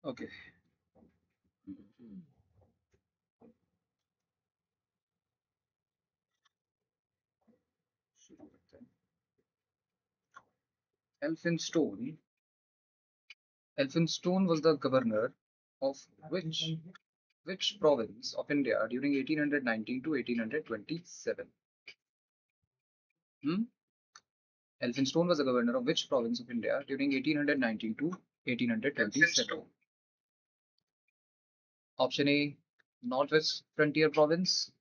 Okay. Elphinstone. Elphinstone was the governor of which province of India during 1819 to 1827? Hmm? Elphinstone was the governor of which province of India during 1819 to 1827? Option A, Northwest Frontier Province,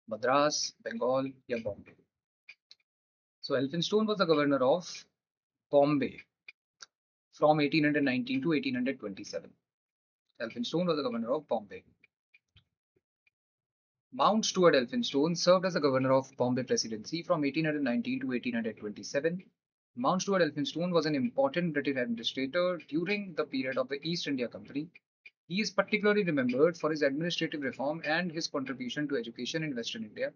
Madras, Bengal, या Bombay. So Elphinstone was the governor of Bombay from 1819 to 1827. Elphinstone was the governor of Bombay. Mount Stuart Elphinstone served as the governor of Bombay Presidency from 1819 to 1827. Mount Stuart Elphinstone was an important British administrator during the period of the East India Company. He is particularly remembered for his administrative reform and his contribution to education in Western India.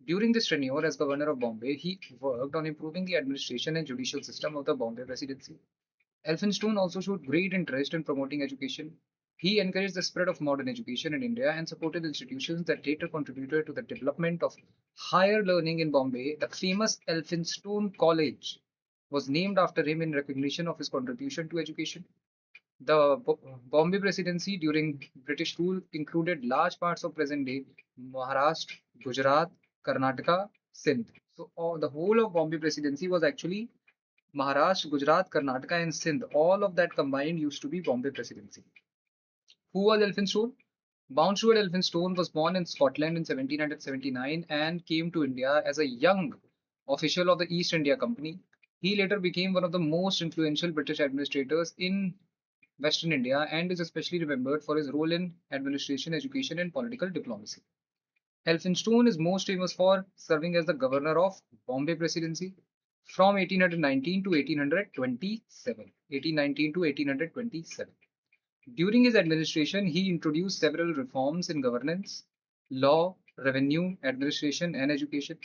During this tenure as governor of Bombay, he worked on improving the administration and judicial system of the Bombay Presidency. Elphinstone also showed great interest in promoting education. He encouraged the spread of modern education in India and supported institutions that later contributed to the development of higher learning in Bombay. The famous Elphinstone College was named after him in recognition of his contribution to education. The Bombay Presidency during British rule included large parts of present-day Maharashtra, Gujarat, Karnataka, Sindh. So the whole of Bombay Presidency was actually Maharashtra, Gujarat, Karnataka, and Sindh. All of that combined used to be Bombay Presidency. Who was Elphinstone? Mount Stuart Elphinstone was born in Scotland in 1779 and came to India as a young official of the East India Company. He later became one of the most influential British administrators in Western India and is especially remembered for his role in administration, education, and political diplomacy. Elphinstone is most famous for serving as the governor of Bombay Presidency from 1819 to 1827. 1819 to 1827. During his administration, he introduced several reforms in governance, law, revenue, administration, and education.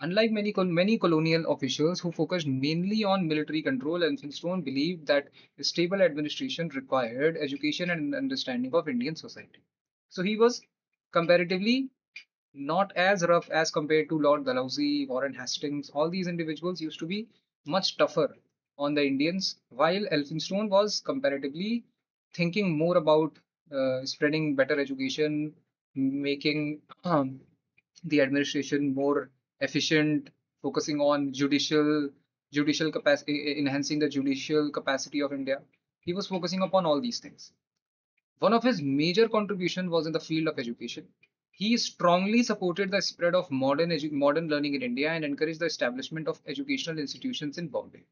Unlike many colonial officials who focused mainly on military control, Elphinstone believed that stable administration required education and understanding of Indian society. So he was comparatively not as rough as compared to Lord Dalhousie, Warren Hastings. All these individuals used to be much tougher on the Indians, while Elphinstone was comparatively thinking more about spreading better education, making the administration more efficient, focusing on judicial capacity, enhancing the judicial capacity of India. He was focusing upon all these things. One of his major contributions was in the field of education. He strongly supported the spread of modern learning in India and encouraged the establishment of educational institutions in Bombay.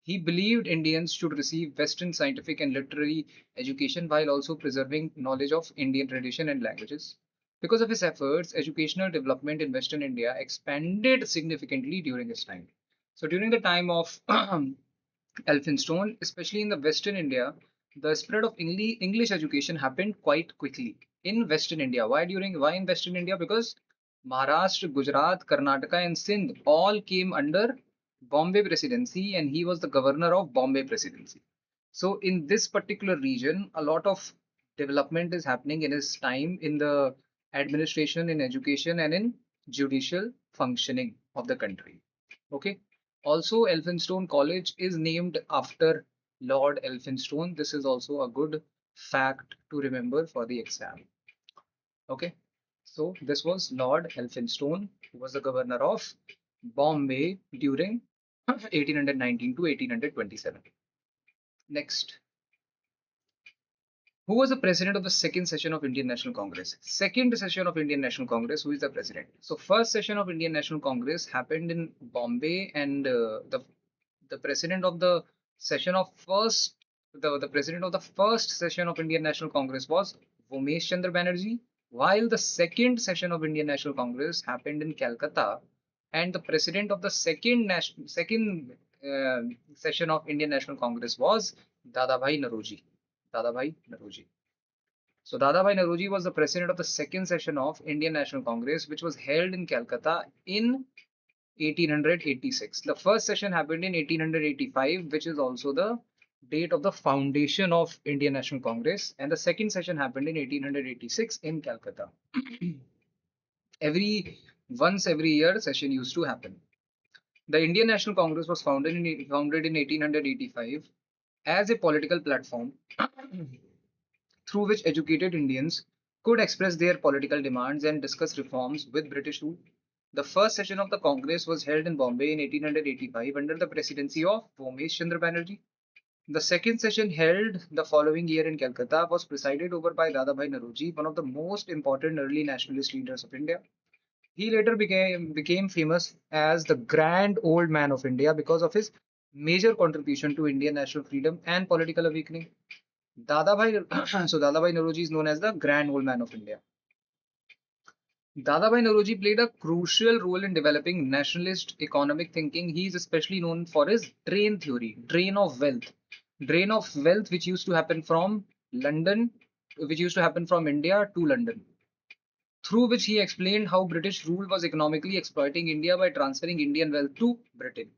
He believed Indians should receive Western scientific and literary education while also preserving knowledge of Indian tradition and languages. Because of his efforts, educational development in Western India expanded significantly during his time. So, during the time of Elphinstone, especially in the Western India, the spread of English education happened quite quickly in Western India. Why in Western India? Because Maharashtra, Gujarat, Karnataka, and Sindh all came under Bombay Presidency, and he was the governor of Bombay Presidency. So in this particular region, a lot of development is happening in his time in the administration, in education, and in judicial functioning of the country. Okay. Also, Elphinstone College is named after Lord Elphinstone. This is also a good fact to remember for the exam. Okay. So this was Lord Elphinstone, who was the governor of Bombay during 1819 to 1827. Next, who was the president of the second session of Indian National Congress? Second session of Indian National Congress, who is the president? So first session of Indian National Congress happened in Bombay, and the president of the session of first the president of the first session of Indian National Congress was Umesh Chandra Banerjee, while the second session of Indian National Congress happened in Calcutta, and the president of the second session of Indian National Congress was Dadabhai Naroji. Dadabhai Naroji. So Dadabhai Naroji was the president of the second session of Indian National Congress, which was held in Calcutta in 1886. The first session happened in 1885, which is also the date of the foundation of Indian National Congress, and the second session happened in 1886 in Calcutta. Every year session used to happen. The Indian National Congress was founded in 1885 as a political platform through which educated Indians could express their political demands and discuss reforms with British rule. The first session of the Congress was held in Bombay in 1885 under the presidency of Vomesh Chandra Banerjee. The second session, held the following year in Calcutta, was presided over by Dadabhai Naoroji, one of the most important early nationalist leaders of India. He later became famous as the Grand Old Man of India because of his major contribution to Indian national freedom and political awakening. Dadabhai Naoroji is known as the Grand Old Man of India. Dadabhai Naoroji played a crucial role in developing nationalist economic thinking. He is especially known for his drain theory, drain of wealth, which used to happen from London, which used to happen from India to London, through which he explained how British rule was economically exploiting India by transferring Indian wealth to Britain.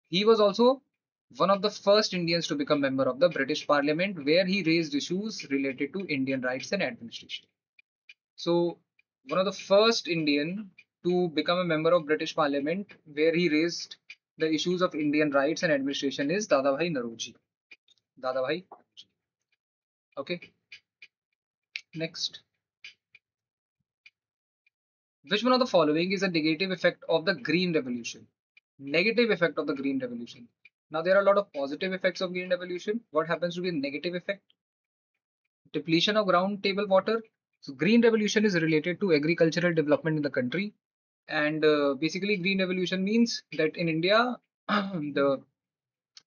He was also one of the first Indians to become member of the British Parliament, where he raised issues related to Indian rights and administration. So, one of the first Indian to become a member of British Parliament, where he raised the issues of Indian rights and administration, is Dadabhai Naoroji. Dadabhai. Okay. Next. Which one of the following is a negative effect of the Green Revolution? Negative effect of the Green Revolution. Now, there are a lot of positive effects of Green Revolution. What happens to be a negative effect? Depletion of ground table water. So, Green Revolution is related to agricultural development in the country. And basically, Green Revolution means that in India, the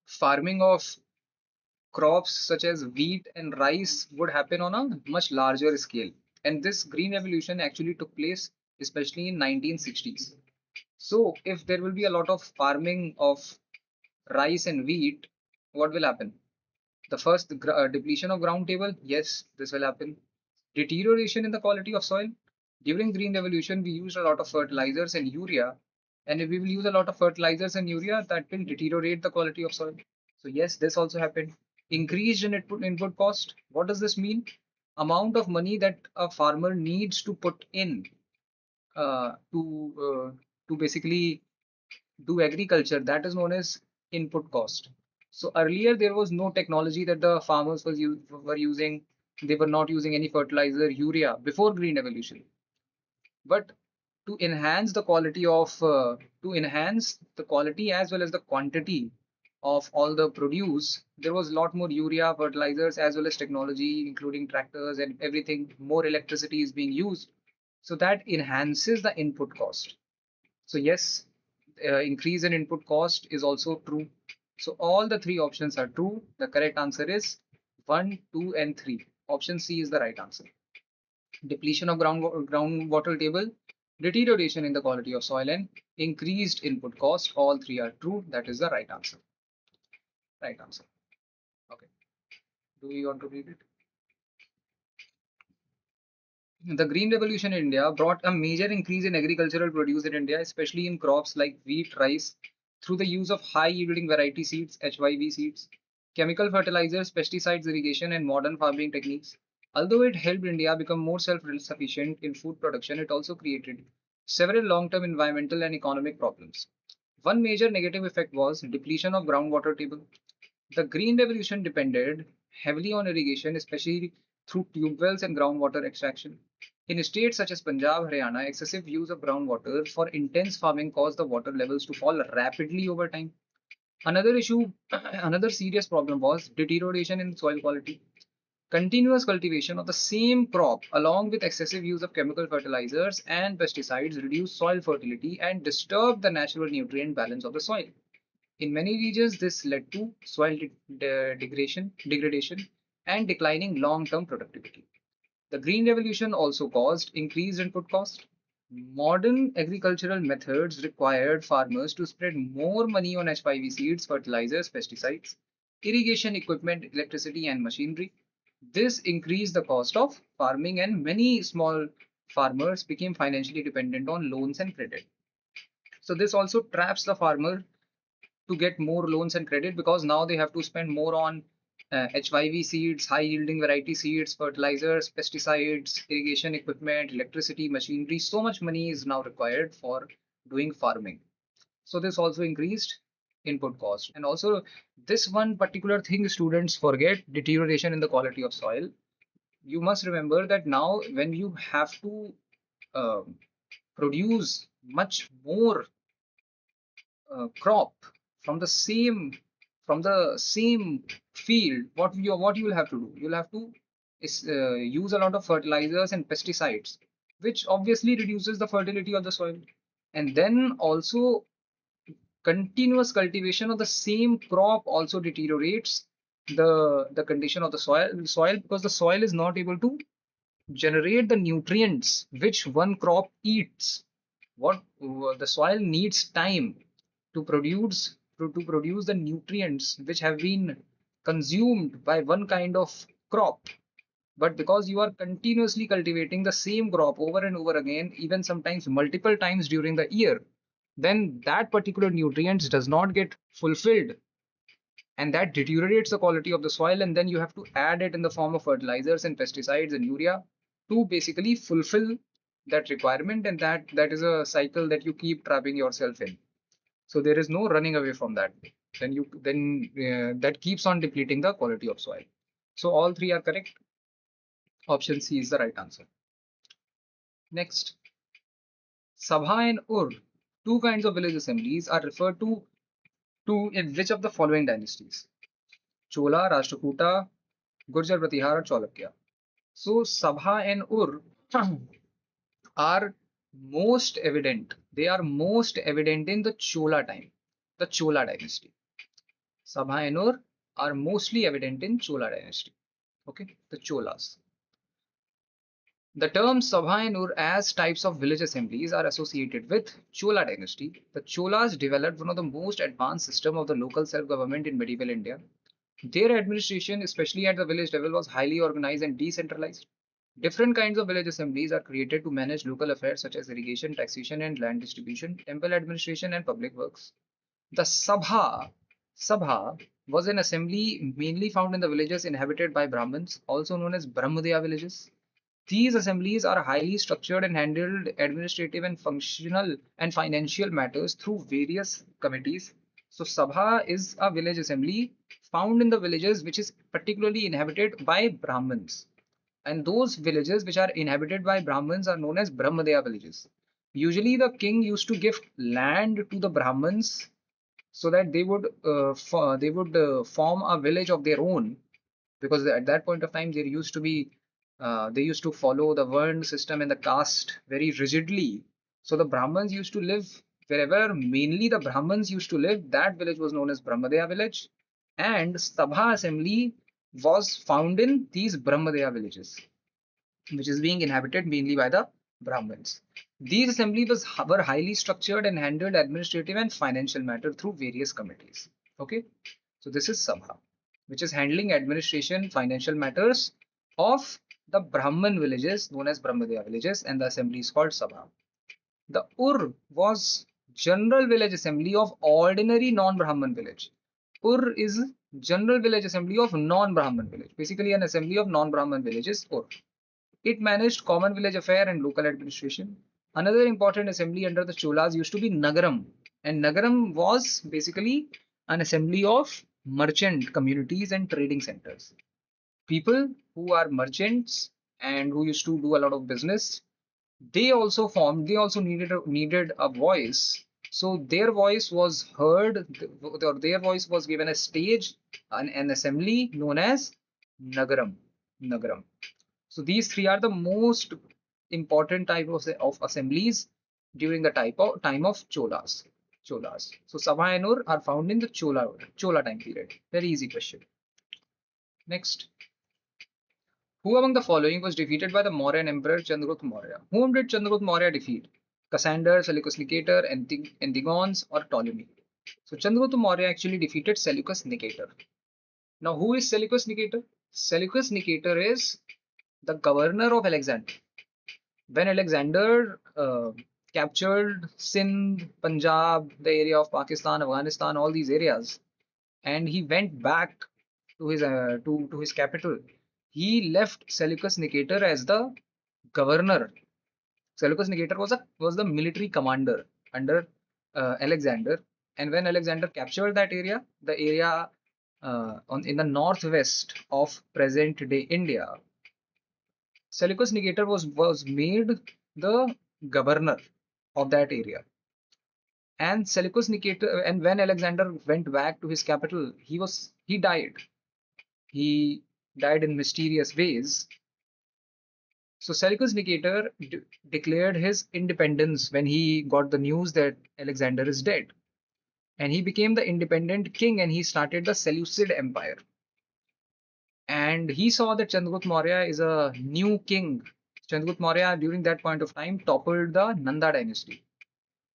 farming of crops such as wheat and rice would happen on a much larger scale. And this Green Revolution actually took place especially in 1960s. So if there will be a lot of farming of rice and wheat, what will happen? The first, depletion of ground table, yes, this will happen. Deterioration in the quality of soil. During Green Revolution, we used a lot of fertilizers and urea. And if we will use a lot of fertilizers and urea, that will deteriorate the quality of soil. So yes, this also happened. Increased in input cost. What does this mean? Amount of money that a farmer needs to put in uh, to uh, to basically do agriculture, that is known as input cost. So earlier there was no technology that the farmers were using. They were not using any fertilizer, urea before Green Revolution. But to enhance the quality as well as the quantity of all the produce, there was a lot more urea, fertilizers, as well as technology, including tractors and everything. More electricity is being used, so that enhances the input cost. So yes, increase in input cost is also true. So all the three options are true. The correct answer is 1, 2, and 3. Option C is the right answer. Depletion of groundwater table, deterioration in the quality of soil, and increased input cost. All three are true. That is the right answer. Right answer. Okay. Do you want to read it? The Green Revolution in India brought a major increase in agricultural produce in India, especially in crops like wheat, rice, through the use of high yielding variety seeds, HYV seeds, chemical fertilizers, pesticides, irrigation, and modern farming techniques. Although it helped India become more self sufficient in food production, it also created several long term environmental and economic problems. One major negative effect was depletion of groundwater table. The Green Revolution depended heavily on irrigation, especially through tube wells and groundwater extraction. In states such as Punjab, Haryana, excessive use of groundwater for intense farming caused the water levels to fall rapidly over time. Another issue, another serious problem was deterioration in soil quality. Continuous cultivation of the same crop, along with excessive use of chemical fertilizers and pesticides, reduced soil fertility and disturbed the natural nutrient balance of the soil. In many regions, this led to soil degradation and declining long-term productivity. The Green Revolution also caused increased input cost. Modern agricultural methods required farmers to spread more money on HYV seeds, fertilizers, pesticides, irrigation equipment, electricity, and machinery. This increased the cost of farming, and many small farmers became financially dependent on loans and credit. So, this also traps the farmer to get more loans and credit, because now they have to spend more on HYV seeds, high yielding variety seeds, fertilizers, pesticides, irrigation equipment, electricity, machinery. So much money is now required for doing farming. So this also increased input cost. And also this one particular thing students forget: deterioration in the quality of soil. You must remember that now when you have to uh, produce much more crop from the same field, what you will have to do? You'll have to use a lot of fertilizers and pesticides, which obviously reduces the fertility of the soil. And then also continuous cultivation of the same crop also deteriorates the condition of the soil, because the soil is not able to generate the nutrients which one crop eats. What the soil needs time to produce the nutrients which have been consumed by one kind of crop. But because you are continuously cultivating the same crop over and over again, even sometimes multiple times during the year, then that particular nutrients does not get fulfilled, and that deteriorates the quality of the soil. And then you have to add it in the form of fertilizers and pesticides and urea to basically fulfill that requirement. And that is a cycle that you keep trapping yourself in. So there is no running away from that. Then that keeps on depleting the quality of soil. So all three are correct. Option C is the right answer. Next, Sabha and Ur, two kinds of village assemblies, are referred to in which of the following dynasties? Chola, Rashtrakuta, Gurjar Pratihar, or Cholakya. So Sabha and Ur are most evident. They are most evident in the Chola time, the Chola dynasty. Sabha and Ur are mostly evident in Chola dynasty. Okay, the Cholas. The terms Sabha and Ur as types of village assemblies are associated with Chola dynasty. The Cholas developed one of the most advanced system of the local self-government in medieval India. Their administration, especially at the village level, was highly organized and decentralized. Different kinds of village assemblies are created to manage local affairs such as irrigation, taxation, and land distribution, temple administration, and public works. The Sabha was an assembly mainly found in the villages inhabited by Brahmins, also known as Brahmadaya villages. These assemblies are highly structured and handled administrative and functional and financial matters through various committees. So Sabha is a village assembly found in the villages which is particularly inhabited by Brahmins. And those villages which are inhabited by Brahmins are known as Brahmadaya villages. Usually the king used to give land to the Brahmins so that they would form a village of their own, because at that point of time there used to be they used to follow the Varn system and the caste very rigidly. So the Brahmins used to live wherever mainly the Brahmins used to live. That village was known as Brahmadaya village, and Sabha assembly was found in these Brahmadaya villages, which is being inhabited mainly by the Brahmins. These assemblies were highly structured and handled administrative and financial matter through various committees. Okay, so this is Sabha, which is handling administration, financial matters of the Brahman villages known as Brahmadaya villages, and the assembly is called Sabha. The Ur was general village assembly of ordinary non-Brahman village. Ur is general village assembly of non-Brahman village. Basically an assembly of non-Brahman villages, Ur. It managed common village affair and local administration. Another important assembly under the Cholas used to be Nagaram. And Nagaram was basically an assembly of merchant communities and trading centers. People who are merchants and who used to do a lot of business, they also needed a voice. So their voice was heard, or their voice was given a stage, an assembly known as Nagaram. Nagaram. So these three are the most important type of assemblies during the time of Cholas. Cholas. So Sabha and Ur are found in the Chola time period. Very easy question. Next. Who among the following was defeated by the Mauryan Emperor Chandragupta Maurya? Whom did Chandragupta Maurya defeat? Cassander, Seleucus Nicator, Antigons, or Ptolemy? So Chandragupta Maurya actually defeated Seleucus Nicator. Now who is Seleucus Nicator? Seleucus Nicator is the governor of Alexander. When Alexander captured Sindh, Punjab, the area of Pakistan, Afghanistan, all these areas, and he went back to his capital. He left Seleucus Nicator as the governor. Seleucus Nicator was the military commander under Alexander, and when Alexander captured that area, the area in the northwest of present-day India, Seleucus Nicator was made the governor of that area. And Seleucus Nicator, and when Alexander went back to his capital, he died. He died in mysterious ways. So Seleucus Nicator declared his independence when he got the news that Alexander is dead. And he became the independent king and he started the Seleucid Empire. And he saw that Chandragupta Maurya is a new king. Chandragupta Maurya during that point of time toppled the Nanda dynasty.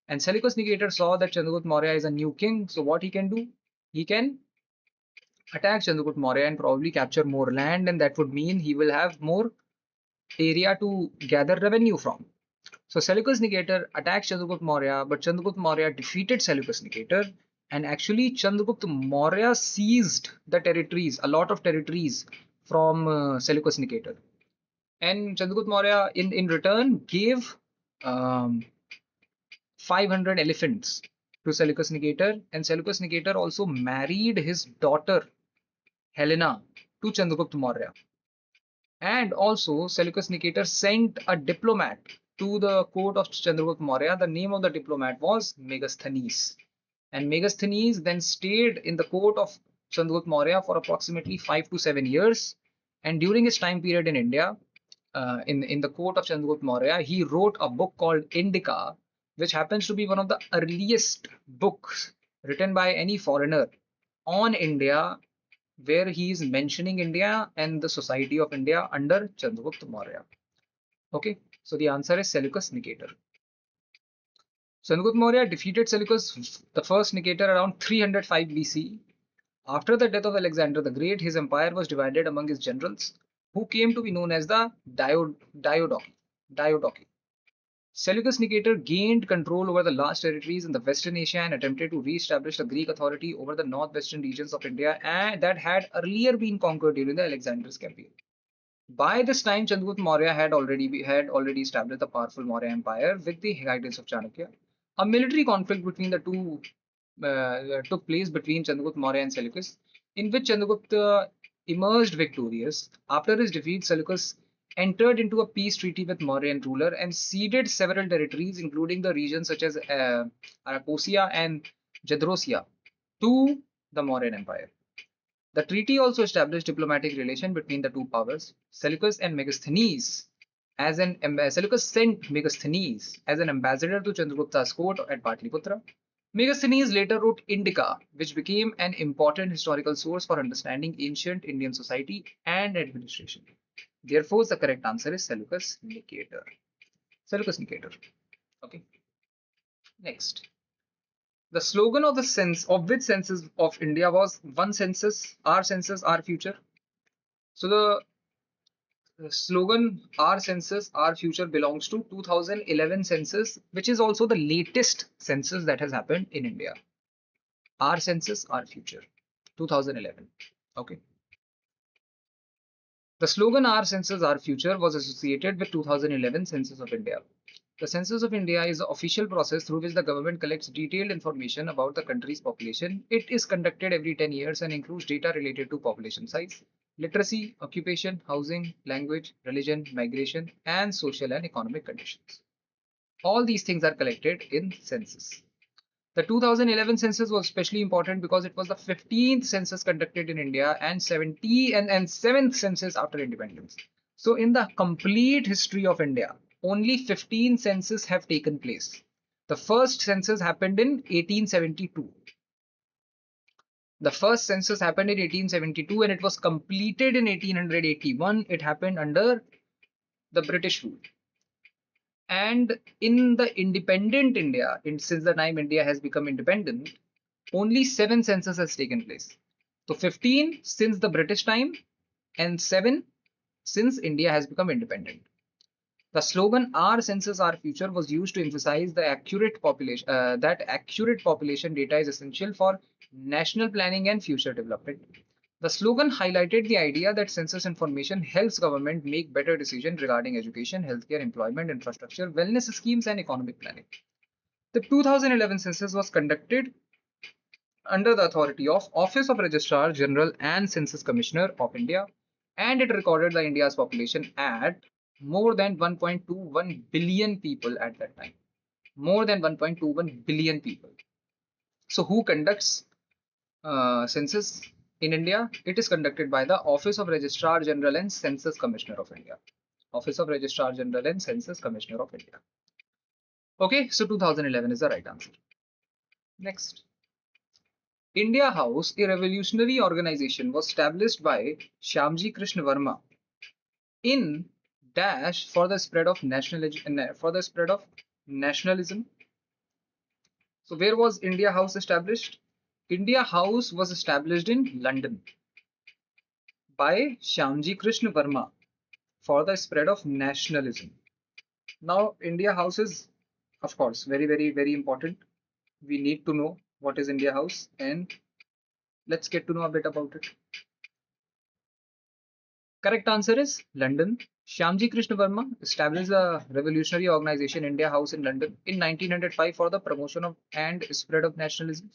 And Seleucus Nicator saw that Chandragupta Maurya is a new king. So what he can do? He can attack Chandragupta Maurya and probably capture more land, and that would mean he will have more area to gather revenue from. So Seleucus Nicator attacked Chandragupta Maurya, but Chandragupta Maurya defeated Seleucus Nicator, and actually Chandragupta Maurya seized the territories, a lot of territories from Seleucus Nicator. And Chandragupta Maurya in return gave 500 elephants to Seleucus Nicator, and Seleucus Nicator also married his daughter Helena to Chandragupta Maurya. And also Seleucus Nicator sent a diplomat to the court of Chandragupta Maurya. The name of the diplomat was Megasthenes. And Megasthenes then stayed in the court of Chandragupta Maurya for approximately 5 to 7 years. And during his time period in India, in the court of Chandragupta Maurya, he wrote a book called Indica, which happens to be one of the earliest books written by any foreigner on India, where he is mentioning India and the society of India under Chandragupta Maurya. Okay, so the answer is Seleucus Nicator. Chandragupta Maurya defeated Seleucus the first Nicator around 305 BC. After the death of Alexander the Great, his empire was divided among his generals, who came to be known as the Diadochi. Seleucus Nicator gained control over the large territories in the Western Asia and attempted to re-establish the Greek authority over the northwestern regions of India and that had earlier been conquered during the Alexander's campaign. By this time, Chandragupta Maurya had already established the powerful Maurya Empire with the guidance of Chanakya. A military conflict between the two took place between Chandragupta Maurya and Seleucus, in which Chandragupta emerged victorious. After his defeat, Seleucus entered into a peace treaty with Mauryan ruler and ceded several territories, including the regions such as Arachosia and Jedrosia, to the Mauryan Empire. The treaty also established diplomatic relation between the two powers. Seleucus and Megasthenes Seleucus sent Megasthenes as an ambassador to Chandragupta's court at Patliputra. Megasthenes later wrote Indica, which became an important historical source for understanding ancient Indian society and administration. Therefore, the correct answer is Seleucus Nicator. Seleucus Nicator. Okay. Next. The slogan of which census of India was one census, our future. So the slogan our census, our future belongs to 2011 census, which is also the latest census that has happened in India. Our census, our future, 2011. Okay. The slogan Our Census, Our Future was associated with 2011 Census of India. The Census of India is the official process through which the government collects detailed information about the country's population. It is conducted every 10 years and includes data related to population size, literacy, occupation, housing, language, religion, migration, and social and economic conditions. All these things are collected in census. The 2011 census was especially important because it was the 15th census conducted in India and 7th census after independence. So in the complete history of India, only 15 censuses have taken place. The first census happened in 1872. The first census happened in 1872 and it was completed in 1881. It happened under the British rule. And in the independent India, since the time India has become independent, only 7 censuses has taken place. So 15 since the British time and 7 since India has become independent. The slogan "Our census, our future" was used to emphasize the accurate population that accurate population data is essential for national planning and future development. The slogan highlighted the idea that census information helps government make better decisions regarding education, healthcare, employment, infrastructure, wellness schemes, and economic planning. The 2011 census was conducted under the authority of Office of Registrar General and Census Commissioner of India, and it recorded the India's population at more than 1.21 billion people at that time. More than 1.21 billion people. So who conducts census in India? It is conducted by the Office of Registrar General and Census Commissioner of India. Office of Registrar General and Census Commissioner of India. Okay, so 2011 is the right answer. Next. India House, a revolutionary organization, was established by Shyamji Krishna Verma in dash for the spread of nationalism. So where was India House established? India House was established in London by Shyamji Krishna Verma for the spread of nationalism. Now, India House is, of course, very important. We need to know what is India House, and let's get to know a bit about it. Correct answer is London. Shyamji Krishna Verma established the revolutionary organization India House in London in 1905 for the promotion of and spread of nationalism.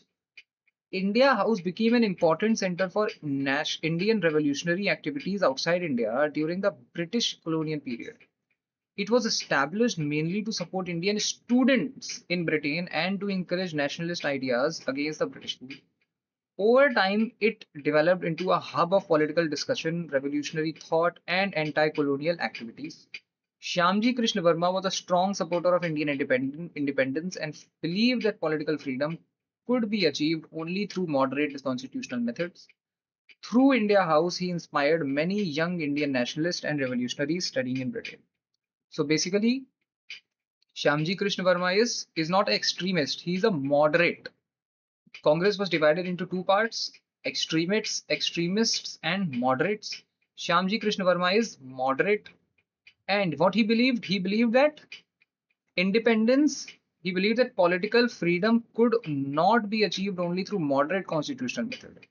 India House became an important center for Indian revolutionary activities outside India during the British colonial period. It was established mainly to support Indian students in Britain and to encourage nationalist ideas against the British rule. Over time, it developed into a hub of political discussion, revolutionary thought, and anti-colonial activities. Shyamji Krishna Verma was a strong supporter of Indian independence and believed that political freedom could be achieved only through moderate constitutional methods. Through India House, he inspired many young Indian nationalists and revolutionaries studying in Britain. So basically, Shyamji Krishna Verma is not an extremist, he is a moderate. Congress was divided into two parts: extremists and moderates. Shyamji Krishna Verma is moderate, and what he believed that independence, he believed that political freedom could not be achieved only through moderate constitutional method.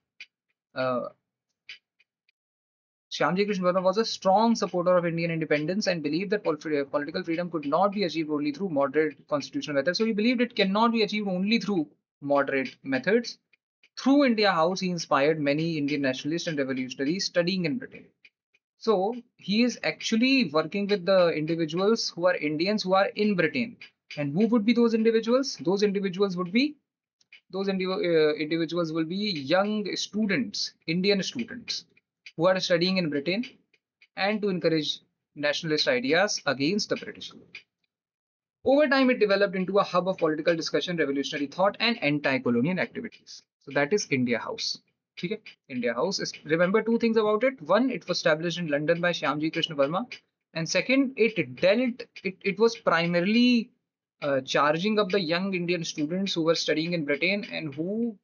Shyamji Krishna Verma was a strong supporter of Indian independence and believed that political freedom could not be achieved only through moderate constitutional methods. So he believed it cannot be achieved only through moderate methods. Through India House, he inspired many Indian nationalists and revolutionaries studying in Britain. So he is actually working with the individuals who are Indians who are in Britain. And who would be those individuals? Those individuals will be young students, Indian students who are studying in Britain and to encourage nationalist ideas against the British rule. Over time, it developed into a hub of political discussion, revolutionary thought, and anti-colonial activities. So that is India House. Okay? India House is, remember two things about it. One, it was established in London by Shyamji Krishna Verma, and second, it was primarily charging up the young Indian students who were studying in Britain and who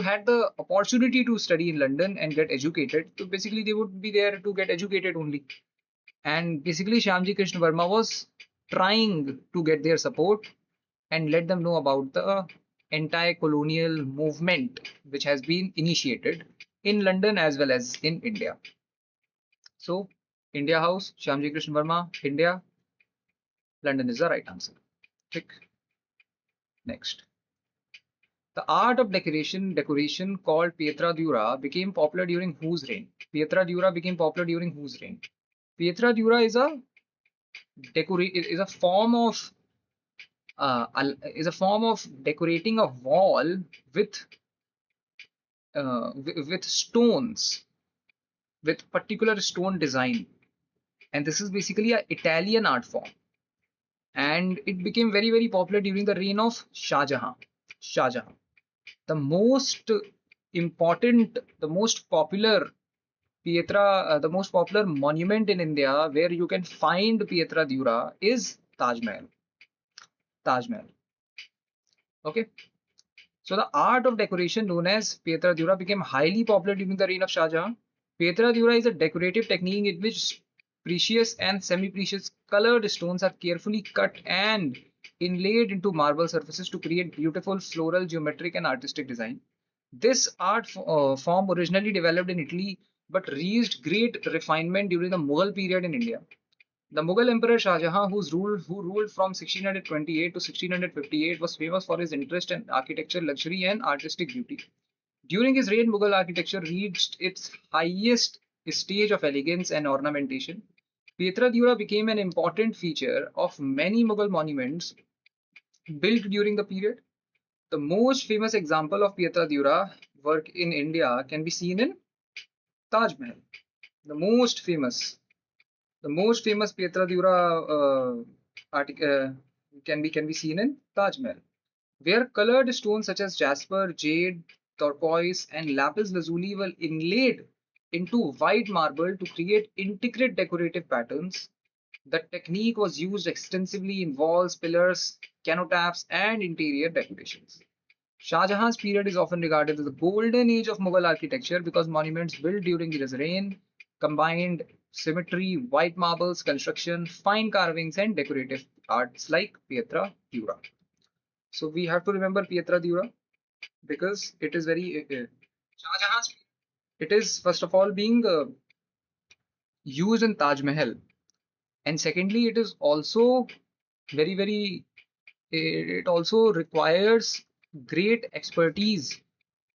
had the opportunity to study in London and get educated. So basically, they would be there to get educated only. And basically, Shyamji Krishna Verma was trying to get their support and let them know about the anti-colonial movement which has been initiated in London as well as in India. So, India House, Shyamji Krishna Verma, India, London is the right answer. Tick. Next. The art of decoration called Pietra Dura became popular during whose reign? Pietra Dura became popular during whose reign? Pietra Dura is a form of decorating a wall with stones, with particular stone design, and this is basically an Italian art form, and it became very popular during the reign of Shah Jahan. The most popular the most popular monument in India where you can find Pietra Dura is Taj Mahal. Okay. So the art of decoration known as Pietra Dura became highly popular during the reign of Shah Jahan. Pietra Dura is a decorative technique in which precious and semi-precious colored stones are carefully cut and inlaid into marble surfaces to create beautiful floral, geometric, and artistic design. This art form originally developed in Italy but reached great refinement during the Mughal period in India. The Mughal Emperor Shah Jahan, who ruled from 1628 to 1658, was famous for his interest in architecture, luxury, and artistic beauty. During his reign, Mughal architecture reached its highest stage of elegance and ornamentation. Pietra Dura became an important feature of many Mughal monuments built during the period. The most famous example of Pietra Dura work in India can be seen in Taj Mahal. The most famous, the most famous Pietra Dura can be seen in Taj Mahal, where colored stones such as jasper, jade, turquoise, and lapis lazuli were inlaid into white marble to create intricate decorative patterns. The technique was used extensively in walls, pillars, canotaphs, and interior decorations. Shah Jahan's period is often regarded as the golden age of Mughal architecture because monuments built during his reign combined symmetry, white marbles, construction, fine carvings, and decorative arts like Pietra Dura. So we have to remember Pietra Dura because it is very Shah Jahan's. It is first of all being used in Taj Mahal, and secondly, it is also very. It also requires great expertise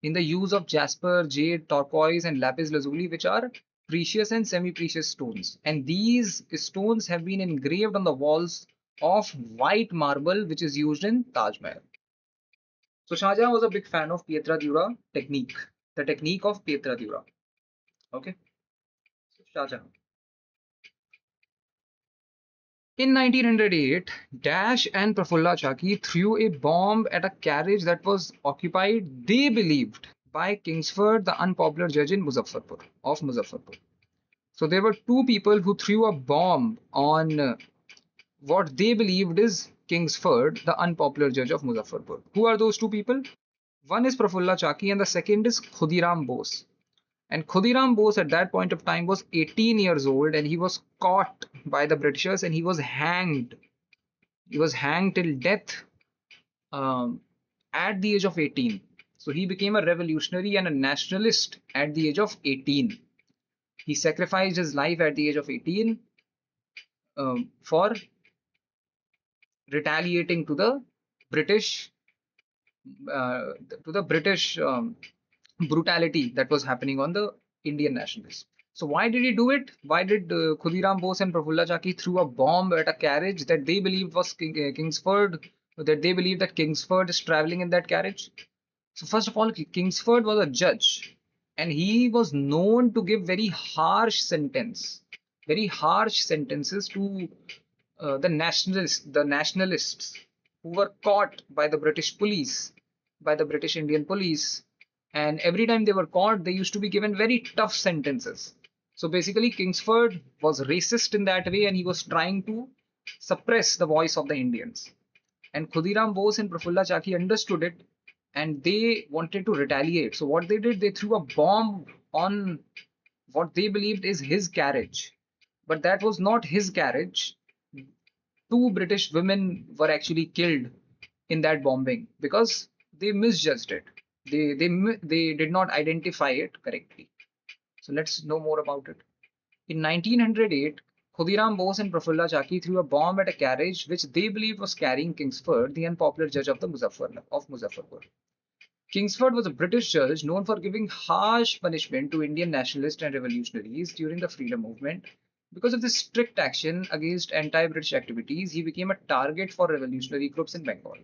in the use of jasper, jade, turquoise, and lapis lazuli, which are precious and semi-precious stones. And these stones have been engraved on the walls of white marble, which is used in Taj Mahal. So Shah Jahan was a big fan of Pietra Dura technique, the technique of Pietra Dura. Okay, so Shah Jahan. In 1908, Dash and Prafulla Chaki threw a bomb at a carriage that was occupied, they believed, by Kingsford, the unpopular judge in Muzaffarpur. So there were two people who threw a bomb on what they believed is Kingsford, the unpopular judge of Muzaffarpur. Who are those two people? One is Prafulla Chaki and the second is Khudiram Bose. And Khudiram Bose at that point of time was 18 years old and he was caught by the Britishers and he was hanged. He was hanged till death at the age of 18. So he became a revolutionary and a nationalist at the age of 18. He sacrificed his life at the age of 18 for retaliating to the British brutality that was happening on the Indian nationalists. So why did he do it? Why did Khudiram Bose and Prafulla Chaki threw a bomb at a carriage that they believed was Kingsford, that they believed that Kingsford is traveling in that carriage? So first of all, Kingsford was a judge and he was known to give very harsh sentences to the nationalists who were caught by the British police, by the British Indian police. And every time they were caught, they used to be given very tough sentences. So basically, Kingsford was racist in that way and he was trying to suppress the voice of the Indians. And Khudiram Bose and Prafulla Chaki understood it and they wanted to retaliate. So what they did, they threw a bomb on what they believed is his carriage. But that was not his carriage. Two British women were actually killed in that bombing because they misjudged it. They did not identify it correctly. So let's know more about it. In 1908, Khudiram Bose and Prafulla Chaki threw a bomb at a carriage which they believed was carrying Kingsford, the unpopular judge of Muzaffarpur. Kingsford was a British judge known for giving harsh punishment to Indian nationalists and revolutionaries during the freedom movement. Because of this strict action against anti-British activities, he became a target for revolutionary groups in Bengal.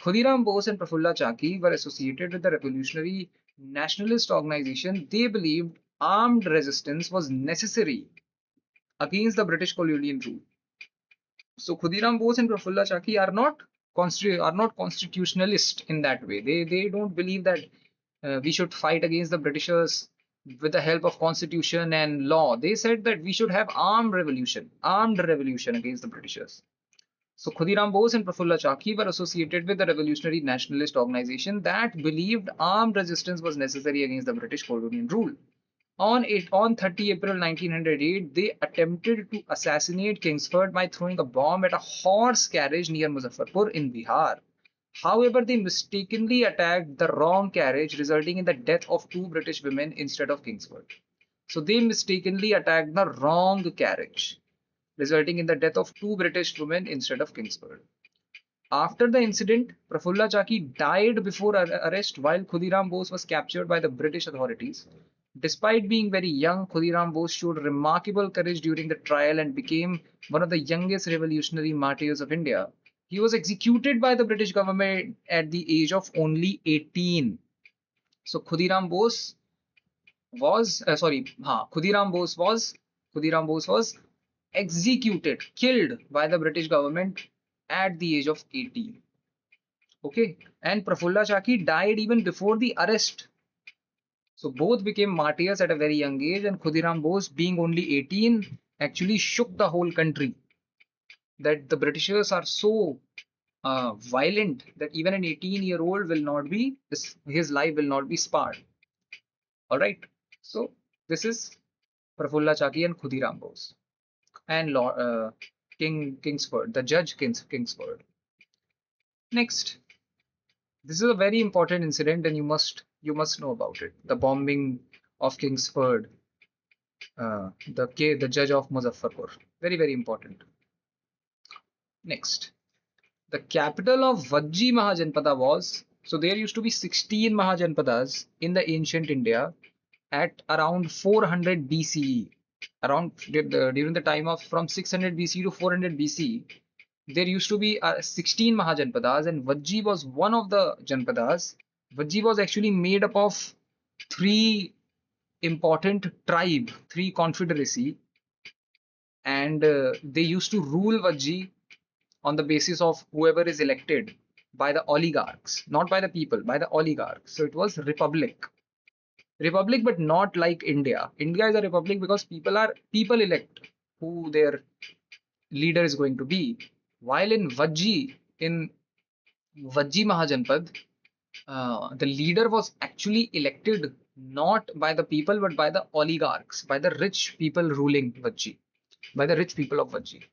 Khudiram Bose and Prafulla Chaki were associated with the revolutionary nationalist organization. They believed armed resistance was necessary against the British colonial rule. So Khudiram Bose and Prafulla Chaki are not constitutionalist in that way. They don't believe that we should fight against the Britishers with the help of constitution and law. They said that we should have armed revolution against the Britishers. So Khudiram Bose and Prafulla Chaki were associated with the revolutionary nationalist organization that believed armed resistance was necessary against the British colonial rule. On 30 April 1908, they attempted to assassinate Kingsford by throwing a bomb at a horse carriage near Muzaffarpur in Bihar. However, they mistakenly attacked the wrong carriage, resulting in the death of two British women instead of Kingsford. So they mistakenly attacked the wrong carriage, resulting in the death of two British women instead of Kingsford. After the incident, Prafulla Chaki died before arrest while Khudiram Bose was captured by the British authorities. Despite being very young, Khudiram Bose showed remarkable courage during the trial and became one of the youngest revolutionary martyrs of India. He was executed by the British government at the age of only 18. So Khudiram Bose was executed, killed by the British government at the age of 18. Okay, and Prafulla Chaki died even before the arrest. So both became martyrs at a very young age, and Khudiram Bose, being only 18, actually shook the whole country. That the Britishers are so violent that even an 18-year-old will not be, his life will not be spared. All right. So this is Prafulla Chaki and Khudiram Bose and Kingsford, the judge Kingsford. Next, this is a very important incident, and you must know about it. The bombing of Kingsford, the judge of Muzaffarpur. Very, very important. Next, the capital of Vajji Mahajanpada was, so there used to be 16 Mahajanpadas in the ancient India at around 400 BCE. During the time of from 600 BC to 400 BC, there used to be 16 Mahajanpadas, and Vajji was one of the Janpadas. Vajji was actually made up of three important tribe, three confederacy, and they used to rule Vajji on the basis of whoever is elected by the oligarchs, not by the people, by the oligarchs. So it was republic. Republic, but not like India. India is a republic because people elect who their leader is going to be. While in Vajji Mahajanpad, the leader was actually elected not by the people but by the oligarchs, by the rich people ruling Vajji, by the rich people of Vajji.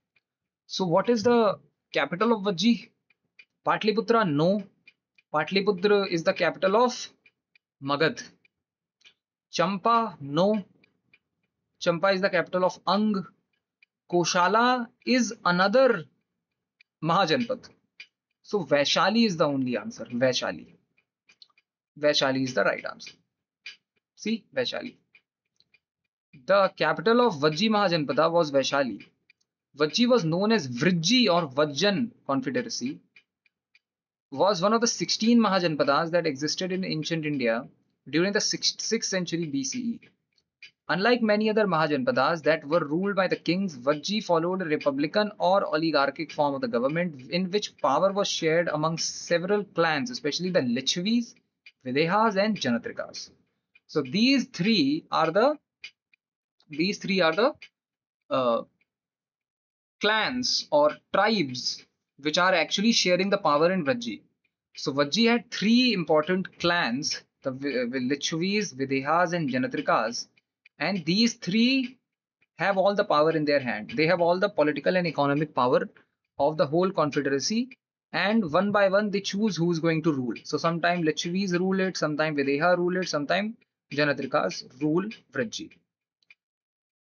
So, what is the capital of Vajji? Patliputra? No. Patliputra is the capital of Magad. Champa? No. Champa is the capital of Ang. Koshala is another Mahajanpad. So, Vaishali is the only answer. Vaishali. Vaishali is the right answer. See, Vaishali. The capital of Vajji Mahajanpada was Vaishali. Vajji was known as Vrijji or Vajjan Confederacy, was one of the 16 Mahajanpadas that existed in ancient India during the 6th century BCE. Unlike many other Mahajanpadas that were ruled by the kings, Vajji followed a republican or oligarchic form of the government in which power was shared among several clans, especially the Lichavis, Videhas and Janatrikas. So these three are the clans or tribes which are actually sharing the power in Vajji. So Vajji had three important clans, the Lichavis, Videhas and Janatrikas, and these three have all the power in their hand. They have all the political and economic power of the whole confederacy, and one by one they choose who is going to rule. So sometimes Lichavis rule it, sometimes Videha rule it, sometimes Janatrikas rule Vajji.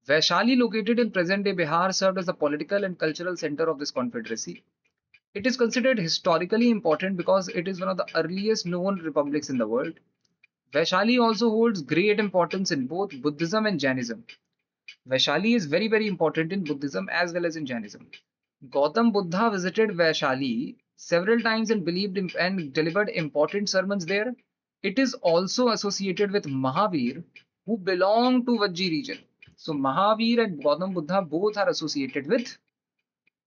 Vaishali, located in present-day Bihar, served as the political and cultural center of this confederacy. It is considered historically important because it is one of the earliest known republics in the world. Vaishali also holds great importance in both Buddhism and Jainism. Vaishali is very, very important in Buddhism as well as in Jainism. Gautam Buddha visited Vaishali several times and delivered important sermons there. It is also associated with Mahavir, who belong to Vajji region. So Mahavir and Gautam Buddha both are associated with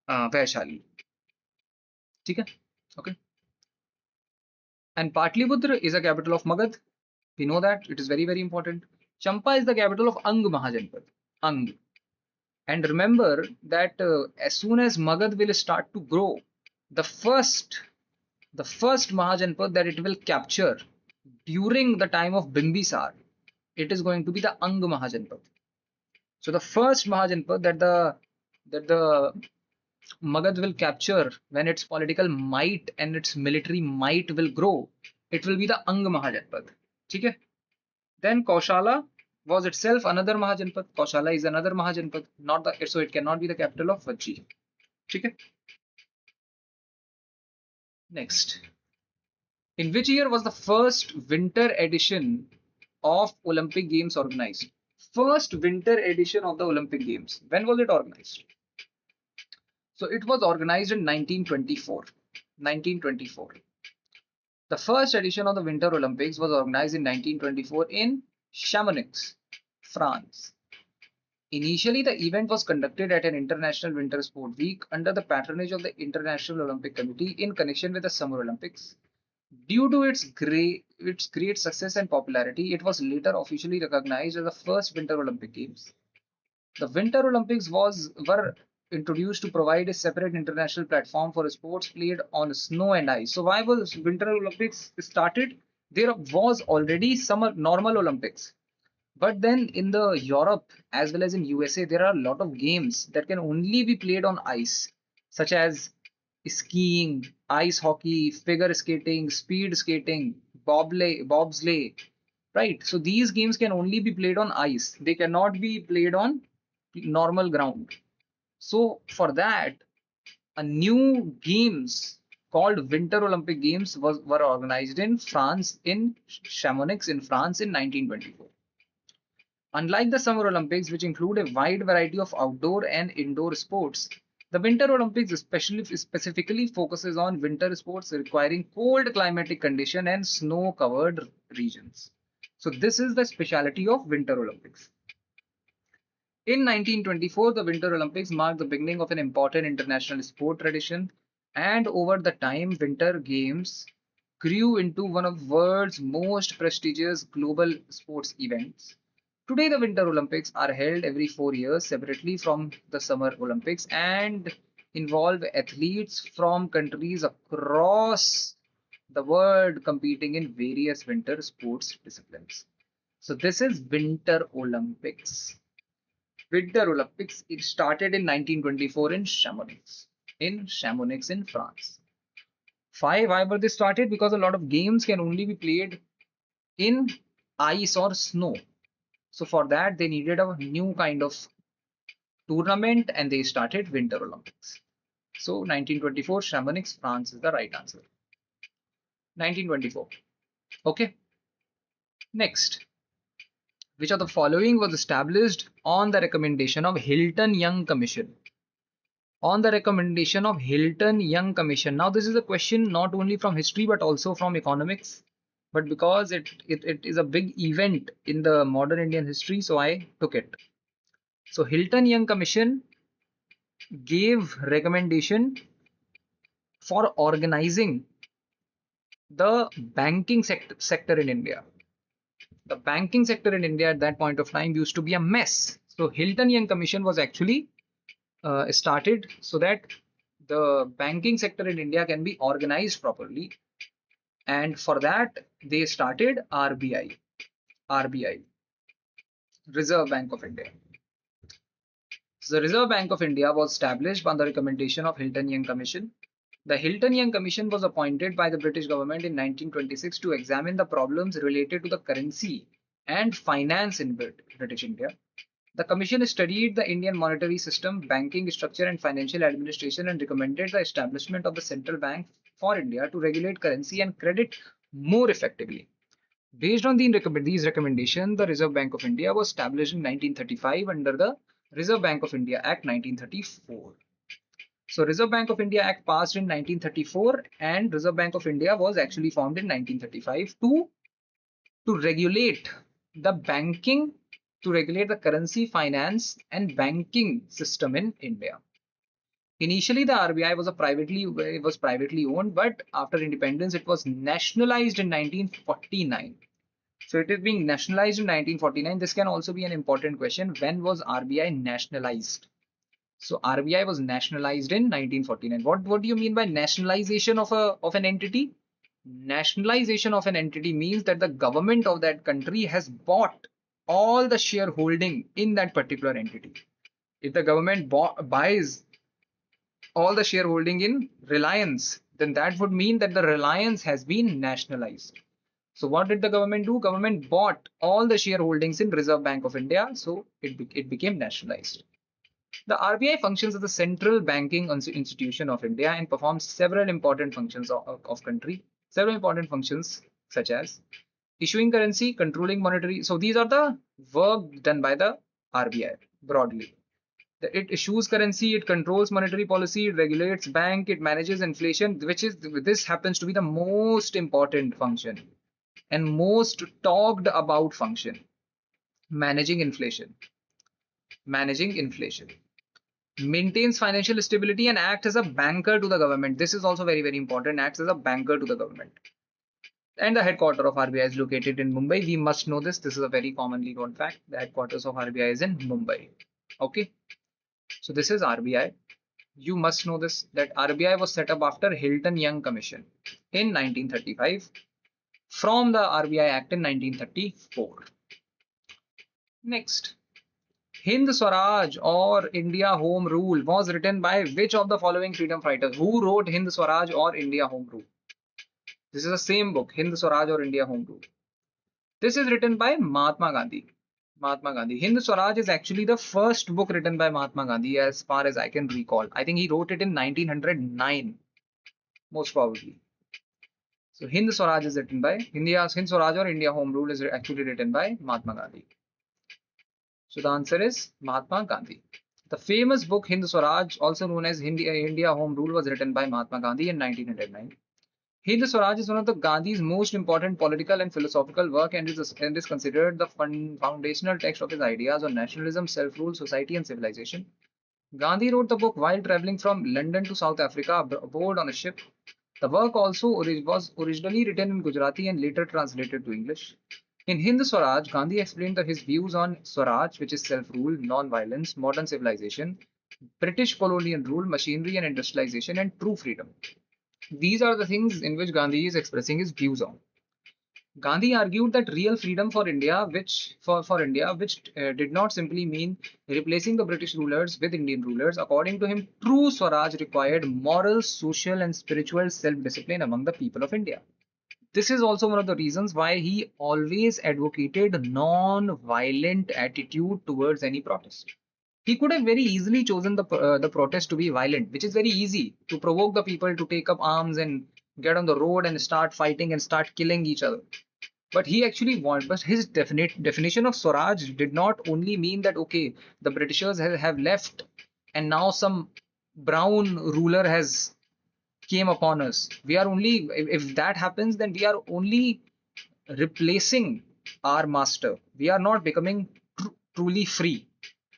Vaishali. Okay. And Patliputra is a capital of Magad. We know that it is very, very important. Champa is the capital of Ang Mahajanpad. Ang. And remember that as soon as Magad will start to grow, the first Mahajanpad that it will capture during the time of Bimbisar It is going to be the Ang Mahajanpad. So the first Mahajanpad that the Magad will capture when its political might and its military might will grow, it will be the Ang Mahajanpad. Okay? Then Kaushala was itself another Mahajanpad. Kaushala is another Mahajanpad, not the so it cannot be the capital of Vachi. Okay? Next. In which year was the first winter edition of Olympic Games organized? First winter edition of the Olympic Games. When was it organized? So it was organized in 1924. 1924. The first edition of the Winter Olympics was organized in 1924 in Chamonix, France. Initially, the event was conducted at an International Winter Sport Week under the patronage of the International Olympic Committee in connection with the Summer Olympics. Due to its great success and popularity, it was later officially recognized as the first Winter Olympic Games. The Winter Olympics were introduced to provide a separate international platform for sports played on snow and ice. So why was Winter Olympics started? There was already summer normal Olympics. But then in the Europe as well as in USA, there are a lot of games that can only be played on ice, such as skiing, ice hockey, figure skating, speed skating, bobsleigh, right? So these games can only be played on ice. They cannot be played on normal ground. So for that, a new games called Winter Olympic Games were organized in France, in Chamonix in France in 1924. Unlike the Summer Olympics, which include a wide variety of outdoor and indoor sports, the Winter Olympics specifically focuses on winter sports requiring cold climatic condition and snow-covered regions. So this is the speciality of Winter Olympics. In 1924, the Winter Olympics marked the beginning of an important international sport tradition, and over the time, Winter Games grew into one of the world's most prestigious global sports events. Today, the Winter Olympics are held every 4 years separately from the Summer Olympics and involve athletes from countries across the world competing in various winter sports disciplines. So this is Winter Olympics. Winter Olympics, it started in 1924 in Chamonix in France. Why were they started? Because a lot of games can only be played in ice or snow. So for that, they needed a new kind of tournament and they started Winter Olympics. So 1924, Chamonix, France is the right answer. 1924. Okay. Next. Which of the following was established on the recommendation of Hilton Young Commission? On the recommendation of Hilton Young Commission. Now this is a question not only from history but also from economics. But because it is a big event in the modern Indian history, so I took it. So Hilton Young Commission gave recommendation for organizing the banking sector in India. The banking sector in India at that point of time used to be a mess. So Hilton Young Commission was actually started so that the banking sector in India can be organized properly. And for that, they started RBI, Reserve Bank of India. So the Reserve Bank of India was established on the recommendation of Hilton Young Commission. The Hilton Young Commission was appointed by the British government in 1926 to examine the problems related to the currency and finance in British India. The commission studied the Indian monetary system, banking structure and financial administration and recommended the establishment of the central bank for India to regulate currency and credit more effectively. Based on these recommendations, the Reserve Bank of India was established in 1935 under the Reserve Bank of India Act 1934. So Reserve Bank of India Act passed in 1934 and Reserve Bank of India was actually formed in 1935 to regulate the banking, to regulate the currency, finance and banking system in India. Initially, the RBI was privately owned, but after independence, it was nationalized in 1949. So it is being nationalized in 1949. This can also be an important question. When was RBI nationalized? So RBI was nationalized in 1949. What do you mean by nationalization of an entity? Nationalization of an entity means that the government of that country has bought all the shareholding in that particular entity. If the government buys all the shareholding in Reliance, then that would mean that the Reliance has been nationalized. So what did the government do? Government bought all the shareholdings in Reserve Bank of India, so it became nationalized. The RBI functions as the central banking institution of India and performs several important functions of country. Several important functions such as issuing currency, controlling monetary. So these are the work done by the RBI broadly. It issues currency, it controls monetary policy, it regulates bank, it manages inflation, this happens to be the most important function and most talked about function. Managing inflation. Managing inflation. Maintains financial stability and acts as a banker to the government. This is also very, very important. Acts as a banker to the government. And the headquarters of RBI is located in Mumbai. We must know this. This is a very commonly known fact. The headquarters of RBI is in Mumbai. Okay. So this is RBI. You must know this, that RBI was set up after Hilton Young Commission in 1935 from the RBI Act in 1934. Next, Hind Swaraj or India Home Rule was written by which of the following freedom fighters? Who wrote Hind Swaraj or India Home Rule? This is the same book, Hind Swaraj or India Home Rule. This is written by Mahatma Gandhi. Mahatma Gandhi. Hind Swaraj is actually the first book written by Mahatma Gandhi as far as I can recall. I think he wrote it in 1909, most probably. So Hind Swaraj is written by Hind Swaraj or India Home Rule is actually written by Mahatma Gandhi. So the answer is Mahatma Gandhi. The famous book Hind Swaraj, also known as India Home Rule, was written by Mahatma Gandhi in 1909. Hind Swaraj is one of the Gandhi's most important political and philosophical work and is considered the foundational text of his ideas on nationalism, self-rule, society and civilization. Gandhi wrote the book while traveling from London to South Africa aboard on a ship. The work also was originally written in Gujarati and later translated to English. In Hind Swaraj, Gandhi explained his views on Swaraj, which is self-rule, non-violence, modern civilization, British colonial rule, machinery and industrialization, and true freedom. These are the things in which Gandhi is expressing his views on. Gandhi argued that real freedom for India, which did not simply mean replacing the British rulers with Indian rulers. According to him, true Swaraj required moral, social, and spiritual self-discipline among the people of India. This is also one of the reasons why he always advocated non-violent attitude towards any protest. He could have very easily chosen the protest to be violent, which is very easy to provoke the people to take up arms and get on the road and start fighting and start killing each other. But he actually wanted, but his definition of Swaraj did not only mean that, okay, the Britishers have left and now some brown ruler has came upon us. We are only, if that happens, then we are only replacing our master. We are not becoming truly free.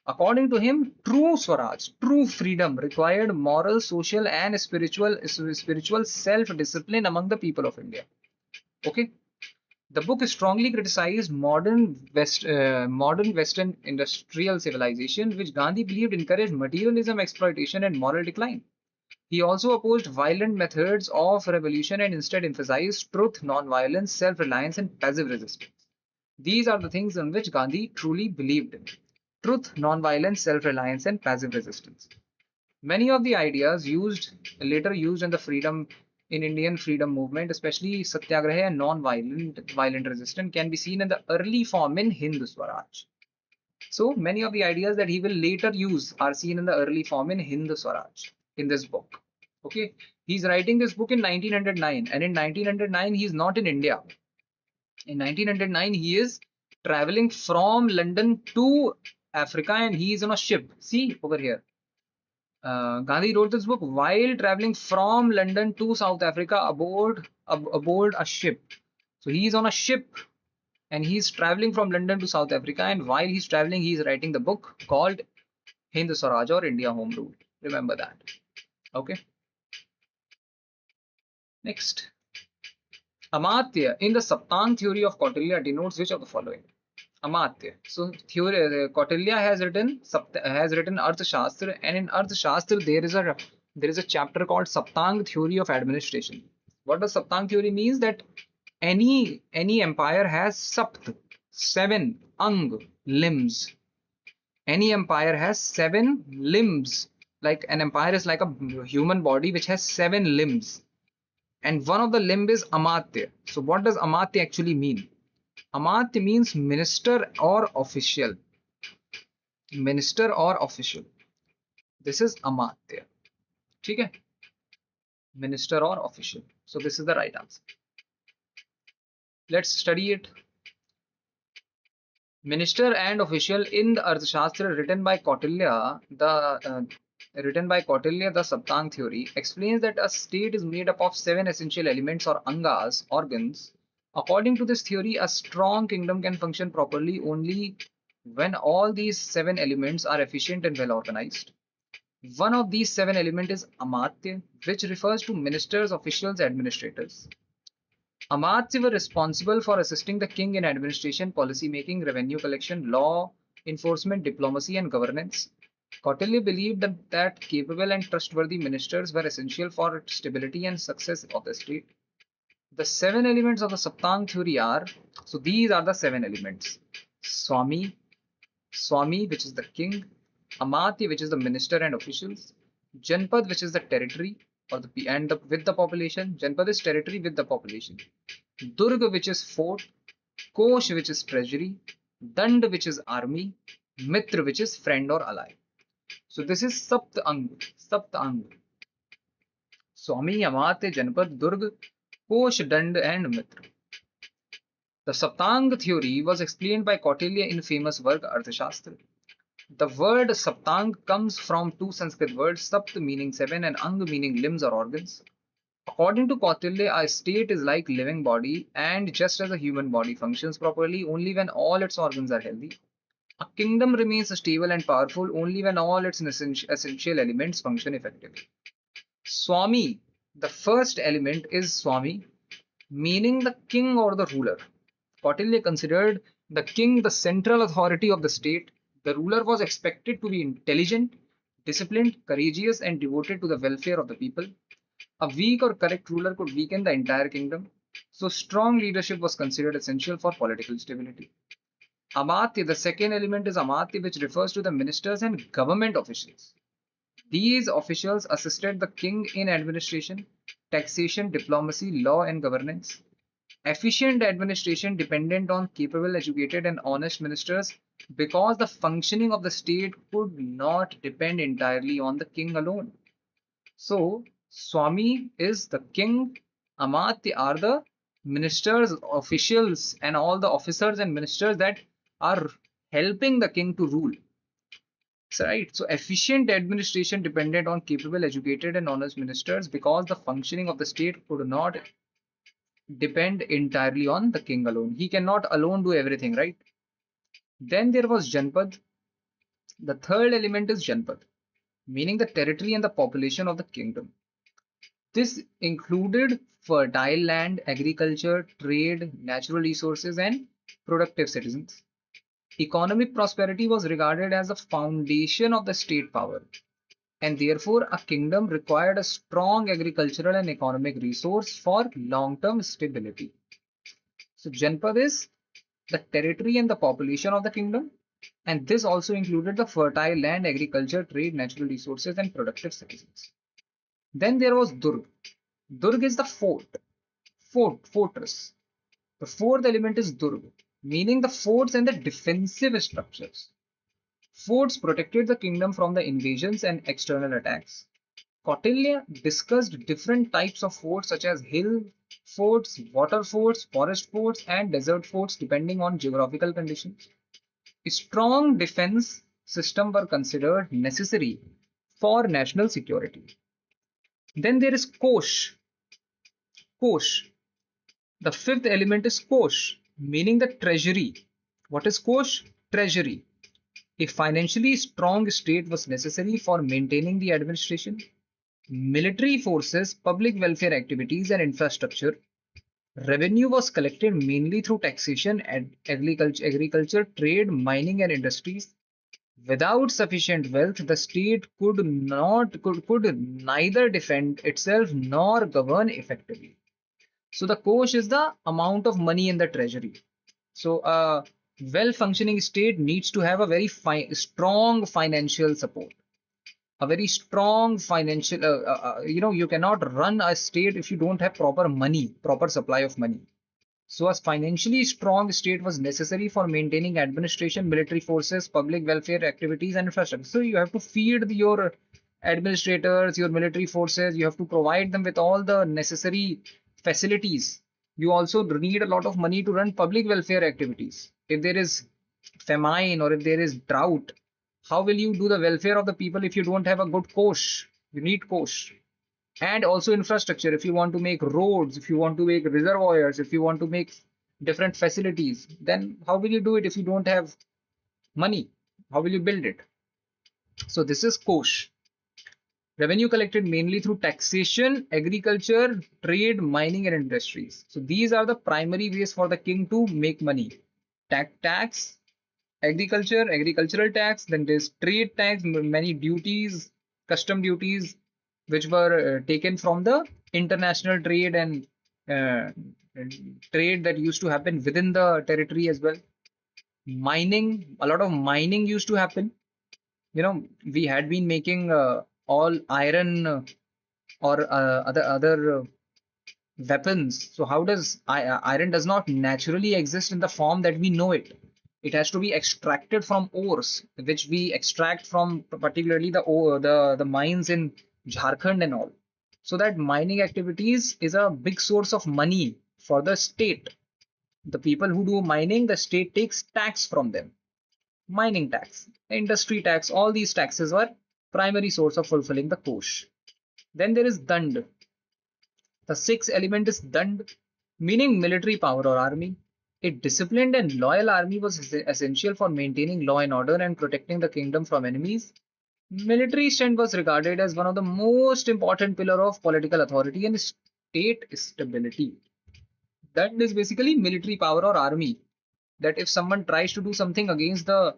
According to him, true Swaraj, true freedom required moral, social, and spiritual self-discipline among the people of India. Okay. The book strongly criticized modern Western industrial civilization, which Gandhi believed encouraged materialism, exploitation, and moral decline. He also opposed violent methods of revolution and instead emphasized truth, non-violence, self-reliance, and passive resistance. These are the things in which Gandhi truly believed in. Truth, non-violence, self-reliance, and passive resistance. Many of the ideas later used in the Indian freedom movement, especially Satyagraha and non-violent resistance, can be seen in the early form in Hind Swaraj. So many of the ideas that he will later use are seen in the early form in Hind Swaraj in this book. Okay, he's writing this book in 1909, and in 1909 he's not in India. In 1909 he is traveling from London to Africa and he is on a ship. See over here. Gandhi wrote this book while traveling from London to South Africa aboard a ship. So he is on a ship and he's traveling from London to South Africa, and while he's traveling, he's writing the book called Hind Swaraj or India Home Rule. Remember that. Okay. Next. Amatya in the Saptang theory of Kautilya denotes which of the following? Amatya. So Kautilya has written Arthashastra, and in Arthashastra there is a chapter called Saptang theory of administration. What does Saptang theory means? That any empire has Sapt. 7 ang, limbs. Any empire has 7 limbs. Like an empire is like a human body which has 7 limbs. And one of the limb is amatya. So what does amatya actually mean? Amatya means minister or official. Minister or official. This is amatya. Okay? Minister or official. So this is the right answer. Let's study it. Minister and official in the Arthashastra written by Kautilya, the Saptang theory explains that a state is made up of 7 essential elements or angas, organs. According to this theory, a strong kingdom can function properly only when all these 7 elements are efficient and well organized. One of these 7 elements is Amatya, which refers to ministers, officials, administrators. Amatya were responsible for assisting the king in administration, policy making, revenue collection, law enforcement, diplomacy, and governance. Kautilya believed that capable and trustworthy ministers were essential for stability and success of the state. The 7 elements of the Saptang theory are, so these are the 7 elements. Swami, which is the king, Amatya, which is the minister and officials, Janpad, which is the territory or with the population. Janpad is territory with the population. Durga, which is fort, Kosh, which is treasury, Dand, which is army, Mitra, which is friend or ally. So this is Sapt Ang. Swami, Amatya, Janpad, Durg, Kosh, Dand, and Mitra. The Saptang theory was explained by Kautilya in famous work Arthashastra. The word Saptang comes from 2 Sanskrit words, Sapt meaning 7 and Ang meaning limbs or organs. According to Kautilya, a state is like living body, and just as a human body functions properly only when all its organs are healthy, a kingdom remains stable and powerful only when all its essential elements function effectively. Swami, the first element is Swami, meaning the king or the ruler. Kautilya considered the king the central authority of the state. The ruler was expected to be intelligent, disciplined, courageous, and devoted to the welfare of the people. A weak or corrupt ruler could weaken the entire kingdom, so strong leadership was considered essential for political stability. Amatya, the second element is Amatya, which refers to the ministers and government officials. These officials assisted the king in administration, taxation, diplomacy, law, and governance. Efficient administration dependent on capable, educated, and honest ministers because the functioning of the state could not depend entirely on the king alone. So, Swami is the king, Amatya are the ministers, officials, and all the officers and ministers that are helping the king to rule. Right? So, efficient administration depended on capable, educated, and honest ministers because the functioning of the state could not depend entirely on the king alone. He cannot alone do everything, right? Then there was Janpad. The third element is Janpad, meaning the territory and the population of the kingdom. This included fertile land, agriculture, trade, natural resources, and productive citizens. Economic prosperity was regarded as the foundation of the state power, and therefore a kingdom required a strong agricultural and economic resource for long-term stability. So Janpad is the territory and the population of the kingdom, and this also included the fertile land, agriculture, trade, natural resources, and productive citizens. Then there was Durg. Durg is the fortress. The fourth element is Durg, meaning the forts and the defensive structures. Forts protected the kingdom from the invasions and external attacks. Kautilya discussed different types of forts such as hill forts, water forts, forest forts, and desert forts depending on geographical conditions. A strong defense system were considered necessary for national security. Then there is Kosh. Kosh. The fifth element is Kosh, meaning the treasury. What is Kosh? Treasury. A financially strong state was necessary for maintaining the administration, military forces, public welfare activities, and infrastructure. Revenue was collected mainly through taxation and agriculture, trade, mining, and industries. Without sufficient wealth, the state could neither defend itself nor govern effectively. So the kosh is the amount of money in the treasury. So well-functioning state needs to have a very strong financial support, a very strong financial, you cannot run a state if you don't have proper money, proper supply of money. So a financially strong state was necessary for maintaining administration, military forces, public welfare activities, and infrastructure. So you have to feed your administrators, your military forces, you have to provide them with all the necessary facilities. You also need a lot of money to run public welfare activities. If there is famine or if there is drought, how will you do the welfare of the people if you don't have a good coach? You need coach. And also infrastructure. If you want to make roads, if you want to make reservoirs, if you want to make different facilities, then how will you do it if you don't have money? How will you build it? So this is kosh. Revenue collected mainly through taxation, agriculture, trade, mining, and industries. So these are the primary ways for the king to make money. Tax, agriculture, agricultural tax, then there's trade tax, many duties, custom duties, which were taken from the international trade uh, and trade that used to happen within the territory as well. Mining, a lot of mining used to happen. We had been making all iron or other weapons. So how does iron does not naturally exist in the form that we know it. It has to be extracted from ores, which we extract from particularly the mines in Jharkhand and all. So that mining activities is a big source of money for the state. The people who do mining, the state takes tax from them. Mining tax, industry tax, all these taxes were primary source of fulfilling the kosh. Then there is dand. The sixth element is dand, meaning military power or army. A disciplined and loyal army was essential for maintaining law and order and protecting the kingdom from enemies. Military strength was regarded as one of the most important pillar of political authority and state stability. That is basically military power or army. That if someone tries to do something against the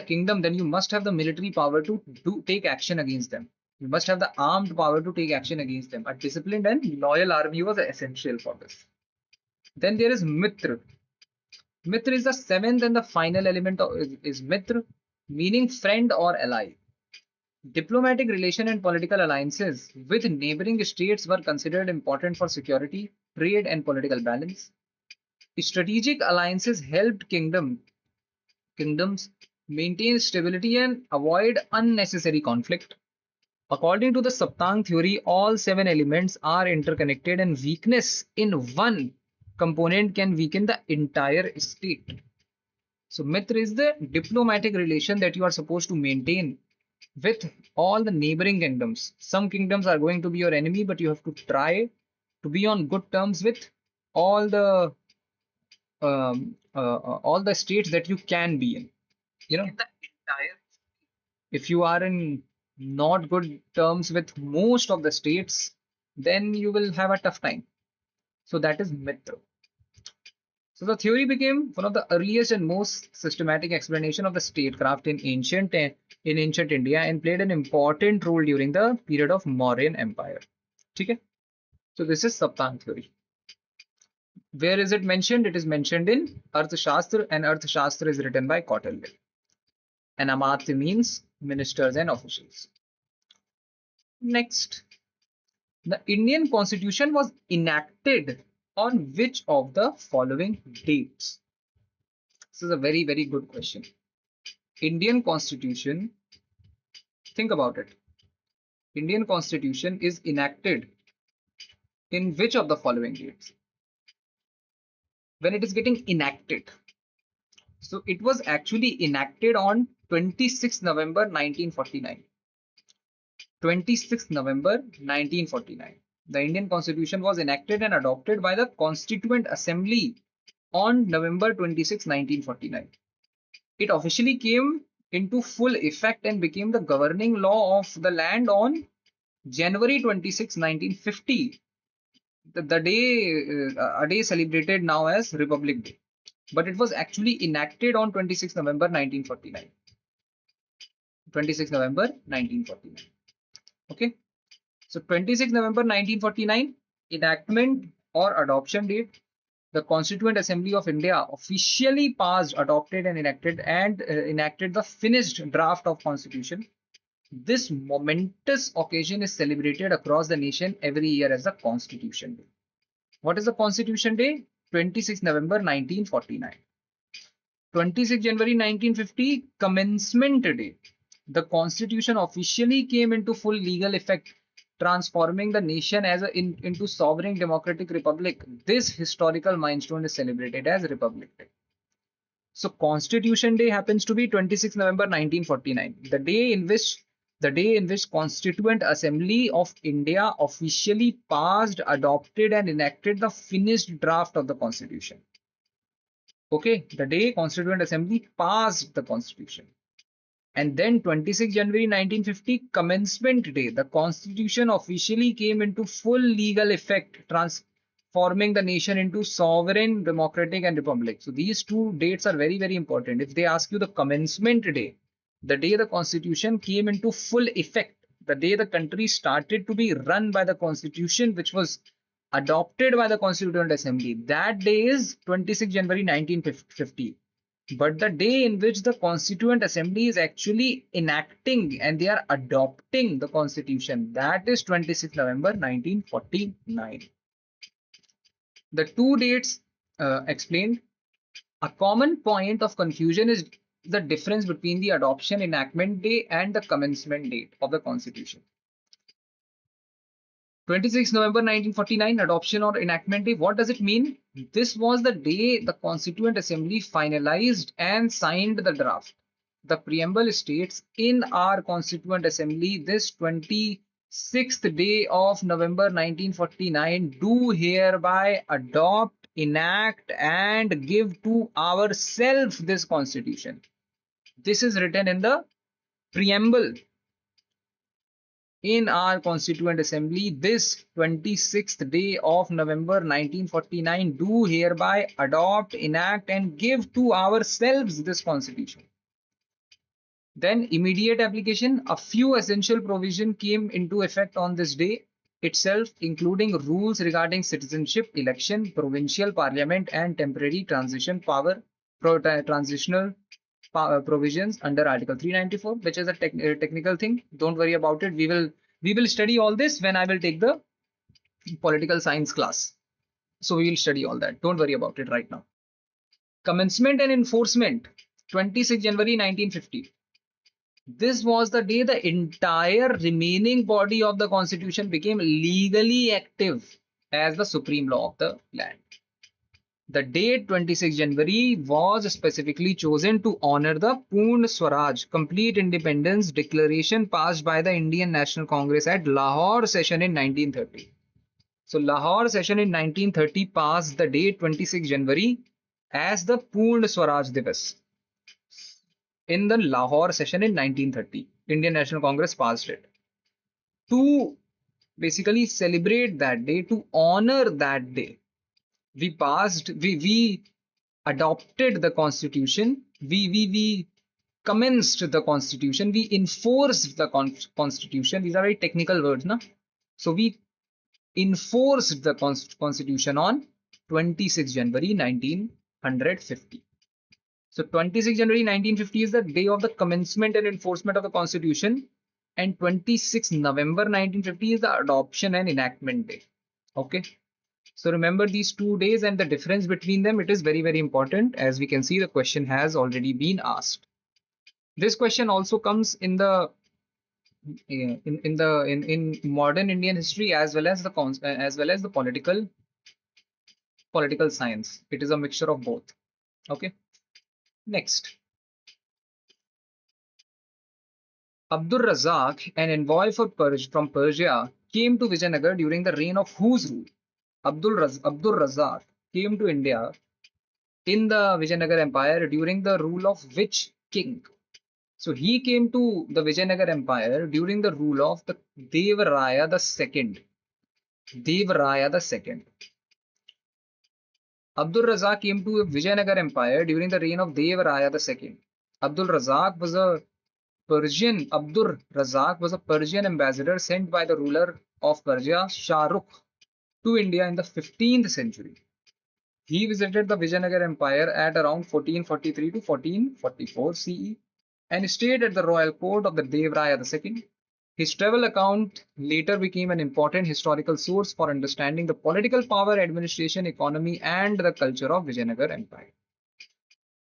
kingdom, then you must have the military power to take action against them. You must have the armed power to take action against them. A disciplined and loyal army was essential for this. Then there is Mitra. Mitra is the seventh and the final element is Mitra, meaning friend or ally. Diplomatic relation and political alliances with neighboring states were considered important for security, trade, and political balance. Strategic alliances helped kingdoms maintain stability and avoid unnecessary conflict. According to the Saptang theory, all seven elements are interconnected, and weakness in one component can weaken the entire state. So, Mitra is the diplomatic relation that you are supposed to maintain with all the neighboring kingdoms. Some kingdoms are going to be your enemy, but you have to try to be on good terms with all the states that you can be in. If you are in not good terms with most of the states, then you will have a tough time. So that is Mitra. So the theory became one of the earliest and most systematic explanation of the statecraft in ancient India and played an important role during the period of Mauryan Empire. Okay? So this is Saptang theory. Where is it mentioned? It is mentioned in Arthashastra, and Arthashastra is written by Kautilya. And Amatya means ministers and officials. Next, the Indian Constitution was enacted on which of the following dates? This is a very, very good question. Indian Constitution, think about it. Indian Constitution is enacted in which of the following dates? When it is getting enacted. So it was actually enacted on 26 November 1949. 26 November 1949. The Indian Constitution was enacted and adopted by the Constituent Assembly on November 26, 1949. It officially came into full effect and became the governing law of the land on January 26, 1950. The day, a day celebrated now as Republic Day. But it was actually enacted on 26 November 1949. 26 November 1949. Okay. So 26 November 1949, enactment or adoption date. the Constituent Assembly of India officially passed, adopted, and enacted the finished draft of Constitution. This momentous occasion is celebrated across the nation every year as the Constitution Day. What is the Constitution Day? 26 November 1949. 26 January 1950, Commencement Day. The Constitution officially came into full legal effect, transforming the nation into sovereign democratic republic. This historical milestone is celebrated as Republic Day. So Constitution Day happens to be 26 November 1949, the day in which Constituent Assembly of India officially passed, adopted, and enacted the finished draft of the Constitution. Okay, the day Constituent Assembly passed the Constitution. And then 26 January 1950, Commencement Day, the Constitution officially came into full legal effect, transforming the nation into sovereign, democratic, and republic. So these two dates are very, very important. If they ask you the Commencement Day, the day the Constitution came into full effect, the day the country started to be run by the Constitution, which was adopted by the Constituent Assembly, that day is 26 January 1950. But the day in which the Constituent Assembly is actually enacting and they are adopting the Constitution, that is 26 November 1949. The two dates explained. A common point of confusion is the difference between the adoption enactment day and the commencement date of the Constitution. 26 November 1949, adoption or enactment day. What does it mean? This was the day the Constituent Assembly finalized and signed the draft. The preamble states, in our Constituent Assembly, this 26th day of November 1949, do hereby adopt, enact, and give to ourselves this Constitution. This is written in the preamble. In our Constituent Assembly, this 26th day of November 1949, do hereby adopt, enact, and give to ourselves this Constitution. Then immediate application. A few essential provisions came into effect on this day itself, including rules regarding citizenship, election, provincial parliament, and temporary transitional provisions under Article 394, which is a technical thing. Don't worry about it. We will study all this when I will take the political science class. So we will study all that. Don't worry about it right now. Commencement and enforcement. 26 January 1950. This was the day the entire remaining body of the Constitution became legally active as the supreme law of the land. The date 26 January was specifically chosen to honor the Purna Swaraj, complete independence declaration passed by the Indian National Congress at Lahore session in 1930. So Lahore session in 1930 passed the date 26 January as the Purna Swaraj Divas. In the Lahore session in 1930, Indian National Congress passed it. To basically celebrate that day, to honor that day, we adopted the Constitution, we commenced the Constitution, we enforced the Constitution. These are very technical words, na? So we enforced the Constitution on 26 January 1950. So 26 January 1950 is the day of the commencement and enforcement of the Constitution, and 26 November 1950 is the adoption and enactment day. Okay. So remember these 2 days and the difference between them. It is very, very important. As we can see, the question has already been asked. This question also comes in the in modern Indian history as well as the political science. It is a mixture of both. Okay. Next. Abdur Razak, an envoy from Persia, came to Vijayanagar during the reign of whose rule? Abdur Razak came to India in the Vijayanagar Empire during the rule of which king? So he came to the Vijayanagar Empire during the rule of the Devaraya II. Devaraya II. Abdur Razak came to Vijayanagar Empire during the reign of Devaraya II. Abdur Razak was a Persian ambassador sent by the ruler of Persia, Shah Rukh, to India in the 15th century. He visited the Vijayanagar Empire at around 1443 to 1444 CE and stayed at the royal court of the Devraya II. His travel account later became an important historical source for understanding the political power, administration, economy, and the culture of Vijayanagar Empire.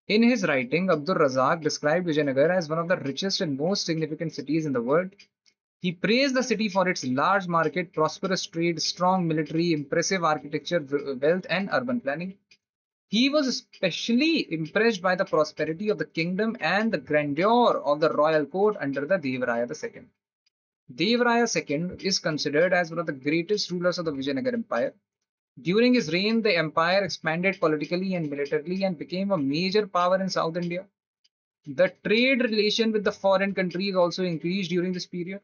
In his writing, Abdur Razak described Vijayanagar as one of the richest and most significant cities in the world. He praised the city for its large market, prosperous trade, strong military, impressive architecture, wealth, and urban planning. He was especially impressed by the prosperity of the kingdom and the grandeur of the royal court under the Devraya II. Devraya II is considered as one of the greatest rulers of the Vijayanagar Empire. During his reign, the empire expanded politically and militarily and became a major power in South India. The trade relation with the foreign countries also increased during this period.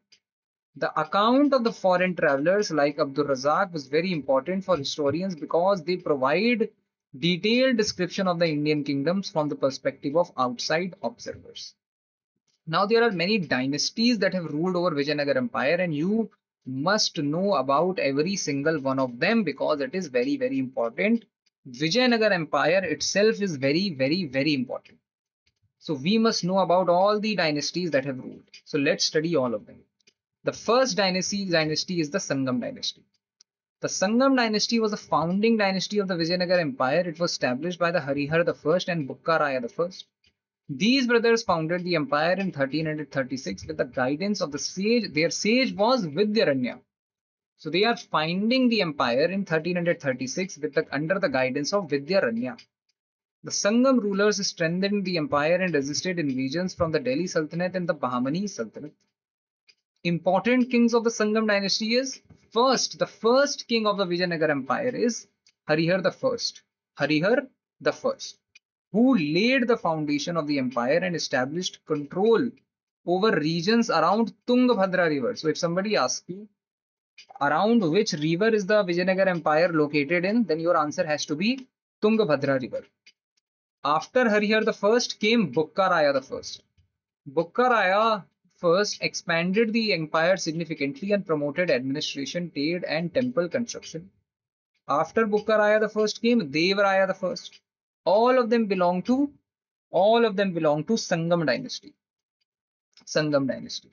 The account of the foreign travelers like Abdur Razak was very important for historians because they provide detailed description of the Indian kingdoms from the perspective of outside observers. Now there are many dynasties that have ruled over Vijayanagar Empire and you must know about every single one of them because it is very, very important. Vijayanagar Empire itself is very, very, very important. So we must know about all the dynasties that have ruled. So let's study all of them. The first dynasty is the Sangam dynasty. The Sangam dynasty was a founding dynasty of the Vijayanagar Empire. It was established by the Harihar I and Bukkaraya I. These brothers founded the empire in 1336 with the guidance of the sage. Their sage was Vidyaranya. So they are founding the empire in 1336 under the guidance of Vidyaranya. The Sangam rulers strengthened the empire and resisted invasions from the Delhi Sultanate and the Bahmani Sultanate. Important kings of the Sangam dynasty is the first king of the Vijayanagar Empire is Harihar I. Harihar I, who laid the foundation of the empire and established control over regions around Tungabhadra river. So if somebody asks you around which river is the Vijayanagar Empire located in, then your answer has to be Tungabhadra river. After Harihar I came Bukkaraya I. Bukkaraya first expanded the empire significantly and promoted administration, trade, and temple construction. After Bukkaraya I came Devraya I. All of them belong to Sangam dynasty. Sangam dynasty.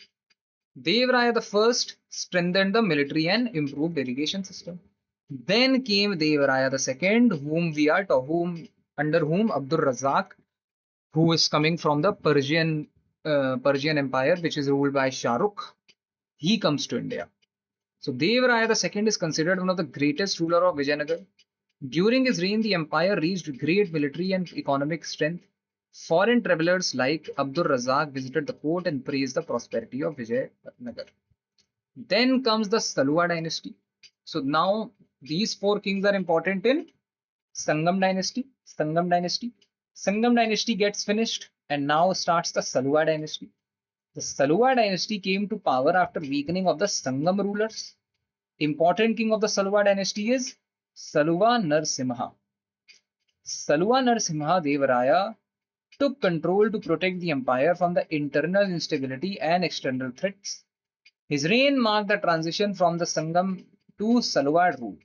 Devraya I strengthened the military and improved irrigation system. Then came Devraya II, under whom Abdur Razak, who is coming from the Persian Empire, which is ruled by Shah Rukh, he comes to India. So Devraya II is considered one of the greatest ruler of Vijayanagar. During his reign, the empire reached great military and economic strength. Foreign travelers like Abdur Razak visited the court and praised the prosperity of Vijayanagar. Then comes the Salwa dynasty. So now these four kings are important in Sangam dynasty. Sangam dynasty gets finished and now starts the Salwa dynasty. The Salwa dynasty came to power after weakening of the Sangam rulers. Important king of the Salwa dynasty is Salwa Narsimha. Salwa Narsimha Devaraya took control to protect the empire from the internal instability and external threats. His reign marked the transition from the Sangam to Salwa rule.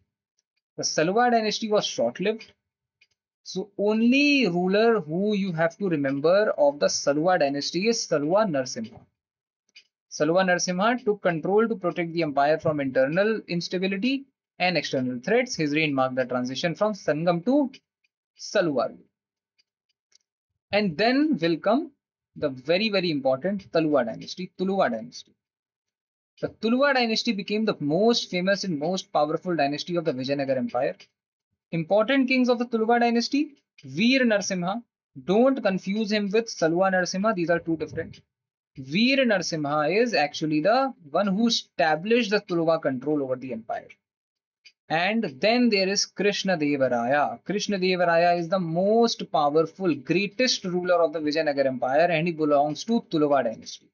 The Salwa dynasty was short-lived. So only ruler who you have to remember of the Salwa dynasty is Salwa Narsimha. Salwa Narsimha took control to protect the empire from internal instability and external threats. His reign marked the transition from Sangam to Salwa. And then will come the very, very important Tuluva dynasty. The Tuluva dynasty became the most famous and most powerful dynasty of the Vijayanagar Empire. Important kings of the Tuluva dynasty, Veer Narsimha. Don't confuse him with Salwa Narsimha. These are two different. Veer Narsimha is actually the one who established the Tuluva control over the empire. And then there is Krishna Devaraya. Krishna Devaraya is the most powerful, greatest ruler of the Vijayanagar Empire and he belongs to Tuluva dynasty.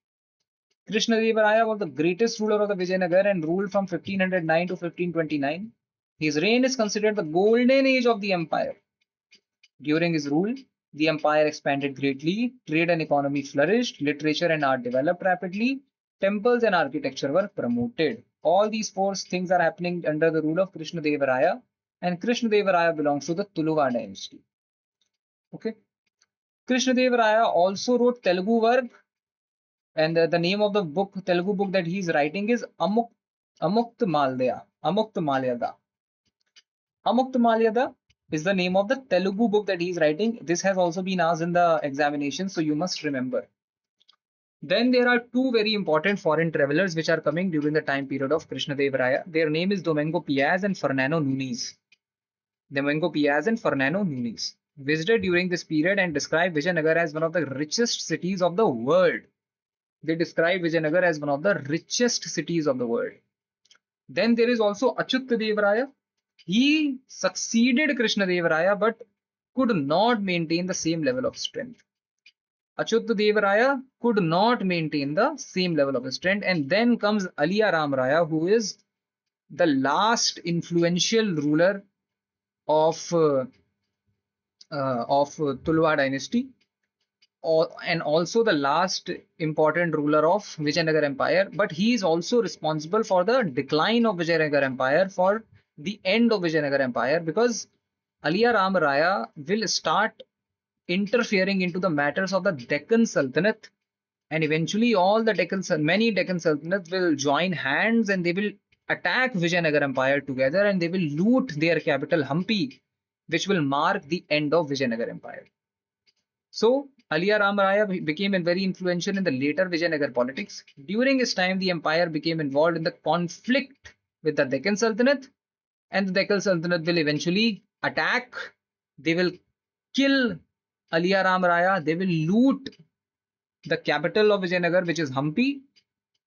Krishna Devaraya was the greatest ruler of the Vijayanagar and ruled from 1509 to 1529. His reign is considered the golden age of the empire. During his rule, the empire expanded greatly, trade and economy flourished, literature and art developed rapidly, temples and architecture were promoted. All these four things are happening under the rule of Krishna Devaraya. and Krishnadevaraya belongs to the Tuluva dynasty. Okay. Krishnadevaraya also wrote Telugu work, and the name of the book, Telugu book that he is writing is Amuktamalyada. Amuktamalyada. Amuktamalyada is the name of the Telugu book that he is writing. This has also been asked in the examination, so you must remember. Then there are two very important foreign travelers which are coming during the time period of Krishnadevaraya. Their name is Domingo Piaz and Fernando Nunes. Domingo Piaz and Fernando Nunes visited during this period and described Vijayanagar as one of the richest cities of the world. They describe Vijayanagar as one of the richest cities of the world. Then there is also Achyutadevaraya. He succeeded Krishnadevaraya but could not maintain the same level of strength. Achyutadevaraya could not maintain the same level of strength. And then comes Aliya Ram Raya, who is the last influential ruler of Tuluva dynasty, and also the last important ruler of Vijayanagar Empire. But he is also responsible for the decline of Vijayanagar Empire, for the end of Vijayanagar Empire, because Aliya Ram Raya will start interfering into the matters of the Deccan Sultanate, and eventually many Deccan Sultanates will join hands and they will attack Vijayanagar Empire together, and they will loot their capital Hampi, which will mark the end of Vijayanagar Empire. So Aliya Ram Raya became very influential in the later Vijayanagar politics. During his time, the empire became involved in the conflict with the Deccan Sultanate, and the Deccan Sultanate will eventually attack. They will kill Aliya Ram Raya. They will loot the capital of Vijayanagar, which is Hampi,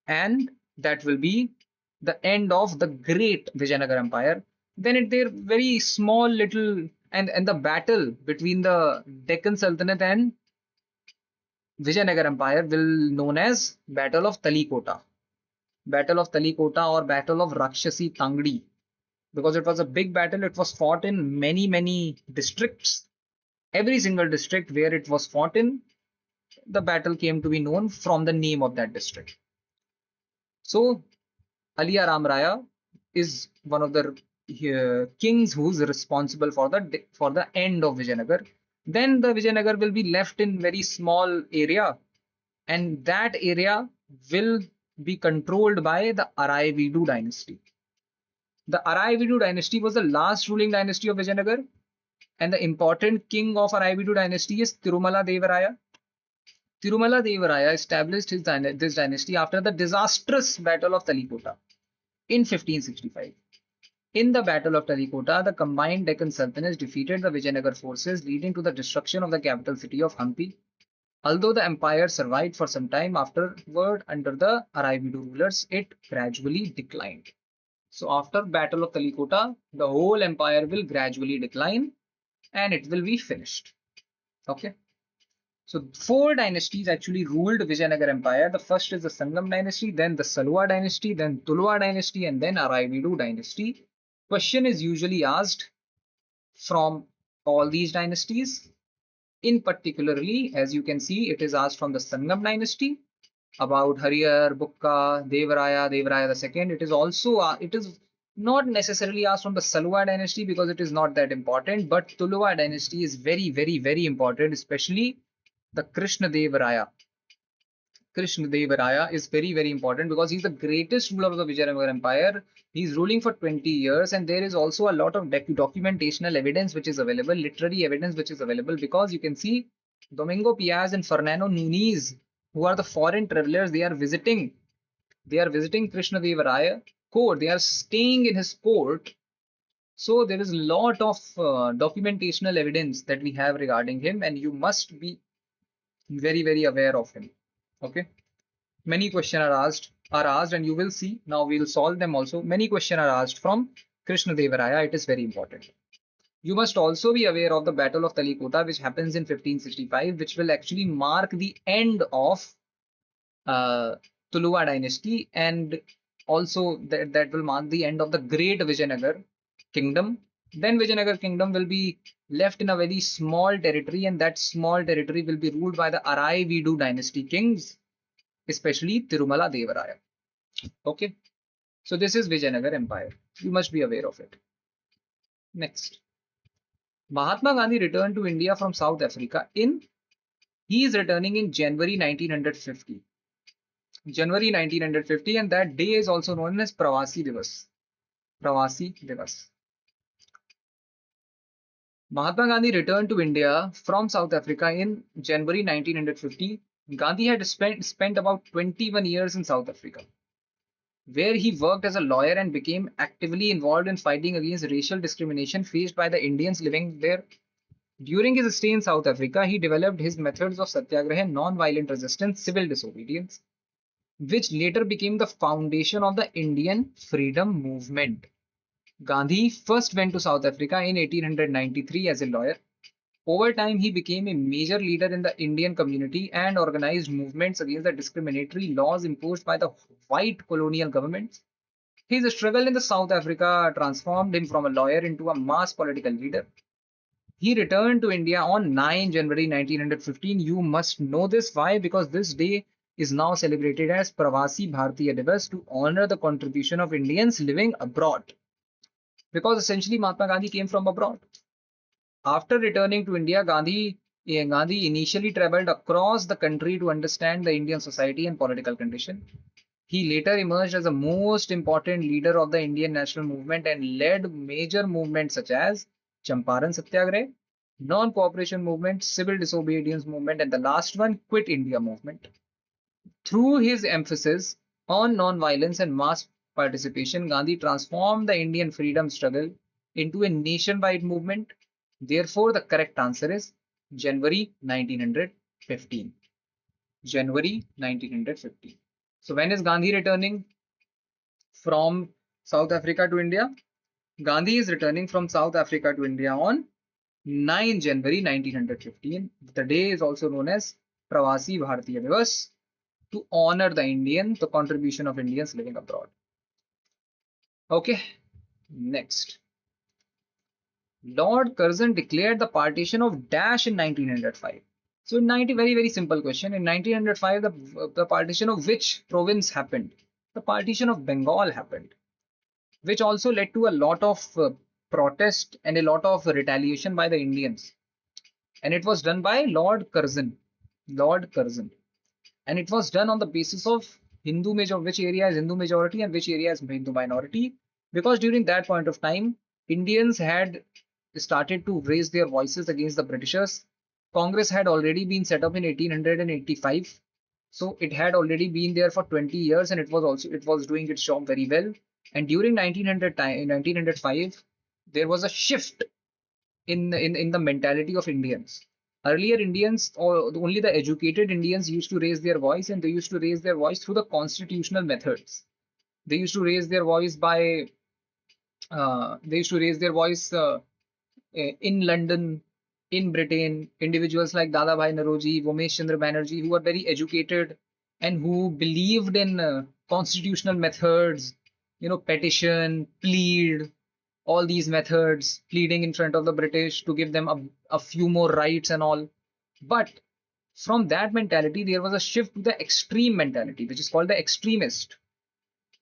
and that will be the end of the great Vijayanagar Empire. Then their very small little and the battle between the Deccan Sultanate and Vijayanagar Empire will known as Battle of Talikota. Battle of Talikota or Battle of Rakshasi Tangdi, because it was a big battle. It was fought in many districts. Every single district where it was fought in, the battle came to be known from the name of that district. So Aliya Ram Raya is one of the kings who's responsible for the end of Vijayanagar. Then the Vijayanagar will be left in very small area, and that area will be controlled by the Araividu dynasty. The Araividu dynasty was the last ruling dynasty of Vijayanagar, and the important king of Araividu dynasty is Tirumala Devaraya. Tirumala Devaraya established this dynasty after the disastrous Battle of Talikota in 1565. In the Battle of Talikota, the combined Deccan Sultanates defeated the Vijayanagar forces, leading to the destruction of the capital city of Hampi. Although the empire survived for some time afterward under the Araividu rulers, it gradually declined. So after Battle of Talikota, the whole empire will gradually decline and it will be finished. Okay. So four dynasties actually ruled Vijayanagar Empire. The first is the Sangam dynasty, then the Saluva dynasty, then Tuluva dynasty, and then Araividu dynasty. Question is usually asked from all these dynasties. In particularly, as you can see, it is asked from the Sangam dynasty about Hariyar, Bukka, Devaraya II. It is also it is not necessarily asked from the Saluva dynasty because it is not that important, but Tuluva dynasty is very important, especially the Krishnadevaraya. Krishnadevaraya is very important because he's the greatest ruler of the Vijayanagar Empire. He's ruling for 20 years, and there is also a lot of documentational evidence which is available, literary evidence which is available, because you can see Domingo Piaz and Fernando Nunes, who are the foreign travelers, they are visiting Krishnadevaraya court. They are staying in his court. So there is a lot of documentational evidence that we have regarding him, and you must be very aware of him. Okay, many questions are asked, and you will see now we'll solve them also. Many questions are asked from Krishnadevaraya. It is very important. You must also be aware of the Battle of Talikota, which happens in 1565, which will actually mark the end of Tuluva dynasty, and also that will mark the end of the great Vijayanagar kingdom. Then Vijayanagar kingdom will be left in a very small territory, and that small territory will be ruled by the Araividu dynasty kings, especially Tirumala Devaraya. Okay, so this is Vijayanagar Empire. You must be aware of it. Next, Mahatma Gandhi returned to India from South Africa he is returning in January 1950. January 1950, and that day is also known as Pravasi Divas. Pravasi Divas. Mahatma Gandhi returned to India from South Africa in January 1950. Gandhi had spent about 21 years in South Africa, where he worked as a lawyer and became actively involved in fighting against racial discrimination faced by the Indians living there. During his stay in South Africa, he developed his methods of satyagraha and non-violent resistance, civil disobedience, which later became the foundation of the Indian freedom movement. Gandhi first went to South Africa in 1893 as a lawyer. Over time, he became a major leader in the Indian community and organized movements against the discriminatory laws imposed by the white colonial governments. His struggle in the South Africa transformed him from a lawyer into a mass political leader. He returned to India on 9 January 1915. You must know this. Why? Because this day is now celebrated as Pravasi Bharatiya Divas to honor the contribution of Indians living abroad. Because essentially Mahatma Gandhi came from abroad. After returning to India, Gandhi initially traveled across the country to understand the Indian society and political condition. He later emerged as the most important leader of the Indian national movement and led major movements such as Champaran Satyagraha, non-cooperation movement, civil disobedience movement, and the last one, Quit India movement. Through his emphasis on non-violence and mass participation, Gandhi transformed the Indian freedom struggle into a nationwide movement. Therefore, the correct answer is January 1915. January 1915. So when is Gandhi returning from South Africa to India? Gandhi is returning from South Africa to India on 9 January 1915. The day is also known as Pravasi Bharatiya Divas to honor the contribution of Indians living abroad. Okay, next. Lord Curzon declared the partition of Dash in 1905. So in 90, very simple question. In 1905, the partition of which province happened? The partition of Bengal happened, which also led to a lot of protest and a lot of retaliation by the Indians. And it was done by Lord Curzon. Lord Curzon. And it was done on the basis of Hindu major, which area is Hindu majority and which area is Hindu minority. Because during that point of time, Indians had started to raise their voices against the Britishers. Congress had already been set up in 1885. So it had already been there for 20 years and it was doing its job very well. And during 1905, there was a shift in the mentality of Indians. Earlier, Indians or only the educated Indians used to raise their voice, and they used to raise their voice through the constitutional methods. They used to raise their voice in London, in Britain. Individuals like Dadabhai Naroji, Vomesh Chandra Banerjee, who were very educated and who believed in constitutional methods, petition, plead, all these methods, pleading in front of the British to give them a few more rights and all. But from that mentality, there was a shift to the extreme mentality, which is called the extremist.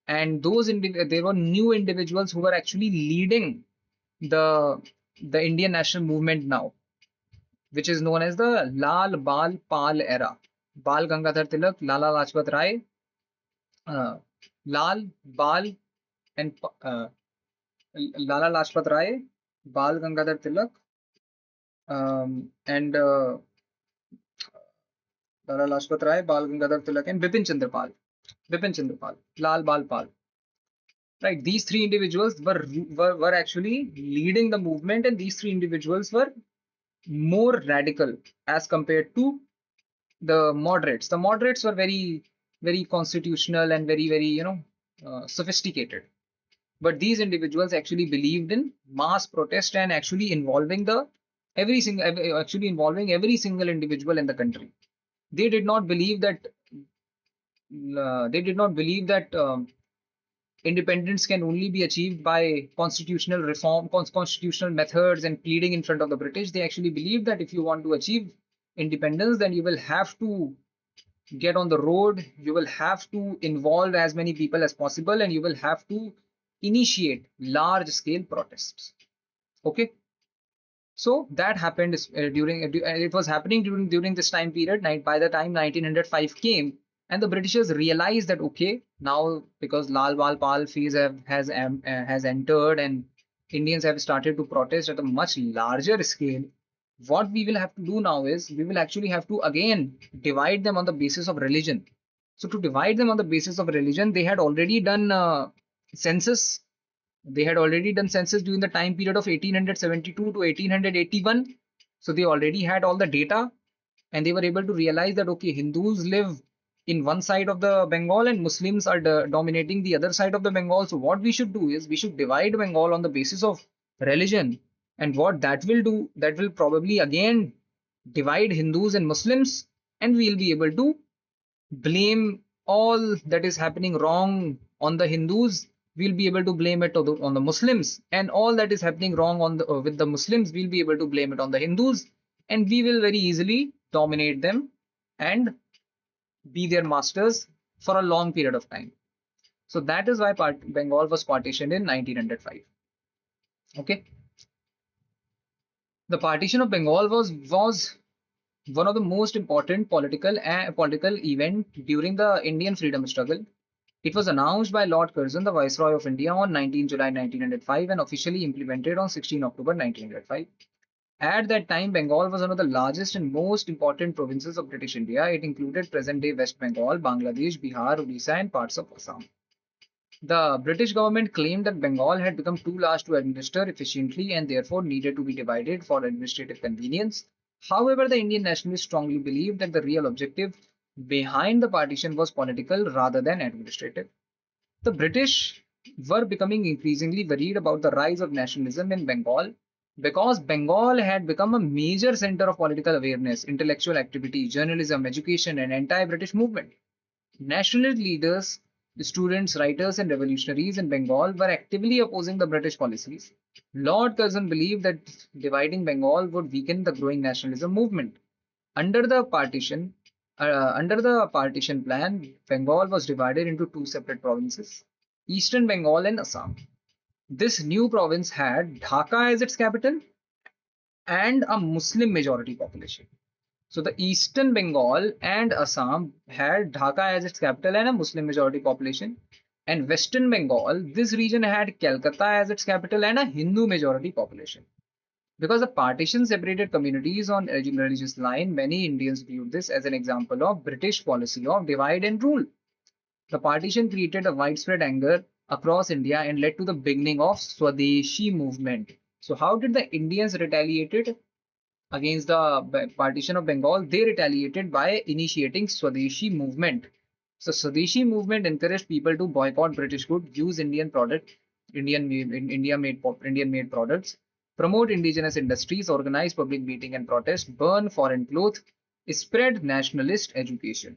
And there were new individuals who were actually leading the Indian national movement now, which is known as the Lal Bal Pal era. Bal Gangadhar Tilak, Lala Lajpat Rai, Lal Bal and Lala Lajpat Rai, Bal Gangadhar Tilak, and Lala Lajpat Rai, Bal Gangadhar Tilak, and Bipin Chandra Pal. Bipin Chandra Pal, Lal Bal Pal. Right, these three individuals were actually leading the movement, and these three individuals were more radical as compared to the moderates. The moderates were very constitutional and very sophisticated. But these individuals actually believed in mass protest and actually involving every single individual in the country. They did not believe that independence can only be achieved by constitutional reform, constitutional methods, and pleading in front of the British. They actually believed that if you want to achieve independence, then you will have to get on the road, you will have to involve as many people as possible, and you will have to initiate large scale protests. Okay. So that happened it was happening during this time period. By the time 1905 came, and the Britishers realized that okay, now because Lal Bal Pal phase has entered and Indians have started to protest at a much larger scale. What we will have to do now is we will actually have to again divide them on the basis of religion. So to divide them on the basis of religion, they had already done census. They had already done census during the time period of 1872 to 1881. So they already had all the data, and they were able to realize that okay, Hindus live in one side of the Bengal and Muslims are dominating the other side of the Bengal. So what we should do is we should divide Bengal on the basis of religion. And what that will do, that will probably again divide Hindus and Muslims, and we'll be able to blame all that is happening wrong on the Hindus. We'll be able to blame it on the Muslims, and all that is happening wrong on the with the Muslims, we'll be able to blame it on the Hindus, and we will very easily dominate them and be their masters for a long period of time. So that is why Bengal was partitioned in 1905. Okay, the partition of Bengal was one of the most important political event during the Indian freedom struggle. It was announced by Lord Curzon, the Viceroy of India, on 19 July 1905 and officially implemented on 16 October 1905. At that time, Bengal was one of the largest and most important provinces of British India. It included present-day West Bengal, Bangladesh, Bihar, Odisha, and parts of Assam. The British government claimed that Bengal had become too large to administer efficiently and therefore needed to be divided for administrative convenience. However, the Indian nationalists strongly believed that the real objective behind the partition was political rather than administrative. The British were becoming increasingly worried about the rise of nationalism in Bengal because Bengal had become a major center of political awareness, intellectual activity, journalism, education, and anti British movement. Nationalist leaders, students, writers, and revolutionaries in Bengal were actively opposing the British policies. Lord Curzon believed that dividing Bengal would weaken the growing nationalism movement. Under the partition, Under the partition plan, Bengal was divided into two separate provinces, Eastern Bengal and Assam. This new province had Dhaka as its capital and a Muslim majority population. So the Eastern Bengal and Assam had Dhaka as its capital and a Muslim majority population. And Western Bengal, this region had Calcutta as its capital and a Hindu majority population. Because the partition separated communities on religious line, many Indians viewed this as an example of British policy of divide and rule. The partition created a widespread anger across India and led to the beginning of Swadeshi movement. So how did the Indians retaliated against the partition of Bengal? They retaliated by initiating Swadeshi movement. So Swadeshi movement encouraged people to boycott British goods, use Indian product, Indian made products, promote indigenous industries, organize public meeting and protest, burn foreign clothes, spread nationalist education.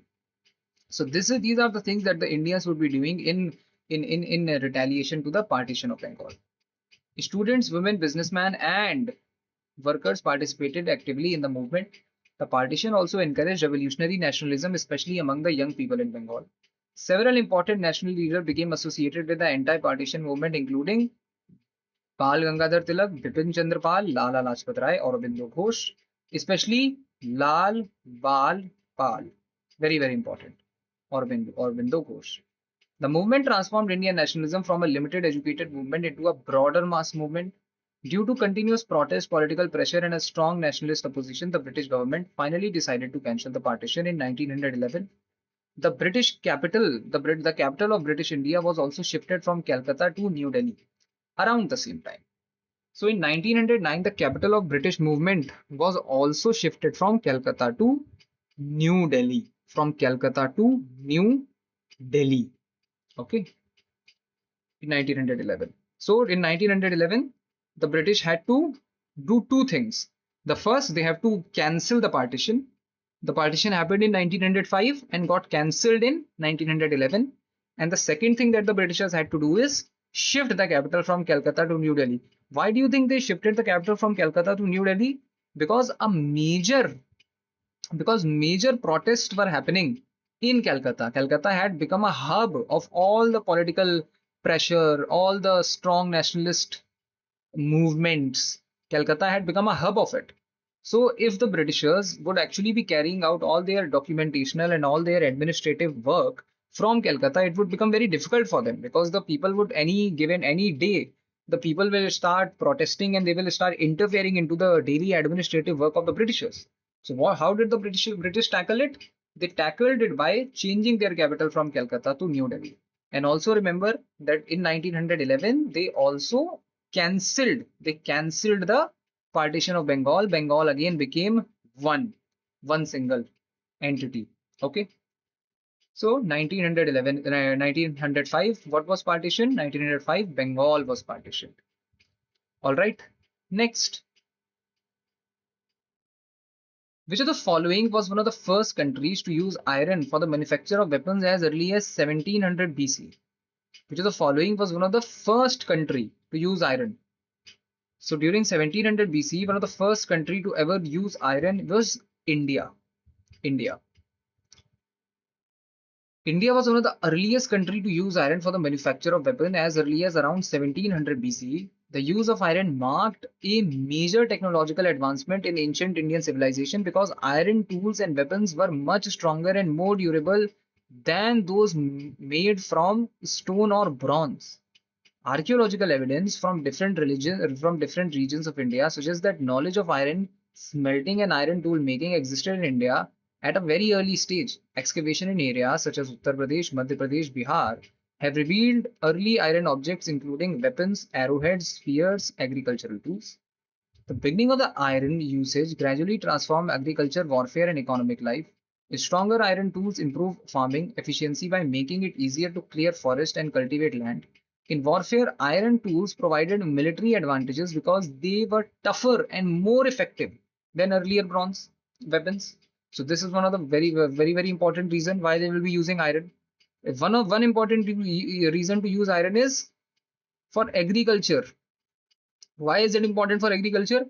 So these are the things that the Indians would be doing in retaliation to the partition of Bengal. Students, women, businessmen, and workers participated actively in the movement. The partition also encouraged revolutionary nationalism, especially among the young people in Bengal. Several important national leaders became associated with the anti-partition movement, including Bal Gangadhar Tilak, Bipin Chandra Pal, Lala Lajpat Rai, Aurobindo Ghosh, especially Lal Bal Pal. Very, very important. Aurobindo Ghosh. The movement transformed Indian nationalism from a limited educated movement into a broader mass movement. Due to continuous protest, political pressure, and a strong nationalist opposition, the British government finally decided to cancel the partition in 1911. The British capital, the capital of British India, was also shifted from Calcutta to New Delhi around the same time. So in 1909, the capital of British movement was also shifted from Calcutta to New Delhi. From Calcutta to New Delhi. Okay, in 1911. So in 1911, the British had to do two things. The first, they have to cancel the partition. The partition happened in 1905 and got cancelled in 1911. And the second thing that the Britishers had to do is shift the capital from Calcutta to New Delhi. Why do you think they shifted the capital from Calcutta to New Delhi? Because major protests were happening in Calcutta. Calcutta had become a hub of all the political pressure, all the strong nationalist movements. Calcutta had become a hub of it. So if the Britishers would actually be carrying out all their documentational and all their administrative work from Calcutta, it would become very difficult for them because the people would any day, the people will start protesting and they will start interfering into the daily administrative work of the Britishers. So how did the British tackle it? They tackled it by changing their capital from Calcutta to New Delhi. And also remember that in 1911 they cancelled the partition of Bengal. Bengal again became one single entity. Okay. So 1905, what was partition? 1905, Bengal was partitioned. All right. Next, which of the following was one of the first countries to use iron for the manufacture of weapons as early as 1700 BC? Which of the following was one of the first country to use iron? So during 1700 BC, one of the first country to ever use iron was India. India. India was one of the earliest country to use iron for the manufacture of weapons as early as around 1700 BC. The use of iron marked a major technological advancement in ancient Indian civilization because iron tools and weapons were much stronger and more durable than those made from stone or bronze. Archaeological evidence from different regions of India suggests that knowledge of iron smelting and iron tool making existed in India at a very early stage. Excavation in areas such as Uttar Pradesh, Madhya Pradesh, Bihar have revealed early iron objects including weapons, arrowheads, spears, agricultural tools. The beginning of the iron usage gradually transformed agriculture, warfare, and economic life. Stronger iron tools improve farming efficiency by making it easier to clear forest and cultivate land. In warfare, iron tools provided military advantages because they were tougher and more effective than earlier bronze weapons. So this is one of the very important reason why they will be using iron. One important reason to use iron is for agriculture. Why is it important for agriculture?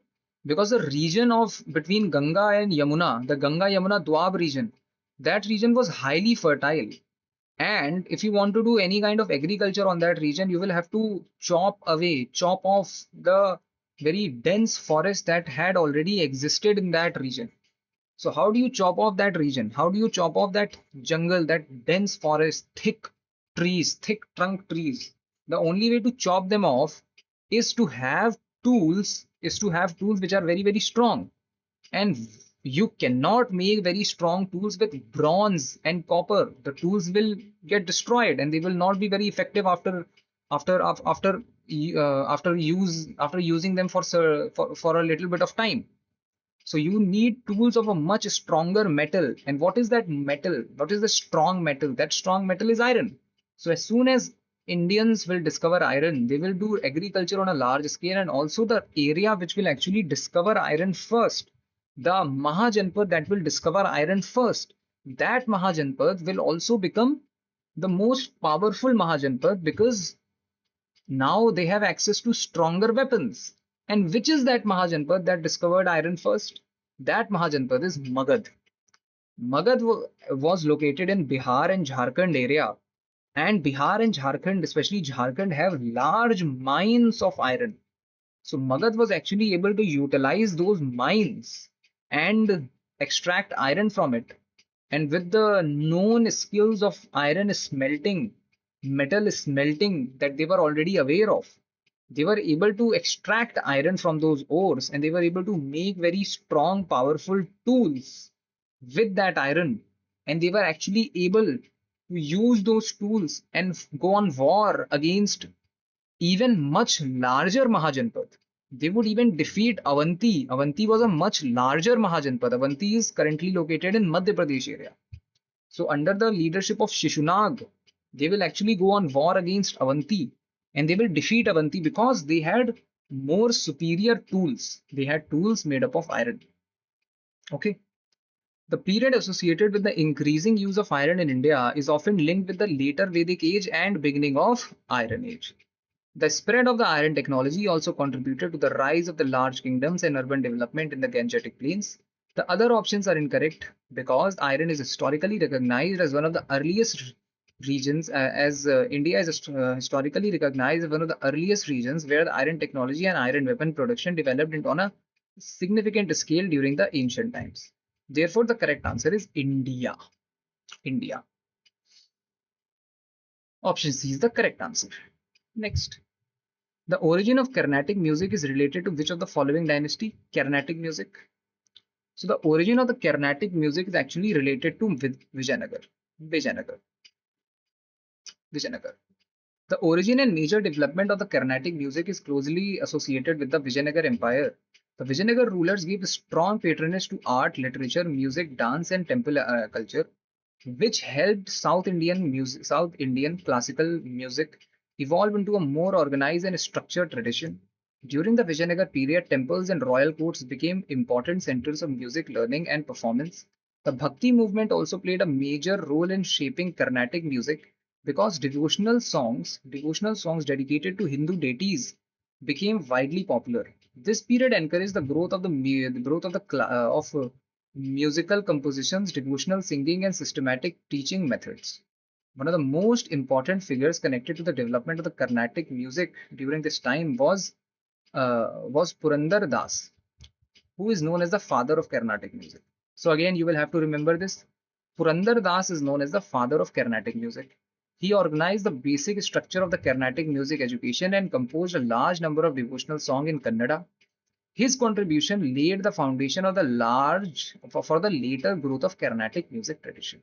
Because the region of between Ganga and Yamuna, the Ganga Yamuna Doab region, that region was highly fertile. And if you want to do any kind of agriculture on that region, you will have to chop off the very dense forest that had already existed in that region. So how do you chop off that region? How do you chop off that jungle, that dense forest, thick trees, thick trunk trees? The only way to chop them off is to have tools which are very strong. And you cannot make very strong tools with bronze and copper. The tools will get destroyed and they will not be very effective after after after using them for a little bit of time. So you need tools of a much stronger metal. And what is that metal? What is the strong metal? That strong metal is iron. So as soon as Indians will discover iron, they will do agriculture on a large scale, and also the area which will actually discover iron first, the Mahajanpad that will discover iron first, that Mahajanpad will also become the most powerful Mahajanpad because now they have access to stronger weapons. And which is that Mahajanpad that discovered iron first? That Mahajanpad is Magad. Magad was located in Bihar and Jharkhand area. And Bihar and Jharkhand, especially Jharkhand, have large mines of iron. So Magad was actually able to utilize those mines and extract iron from it. And with the known skills of iron smelting, metal smelting that they were already aware of, they were able to extract iron from those ores and they were able to make very strong, powerful tools with that iron. And they were actually able to use those tools and go on war against even much larger Mahajanpad. They would even defeat Avanti. Avanti was a much larger Mahajanpad. Avanti is currently located in Madhya Pradesh area. So under the leadership of Shishunag, they will actually go on war against Avanti and they will defeat Avanti because they had more superior tools. They had tools made up of iron. Okay. The period associated with the increasing use of iron in India is often linked with the later Vedic age and beginning of Iron Age. The spread of the iron technology also contributed to the rise of the large kingdoms and urban development in the Gangetic Plains. The other options are incorrect because iron is historically recognized as one of the earliest regions, as India is historically recognized as one of the earliest regions where the iron technology and iron weapon production developed on a significant scale during the ancient times. Therefore, the correct answer is India. India. Option C is the correct answer. Next. The origin of Carnatic music is related to which of the following dynasty? Carnatic music. So the origin of the Carnatic music is actually related to Vijayanagar. Vijayanagar. Vijayanagar. The origin and major development of the Carnatic music is closely associated with the Vijayanagar Empire. The Vijayanagar rulers gave strong patronage to art, literature, music, dance, and temple culture, which helped South Indian classical music evolve into a more organized and structured tradition. During the Vijayanagar period, temples and royal courts became important centers of music learning and performance. The Bhakti movement also played a major role in shaping Carnatic music because devotional songs dedicated to Hindu deities became widely popular. This period encouraged the growth of musical compositions, devotional singing, and systematic teaching methods. One of the most important figures connected to the development of the Carnatic music during this time was Purandar Das, who is known as the father of Carnatic music. So again, you will have to remember this. Purandar Das is known as the father of Carnatic music. He organized the basic structure of the Carnatic music education and composed a large number of devotional songs in Kannada. His contribution laid the foundation of for the later growth of Carnatic music tradition.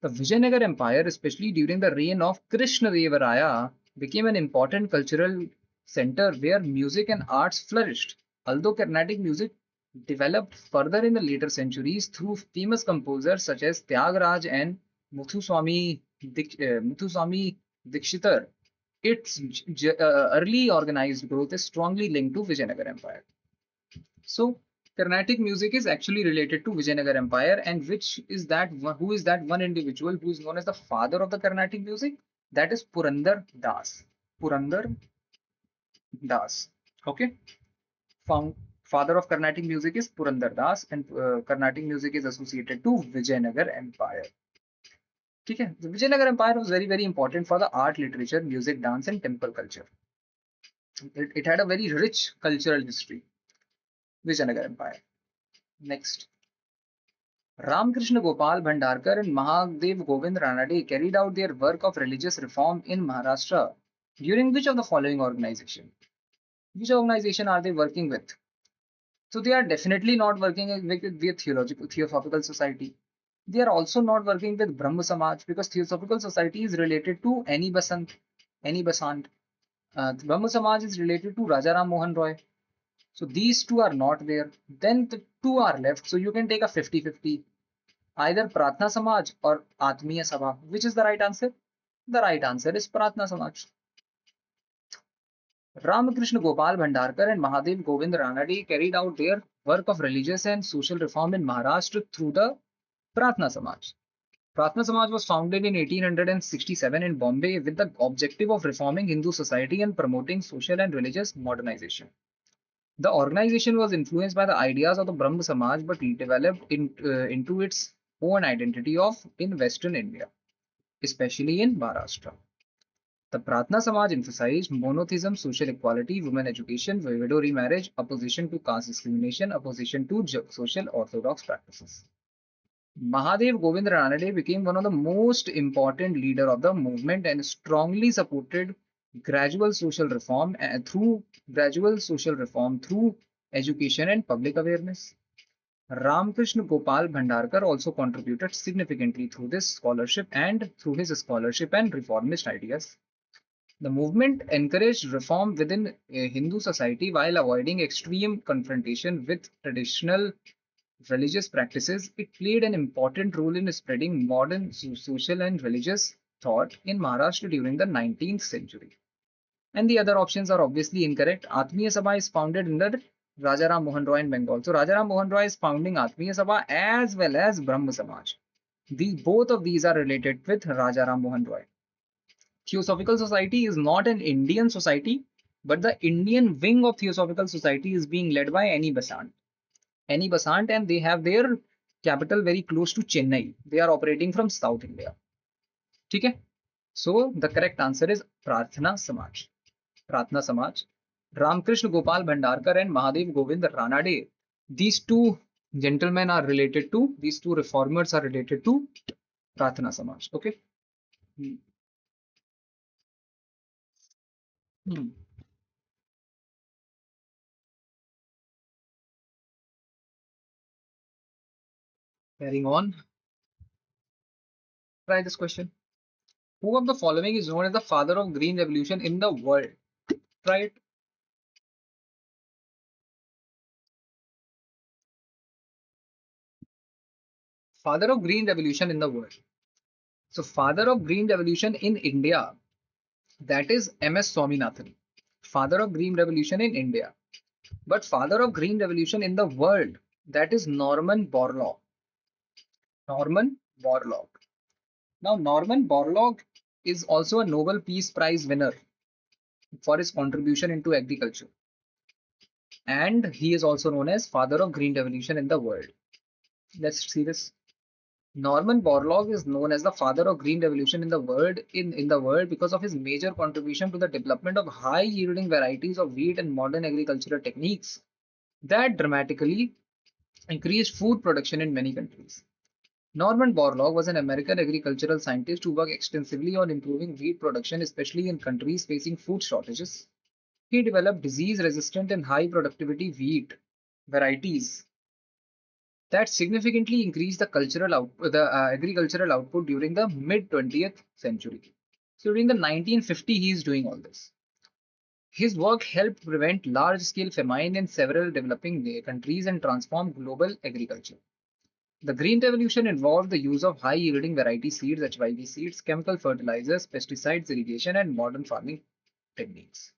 The Vijayanagar Empire, especially during the reign of Krishnadeva Raya, became an important cultural center where music and arts flourished. Although Carnatic music developed further in the later centuries through famous composers such as Tyagaraja and Muthuswami Dikshitar, its early organized growth is strongly linked to Vijayanagar Empire. So Carnatic music is actually related to Vijayanagar Empire, and who is that one individual who is known as the father of the Carnatic music? That is Purandar Das. Purandar Das. Okay. Father of Carnatic music is Purandar Das, and Carnatic music is associated to Vijayanagar Empire. Okay. The Vijayanagar Empire was very important for the art, literature, music, dance, and temple culture. It had a very rich cultural history. Vijayanagar Empire. Next. Ramakrishna Gopal Bhandarkar and Mahadev Govind Ranade carried out their work of religious reform in Maharashtra during which of the following organization? Which organization are they working with? So they are definitely not working with the Theosophical Society. They are also not working with Brahma Samaj because Theosophical Society is related to Annie Besant. Brahma Samaj is related to Raja Ram Mohan Roy. So these two are not there. Then the two are left. So you can take a 50-50. Either Pratna Samaj or Atmiya Sabha. Which is the right answer? The right answer is Pratna Samaj. Ramakrishna Gopal Bhandarkar and Mahadev Govind Ranade carried out their work of religious and social reform in Maharashtra through the Pratna Samaj. Pratna Samaj was founded in 1867 in Bombay with the objective of reforming Hindu society and promoting social and religious modernization. The organization was influenced by the ideas of the Brahma Samaj but developed into its own identity in Western India, especially in Maharashtra. The Pratna Samaj emphasized monotheism, social equality, women education, widow remarriage, opposition to caste discrimination, opposition to social orthodox practices. Mahadev Govind Ranade became one of the most important leader of the movement and strongly supported gradual social reform through education and public awareness. Ramakrishna Gopal Bhandarkar also contributed significantly through his scholarship and reformist ideas. The movement encouraged reform within Hindu society while avoiding extreme confrontation with traditional religious practices. It played an important role in spreading modern social and religious thought in Maharashtra during the 19th century. And the other options are obviously incorrect. Atmiya Sabha is founded under Rajaram Mohan Roy in Bengal. So Rajaram Mohan Roy is founding Atmiya Sabha as well as Brahma Samaj. Both of these are related with Rajaram Mohan Roy. Theosophical Society is not an Indian society, but the Indian wing of Theosophical Society is being led by Annie Besant. Annie Besant, and they have their capital very close to Chennai. They are operating from South India. Okay? So the correct answer is Prarthana Samaj. Prarthana Samaj. Ramkrishna Gopal Bhandarkar and Mahadev Govind Ranade. These two gentlemen are related to, these two reformers are related to Prarthana Samaj. Okay. Hmm. Hmm. Carrying on. Try this question. Who of the following is known as the father of green revolution in the world? Try it. Father of green revolution in the world. So father of green revolution in India, that is MS Swaminathan. Father of green revolution in India. But father of green revolution in the world, that is Norman Borlaug. Norman Borlaug. Now Norman Borlaug is also a Nobel Peace Prize winner for his contribution into agriculture. And he is also known as father of green revolution in the world. Let's see this. Norman Borlaug is known as the father of green revolution in the world because of his major contribution to the development of high yielding varieties of wheat and modern agricultural techniques that dramatically increased food production in many countries. Norman Borlaug was an American agricultural scientist who worked extensively on improving wheat production, especially in countries facing food shortages. He developed disease resistant and high productivity wheat varieties that significantly increased the agricultural output during the mid 20th century. So during the 1950s, he is doing all this. His work helped prevent large-scale famine in several developing countries and transform global agriculture. The Green Revolution involved the use of high-yielding variety seeds, HYV seeds, chemical fertilizers, pesticides, irrigation, and modern farming techniques.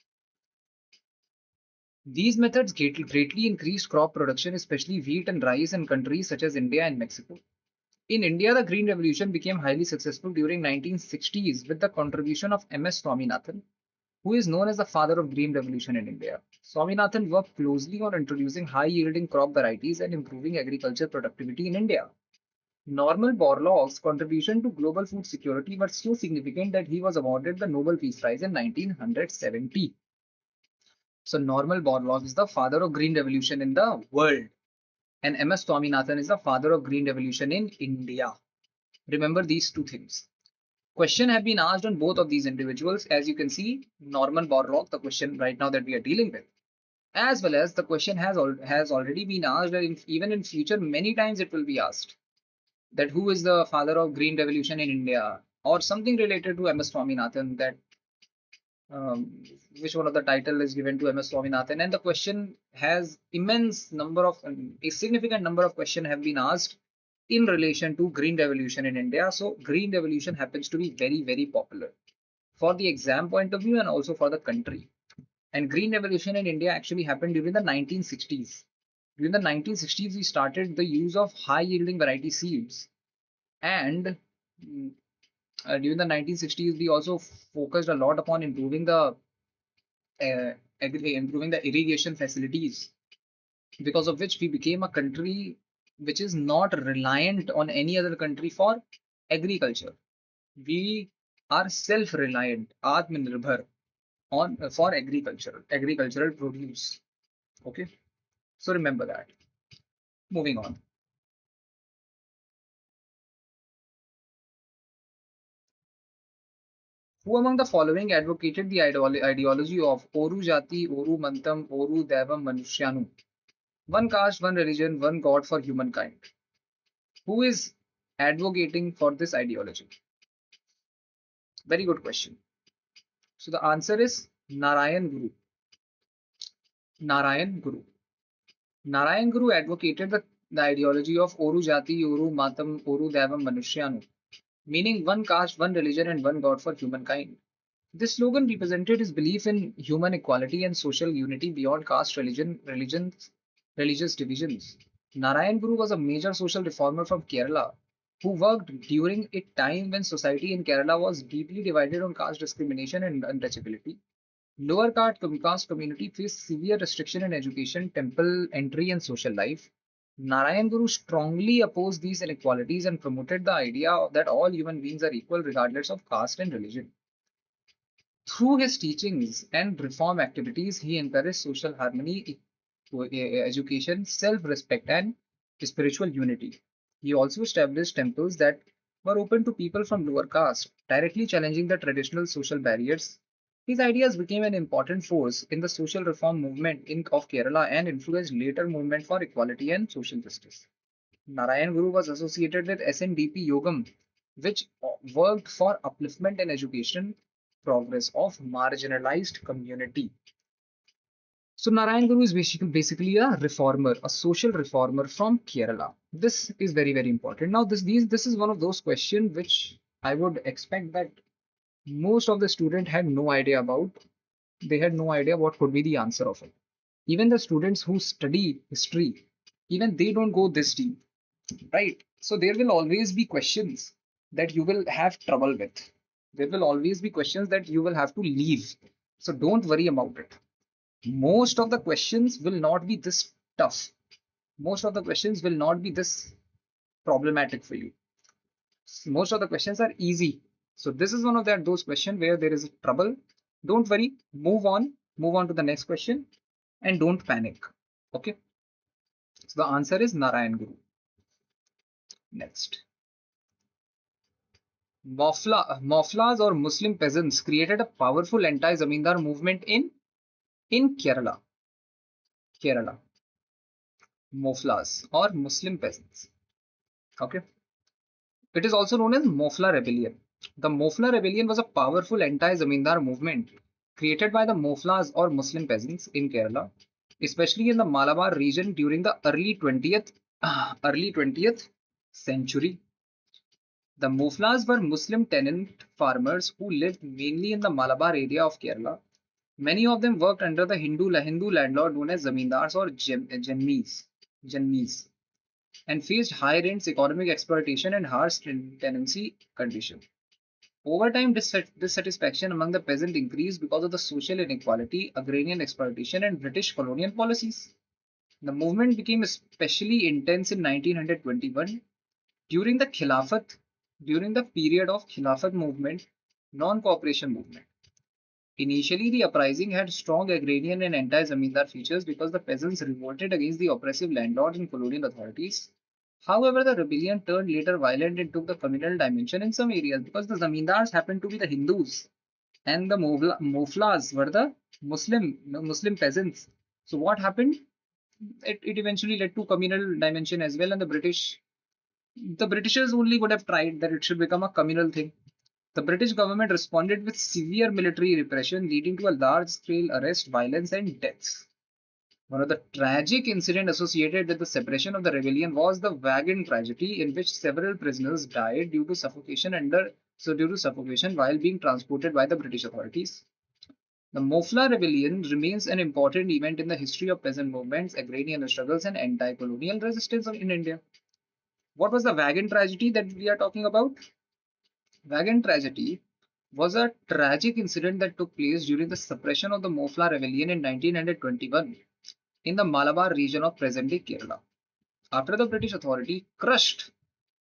These methods greatly increased crop production, especially wheat and rice in countries such as India and Mexico. In India, the Green Revolution became highly successful during 1960s with the contribution of MS Swaminathan, who is known as the father of Green Revolution in India. Swaminathan worked closely on introducing high-yielding crop varieties and improving agriculture productivity in India. Norman Borlaug's contribution to global food security was so significant that he was awarded the Nobel Peace Prize in 1970. So Norman Borlaug is the father of Green Revolution in the world, and MS Swaminathan is the father of Green Revolution in India. Remember these two things. Question have been asked on both of these individuals. As you can see, Norman Borlaug, the question right now that we are dealing with, as well as the question has already been asked, and even in future many times it will be asked, that who is the father of Green Revolution in India, or something related to MS Swaminathan, that um, which one of the title is given to MS Swaminathan, and the question has immense number of a significant number of questions have been asked in relation to Green Revolution in India. So Green Revolution happens to be very popular for the exam point of view and also for the country. And Green Revolution in India actually happened during the 1960s. During the 1960s, we started the use of high yielding variety seeds, and during the 1960s, we also focused a lot upon uh, improving the irrigation facilities, because of which we became a country which is not reliant on any other country for agriculture. We are self-reliant, Atmanirbhar, on for agricultural produce. Okay, so remember that. Moving on. Who among the following advocated the ideology of Oru Jati, Oru Mantam, Oru Devam Manushyanum? One caste, one religion, one God for humankind. Who is advocating for this ideology? Very good question. So the answer is Narayan Guru. Narayan Guru. Narayan Guru advocated the ideology of Oru Jati, Oru Matam, Oru Devam Manushyanum, meaning one caste, one religion, and one God for humankind. This slogan represented his belief in human equality and social unity beyond caste, religious divisions. Narayan Guru was a major social reformer from Kerala who worked during a time when society in Kerala was deeply divided on caste discrimination and untouchability. Lower caste community faced severe restriction in education, temple entry, and social life. Narayan Guru strongly opposed these inequalities and promoted the idea that all human beings are equal regardless of caste and religion. Through his teachings and reform activities, he encouraged social harmony, education, self respect, and spiritual unity. He also established temples that were open to people from lower caste, directly challenging the traditional social barriers. His ideas became an important force in the social reform movement of Kerala and influenced later movement for equality and social justice. Narayan Guru was associated with SNDP Yogam, which worked for upliftment and education progress of marginalized community. So Narayan Guru is basically a reformer, a social reformer from Kerala. This is very, very important. Now, this is one of those questions which I would expect that most of the student had no idea about. They had no idea what could be the answer of it. Even the students who study history, even they don't go this deep, right? So there will always be questions that you will have trouble with. There will always be questions that you will have to leave. So don't worry about it. Most of the questions will not be this tough. Most of the questions will not be this problematic for you. Most of the questions are easy. So this is one of those questions where there is trouble. Don't worry, move on to the next question and don't panic. Okay. So the answer is Narayan Guru. Next. Moflas or Muslim peasants created a powerful anti-Zamindar movement in Kerala. Kerala. Moflas or Muslim peasants. Okay. It is also known as Mofla Rebellion. The Mofla Rebellion was a powerful anti-Zamindar movement created by the Moflas or Muslim peasants in Kerala, especially in the Malabar region during the early 20th century. The Moflas were Muslim tenant farmers who lived mainly in the Malabar area of Kerala. Many of them worked under the Hindu landlord known as Zamindars or Janmis, and faced high rents, economic exploitation, and harsh tenancy conditions. Over time, dissatisfaction among the peasant increased because of the social inequality, agrarian exploitation, and British colonial policies. The movement became especially intense in 1921 during the Khilafat, during the period of Khilafat movement, non-cooperation movement. Initially, the uprising had strong agrarian and anti-zamindar features because the peasants revolted against the oppressive landlords and colonial authorities. However, the rebellion turned later violent and took the communal dimension in some areas because the zamindars happened to be the Hindus and the Moflas were the Muslim peasants. So what happened? It eventually led to communal dimension as well, and the Britishers only would have tried that it should become a communal thing. The British government responded with severe military repression, leading to a large-scale arrest, violence, and deaths. One of the tragic incidents associated with the separation of the rebellion was the wagon tragedy, in which several prisoners died due to suffocation while being transported by the British authorities. The Mofla rebellion remains an important event in the history of peasant movements, agrarian struggles, and anti-colonial resistance in India. What was the wagon tragedy that we are talking about? Wagon tragedy was a tragic incident that took place during the suppression of the Mofla rebellion in 1921 in the Malabar region of present-day Kerala. After the British authority crushed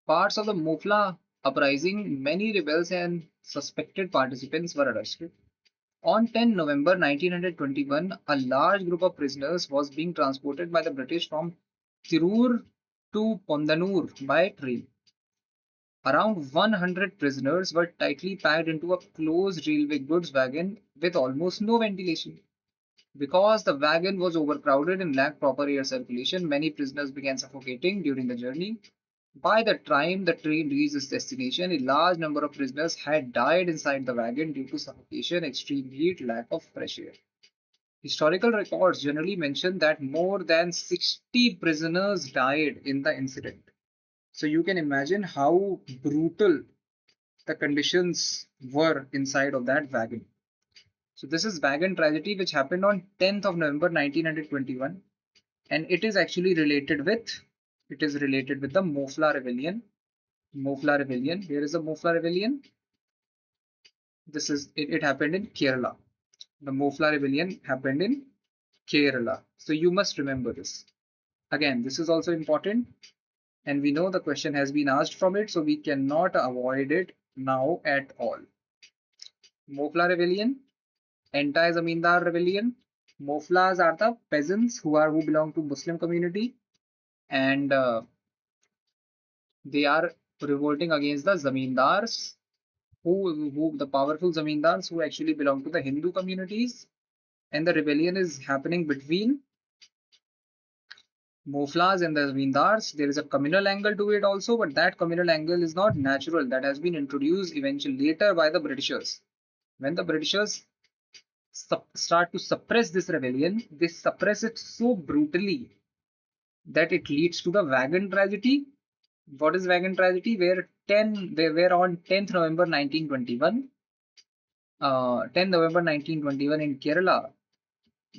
parts of the Mofla uprising, many rebels and suspected participants were arrested. On 10 November 1921, a large group of prisoners was being transported by the British from Tirur to Pondanur by train. Around 100 prisoners were tightly packed into a closed railway goods wagon with almost no ventilation. Because the wagon was overcrowded and lacked proper air circulation, many prisoners began suffocating during the journey. By the time the train reached its destination, a large number of prisoners had died inside the wagon due to suffocation, extreme heat, lack of fresh air. Historical records generally mention that more than 60 prisoners died in the incident. So you can imagine how brutal the conditions were inside of that wagon. So this is wagon tragedy which happened on 10th of November 1921, and it is related with the Mofla rebellion. Mofla rebellion. Here is the Mofla rebellion. It happened in Kerala. The Mofla rebellion happened in Kerala. So you must remember this. Again, this is also important, and we know the question has been asked from it, so we cannot avoid it now at all. Mofla rebellion, anti-zamindar rebellion. Moflas are the peasants who belong to Muslim community, and they are revolting against the zamindars, who the powerful zamindars who actually belong to the Hindu communities, and the rebellion is happening between Moflas and the zamindars. There is a communal angle to it also, but that communal angle is not natural. That has been introduced eventually later by the Britishers. When the Britishers start to suppress this rebellion, they suppress it so brutally that it leads to the wagon tragedy. What is wagon tragedy? Where on 10th November 1921, 10 November 1921 in Kerala,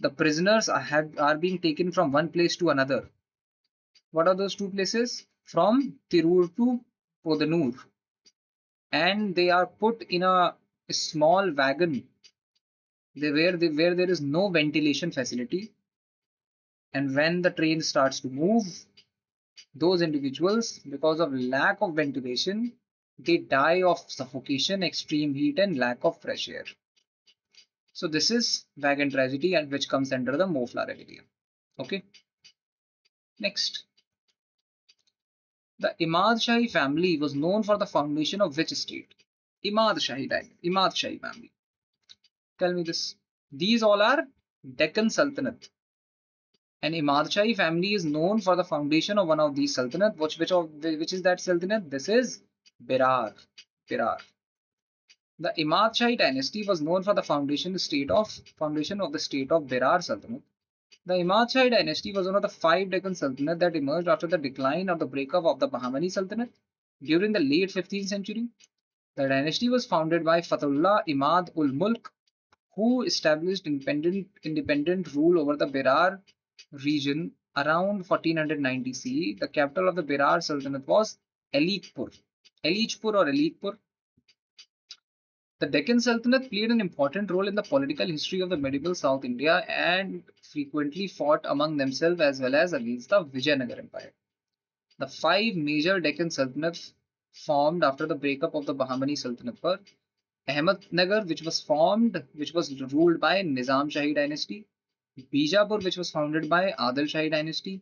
the prisoners are being taken from one place to another. What are those two places? From Tirur to Podanur, and they are put in a small wagon where there is no ventilation facility, and when the train starts to move, those individuals, because of lack of ventilation, they die of suffocation, extreme heat, and lack of fresh air. So this is wagon tragedy, and which comes under the Mofla rebellion. Okay. Next, the Imad Shahi family was known for the foundation of which state? Imad Shahi family. Tell me this. These all are Deccan Sultanate. And Imad Shahi family is known for the foundation of one of these sultanate. Which is that sultanate? This is Berar. Berar. The Imad Shahi dynasty was known for the foundation of the state of Berar Sultanate. The Imad Shahi dynasty was one of the 5 Deccan Sultanate that emerged after the decline of the breakup of the Bahmani Sultanate during the late 15th century. The dynasty was founded by Fatullah Imad ul Mulk, who established independent rule over the Berar region around 1490 CE. The capital of the Berar Sultanate was Elichpur. Elichpur. The Deccan Sultanate played an important role in the political history of the medieval South India and frequently fought among themselves as well as against the Vijayanagar Empire. The 5 major Deccan Sultanates formed after the breakup of the Bahmani Sultanate were Ahmednagar, which was ruled by Nizam Shahi dynasty; Bijapur, which was founded by Adil Shahi dynasty;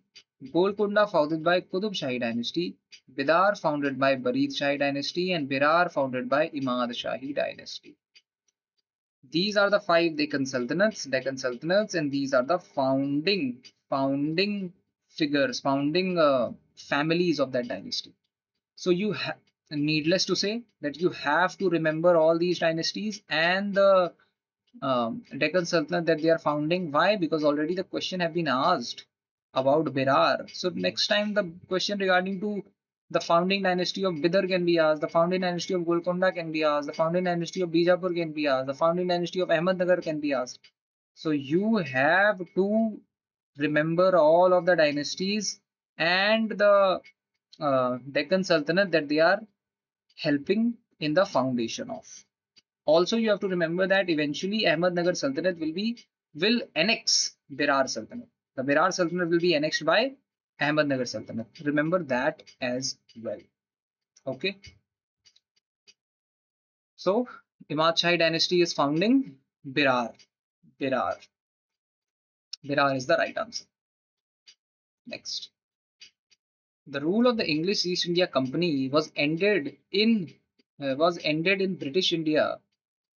Golconda, founded by Qutub Shahi dynasty; Bidar, founded by Barid Shahi dynasty; and Berar, founded by Imad Shahi dynasty. These are the 5 Deccan Sultanates, and these are the founding figures, families of that dynasty. So needless to say that you have to remember all these dynasties and the Deccan Sultanate that they are founding. Why? Because already the question have been asked about Berar. So next time the question regarding to the founding dynasty of Bidar can be asked, the founding dynasty of Golconda can be asked, the founding dynasty of Bijapur can be asked, the founding dynasty of Ahmednagar can be asked. So you have to remember all of the dynasties and the Deccan Sultanate that they are helping in the foundation of. Also, you have to remember that eventually Ahmednagar Sultanate will annex Berar Sultanate. The Berar Sultanate will be annexed by Ahmednagar Sultanate. Remember that as well. Okay. So, Imad Shahi dynasty is founding Berar. Berar is the right answer. Next. The rule of the English East India Company was ended in British India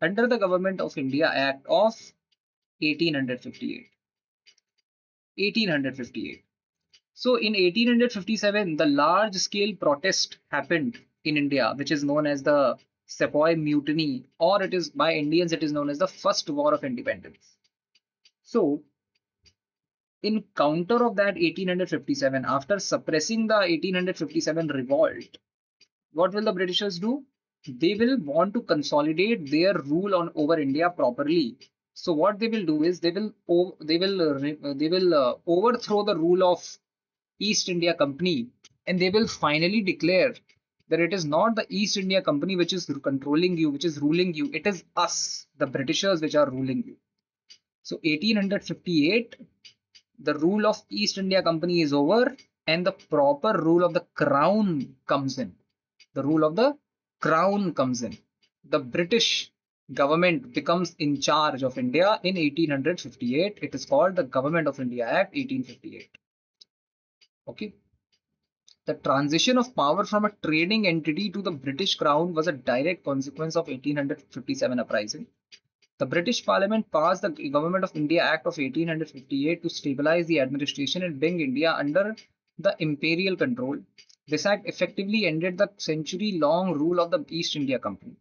under the Government of India Act of 1858. 1858. So in 1857, the large-scale protest happened in India, which is known as the Sepoy Mutiny, or it is by Indians, it is known as the First War of Independence. So in counter of that 1857, after suppressing the 1857 revolt, what will the Britishers do? They will want to consolidate their rule over India properly. So what they will do is they will overthrow the rule of East India Company, and they will finally declare that it is not the East India Company which is controlling you, which is ruling you. It is us, the Britishers, which are ruling you. So 1858, the rule of East India Company is over and the proper rule of the crown comes in. The rule of the crown comes in. The British government becomes in charge of India in 1858. It is called the Government of India Act 1858. Okay. The transition of power from a trading entity to the British Crown was a direct consequence of 1857 uprising. The British Parliament passed the Government of India Act of 1858 to stabilize the administration and bring India under the imperial control. This act effectively ended the century-long rule of the East India Company.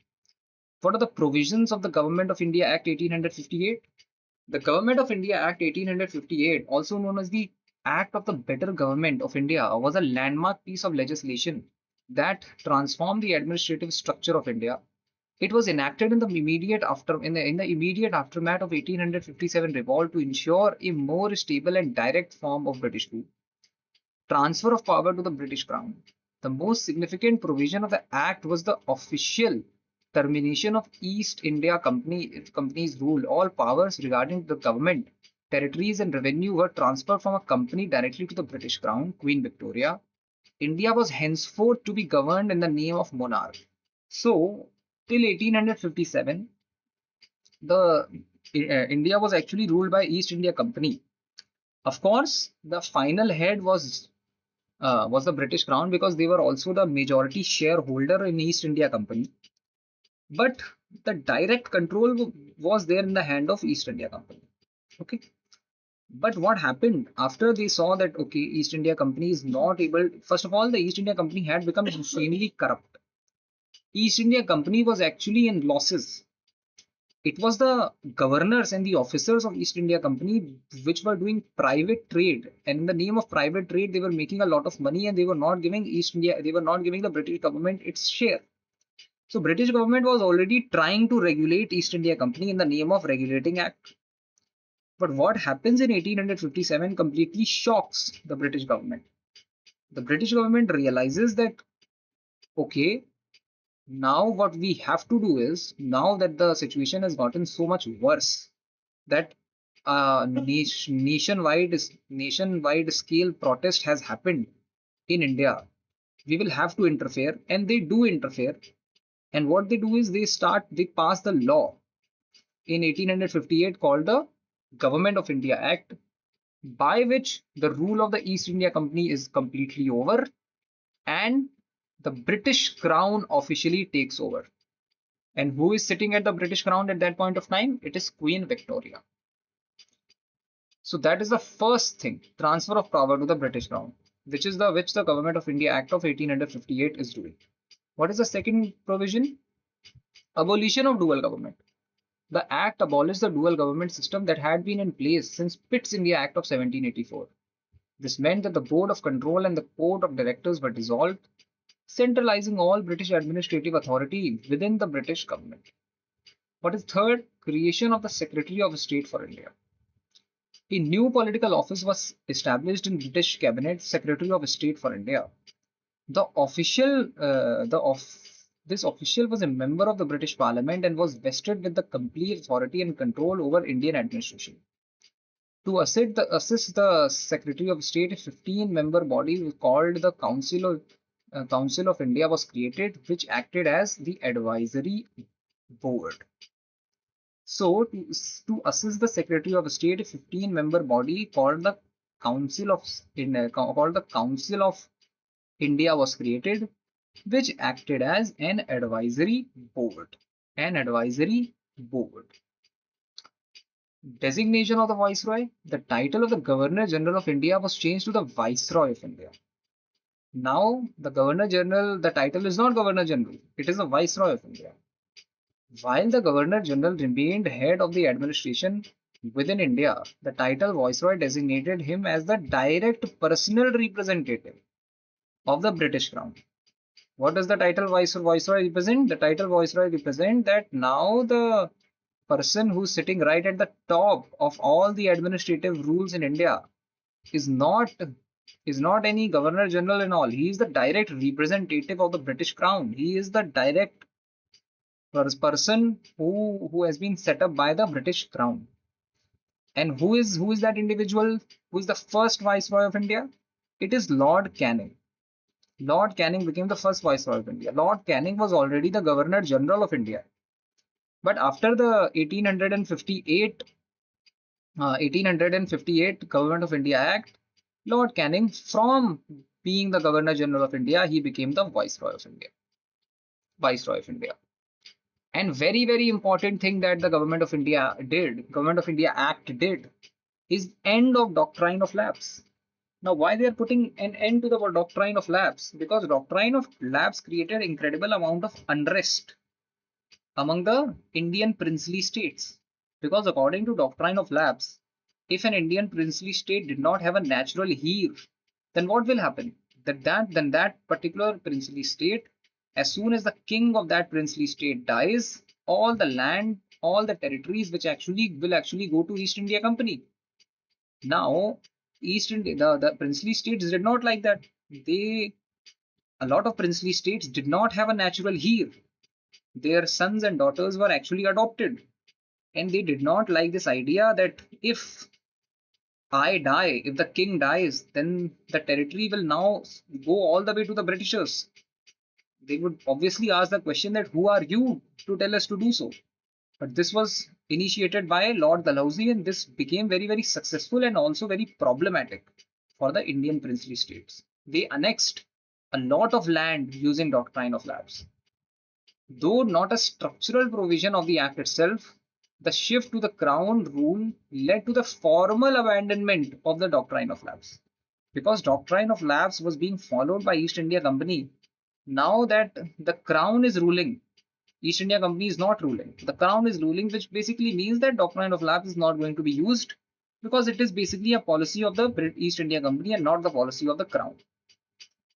What are the provisions of the Government of India Act 1858? The Government of India Act 1858, also known as the Act of the Better Government of India, was a landmark piece of legislation that transformed the administrative structure of India. It was enacted in the immediate aftermath of 1857 revolt to ensure a more stable and direct form of British rule. Transfer of power to the British Crown. The most significant provision of the Act was the official termination of East India Company's rule. All powers regarding the government, territories, and revenue were transferred from a company directly to the British Crown, Queen Victoria. India was henceforth to be governed in the name of monarch. So, till 1857, the India was actually ruled by East India Company. Of course, the final head was the British Crown because they were also the majority shareholder in East India Company. But the direct control was there in the hand of East India Company. Okay. But what happened after they saw that, okay, East India Company is not able, first of all, the East India Company had become insanely corrupt. East India Company was actually in losses. It was the governors and the officers of East India Company which were doing private trade, and in the name of private trade they were making a lot of money, and they were not giving the British government its share. So British government was already trying to regulate East India Company in the name of Regulating Act. But what happens in 1857 completely shocks the British government. The British government realizes that, okay, now what we have to do is, now that the situation has gotten so much worse, that nationwide scale protest has happened in India, we will have to interfere, and they do interfere. And what they do is they pass the law in 1858 called the Government of India Act, by which the rule of the East India Company is completely over and the British Crown officially takes over. And who is sitting at the British Crown at that point of time? It is Queen Victoria. So that is the first thing, transfer of power to the British Crown, which the Government of India Act of 1858 is doing. What is the second provision? Abolition of dual government. The Act abolished the dual government system that had been in place since Pitt's India Act of 1784. This meant that the Board of Control and the Court of Directors were dissolved, centralizing all British administrative authority within the British government. What is third? Creation of the Secretary of State for India. A new political office was established in British Cabinet, Secretary of State for India. This official was a member of the British Parliament and was vested with the complete authority and control over Indian administration. To assist the Secretary of State, a 15-member body called the Council of India was created, which acted as the advisory board. So, to assist the Secretary of State, a 15-member body called the Council of India was created, which acted as an advisory board. Designation of the Viceroy. The title of the Governor General of India was changed to the Viceroy of India. Now, the Governor General, the title is not Governor General, it is the Viceroy of India. While the Governor General remained head of the administration within India, the title Viceroy designated him as the direct personal representative of the British Crown. What does the title Viceroy represent? The title Viceroy represents that now the person who's sitting right at the top of all the administrative rules in India is not any Governor General and all. He is the direct representative of the British Crown. He is the direct person who has been set up by the British Crown. And who is that individual? Who is the first Viceroy of India? It is Lord Canning. Lord Canning became the first Viceroy of India. Lord Canning was already the Governor General of India. But after the 1858 Government of India Act, Lord Canning, from being the Governor General of India, he became the Viceroy of India. Viceroy of India. And very, very important thing that the Government of India Act did, is end of doctrine of lapse. Now, why they are putting an end to the doctrine of lapse? Because doctrine of lapse created incredible amount of unrest among the Indian princely states. Because according to doctrine of lapse, if an Indian princely state did not have a natural heir, then what will happen? Then that particular princely state, as soon as the king of that princely state dies, all the land, all the territories which actually will actually go to East India Company. Now, East India, the princely states did not like that. A lot of princely states did not have a natural heir. Their sons and daughters were actually adopted. And they did not like this idea that if I die, if the king dies, then the territory will now go all the way to the Britishers. They would obviously ask the question that who are you to tell us to do so? But this was initiated by Lord Dalhousie, and this became very, very successful and also very problematic for the Indian princely states. They annexed a lot of land using doctrine of lapse. Though not a structural provision of the Act itself, the shift to the Crown rule led to the formal abandonment of the doctrine of lapse. Because doctrine of lapse was being followed by East India Company, now that the Crown is ruling, East India Company is not ruling. The Crown is ruling, which basically means that doctrine of lapse is not going to be used, because it is basically a policy of the East India Company and not the policy of the Crown.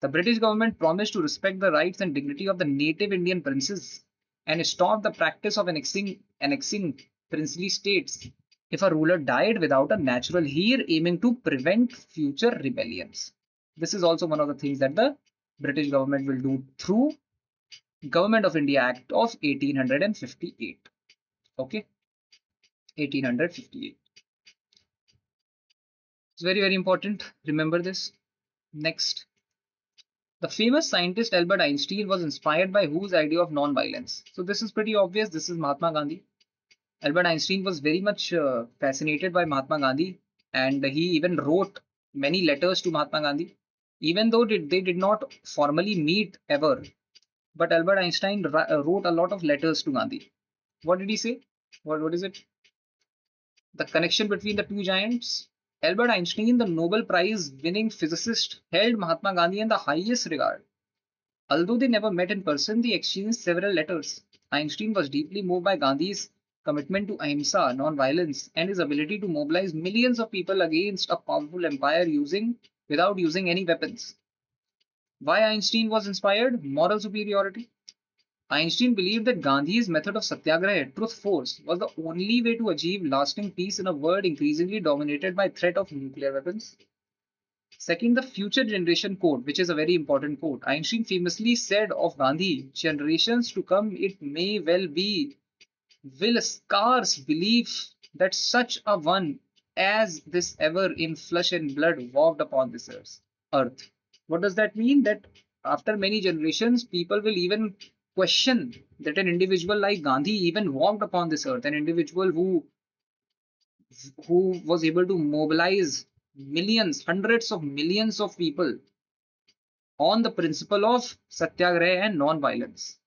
The British government promised to respect the rights and dignity of the native Indian princes and stop the practice of annexing princely states if a ruler died without a natural heir, aiming to prevent future rebellions. This is also one of the things that the British government will do through Government of India Act of 1858. Okay, 1858. It's very, very important. Remember this. Next. The famous scientist Albert Einstein was inspired by whose idea of non-violence? So this is pretty obvious. This is Mahatma Gandhi. Albert Einstein was very much fascinated by Mahatma Gandhi, and he even wrote many letters to Mahatma Gandhi, even though they did not formally meet ever. But Albert Einstein wrote a lot of letters to Gandhi. What did he say? What is it? The connection between the two giants. Albert Einstein, the Nobel Prize winning physicist, held Mahatma Gandhi in the highest regard. Although they never met in person, they exchanged several letters. Einstein was deeply moved by Gandhi's commitment to ahimsa, non-violence, and his ability to mobilize millions of people against a powerful empire without using any weapons. Why Einstein was inspired? Moral superiority. Einstein believed that Gandhi's method of satyagraha, truth force, was the only way to achieve lasting peace in a world increasingly dominated by threat of nuclear weapons. Second, the future generation quote, which is a very important quote. Einstein famously said of Gandhi, generations to come, it may well be, will scarce believe that such a one as this ever in flesh and blood walked upon this earth. What does that mean? That after many generations, people will even question that an individual like Gandhi even walked upon this earth, an individual who was able to mobilize millions, hundreds of millions of people on the principle of satyagraha and non-violence.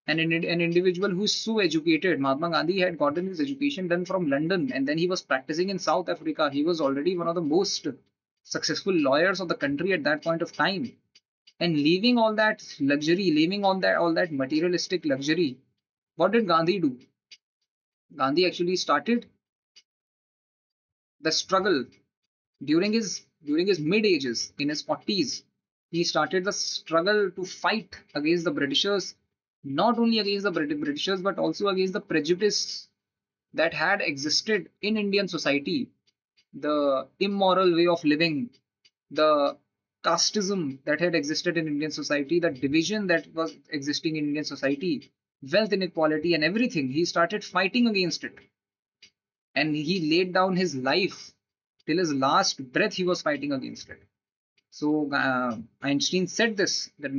And an individual who is so educated, Mahatma Gandhi had gotten his education done from London, and then he was practicing in South Africa. He was already one of the most successful lawyers of the country at that point of time. And leaving all that luxury, leaving all that materialistic luxury, what did Gandhi do? Gandhi actually started the struggle during his mid ages, in his 40s. He started the struggle to fight against the Britishers, not only against the Britishers but also against the prejudice that had existed in Indian society, the immoral way of living, the casteism that had existed in Indian society, the division that was existing in Indian society, wealth inequality, and everything. He started fighting against it. and he laid down his life till his last breath. He was fighting against it. So Einstein said this, that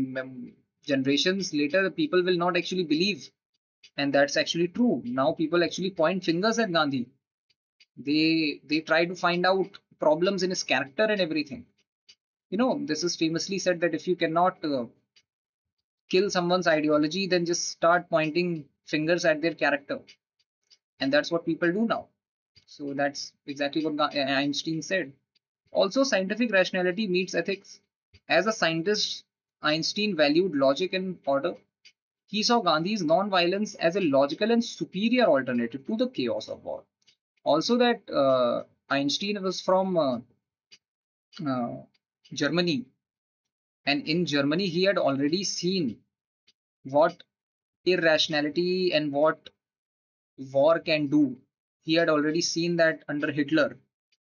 generations later the people will not actually believe, and that's actually true. Now people actually point fingers at Gandhi. They try to find out problems in his character and everything. This is famously said that if you cannot kill someone's ideology, then just start pointing fingers at their character, and that's what people do now. So that's exactly what Einstein said. Also, scientific rationality meets ethics. As a scientist, Einstein valued logic and order. He saw Gandhi's non-violence as a logical and superior alternative to the chaos of war. Also, that Einstein was from uh, Germany, and in Germany he had already seen what irrationality and what war can do. He had already seen that under Hitler.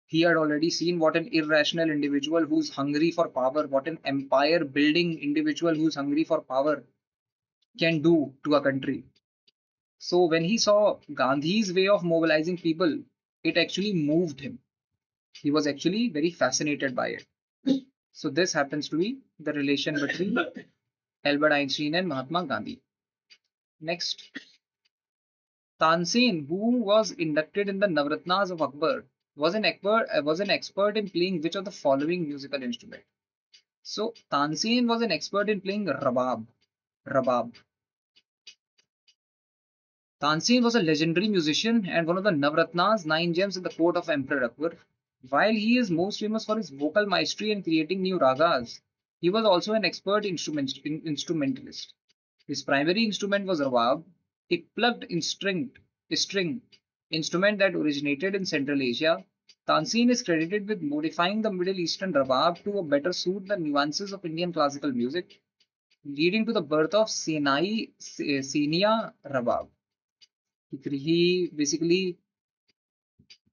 He had already seen what an irrational individual who's hungry for power, what an empire building individual who's hungry for power can do to a country. So when he saw Gandhi's way of mobilizing people, it actually moved him. He was actually very fascinated by it. So this happens to be the relation between Albert Einstein and Mahatma Gandhi. Next, Tansen, who was inducted in the Navratnas of Akbar, was an expert in playing which of the following musical instrument? So Tansen was an expert in playing rabab. Rabab. Tansen was a legendary musician and one of the Navratnas, nine gems in the court of Emperor Akbar. While he is most famous for his vocal mastery and creating new ragas, he was also an expert instrumentalist. His primary instrument was rabab, a plucked string instrument that originated in Central Asia. Tansin is credited with modifying the Middle Eastern rabab to better suit the nuances of Indian classical music, leading to the birth of Senia rabab. He basically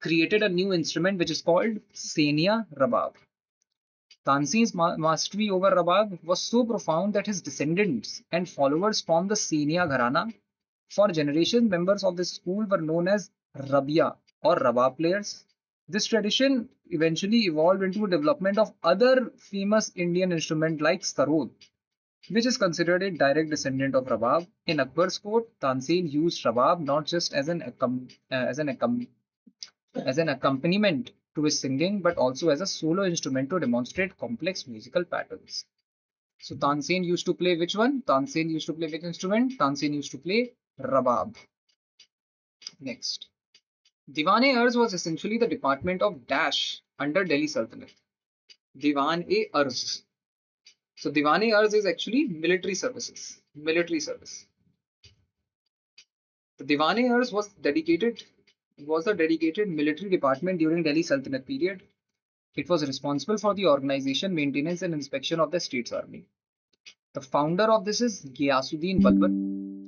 created a new instrument which is called Senia rabab. Tansin's mastery over rabab was so profound that his descendants and followers formed the Senia Gharana. For generations, members of this school were known as Rabia or Rabab players. This tradition eventually evolved into a development of other famous Indian instrument like Sarod, which is considered a direct descendant of Rabab. In Akbar's court, Tansin used Rabab not just as an accompaniment to his singing, but also as a solo instrument to demonstrate complex musical patterns. So Tansen used to play which one? Tansen used to play which instrument? Tansen used to play Rabab. Next. Diwan-e-Arz was essentially the department of Dash under Delhi Sultanate. Diwan-e-Arz. So Diwan-e-Arz is actually military services. Military service. The Diwan-e-Arz was a dedicated military department during Delhi Sultanate period. It was responsible for the organization, maintenance, and inspection of the state's army. The founder of this is Ghiyasuddin Balban.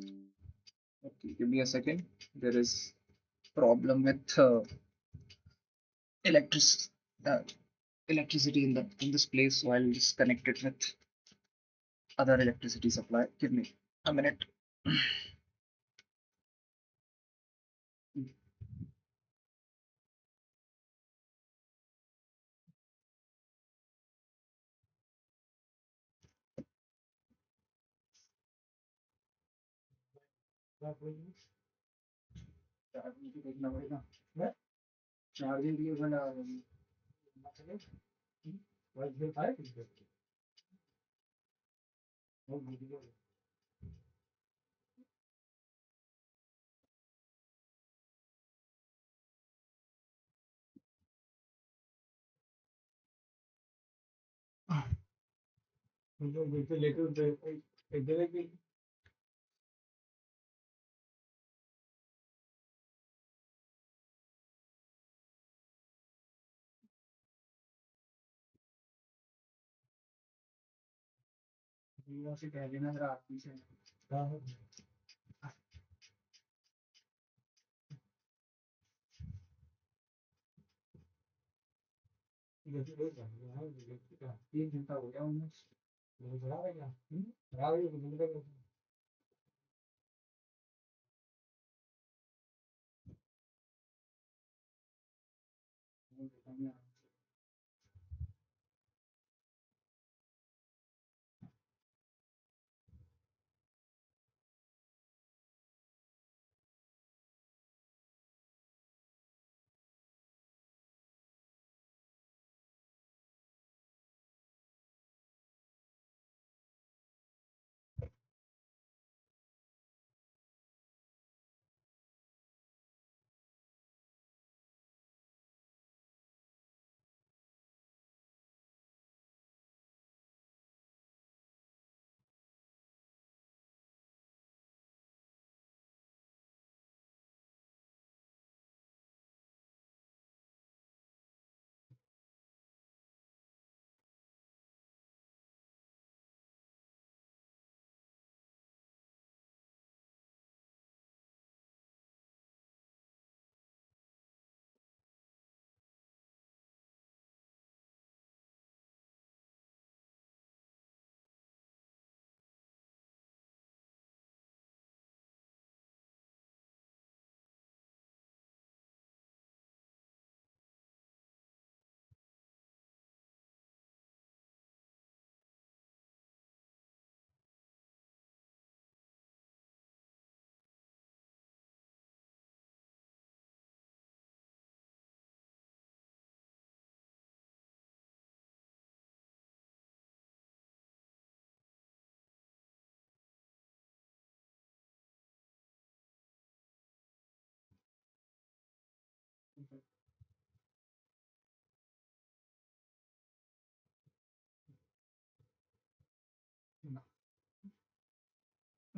Okay, give me a second. There is problem with electric uh, electricity in this place, so I'll just connect it with other electricity supply. Give me a minute.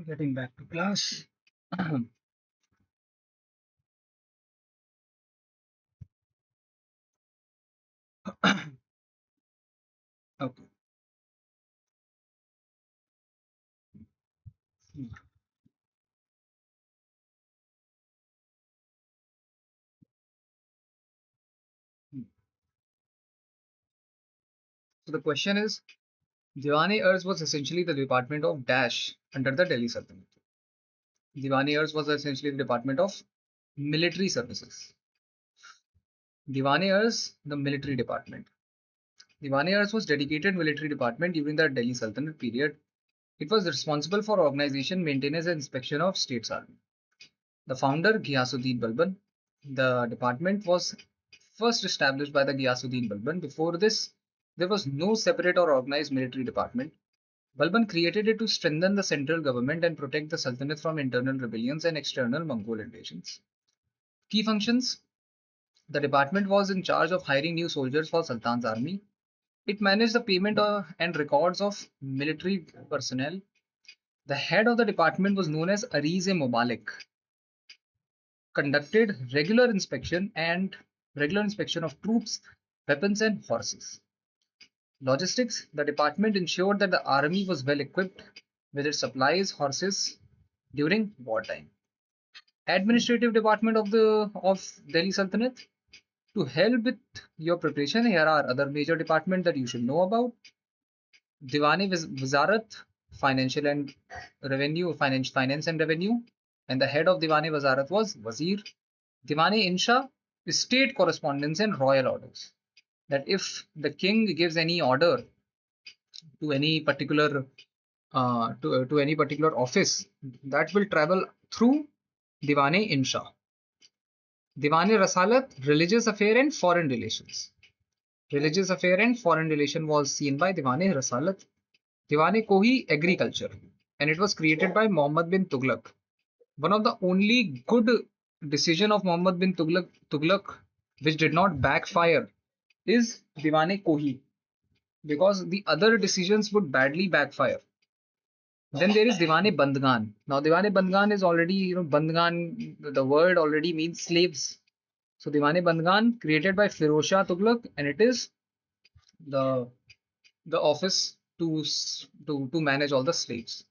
Getting back to class. Okay. Hmm. Hmm. So the question is, Diwan-e-Arz was essentially the department of Dash under the Delhi Sultanate. Diwan-e-Arz was essentially the department of military services. Diwan-e-Arz, the military department. Diwan-e-Arz was dedicated military department during the Delhi Sultanate period. It was responsible for organization, maintenance, and inspection of state's army. The founder, Ghiyasuddin Balban. The department was first established by the Ghiyasuddin Balban. Before this, there was no separate or organized military department. Balban created it to strengthen the central government and protect the Sultanate from internal rebellions and external Mongol invasions. Key functions: the department was in charge of hiring new soldiers for Sultan's army. It managed the payment and records of military personnel. The head of the department was known as Ariz-e-Mubalik, conducted regular inspection of troops, weapons, and horses. Logistics: the department ensured that the army was well equipped with its supplies, horses during wartime. Administrative department of Delhi Sultanate. To help with your preparation, here are other major departments that you should know about. Diwani Wazarat, financial and revenue, finance and revenue, and the head of Diwani Wazarat was Wazir. Diwani Insha is state correspondence and royal orders. That if the king gives any order to any particular to any particular office, that will travel through Diwani Insha. Diwani Rasalat, religious affair and foreign relations. Religious affair and foreign relation was seen by Diwani Rasalat. Diwani Kohi, agriculture, and it was created by Muhammad bin Tughlaq. One of the only good decision of Muhammad bin Tughlaq which did not backfire is Diwani Kohi, because the other decisions would badly backfire. Then there is Diwani Bandgan. Now Diwani Bandgan is already, Bandgan, the word already means slaves. So Diwani Bandgan created by Firoz Shah Tughlaq, and it is the the office to manage all the slaves.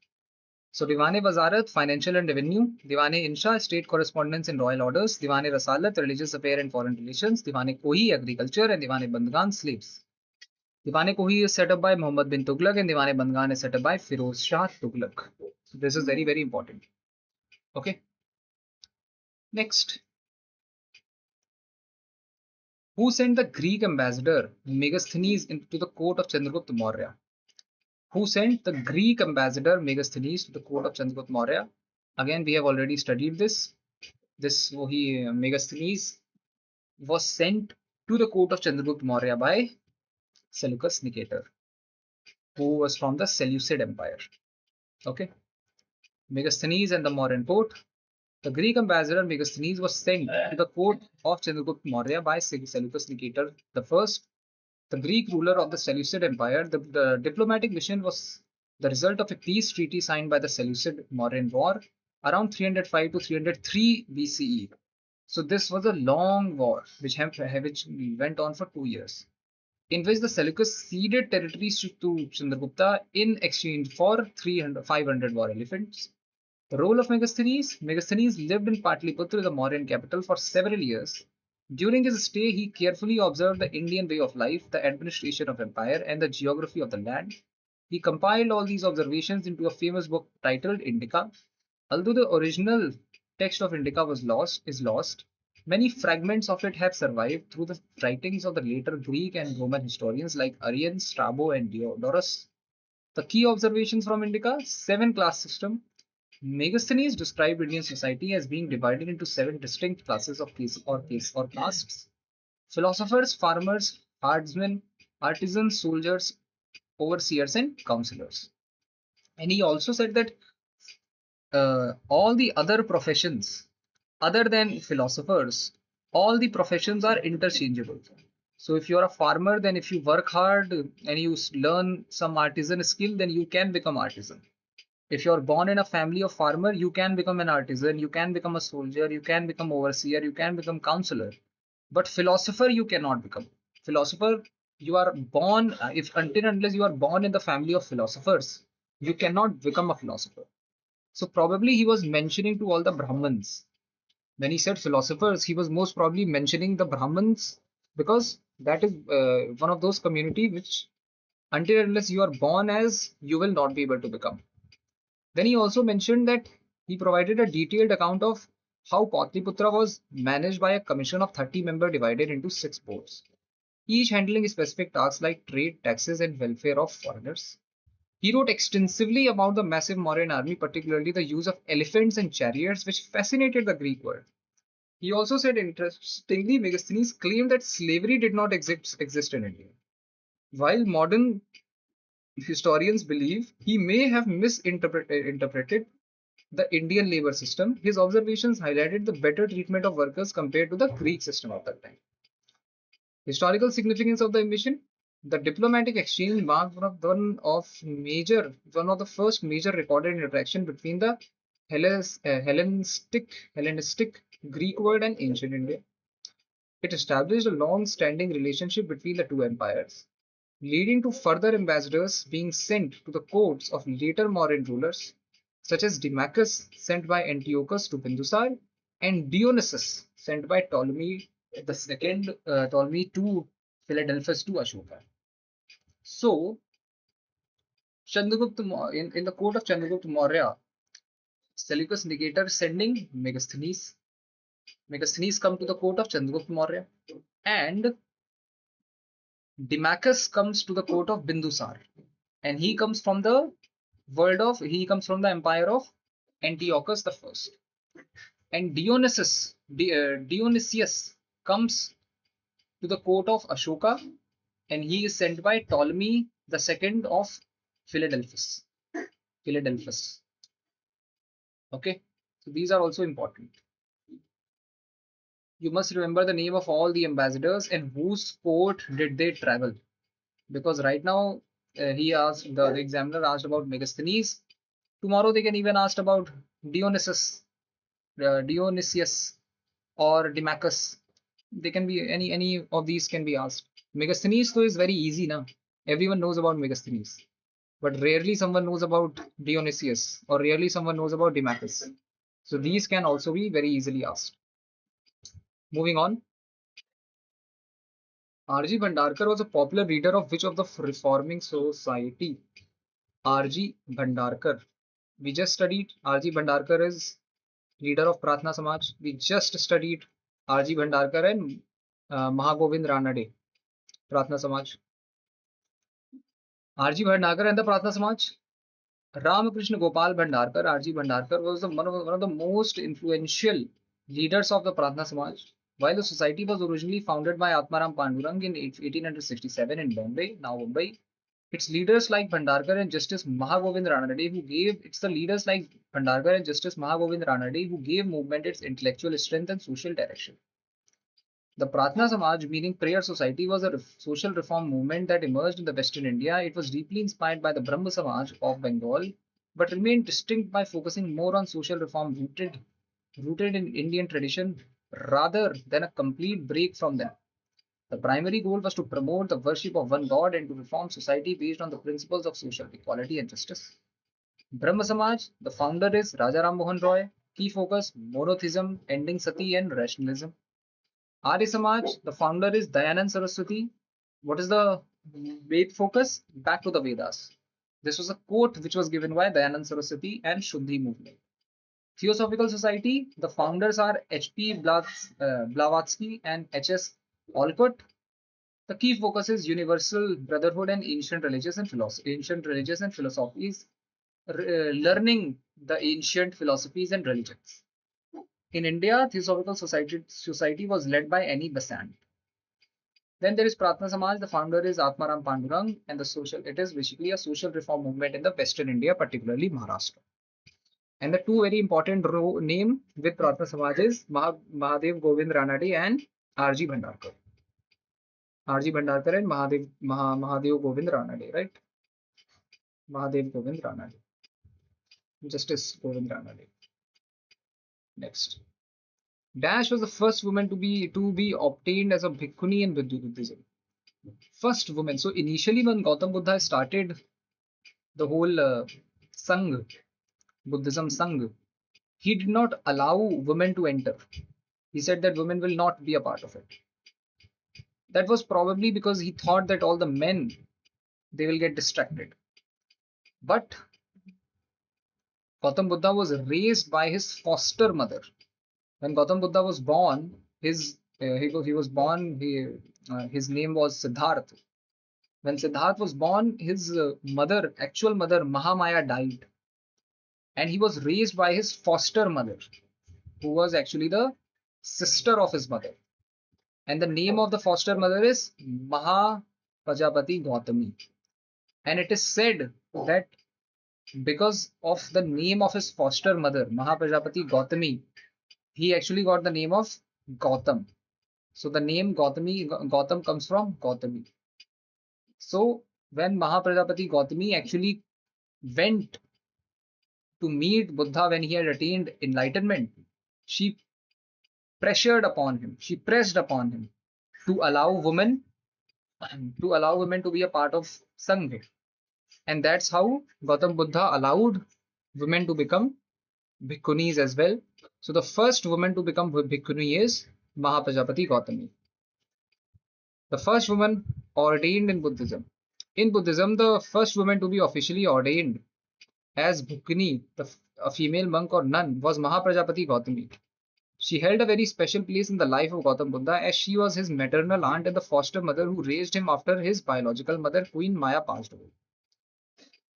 So Diwani Wazarat, financial and revenue. Diwani Insha, state correspondence and royal orders. Diwani Rasalat, religious affair and foreign relations. Diwani Kohi, agriculture, and Diwani Bandgan, slaves. Diwani Kohi is set up by Muhammad bin Tughlaq, and Diwani Bandgan is set up by Firoz Shah Tughlaq. So this is very, very important. Okay. Next, who sent the Greek ambassador Megasthenes into the court of Chandragupta Maurya? Who sent the Greek ambassador Megasthenes to the court of Chandragupta Maurya? Again, we have already studied this. Megasthenes was sent to the court of Chandragupta Maurya by Seleucus Nicator, who was from the Seleucid Empire. Okay, Megasthenes and the Mauryan court. The Greek ambassador Megasthenes was sent to the court of Chandragupta Maurya by Seleucus Nicator the first, the Greek ruler of the Seleucid Empire. The diplomatic mission was the result of a peace treaty signed by the Seleucid Mauryan War around 305 to 303 BCE. So this was a long war which went on for 2 years, in which the Seleucus ceded territories to Chandragupta in exchange for 500 war elephants. The role of Megasthenes: Megasthenes lived in Patliputra, the Mauryan capital, for several years. During his stay, he carefully observed the Indian way of life, the administration of empire, and the geography of the land. He compiled all these observations into a famous book titled Indica. Although the original text of Indica is lost, many fragments of it have survived through the writings of the later Greek and Roman historians like Arrian, Strabo, and Diodorus. The key observations from Indica: seven-class system. Megasthenes described Indian society as being divided into seven distinct classes of or castes: philosophers, farmers, herdsmen, artisans, soldiers, overseers, and counselors. And he also said that all the other professions, other than philosophers, all the professions are interchangeable. So if you're a farmer, then if you work hard and you learn some artisan skill, then you can become artisan. If you're born in a family of farmer, you can become an artisan, you can become a soldier, you can become overseer, you can become counselor. But philosopher, you cannot become. Philosopher, you are born, if until and unless you are born in the family of philosophers, you cannot become a philosopher. So probably he was mentioning to all the Brahmins. When he said philosophers, he was most probably mentioning the Brahmins because that is one of those community which until and unless you are born as, you will not be able to become. Then he also mentioned that he provided a detailed account of how Patliputra was managed by a commission of 30 members divided into 6 boards, each handling specific tasks like trade, taxes, and welfare of foreigners. He wrote extensively about the massive Mauryan army, particularly the use of elephants and chariots, which fascinated the Greek world. He also said interestingly, Megasthenes claimed that slavery did not exist in India. While modern historians believe he may have misinterpreted the Indian labor system, his observations highlighted the better treatment of workers compared to the Greek system of that time. Historical significance of the mission: the diplomatic exchange marked one of the first major recorded interaction between the Hellenistic Greek world and ancient India. It established a long-standing relationship between the two empires, leading to further ambassadors being sent to the courts of later Mauryan rulers, such as Dimachus, sent by Antiochus to Bindusar, and Dionysius, sent by Ptolemy II, Ptolemy to Philadelphus to Ashoka. So, in the court of Chandragupta Maurya, Seleucus Nicator sending Megasthenes. Megasthenes come to the court of Chandragupta Maurya, and Dimachus comes to the court of Bindusar, and he comes from the empire of Antiochus the First. And Dionysius comes to the court of Ashoka, and he is sent by Ptolemy the Second of Philadelphus. Philadelphus. Okay, so these are also important. You must remember the name of all the ambassadors and whose court did they travel, because right now the examiner asked about Megasthenes. Tomorrow they can even ask about Dionysius or Dimachus. They can be any of these can be asked. Megasthenes though is very easy now. Everyone knows about Megasthenes, but rarely someone knows about Dionysius or rarely someone knows about Dimachus. So these can also be very easily asked. Moving on, R.G. Bhandarkar was a popular leader of which of the reforming society? R.G. Bhandarkar. We just studied R.G. Bhandarkar is leader of Pratna Samaj. We just studied R.G. Bhandarkar and Mahagovind Ranade, Pratna Samaj. R.G. Bhandarkar and the Pratna Samaj. Ramakrishna Gopal Bhandarkar, R.G. Bhandarkar was one of the most influential leaders of the Pratna Samaj. While the society was originally founded by Atmaram Pandurang in 1867 in Bombay, now Mumbai, it's leaders like Bhandarkar and Justice Mahagovind Ranade who gave it's the leaders like Bhandarkar and Justice Mahagovind Ranade who gave movement its intellectual strength and social direction. The Pratna Samaj, meaning prayer society, was a social reform movement that emerged in the Western India. It was deeply inspired by the Brahma Samaj of Bengal, but remained distinct by focusing more on social reform rooted in Indian tradition rather than a complete break from them. The primary goal was to promote the worship of one God and to reform society based on the principles of social equality and justice. Brahma Samaj, the founder is Raja Ram Mohan Roy. Key focus: monotheism, ending sati, and rationalism. Arya Samaj, the founder is Dayanand Saraswati. What is the Ved focus? Back to the Vedas. This was a quote which was given by Dayanand Saraswati and Shuddhi movement. Theosophical Society, the founders are H.P. Blavatsky and H.S. Olcott. The key focus is universal brotherhood and ancient religious and philosophies, learning the ancient philosophies and religions. In India, Theosophical Society was led by Annie Besant. Then there is Pratna Samaj. The founder is Atmaram Pandurang, and it is basically a social reform movement in the Western India, particularly Maharashtra. And the two very important name with Pratna Samaj is Mahadev Govind Ranade and R.G. Bhandarkar. R.G. Bhandarkar and Mahadev Govind Ranade, right? Mahadev Govind Ranade. Justice Govind Ranade. Next. Dash was the first woman to be obtained as a bhikkhuni in Buddhism. First woman. So initially, when Gautam Buddha started the whole Sangh, Buddhism Sangh, he did not allow women to enter. He said that women will not be a part of it. That was probably because he thought that all the men, they will get distracted. But Gautam Buddha was raised by his foster mother. When Gautam Buddha was born, his name was Siddhartha. When Siddhartha was born, his actual mother Mahamaya died, and he was raised by his foster mother, who was actually the sister of his mother. And the name of the foster mother is Maha Prajapati Gautami. And it is said that because of the name of his foster mother, Maha Prajapati Gautami, he actually got the name of Gautam. So the name Gautam comes from Gautami. So when Maha Prajapati Gautami actually went to meet Buddha when he had attained enlightenment, she pressed upon him to allow women to be a part of Sangha. And that's how Gautam Buddha allowed women to become bhikkhunis as well. So the first woman to become bhikkhuni is Mahaprajapati Gautami. The first woman ordained in Buddhism. In Buddhism, the first woman to be officially ordained as bhikkhuni, a female monk or nun, was Mahaprajapati Gautami. She held a very special place in the life of Gautam Buddha as she was his maternal aunt and the foster mother who raised him after his biological mother, Queen Maya, passed away.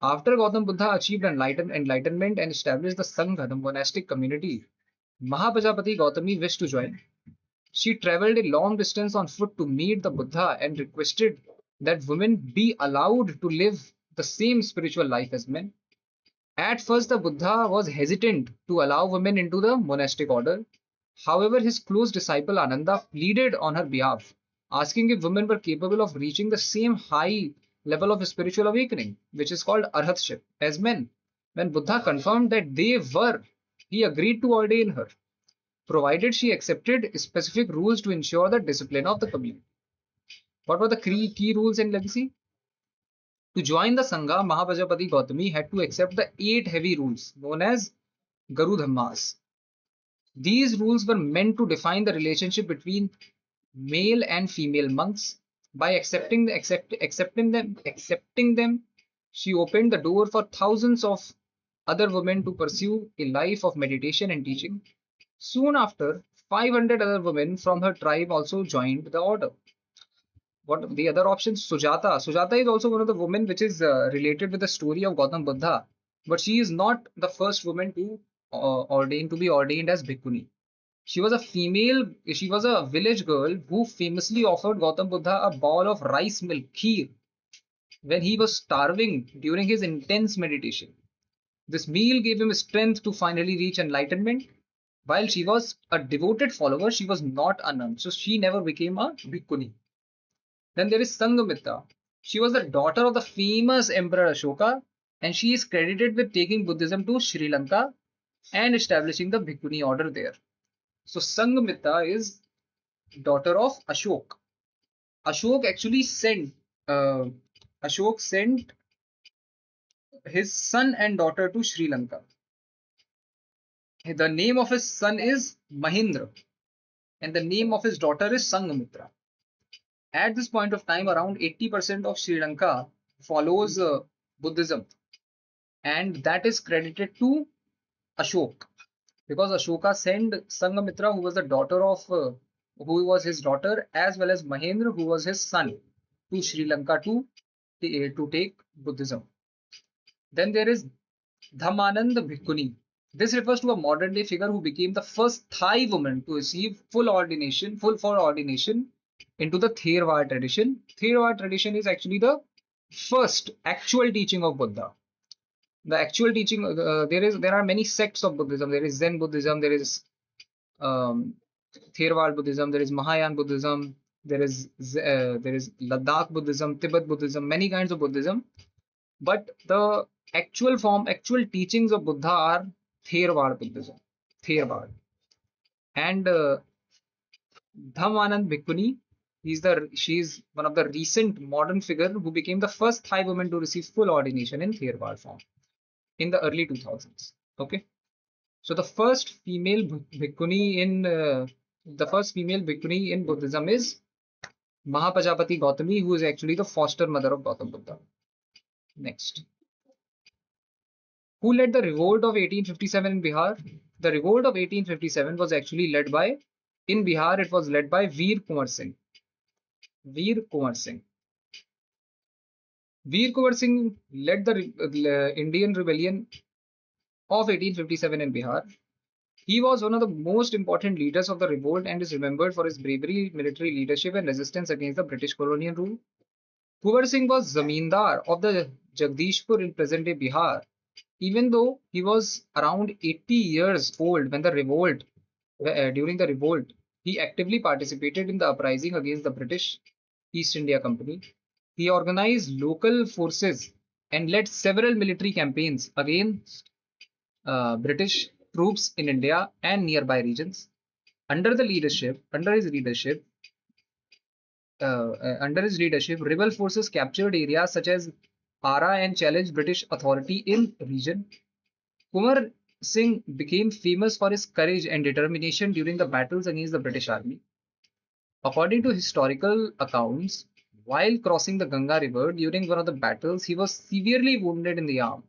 After Gautam Buddha achieved enlightenment and established the Sangha, the monastic community, Mahaprajapati Gautami wished to join. She traveled a long distance on foot to meet the Buddha and requested that women be allowed to live the same spiritual life as men. At first, the Buddha was hesitant to allow women into the monastic order. However, his close disciple Ananda pleaded on her behalf, asking if women were capable of reaching the same high level of spiritual awakening, which is called arhatship, as men. When Buddha confirmed that they were, he agreed to ordain her, provided she accepted specific rules to ensure the discipline of the community. What were the key rules and legacy? To join the Sangha, Mahaprajapati Gautami had to accept the 8 heavy rules known as Garu Dhammas. These rules were meant to define the relationship between male and female monks. By accepting them, she opened the door for thousands of other women to pursue a life of meditation and teaching. Soon after, 500 other women from her tribe also joined the order. What the other options? Sujata. Sujata is also one of the women which is related with the story of Gautam Buddha, but she is not the first woman to be ordained as bhikkhuni. She was a village girl who famously offered Gautam Buddha a bowl of rice milk, kheer, when he was starving during his intense meditation. This meal gave him strength to finally reach enlightenment. While she was a devoted follower, she was not a nun, so she never became a bhikkhuni. Then there is Sanghamitra. She was the daughter of the famous Emperor Ashoka, and she is credited with taking Buddhism to Sri Lanka and establishing the bhikkhuni order there. So Sanghamitra is daughter of Ashok. Ashok actually sent his son and daughter to Sri Lanka. The name of his son is Mahindra, and the name of his daughter is Sanghamitra. At this point of time, around 80% of Sri Lanka follows Buddhism, and that is credited to Ashok, because Ashoka sent Sanghamitra, who was his daughter, as well as Mahendra, who was his son, to Sri Lanka to take Buddhism. Then there is Dhammanand Bhikkhuni. This refers to a modern day figure who became the first Thai woman to receive full ordination into the Theravada tradition. Theravada tradition is actually the first actual teaching of Buddha. The actual teaching, there are many sects of Buddhism. There is Zen Buddhism, there is Theravada Buddhism, there is Mahayana Buddhism, there is Ladakh Buddhism, Tibet Buddhism, many kinds of Buddhism. But the actual form, actual teachings of Buddha are Theravada Buddhism. Theravada. And Dhammanand Bhikkhuni, she's one of the recent modern figure who became the first Thai woman to receive full ordination in Theravada form in the early 2000s. Okay, so the first female bhikkhuni in Buddhism is Mahapajapati Gautami, who is actually the foster mother of Gautam Buddha. Next, who led the revolt of 1857 in Bihar? The revolt of 1857 was actually led by, in Bihar, it was led by Veer Kumar Singh. Veer Kumar Singh. Veer Kumar Singh led the Indian rebellion of 1857 in Bihar. He was one of the most important leaders of the revolt and is remembered for his bravery, military leadership, and resistance against the British colonial rule. Kuwar Singh was Zamindar of the Jagdishpur in present-day Bihar. Even though he was around 80 years old when during the revolt, he actively participated in the uprising against the British East India Company. He organized local forces and led several military campaigns against British troops in India and nearby regions. Under his leadership, rebel forces captured areas such as Ara and challenged British authority in region. Kumar Singh became famous for his courage and determination during the battles against the British Army. According to historical accounts, while crossing the Ganga River during one of the battles, he was severely wounded in the arm.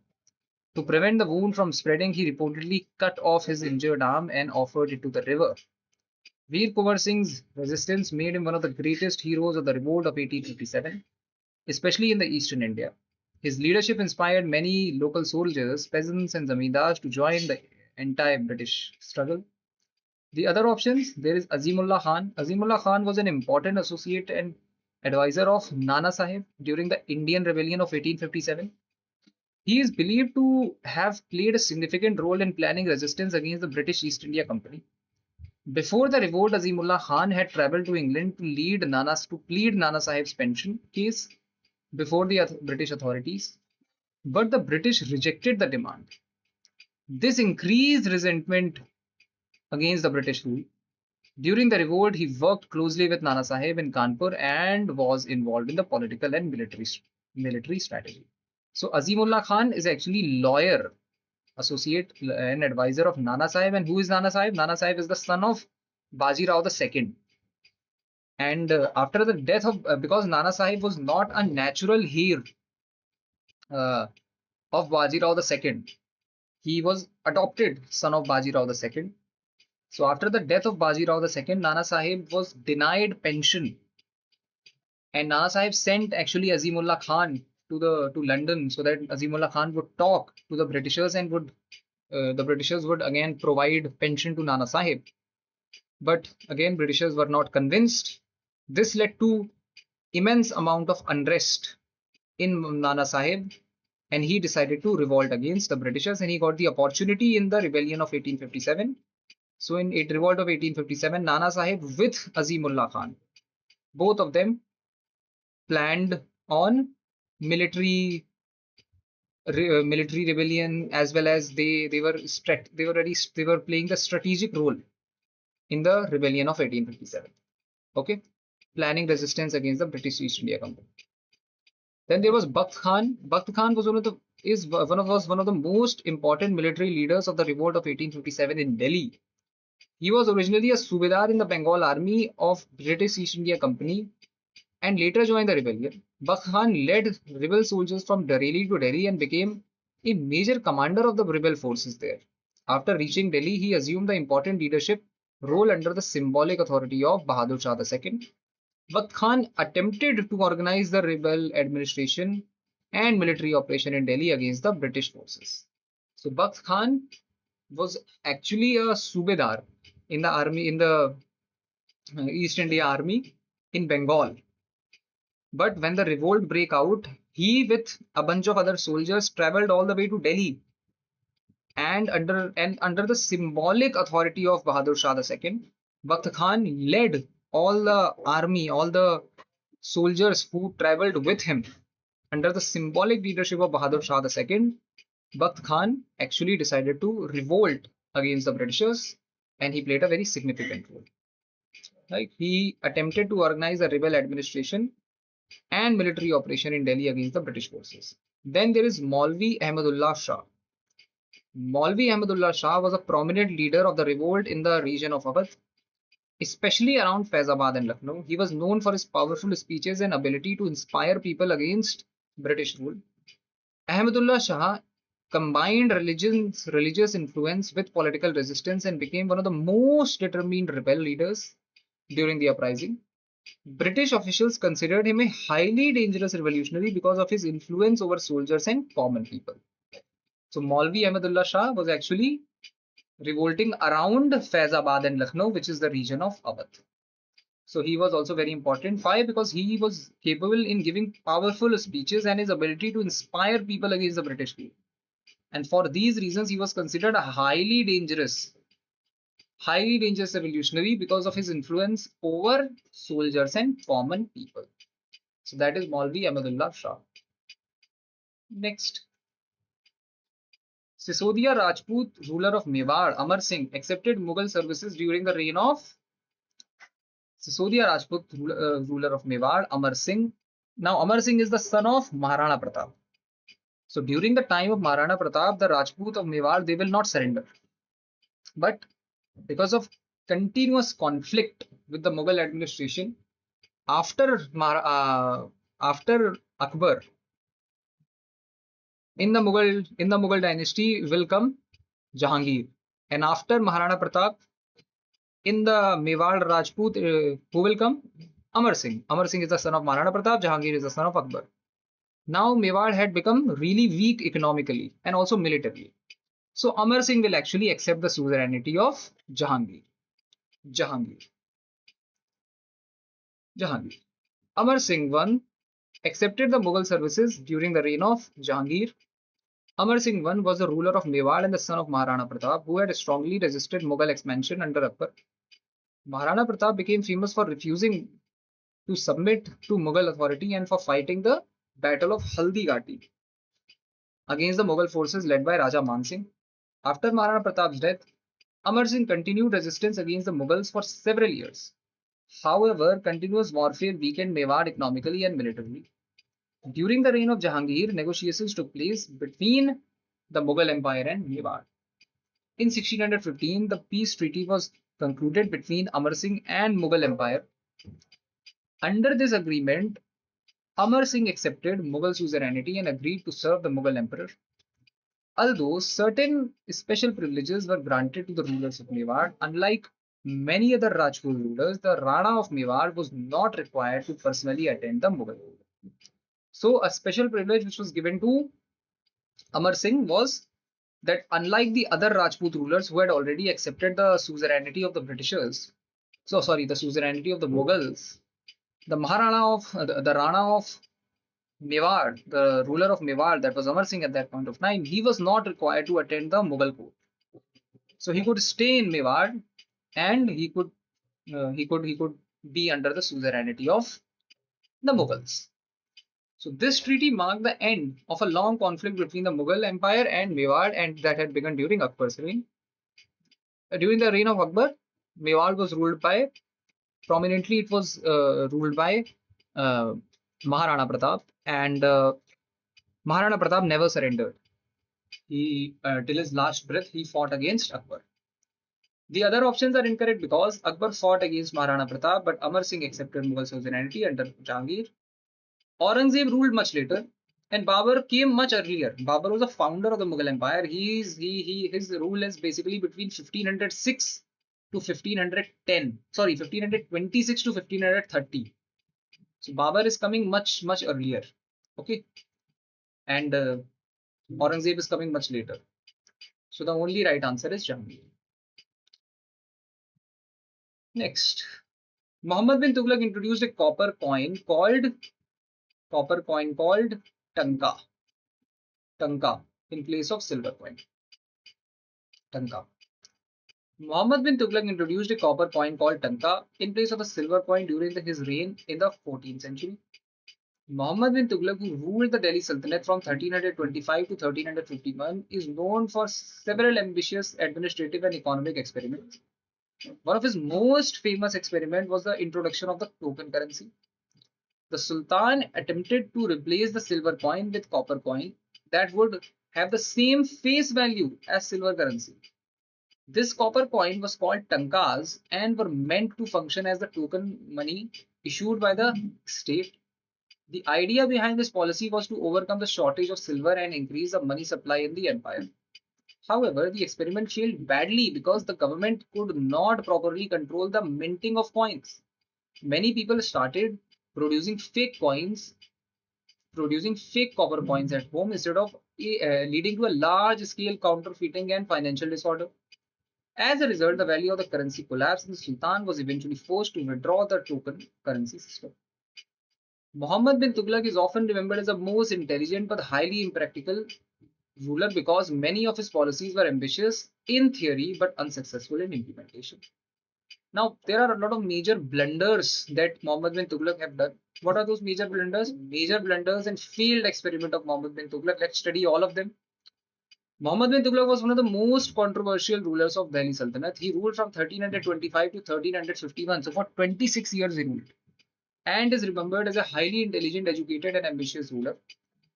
To prevent the wound from spreading, he reportedly cut off his injured arm and offered it to the river. Veer Kumar Singh's resistance made him one of the greatest heroes of the revolt of 1857, especially in the eastern India. His leadership inspired many local soldiers, peasants, and zamindars to join the anti-British struggle. The other options, there is Azimullah Khan. Azimullah Khan was an important associate and advisor of Nana Sahib during the Indian Rebellion of 1857. He is believed to have played a significant role in planning resistance against the British East India Company. Before the revolt, Azimullah Khan had travelled to England to plead Nana Sahib's pension case before the British authorities, but the British rejected the demand. This increased resentment against the British rule. During the revolt, he worked closely with Nana Sahib in Kanpur and was involved in the political and military strategy. So Azimullah Khan is actually lawyer, associate and advisor of Nana Sahib. And who is Nana Sahib? Nana Sahib is the son of Baji Rao II. And after the death of, because Nana Sahib was not a natural heir uh, of Baji Rao II, he was adopted son of Baji Rao II. So after the death of Baji Rao II, Nana Sahib was denied pension, and Nana Sahib sent actually Azimullah Khan to London so that Azimullah Khan would talk to the Britishers and the Britishers would again provide pension to Nana Sahib. But again, Britishers were not convinced. This led to immense amount of unrest in Nana Sahib, and he decided to revolt against the Britishers, and he got the opportunity in the rebellion of 1857. So in a revolt of 1857, Nana Sahib with Azimullah Khan, both of them planned on military rebellion, as well as they were playing the strategic role in the rebellion of 1857. Okay, planning resistance against the British East India Company. Then there was Bakht Khan. Bakht Khan was one of the most important military leaders of the revolt of 1857 in Delhi. He was originally a Subedar in the Bengal army of British East India Company and later joined the rebellion. Bakht Khan led rebel soldiers from Bareilly to Delhi and became a major commander of the rebel forces there. After reaching Delhi, he assumed the important leadership role under the symbolic authority of Bahadur Shah II. Bakht Khan attempted to organize the rebel administration and military operation in Delhi against the British forces. So Bakht Khan was actually a Subedar in the army, in the East India Army in Bengal. But when the revolt broke out, he with a bunch of other soldiers traveled all the way to Delhi, and under the symbolic authority of Bahadur Shah II, Bakht Khan led all the army, all the soldiers who traveled with him under the symbolic leadership of Bahadur Shah II Bakht Khan actually decided to revolt against the Britishers, and he played a very significant role. Like he attempted to organize a rebel administration and military operation in Delhi against the British forces. Then there is Maulvi Ahmadullah Shah. Maulvi Ahmadullah Shah was a prominent leader of the revolt in the region of Awadh, especially around Faizabad and Lucknow. He was known for his powerful speeches and ability to inspire people against British rule. Ahmadullah Shah combined religious influence with political resistance and became one of the most determined rebel leaders during the uprising. British officials considered him a highly dangerous revolutionary because of his influence over soldiers and common people. So Maulvi Ahmadullah Shah was actually revolting around Faizabad and Lucknow, which is the region of Awadh. So he was also very important. Why? Because he was capable in giving powerful speeches and his ability to inspire people against the British rule. And for these reasons, he was considered a highly dangerous revolutionary because of his influence over soldiers and common people. So that is Maulvi Ahmadullah Shah. Next, Sisodia Rajput ruler of Mewar, Amar Singh, accepted Mughal services during the reign of Sisodia Rajput ruler of Mewar, Amar Singh. Now, Amar Singh is the son of Maharana Pratap. So during the time of Maharana Pratap, the Rajput of Mewar, they will not surrender. But because of continuous conflict with the Mughal administration, after after Akbar, in the Mughal dynasty will come Jahangir, and after Maharana Pratap, in the Mewar Rajput, who will come? Amar Singh. Amar Singh is the son of Maharana Pratap. Jahangir is the son of Akbar. Now Mewar had become really weak economically and also militarily. So Amar Singh will actually accept the suzerainty of Jahangir. Jahangir. Jahangir. Amar Singh I accepted the Mughal services during the reign of Jahangir. Amar Singh I was the ruler of Mewar and the son of Maharana Pratap, who had strongly resisted Mughal expansion under Akbar. Maharana Pratap became famous for refusing to submit to Mughal authority and for fighting the Battle of Haldighati against the Mughal forces led by Raja Man Singh. After Maharana Pratap's death, Amar Singh continued resistance against the Mughals for several years. However, continuous warfare weakened Mewar economically and militarily. During the reign of Jahangir, negotiations took place between the Mughal Empire and Mewar. In 1615, the peace treaty was concluded between Amar Singh and Mughal Empire. Under this agreement, Amar Singh accepted Mughal suzerainty and agreed to serve the Mughal emperor. Although certain special privileges were granted to the rulers of Mewar, unlike many other Rajput rulers, the Rana of Mewar was not required to personally attend the Mughal court. So, a special privilege which was given to Amar Singh was that unlike the other Rajput rulers who had already accepted the suzerainty of the Britishers, the suzerainty of the Mughals, the Maharana of the Rana of Mewar, the ruler of Mewar, that was Amar Singh at that point of time, he was not required to attend the Mughal court. So he could stay in Mewar and he could be under the suzerainty of the Mughals. So this treaty marked the end of a long conflict between the Mughal Empire and Mewar, and that had begun during Akbar's reign. During the reign of Akbar, Mewar was ruled by prominently. It was ruled by Maharana Pratap, and Maharana Pratap never surrendered. He, till his last breath, he fought against Akbar. The other options are incorrect because Akbar fought against Maharana Pratap, but Amar Singh accepted Mughal suzerainty under Jahangir. Aurangzeb ruled much later, and Babur came much earlier. Babur was a founder of the Mughal Empire. His rule is basically between 1506 to 1510. Sorry, 1526 to 1530. So Babur is coming much earlier. Okay, and Aurangzeb is coming much later. So the only right answer is Jahangir. Next, Muhammad bin Tughlaq introduced a copper coin called Tanka. Tanka in place of silver coin. Tanka. Muhammad bin Tughlaq introduced a copper coin called Tanka in place of a silver coin during his reign in the 14th century. Muhammad bin Tughlaq, who ruled the Delhi Sultanate from 1325 to 1351, is known for several ambitious administrative and economic experiments. One of his most famous experiments was the introduction of the token currency. The Sultan attempted to replace the silver coin with copper coin that would have the same face value as silver currency. This copper coin was called tankas and were meant to function as the token money issued by the state. The idea behind this policy was to overcome the shortage of silver and increase the money supply in the empire. However, the experiment failed badly because the government could not properly control the minting of coins. Many people started producing fake coins, producing fake copper coins at home instead of leading to a large scale counterfeiting and financial disorder. As a result, the value of the currency collapsed and the Sultan was eventually forced to withdraw the token currency system. Muhammad bin Tughlaq is often remembered as the most intelligent but highly impractical ruler because many of his policies were ambitious in theory but unsuccessful in implementation. Now, there are a lot of major blunders that Muhammad bin Tughlaq have done. What are those major blunders? Major blunders and failed experiment of Muhammad bin Tughlaq. Let's study all of them. Muhammad bin Tughlaq was one of the most controversial rulers of Delhi Sultanate. He ruled from 1325 to 1351. So for 26 years he ruled and is remembered as a highly intelligent, educated and ambitious ruler.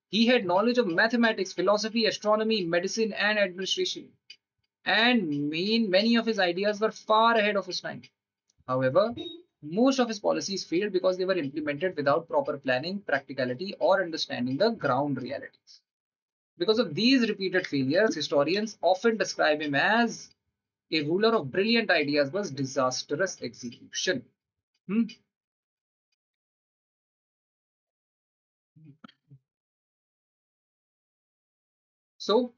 He had knowledge of mathematics, philosophy, astronomy, medicine and administration. And many of his ideas were far ahead of his time. However, most of his policies failed because they were implemented without proper planning, practicality, or understanding the ground realities. Because of these repeated failures, historians often describe him as a ruler of brilliant ideas but disastrous execution. Hmm. So,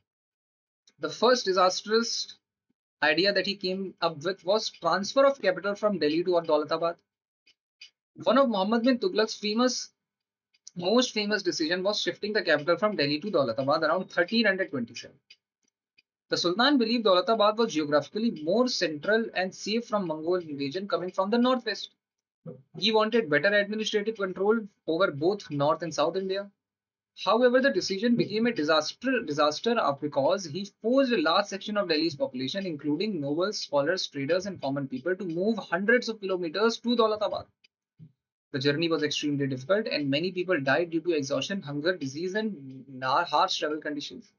the first disastrous idea that he came up with was transfer of capital from Delhi to Daulatabad. One of Muhammad bin Tughlaq's most famous decision was shifting the capital from Delhi to Daulatabad around 1327. The Sultan believed Daulatabad was geographically more central and safe from Mongol invasion coming from the northwest. He wanted better administrative control over both North and South India. However, the decision became a disaster because he forced a large section of Delhi's population, including nobles, scholars, traders, and common people, to move hundreds of kilometers to Daulatabad. The journey was extremely difficult, and many people died due to exhaustion, hunger, disease, and harsh travel conditions.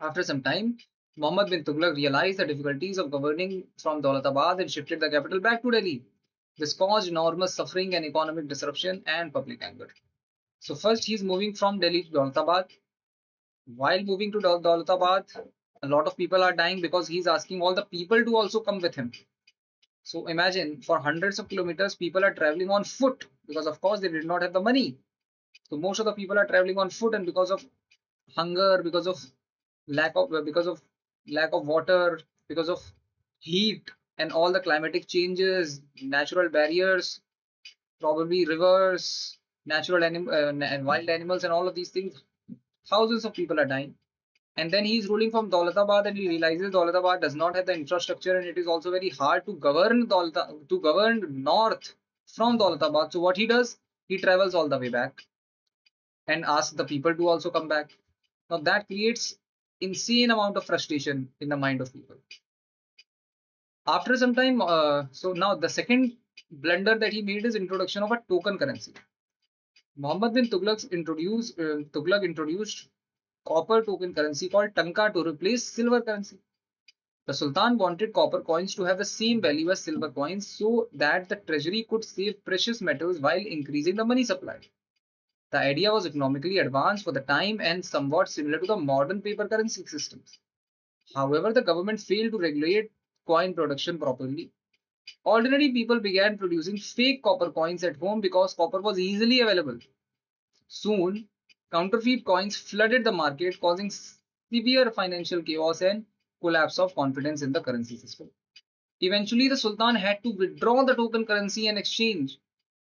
After some time, Muhammad bin Tughlaq realized the difficulties of governing from Daulatabad and shifted the capital back to Delhi. This caused enormous suffering and economic disruption and public anger. So first he's moving from Delhi to Daulatabad. While moving to Daulatabad, a lot of people are dying because he's asking all the people to also come with him. So imagine for hundreds of kilometers, people are traveling on foot because of course they did not have the money. So most of the people are traveling on foot, and because of hunger, because of lack of water, because of heat and all the climatic changes, natural barriers, probably rivers, and wild animals, and all of these things, thousands of people are dying. And then he's ruling from Daulatabad, and he realizes Daulatabad does not have the infrastructure, and it is also very hard to govern north from Daulatabad. So what he does, he travels all the way back and asks the people to also come back. Now that creates insane amount of frustration in the mind of people. After some time, so now the second blunder that he made is introduction of a token currency. Muhammad bin Tughlaq introduced copper token currency called Tanka to replace silver currency. The Sultan wanted copper coins to have the same value as silver coins so that the treasury could save precious metals while increasing the money supply. The idea was economically advanced for the time and somewhat similar to the modern paper currency systems. However, the government failed to regulate coin production properly. Ordinary people began producing fake copper coins at home because copper was easily available. Soon, counterfeit coins flooded the market, causing severe financial chaos and collapse of confidence in the currency system. Eventually, the Sultan had to withdraw the token currency and exchange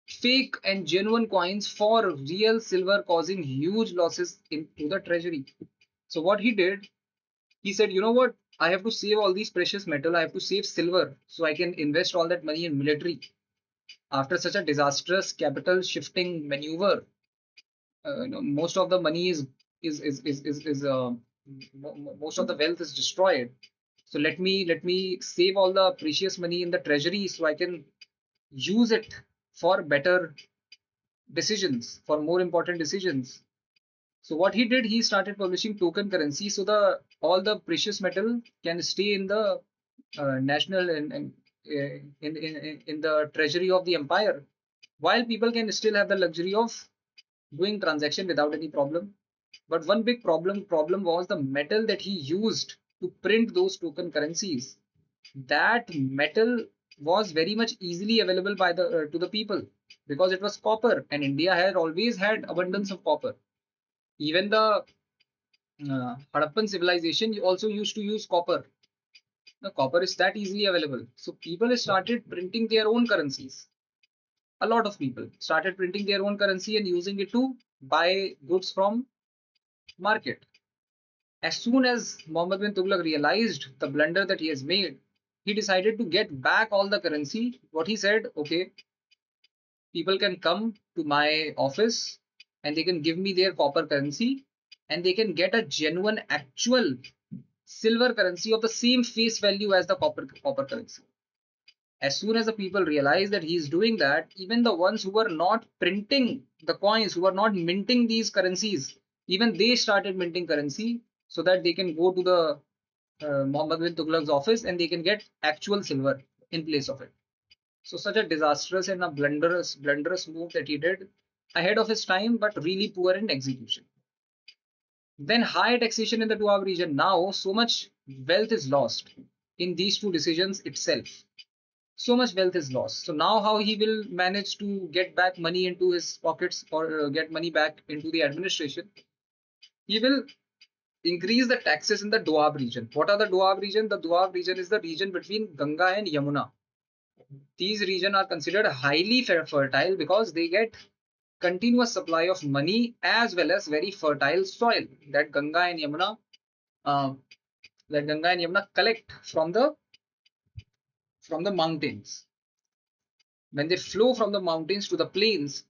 fake and genuine coins for real silver, causing huge losses into the treasury. So what he did, he said, you know what? I have to save all these precious metal. I have to save silver so I can invest all that money in military. After such a disastrous capital shifting maneuver, most of the money most of the wealth is destroyed. So let me save all the precious money in the treasury so I can use it for better decisions, for more important decisions. So what he did, he started publishing token currency so the all the precious metal can stay in the national and in the treasury of the empire, while people can still have the luxury of doing transaction without any problem. But one big problem was the metal that he used to print those token currencies. That metal was very much easily available by the to the people because it was copper, and India had always had abundance of copper. Even the Harappan civilization also used to use copper. The copper is that easily available. So people started printing their own currencies. A lot of people started printing their own currency and using it to buy goods from market. As soon as Muhammad bin Tughlaq realized the blunder that he has made, he decided to get back all the currency. What he said, okay, people can come to my office and they can give me their copper currency and they can get a genuine actual silver currency of the same face value as the copper currency. As soon as the people realized that he is doing that, even the ones who were not printing the coins, who were not minting these currencies, even they started minting currency so that they can go to the Muhammad bin Tughlaq's office and they can get actual silver in place of it. So such a disastrous and a blunderous move that he did ahead of his time, but really poor in execution. Then high taxation in the Doab region. Now so much wealth is lost in these two decisions itself. So much wealth is lost. So now how he will manage to get back money into his pockets or get money back into the administration? He will increase the taxes in the Doab region. What are the Doab region? The Doab region is the region between Ganga and Yamuna. These regions are considered highly fertile because they get continuous supply of money as well as very fertile soil that Ganga and Yamuna uh, collect from the mountains. When they flow from the mountains to the plains,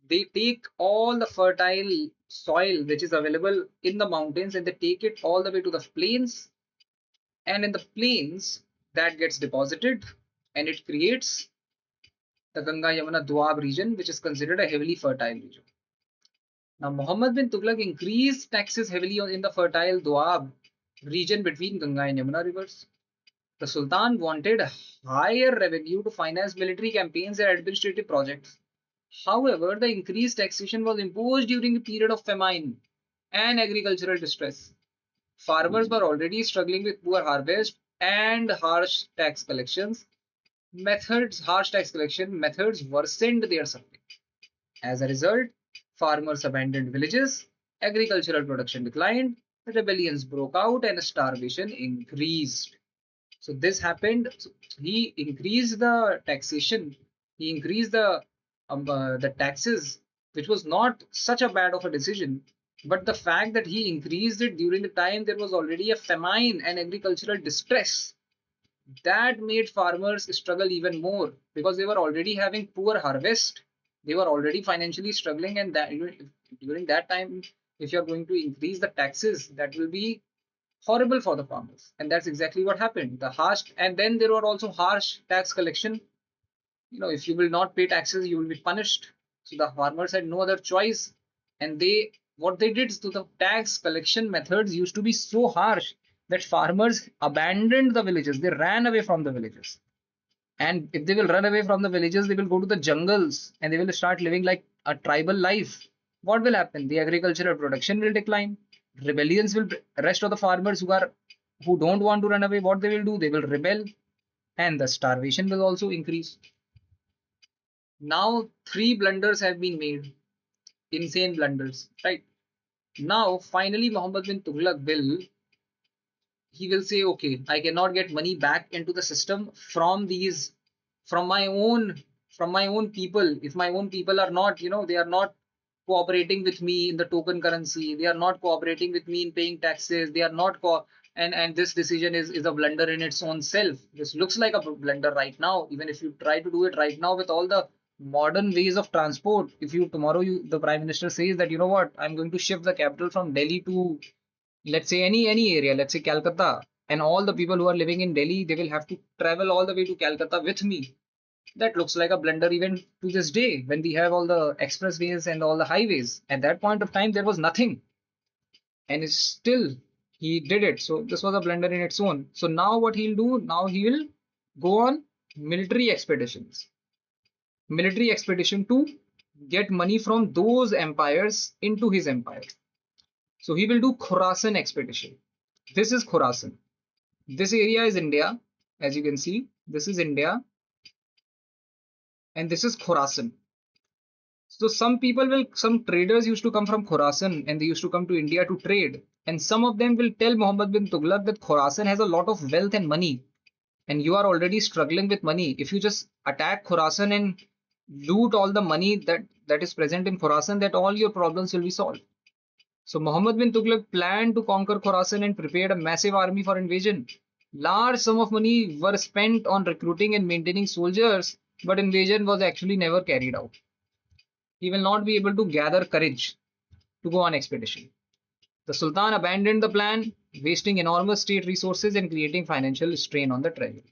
they take all the fertile soil which is available in the mountains and they take it all the way to the plains. And in the plains, that gets deposited and it creates the Ganga Yamuna Doab region, which is considered a heavily fertile region. Now, Muhammad bin Tughlaq increased taxes heavily in the fertile Doab region between Ganga and Yamuna rivers. The Sultan wanted higher revenue to finance military campaigns and administrative projects. However, the increased taxation was imposed during a period of famine and agricultural distress. Farmers were already struggling with poor harvest and harsh tax collection methods worsened their suffering. As a result, farmers abandoned villages, agricultural production declined, rebellions broke out, and starvation increased. So this happened. So he increased the taxation. He increased the taxes, which was not such a bad of a decision. But the fact that he increased it during the time there was already a famine and agricultural distress, that made farmers struggle even more because they were already having poor harvest. They were already financially struggling, and that during that time, if you're going to increase the taxes, that will be horrible for the farmers. And that's exactly what happened. And then there were also harsh tax collection. If you will not pay taxes, you will be punished. So the farmers had no other choice. And what they did to the tax collection methods used to be so harsh that farmers abandoned the villages. They ran away from the villages. And if they will run away from the villages, they will go to the jungles and they will start living like a tribal life. What will happen? The agricultural production will decline. Rebellions will rest of the farmers who don't want to run away. What they will do? They will rebel, and the starvation will also increase. Now, three blunders have been made, insane blunders, right? Now, finally, Muhammad bin Tughlaq he will say, okay, I cannot get money back into the system from from my own people. If my own people are not, they are not cooperating with me in the token currency, they are not cooperating with me in paying taxes, they are not and this decision is a blunder in its own self. This looks like a blunder right now. Even if you try to do it right now with all the modern ways of transport. If you tomorrow the Prime Minister says that, you know what, I'm going to shift the capital from Delhi to, let's say, any area, let's say Calcutta, and all the people who are living in Delhi, they will have to travel all the way to Calcutta with me. That looks like a blunder even to this day when we have all the expressways and all the highways. At that point of time, there was nothing, and still he did it. So this was a blunder in its own. So now what he'll do? Now he will go on military expeditions. Military expedition to get money from those empires into his empire. So he will do Khorasan expedition. This is Khorasan. This area is India, as you can see. This is India, and this is Khorasan. So some traders used to come from Khorasan and they used to come to India to trade. And some of them will tell Muhammad bin Tughlaq that Khorasan has a lot of wealth and money. And you are already struggling with money. If you just attack Khorasan and loot all the money that is present in Khorasan, that all your problems will be solved. So Muhammad bin Tughlaq planned to conquer Khorasan and prepared a massive army for invasion. Large sum of money were spent on recruiting and maintaining soldiers, but invasion was actually never carried out. He will not be able to gather courage to go on expedition. The Sultan abandoned the plan, wasting enormous state resources and creating financial strain on the treasury.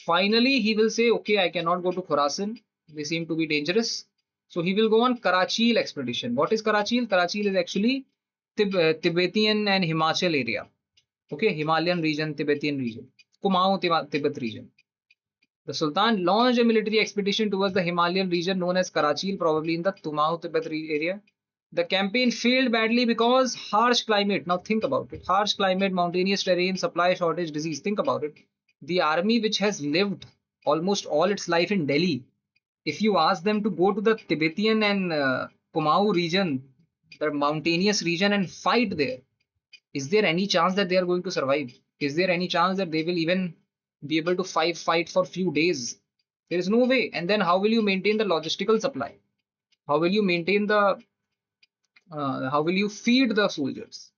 Finally, he will say, okay, I cannot go to Khorasan. They seem to be dangerous. So he will go on Karachil expedition. What is Karachil? Karachil is actually Tibetan and Himachal area. Okay, Himalayan region, Tibetan region, Kumaon, Tibet region. The Sultan launched a military expedition towards the Himalayan region known as Karachil, probably in the Kumaon, Tibet area. The campaign failed badly because harsh climate. Now think about it. Harsh climate, mountainous terrain, supply shortage, disease. Think about it. The army which has lived almost all its life in Delhi, if you ask them to go to the Tibetan and Kumaon region, the mountainous region, and fight there, is there any chance that they are going to survive? Is there any chance that they will even be able to fight for few days? There is no way. And then how will you maintain the logistical supply? How will you maintain the how will you feed the soldiers?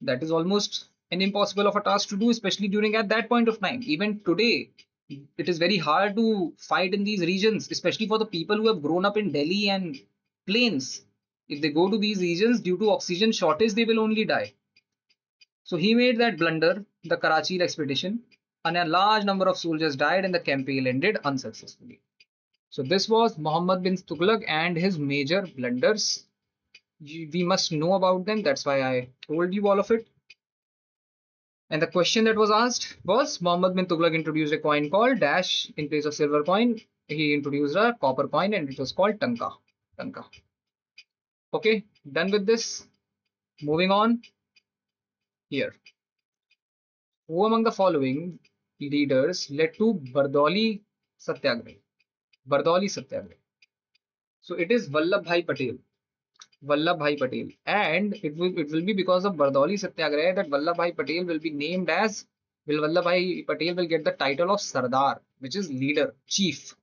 That is almost an impossible of a task to do, especially during at that point of time. Even today, it is very hard to fight in these regions, especially for the people who have grown up in Delhi and plains. If they go to these regions due to oxygen shortage, they will only die. So he made that blunder, the Karachi expedition, and a large number of soldiers died and the campaign ended unsuccessfully. So this was Muhammad bin Tughlaq and his major blunders. We must know about them. That's why I told you all of it. And the question that was asked was, Muhammad bin Tughlaq introduced a coin called dash in place of silver coin. He introduced a copper coin and it was called tanka. Tanka. Okay, done with this. Moving on here. Who among the following leaders led to Bardoli Satyagraha? Bardoli Satyagraha. So it is Vallabhbhai Patel. Vallabhbhai Patel. And it will be because of Bardoli Satyagraha that Vallabhbhai Patel will be named as, Vallabhbhai Patel will get the title of Sardar, which is leader, chief.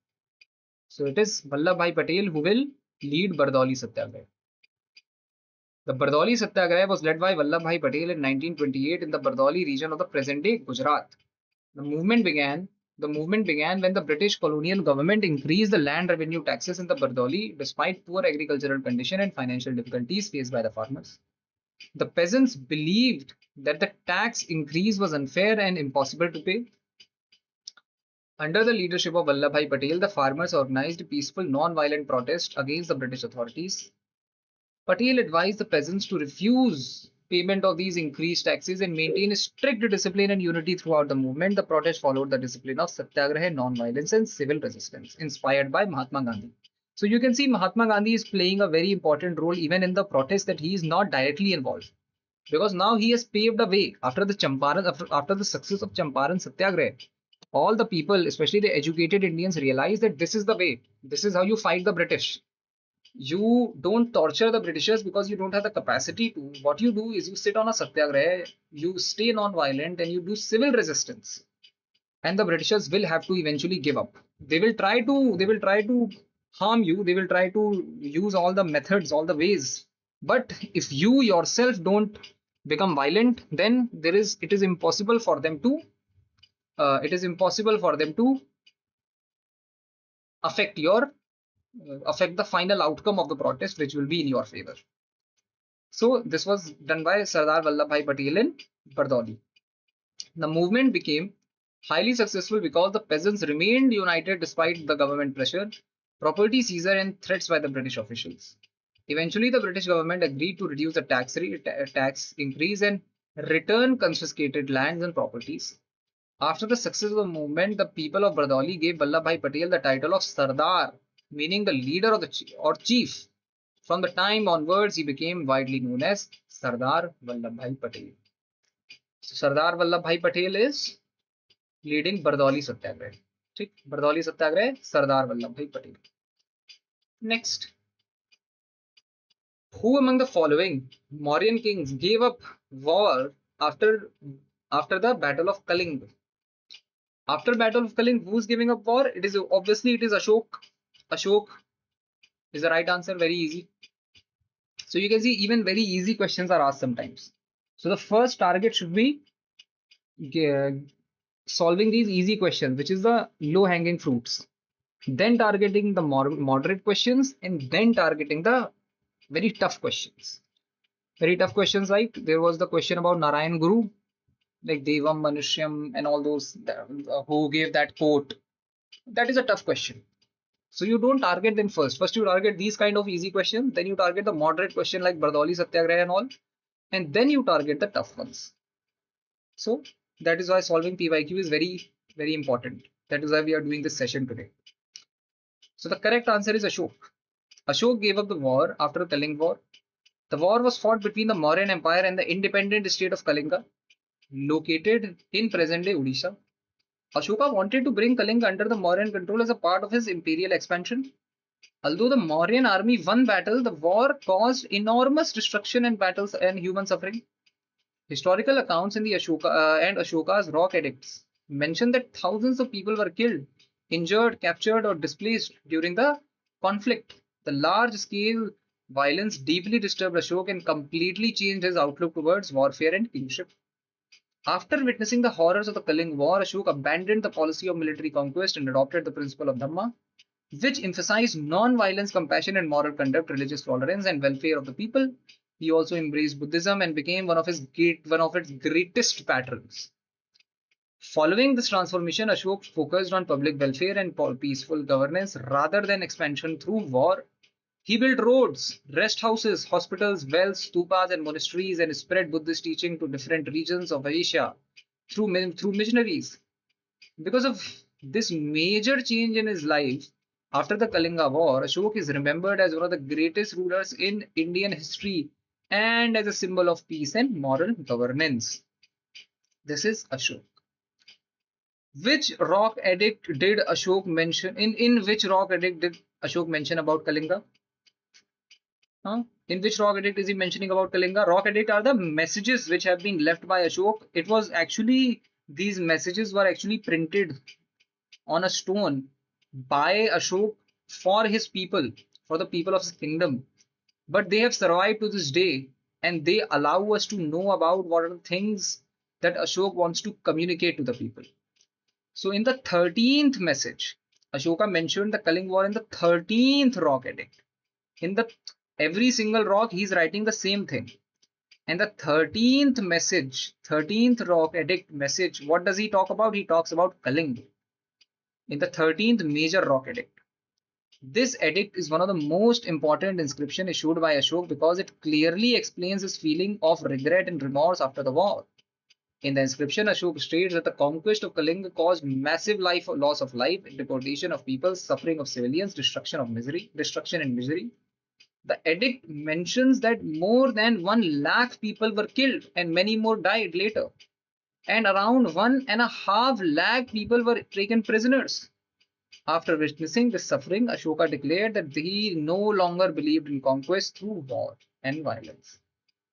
So it is Vallabhbhai Patel who will lead Bardoli Satyagraha. The Bardoli Satyagraha was led by Vallabhbhai Patel in 1928 in the Bardoli region of the present-day Gujarat. The movement began when the British colonial government increased the land revenue taxes in the Bardoli despite poor agricultural condition and financial difficulties faced by the farmers. The peasants believed that the tax increase was unfair and impossible to pay. Under the leadership of Vallabhbhai Patel, the farmers organized a peaceful non-violent protest against the British authorities. Patel advised the peasants to refuse payment of these increased taxes and maintain a strict discipline and unity throughout the movement. The protest followed the discipline of Satyagraha, non-violence, and civil resistance, inspired by Mahatma Gandhi. So you can see Mahatma Gandhi is playing a very important role even in the protest, that he is not directly involved. Because now he has paved a way after the success of Champaran Satyagraha. All the people, especially the educated Indians, realize that this is the way. This is how you fight the British. You don't torture the Britishers because you don't have the capacity to. What you do is you sit on a satyagraha, you stay non-violent, and you do civil resistance. And the Britishers will have to eventually give up. They will try to harm you. They will try to use all the methods, all the ways. But if you yourself don't become violent, then it is impossible for them to affect your affect the final outcome of the protest, which will be in your favor. So this was done by Sardar Vallabhbhai Patel in Bardoli. The movement became highly successful because the peasants remained united despite the government pressure, property seizure, and threats by the British officials. Eventually, the British government agreed to reduce the tax increase and return confiscated lands and properties. After the success of the movement, the people of Bardoli gave Vallabhbhai Patel the title of Sardar, meaning the leader of the or chief. From the time onwards, he became widely known as Sardar Vallabhbhai Patel. So Sardar Vallabhbhai Patel is leading Bardoli Satyagraha. ठीक, Bardoli Satyagraha, Sardar Vallabhbhai Patel. Next, who among the following Mauryan kings gave up war after the Battle of Kalinga? After Battle of Kalinga, who's giving up war? It is Ashok. Ashok is the right answer. Very easy. So you can see even very easy questions are asked sometimes. So the first target should be solving these easy questions, which is the low hanging fruits. Then targeting the moderate questions, and then targeting the very tough questions. Very tough questions, like there was the question about Narayan Guru, like Devam Manushyam and all those who gave that quote. That is a tough question. So you don't target them first. First you target these kind of easy questions, then you target the moderate question like Bardoli Satyagraha and all, and then you target the tough ones. So that is why solving PYQ is very, very important. That is why we are doing this session today. So the correct answer is Ashok. Ashok gave up the war after the Kalinga War. The war was fought between the Mauryan Empire and the independent state of Kalinga, located in present-day Odisha. Ashoka wanted to bring Kalinga under the Mauryan control as a part of his imperial expansion. Although the Mauryan army won battle, the war caused enormous destruction and battles and human suffering. Historical accounts in the Ashoka's rock edicts mention that thousands of people were killed, injured, captured, or displaced during the conflict. The large-scale violence deeply disturbed Ashok and completely changed his outlook towards warfare and kingship. After witnessing the horrors of the Kalinga War, Ashok abandoned the policy of military conquest and adopted the principle of Dhamma, which emphasized non-violence, compassion, and moral conduct, religious tolerance, and welfare of the people. He also embraced Buddhism and became one of its greatest patrons. Following this transformation, Ashok focused on public welfare and peaceful governance rather than expansion through war. He built roads, rest houses, hospitals, wells, stupas, and monasteries, and spread Buddhist teaching to different regions of Asia through missionaries. Because of this major change in his life, after the Kalinga War, Ashok is remembered as one of the greatest rulers in Indian history and as a symbol of peace and moral governance. This is Ashok. Which rock edict did Ashok mention? In which rock edict did Ashok mention about Kalinga? In which rock edict is he mentioning about Kalinga? Rock edict are the messages which have been left by Ashok. It was actually, these messages were actually printed on a stone by Ashok for his people, for the people of his kingdom. But they have survived to this day, and they allow us to know about what are the things that Ashok wants to communicate to the people. So in the 13th message, Ashoka mentioned the Kalinga War in the 13th rock edict. In the every single rock, he's writing the same thing. And the 13th message, 13th rock edict message, what does he talk about? He talks about Kalinga in the 13th major rock edict. This edict is one of the most important inscription issued by Ashok because it clearly explains his feeling of regret and remorse after the war. In the inscription, Ashok states that the conquest of Kalinga caused massive loss of life, deportation of people, suffering of civilians, destruction and misery. The edict mentions that more than 1 lakh people were killed and many more died later. And around 1.5 lakh people were taken prisoners. After witnessing this suffering, Ashoka declared that he no longer believed in conquest through war and violence.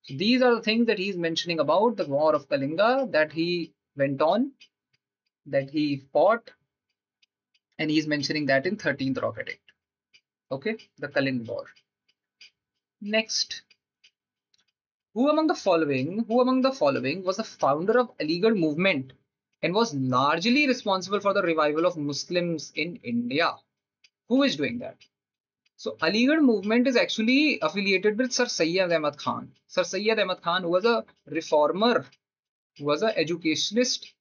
So these are the things that he's mentioning about the war of Kalinga that he went on, that he fought, and he's mentioning that in 13th rock edict. Okay, the Kalinga War. Next, who among the following was the founder of Aligarh movement and was largely responsible for the revival of Muslims in India? Who is doing that? So Aligarh movement is actually affiliated with Sir Syed Ahmad Khan. Sir Syed Ahmad Khan, who was a reformer, who was an educationist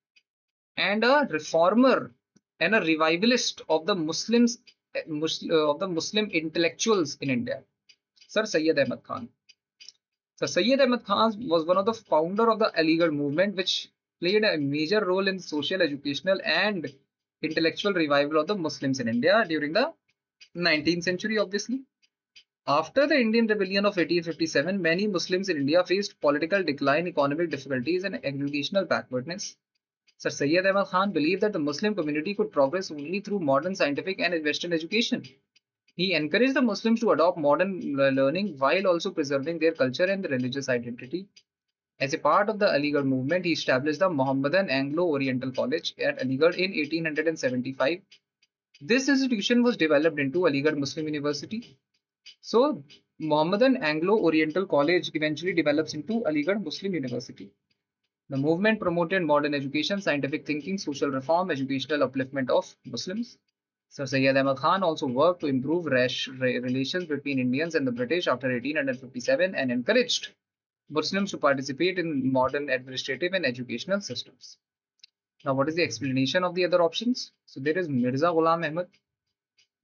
and a reformer and a revivalist of the of the Muslim intellectuals in India. Sir Syed Ahmad Khan. Sir Syed Ahmad Khan was one of the founder of the Aligarh movement, which played a major role in social, educational, and intellectual revival of the Muslims in India during the 19th century, obviously. After the Indian Rebellion of 1857, many Muslims in India faced political decline, economic difficulties, and educational backwardness. Sir Syed Ahmad Khan believed that the Muslim community could progress only through modern scientific and Western education. He encouraged the Muslims to adopt modern learning while also preserving their culture and religious identity. As a part of the Aligarh movement, he established the Mohammedan Anglo-Oriental College at Aligarh in 1875. This institution was developed into Aligarh Muslim University. So, Mohammedan Anglo-Oriental College eventually develops into Aligarh Muslim University. The movement promoted modern education, scientific thinking, social reform, educational upliftment of Muslims. Sir Syed Ahmad Khan also worked to improve relations between Indians and the British after 1857 and encouraged Muslims to participate in modern administrative and educational systems. Now, what is the explanation of the other options? So, there is Mirza Ghulam Ahmad.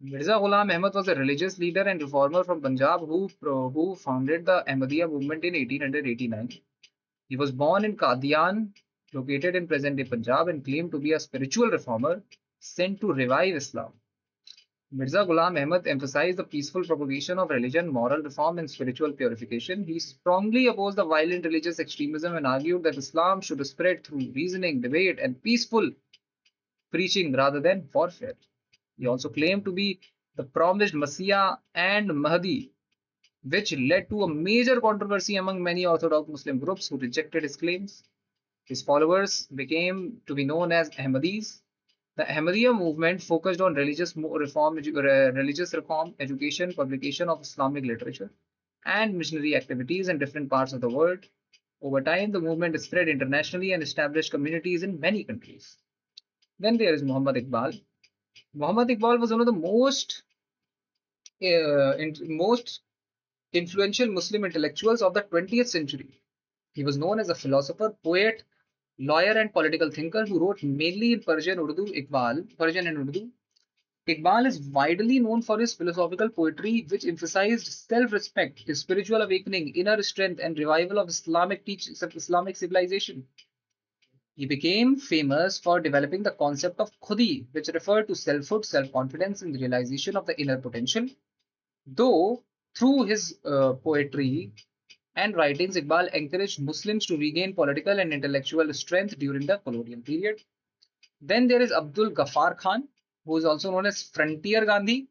Mirza Ghulam Ahmad was a religious leader and reformer from Punjab who founded the Ahmadiyya movement in 1889. He was born in Qadian, located in present-day Punjab, and claimed to be a spiritual reformer sent to revive Islam. Mirza Ghulam Ahmad emphasized the peaceful propagation of religion, moral reform, and spiritual purification. He strongly opposed the violent religious extremism and argued that Islam should spread through reasoning, debate, and peaceful preaching rather than warfare. He also claimed to be the promised Messiah and Mahdi, which led to a major controversy among many Orthodox Muslim groups who rejected his claims. His followers became to be known as Ahmadis. The Ahmadiyya movement focused on religious reform, education, publication of Islamic literature, and missionary activities in different parts of the world. Over time, the movement spread internationally and established communities in many countries. Then there is Muhammad Iqbal. Muhammad Iqbal was one of the most influential Muslim intellectuals of the 20th century. He was known as a philosopher, poet, lawyer, and political thinker who wrote mainly in Persian and Urdu. Iqbal is widely known for his philosophical poetry, which emphasized self-respect, spiritual awakening, inner strength, and revival of Islamic civilization. He became famous for developing the concept of khudi, which referred to selfhood, self-confidence, and the realization of the inner potential. Though through his poetry and writings, Iqbal encouraged Muslims to regain political and intellectual strength during the colonial period. Then there is Abdul Ghaffar Khan, who is also known as Frontier Gandhi,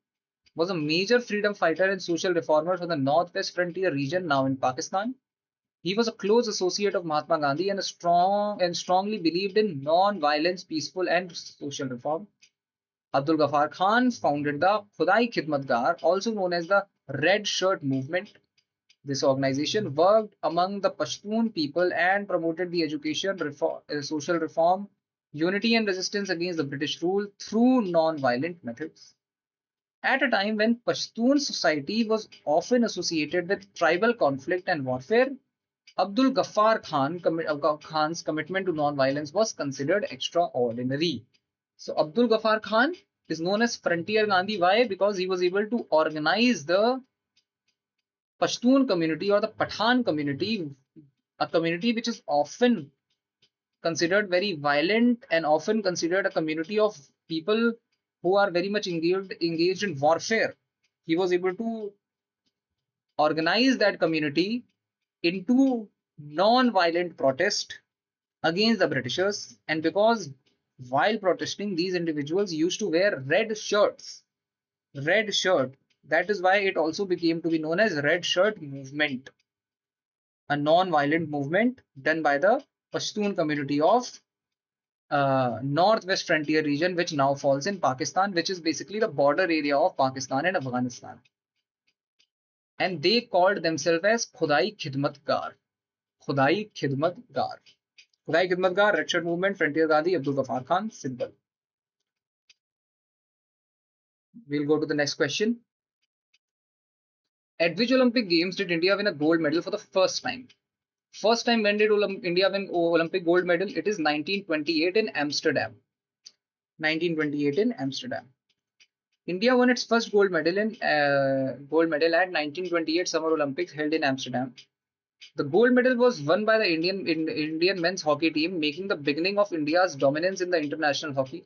was a major freedom fighter and social reformer for the Northwest Frontier region, now in Pakistan. He was a close associate of Mahatma Gandhi and strongly believed in non-violence, peaceful and social reform. Abdul Ghaffar Khan founded the Khudai Khidmatgar, also known as the Red Shirt Movement. This organization worked among the Pashtun people and promoted the education, social reform, unity and resistance against the British rule through non-violent methods. At a time when Pashtun society was often associated with tribal conflict and warfare, Abdul Ghaffar Khan's commitment to non-violence was considered extraordinary. So Abdul Ghaffar Khan is known as Frontier Gandhi. Why? Because he was able to organize the Pashtun community or the Pathan community, a community which is often considered very violent and often considered a community of people who are very much engaged in warfare. He was able to organize that community into non-violent protest against the Britishers, and because while protesting, these individuals used to wear red shirts. Red shirt. That is why it also became to be known as Red Shirt Movement, a non-violent movement done by the Pashtun community of Northwest Frontier region, which now falls in Pakistan, which is basically the border area of Pakistan and Afghanistan. And they called themselves as Khudai Khidmatgar. Khudai Khidmatgar. Khudai Khidmatgar, Red Shirt Movement, Frontier Gandhi, Abdul Ghaffar Khan, simple. We'll go to the next question. At which Olympic Games did India win a gold medal for the first time? First time when did India win Olympic gold medal? It is 1928 in Amsterdam. 1928 in Amsterdam. India won its first gold medal at 1928 Summer Olympics held in Amsterdam. The gold medal was won by the Indian men's hockey team, making the beginning of India's dominance in the international hockey.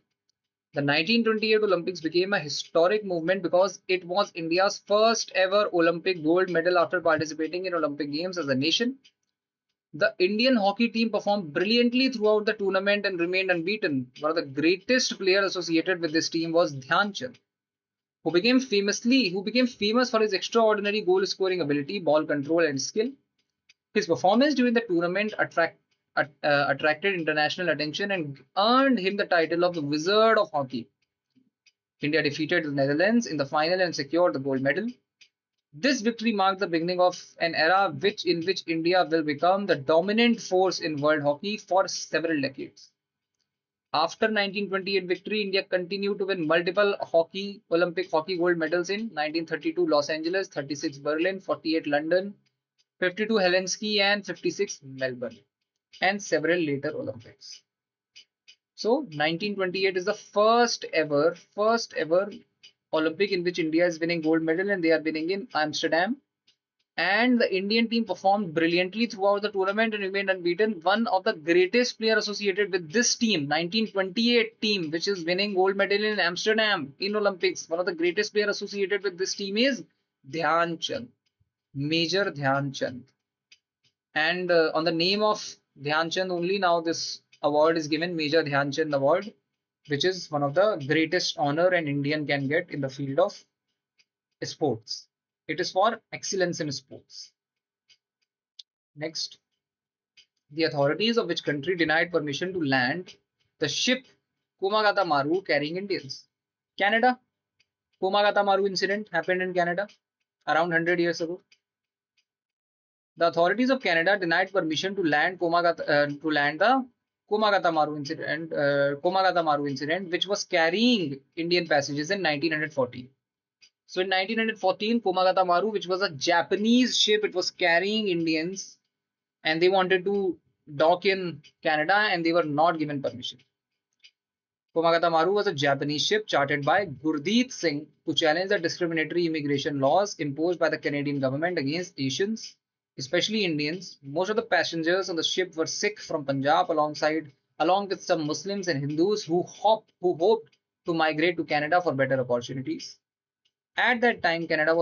The 1928 Olympics became a historic movement because it was India's first ever Olympic gold medal after participating in Olympic Games as a nation. The Indian hockey team performed brilliantly throughout the tournament and remained unbeaten. One of the greatest players associated with this team was Dhyan Chand, who became famous for his extraordinary goal-scoring ability, ball control, and skill. His performance during the tournament attracted international attention and earned him the title of the Wizard of Hockey. India defeated the Netherlands in the final and secured the gold medal. This victory marked the beginning of an era in which India will become the dominant force in world hockey for several decades. After 1928 victory, India continued to win multiple Olympic hockey gold medals in 1932 Los Angeles, 36 Berlin, 48 London, 52 Helsinki, and 56 Melbourne, and several later Olympics. So 1928 is the first ever Olympic in which India is winning gold medal, and they are winning in Amsterdam. And the Indian team performed brilliantly throughout the tournament and remained unbeaten. One of the greatest players associated with this team, 1928 team, which is winning gold medal in Amsterdam in Olympics, one of the greatest players associated with this team is Dhyan Chand, Major Dhyan Chand. And on the name of Dhyan Chand only now this award is given, Major Dhyan Chand Award, which is one of the greatest honor an Indian can get in the field of sports. It is for excellence in sports. Next, the authorities of which country denied permission to land the ship Komagata Maru carrying Indians? Canada. Komagata Maru incident happened in Canada around 100 years ago. The authorities of Canada denied permission to land the Komagata Maru incident, which was carrying Indian passengers in 1914. So in 1914, Komagata Maru, which was a Japanese ship, it was carrying Indians, and they wanted to dock in Canada, and they were not given permission. Komagata Maru was a Japanese ship chartered by Gurdeep Singh to challenge the discriminatory immigration laws imposed by the Canadian government against Asians, especially Indians. Most of the passengers on the ship were Sikh from Punjab, along with some Muslims and Hindus who hoped to migrate to Canada for better opportunities. At that time, Canada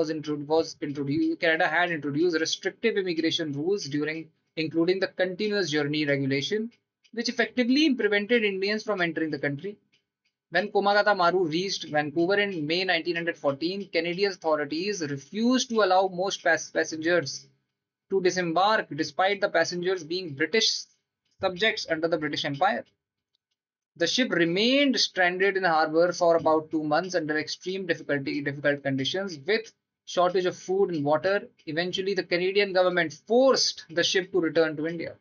had introduced restrictive immigration rules including the continuous journey regulation, which effectively prevented Indians from entering the country. When Komagata Maru reached Vancouver in May 1914, Canadian authorities refused to allow most passengers to disembark, despite the passengers being British subjects under the British Empire. The ship remained stranded in the harbor for about 2 months under difficult conditions with shortage of food and water. Eventually, the Canadian government forced the ship to return to India.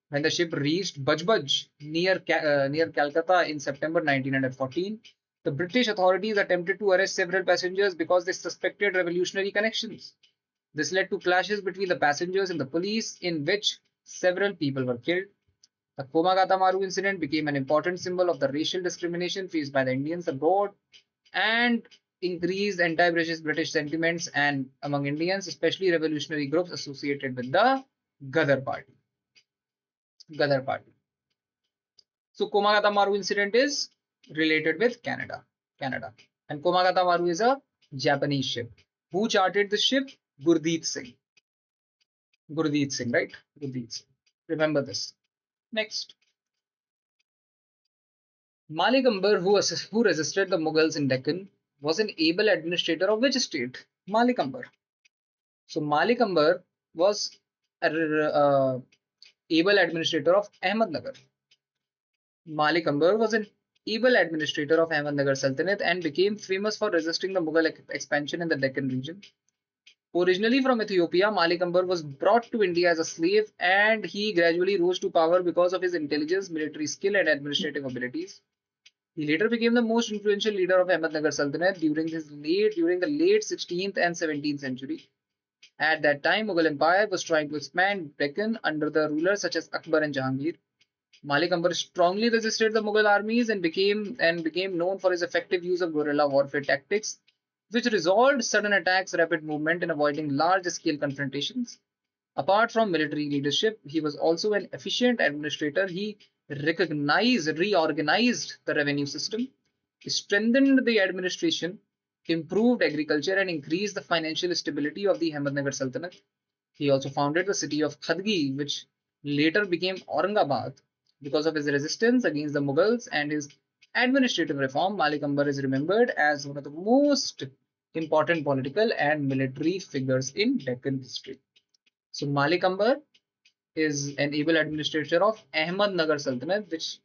When the ship reached Bajbaj near Calcutta in September 1914, the British authorities attempted to arrest several passengers because they suspected revolutionary connections. This led to clashes between the passengers and the police, in which several people were killed. The Komagata Maru incident became an important symbol of the racial discrimination faced by the Indians abroad and increased anti-British sentiments among Indians, especially revolutionary groups associated with the Ghadar Party. So Komagata Maru incident is related with Canada. And Komagata Maru is a Japanese ship. Who chartered the ship? Gurdeep Singh, right? Gurdeep Singh. Remember this. Next. Malik Ambar, who resisted the Mughals in Deccan, was an able administrator of which state? Malik Ambar. So Malik Ambar was an able administrator of Ahmednagar. Malik Ambar was an able administrator of Ahmednagar Sultanate and became famous for resisting the Mughal expansion in the Deccan region. Originally from Ethiopia, Malik Ambar was brought to India as a slave, and he gradually rose to power because of his intelligence, military skill, and administrative abilities. He later became the most influential leader of Ahmednagar Sultanate during the late 16th and 17th century. At that time, Mughal Empire was trying to expand Deccan under the rulers such as Akbar and Jahangir. Malik Ambar strongly resisted the Mughal armies and became known for his effective use of guerrilla warfare tactics, which resolved sudden attacks, rapid movement, and avoiding large-scale confrontations. Apart from military leadership, he was also an efficient administrator. He reorganized the revenue system, strengthened the administration, improved agriculture, and increased the financial stability of the Ahmednagar Sultanate. He also founded the city of Khadgi, which later became Aurangabad. Because of his resistance against the Mughals and his administrative reform, Malik Ambar is remembered as one of the most important political and military figures in Deccan history. So Malik Ambar is an able administrator of Ahmednagar Sultanate, which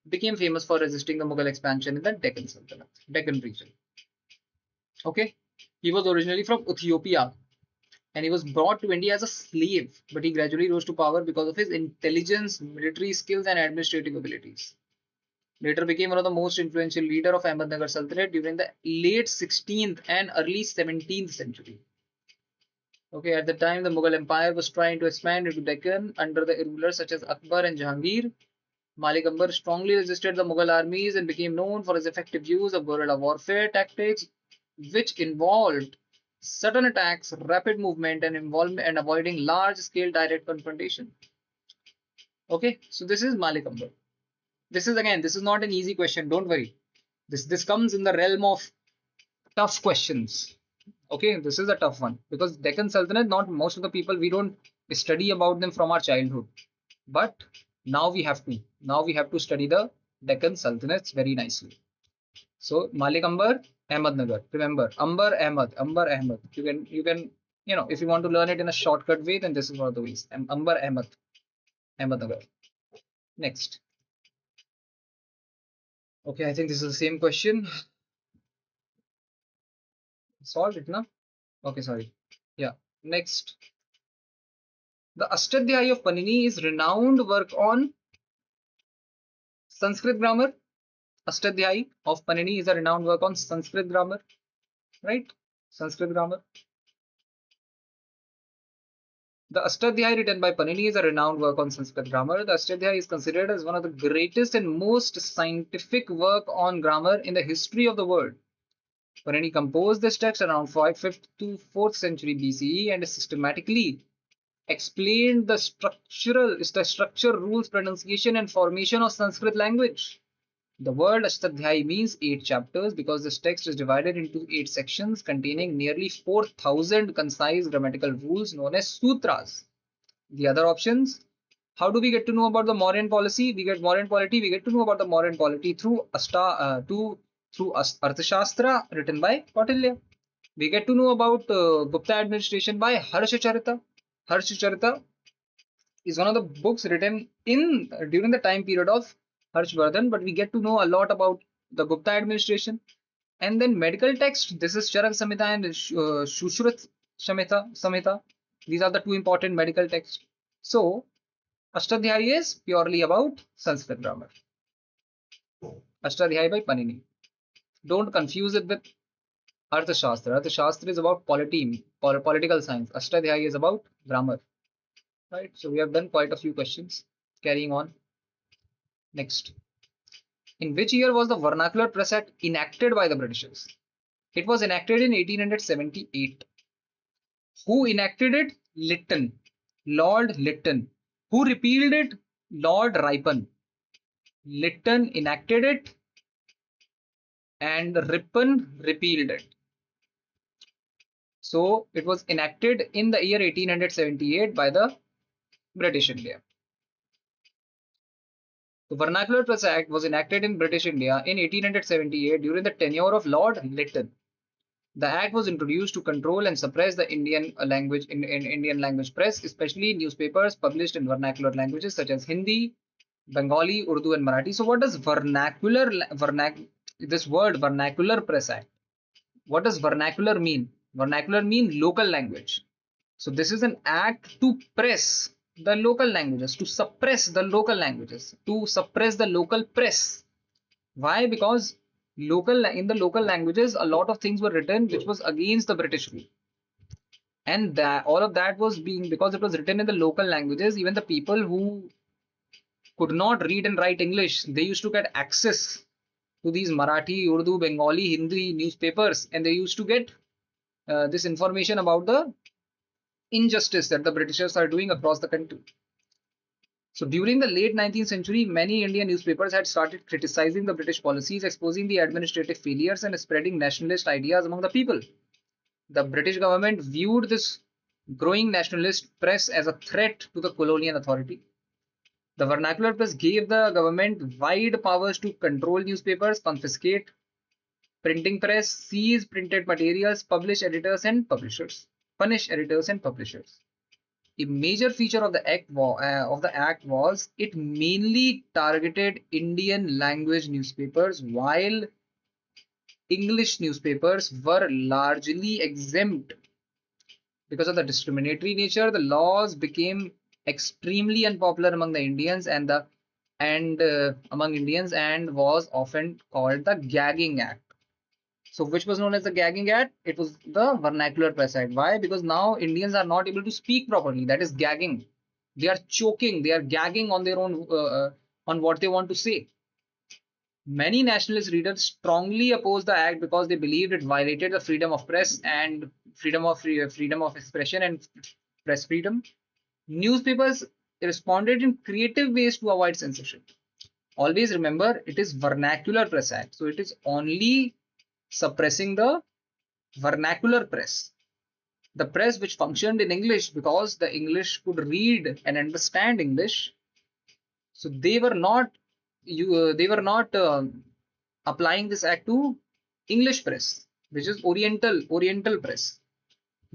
became famous for resisting the Mughal expansion in the Deccan Sultanate, Deccan region. Okay, he was originally from Ethiopia and he was brought to India as a slave, but he gradually rose to power because of his intelligence, military skills, and administrative abilities. Later became one of the most influential leader of Ahmednagar Sultanate during the late 16th and early 17th century. Okay, at the time, the Mughal Empire was trying to expand into Deccan under the rulers such as Akbar and Jahangir. Malik Ambar strongly resisted the Mughal armies and became known for his effective use of guerrilla warfare tactics, which involved sudden attacks, rapid movement, and avoiding large-scale direct confrontation. Okay, so this is Malik Ambar. This is not an easy question. Don't worry. This comes in the realm of tough questions. Okay, this is a tough one because Deccan Sultanate, not most of the people, we don't study about them from our childhood, but now we have to. Now we have to study the Deccan Sultanates very nicely. So Malik Ambar, Ahmednagar. Remember, Ambar Ahmad. You can, if you want to learn it in a shortcut way, then this is one of the ways. Ambar Ahmednagar. Next. Okay, I think this is the same question. Solved it, na? Okay, sorry. Yeah. Next. The Ashtadhyayi of Panini is renowned work on Sanskrit grammar. Ashtadhyayi of Panini is a renowned work on Sanskrit grammar, right? Sanskrit grammar. The Ashtadhyayi written by Panini is a renowned work on Sanskrit grammar. The Ashtadhyayi is considered as one of the greatest and most scientific work on grammar in the history of the world. Panini composed this text around 5th to 4th century BCE and systematically explained the structure, rules, pronunciation, and formation of Sanskrit language. The word Ashtadhyayi means 8 chapters because this text is divided into 8 sections containing nearly 4,000 concise grammatical rules known as sutras. The other options. How do we get to know about the Mauryan policy? We get to know about the Mauryan polity through Arthashastra written by Kautilya. We get to know about Gupta administration by Harshacharita. Harshacharita is one of the books written during the time period of Harshvardhan, but we get to know a lot about the Gupta administration. And then medical text, this is Charak Samhita and Shushruth Samhita. These are the two important medical texts. So, Ashtadhyayi is purely about Sanskrit grammar. Ashtadhyayi by Panini. Don't confuse it with Arthashastra. Arthashastra is about political science. Ashtadhyayi is about grammar. Right, so we have done quite a few questions. Carrying on. Next. In which year was the Vernacular Press Act enacted by the Britishers? It was enacted in 1878. Who enacted it? Lytton. Lord Lytton. Who repealed it? Lord Ripon. Lytton enacted it and Ripon repealed it. So it was enacted in the year 1878 by the British India. The Vernacular Press Act was enacted in British India in 1878 during the tenure of Lord Lytton. The act was introduced to control and suppress the Indian language press, especially newspapers published in vernacular languages such as Hindi, Bengali, Urdu, and Marathi. So, what does this word Vernacular Press Act? What does vernacular mean? Vernacular means local language. So, this is an act to press the local languages, to suppress the local languages, to suppress the local press. Why? Because in the local languages, a lot of things were written which was against the British rule. And that all of that was being because it was written in the local languages. Even the people who could not read and write English, they used to get access to these Marathi, Urdu, Bengali, Hindi newspapers, and they used to get this information about the injustice that the Britishers are doing across the country. So during the late 19th century, many Indian newspapers had started criticizing the British policies, exposing the administrative failures, and spreading nationalist ideas among the people. The British government viewed this growing nationalist press as a threat to the colonial authority. The vernacular press gave the government wide powers to control newspapers, confiscate printing press, seize printed materials, punish editors and publishers. A major feature of the act was it mainly targeted Indian language newspapers, while English newspapers were largely exempt. Because of the discriminatory nature, the laws became extremely unpopular among the Indians and was often called the Gagging Act. So, which was known as the Gagging Act? It was the Vernacular Press Act. Why? Because now Indians are not able to speak properly. That is gagging. They are choking. They are gagging on their own on what they want to say. Many nationalist readers strongly opposed the act because they believed it violated the freedom of press and freedom of expression and press freedom. Newspapers responded in creative ways to avoid censorship. Always remember, it is Vernacular Press Act, so it is only suppressing the vernacular press, the press which functioned in English because the English could read and understand English. So they were not applying this act to English press, which is Oriental press.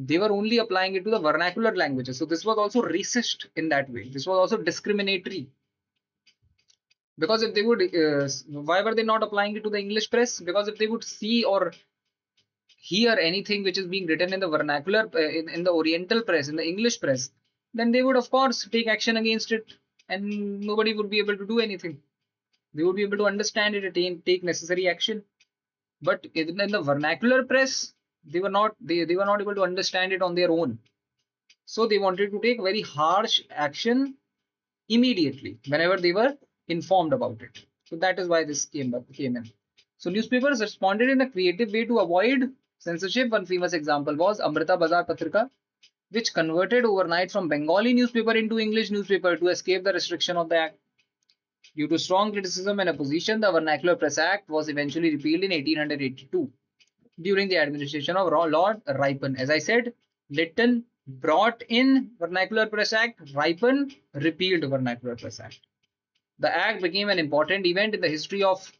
They were only applying it to the vernacular languages. So this was also racist in that way. This was also discriminatory. Because if they would, why were they not applying it to the English press? Because if they would see or hear anything which is being written in the vernacular, in the Oriental press, in the English press, then they would, of course, take action against it and nobody would be able to do anything. They would be able to understand it and take necessary action. But in the vernacular press, they were not able to understand it on their own. So they wanted to take very harsh action immediately whenever they were informed about it. So that is why this came in. So newspapers responded in a creative way to avoid censorship. One famous example was Amrita Bazar Patrika, which converted overnight from Bengali newspaper into English newspaper to escape the restriction of the act. Due to strong criticism and opposition, the Vernacular Press Act was eventually repealed in 1882 during the administration of Lord Ripon. As I said, Lytton brought in Vernacular Press Act, Ripon repealed Vernacular Press Act. The act became an important event in the history of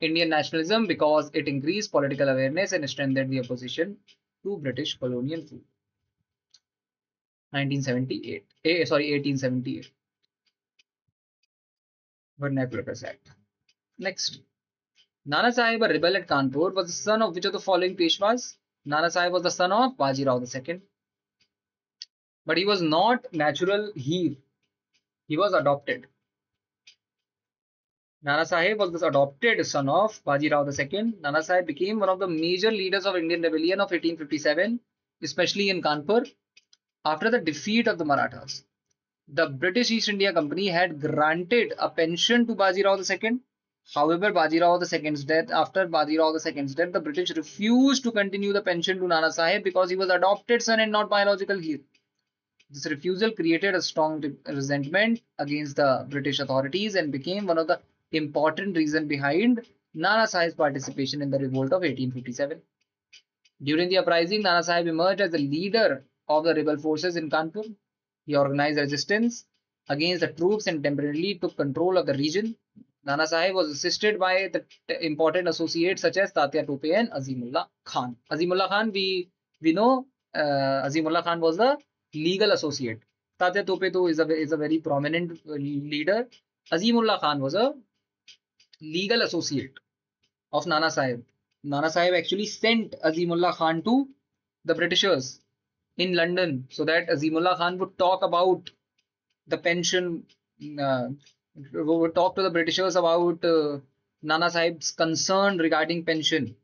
Indian nationalism because it increased political awareness and strengthened the opposition to British colonial rule. 1878. Vernacular Press Act. Next. Nana Sahib, a rebel at Kanpur, was the son of which of the following Peshwas? Nana Sahib was the son of Baji Rao II. But he was not natural Heer. He was adopted. Nana Sahib was the adopted son of Baji Rao II. Nana Sahib became one of the major leaders of Indian rebellion of 1857, especially in Kanpur, after the defeat of the Marathas. The British East India Company had granted a pension to Baji Rao II. However, after Baji Rao II's death, the British refused to continue the pension to Nana Sahib because he was adopted son and not biological heir. This refusal created a strong resentment against the British authorities and became one of the important reasons behind Nana Sahib's participation in the revolt of 1857. During the uprising, Nana Sahib emerged as the leader of the rebel forces in Kanpur. He organized resistance against the troops and temporarily took control of the region. Nana Sahib was assisted by the important associates such as Tatya Tope and Azimullah Khan. Azimullah Khan, we know Azimullah Khan was the legal associate. Tatya Tope is a very prominent leader. Azimullah Khan was a legal associate of Nana Sahib. Nana Sahib actually sent Azimullah Khan to the Britishers in London so that Azimullah Khan would talk about the pension, would talk to the Britishers about Nana Sahib's concern regarding pension.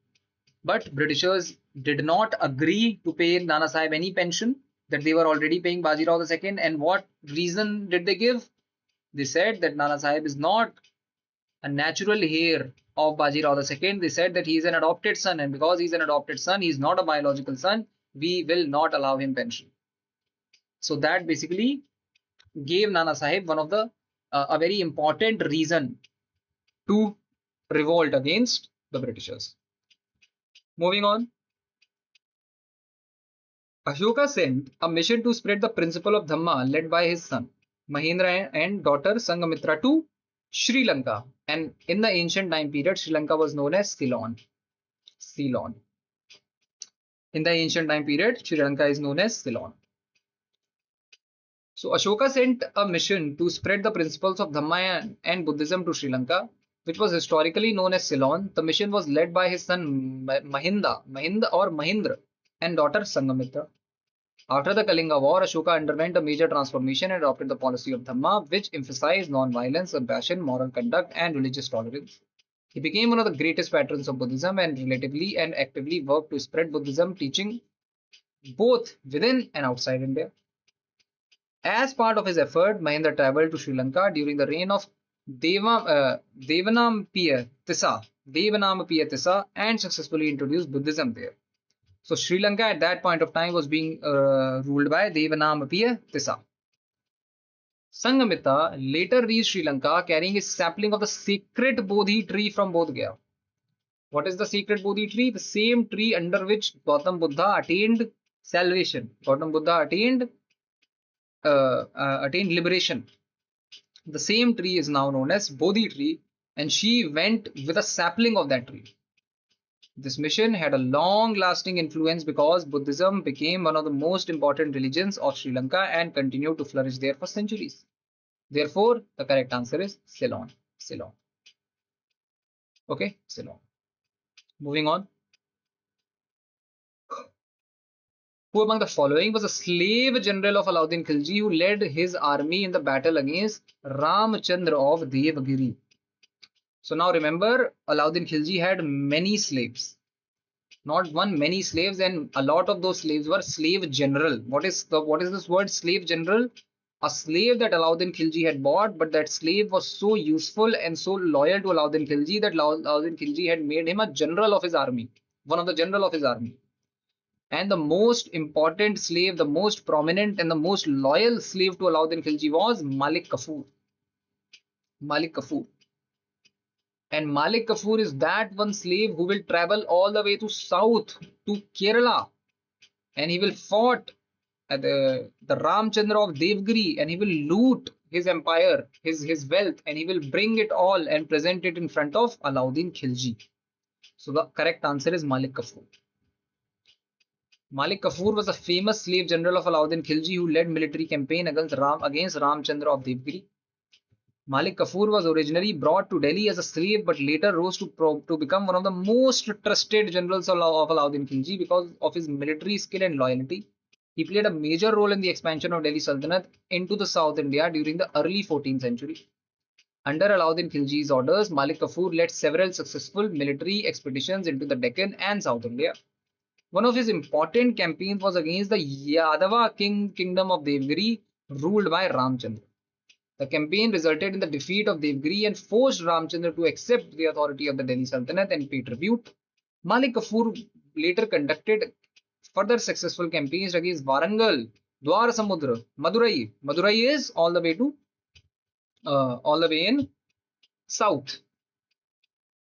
But Britishers did not agree to pay Nana Sahib any pension that they were already paying Bajirao II. And what reason did they give? They said that Nana Sahib is not a natural heir of Bajirao II. They said that he is an adopted son, and because he is an adopted son, he is not a biological son. We will not allow him pension. So that basically gave Nana Sahib one of the a very important reason to revolt against the Britishers. Moving on, Ashoka sent a mission to spread the principle of Dhamma led by his son Mahendra and daughter Sangamitra to Sri Lanka. And in the ancient time period, Sri Lanka was known as Ceylon. Ceylon. In the ancient time period, Sri Lanka is known as Ceylon. So Ashoka sent a mission to spread the principles of Dhamma and Buddhism to Sri Lanka, which was historically known as Ceylon. The mission was led by his son Mahindra and daughter Sangamitra. After the Kalinga War, Ashoka underwent a major transformation and adopted the policy of Dhamma, which emphasized non-violence, compassion, moral conduct, and religious tolerance. He became one of the greatest patrons of Buddhism and relatively and actively worked to spread Buddhism teaching both within and outside India. As part of his effort, Mahendra travelled to Sri Lanka during the reign of Devanampiya Tissa and successfully introduced Buddhism there. So Sri Lanka at that point of time was being ruled by Devanampiya Tissa. Sangamitra later reached Sri Lanka carrying a sapling of the sacred Bodhi tree from Bodh Gaya. What is the sacred Bodhi tree? The same tree under which Gautam Buddha attained salvation. Gautam Buddha attained liberation. The same tree is now known as Bodhi tree, and she went with a sapling of that tree. This mission had a long-lasting influence because Buddhism became one of the most important religions of Sri Lanka and continued to flourish there for centuries. Therefore, the correct answer is Ceylon. Ceylon. Okay, Ceylon. Moving on. Who among the following was a slave general of Alauddin Khilji who led his army in the battle against Ramchandra of Devagiri? So now remember, Alauddin Khilji had many slaves. Not one, many slaves, and a lot of those slaves were slave general. What is this word slave general? A slave that Alauddin Khilji had bought, but that slave was so useful and so loyal to Alauddin Khilji that Alauddin Khilji had made him a general of his army, one of the general of his army. And the most important slave, the most prominent and the most loyal slave to Alauddin Khilji was Malik Kafur. Malik Kafur. And Malik Kafur is that one slave who will travel all the way to south, to Kerala. And he will fight at the Ramchandra of Devgiri, and he will loot his empire, his wealth, and he will bring it all and present it in front of Alauddin Khilji. So the correct answer is Malik Kafur. Malik Kafur was a famous slave general of Alauddin Khilji who led military campaign against Ramchandra of Devgiri. Malik Kafur was originally brought to Delhi as a slave, but later rose to become one of the most trusted generals of Alauddin Khilji because of his military skill and loyalty. He played a major role in the expansion of Delhi Sultanate into the South India during the early 14th century. Under Alauddin Khilji's orders, Malik Kafur led several successful military expeditions into the Deccan and South India. One of his important campaigns was against the Yadava kingdom of Devgiri, ruled by Ramchandra. The campaign resulted in the defeat of Devgiri and forced Ramchandra to accept the authority of the Delhi Sultanate and pay tribute. Malik Kafur later conducted further successful campaigns against Warangal, Dwarasamudra, Madurai. Madurai is all the way in south.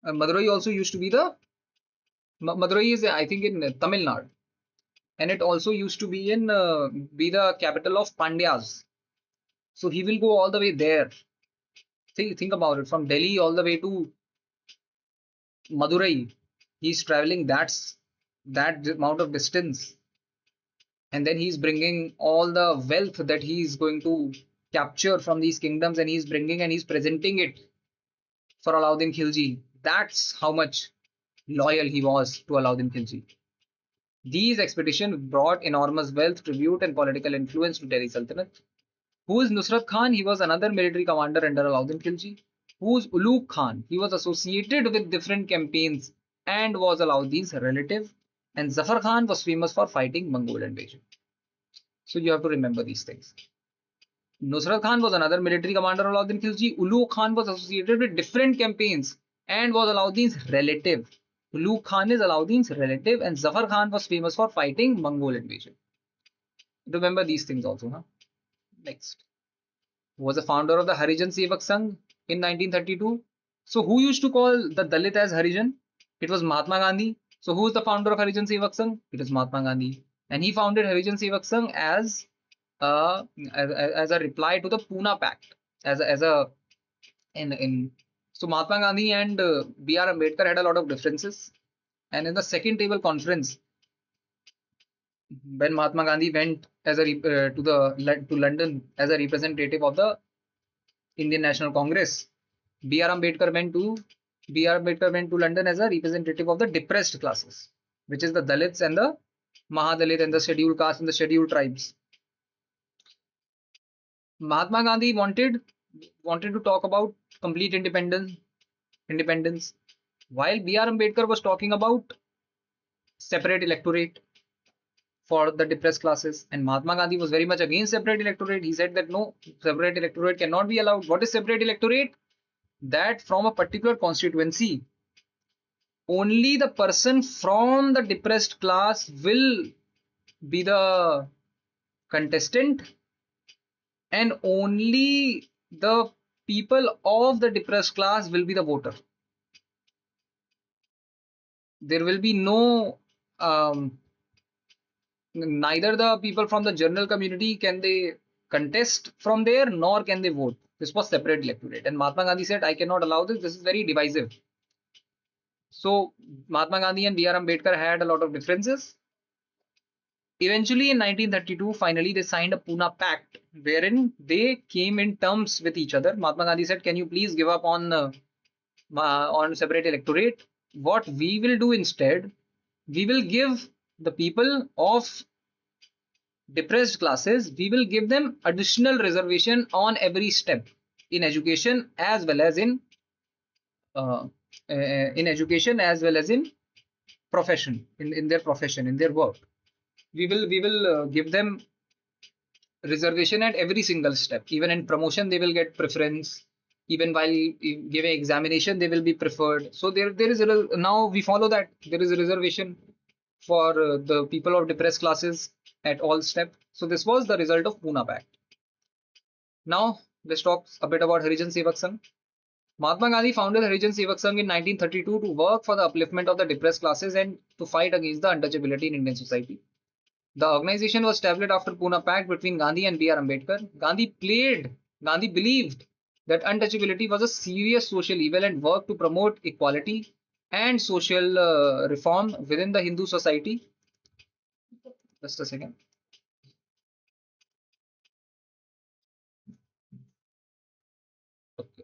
Madurai also used to be Madurai is, I think, in Tamil Nadu, and it also used to be the capital of Pandyas. So he will go all the way there. Think about it, from Delhi all the way to Madurai. He's traveling that amount of distance, and then he's bringing all the wealth that he's going to capture from these kingdoms, and he's bringing and he's presenting it for Alauddin Khilji. That's how much loyal he was to Alauddin Khilji. These expeditions brought enormous wealth, tribute, and political influence to Delhi Sultanate. Who is Nusrat Khan? He was another military commander under Alauddin Khilji. Who is Ulugh Khan? He was associated with different campaigns and was Alauddin's relative. And Zafar Khan was famous for fighting Mongol invasion. So you have to remember these things. Nusrat Khan was another military commander of Alauddin Khilji. Ulugh Khan was associated with different campaigns and was Alauddin's relative. Ulugh Khan is Alauddin's relative, and Zafar Khan was famous for fighting Mongol invasion. Remember these things also, huh? Next. Was a founder of the Harijan Sevak Sangh in 1932. So who used to call the Dalit as Harijan? It was Mahatma Gandhi. So who is the founder of Harijan Sevak Sangh? It is Mahatma Gandhi. And he founded Harijan Sevak Sangh as a reply to the Pune Pact. So Mahatma Gandhi and B.R. Ambedkar had a lot of differences. And in the second table conference, when Mahatma Gandhi went to London as a representative of the Indian National Congress, B.R. Ambedkar went to London as a representative of the depressed classes, which is the Dalits and the Mahadalit and the scheduled castes and the scheduled tribes. Mahatma Gandhi wanted to talk about complete independence, while B.R. Ambedkar was talking about separate electorate for the depressed classes, and Mahatma Gandhi was very much against separate electorate. He said that no, separate electorate cannot be allowed. What is separate electorate? That from a particular constituency, only the person from the depressed class will be the contestant, and only the people of the depressed class will be the voter. There will be no neither the people from the general community can they contest from there, nor can they vote. This was separate electorate, and Mahatma Gandhi said, I cannot allow this. This is very divisive. So Mahatma Gandhi and B.R. Ambedkar had a lot of differences. Eventually in 1932, finally they signed a Pune Pact, wherein they came in terms with each other. Mahatma Gandhi said, can you please give up on separate electorate? What we will do instead, we will give the people of depressed classes, we will give them additional reservation on every step in education as well as in profession, in their profession, in their work. We will give them reservation at every single step. Even in promotion, they will get preference. Even while giving examination, they will be preferred. So there is now we follow that there is a reservation for the people of depressed classes at all steps. So this was the result of Pune Pact. Now let's talk a bit about Harijan Sevak Sangh. Mahatma Gandhi founded Harijan Sevak Sangh in 1932 to work for the upliftment of the depressed classes and to fight against the untouchability in Indian society. The organization was established after Pune Pact between Gandhi and B.R. Ambedkar. Gandhi believed that untouchability was a serious social evil and worked to promote equality and social reform within the Hindu society. Just a second. Okay.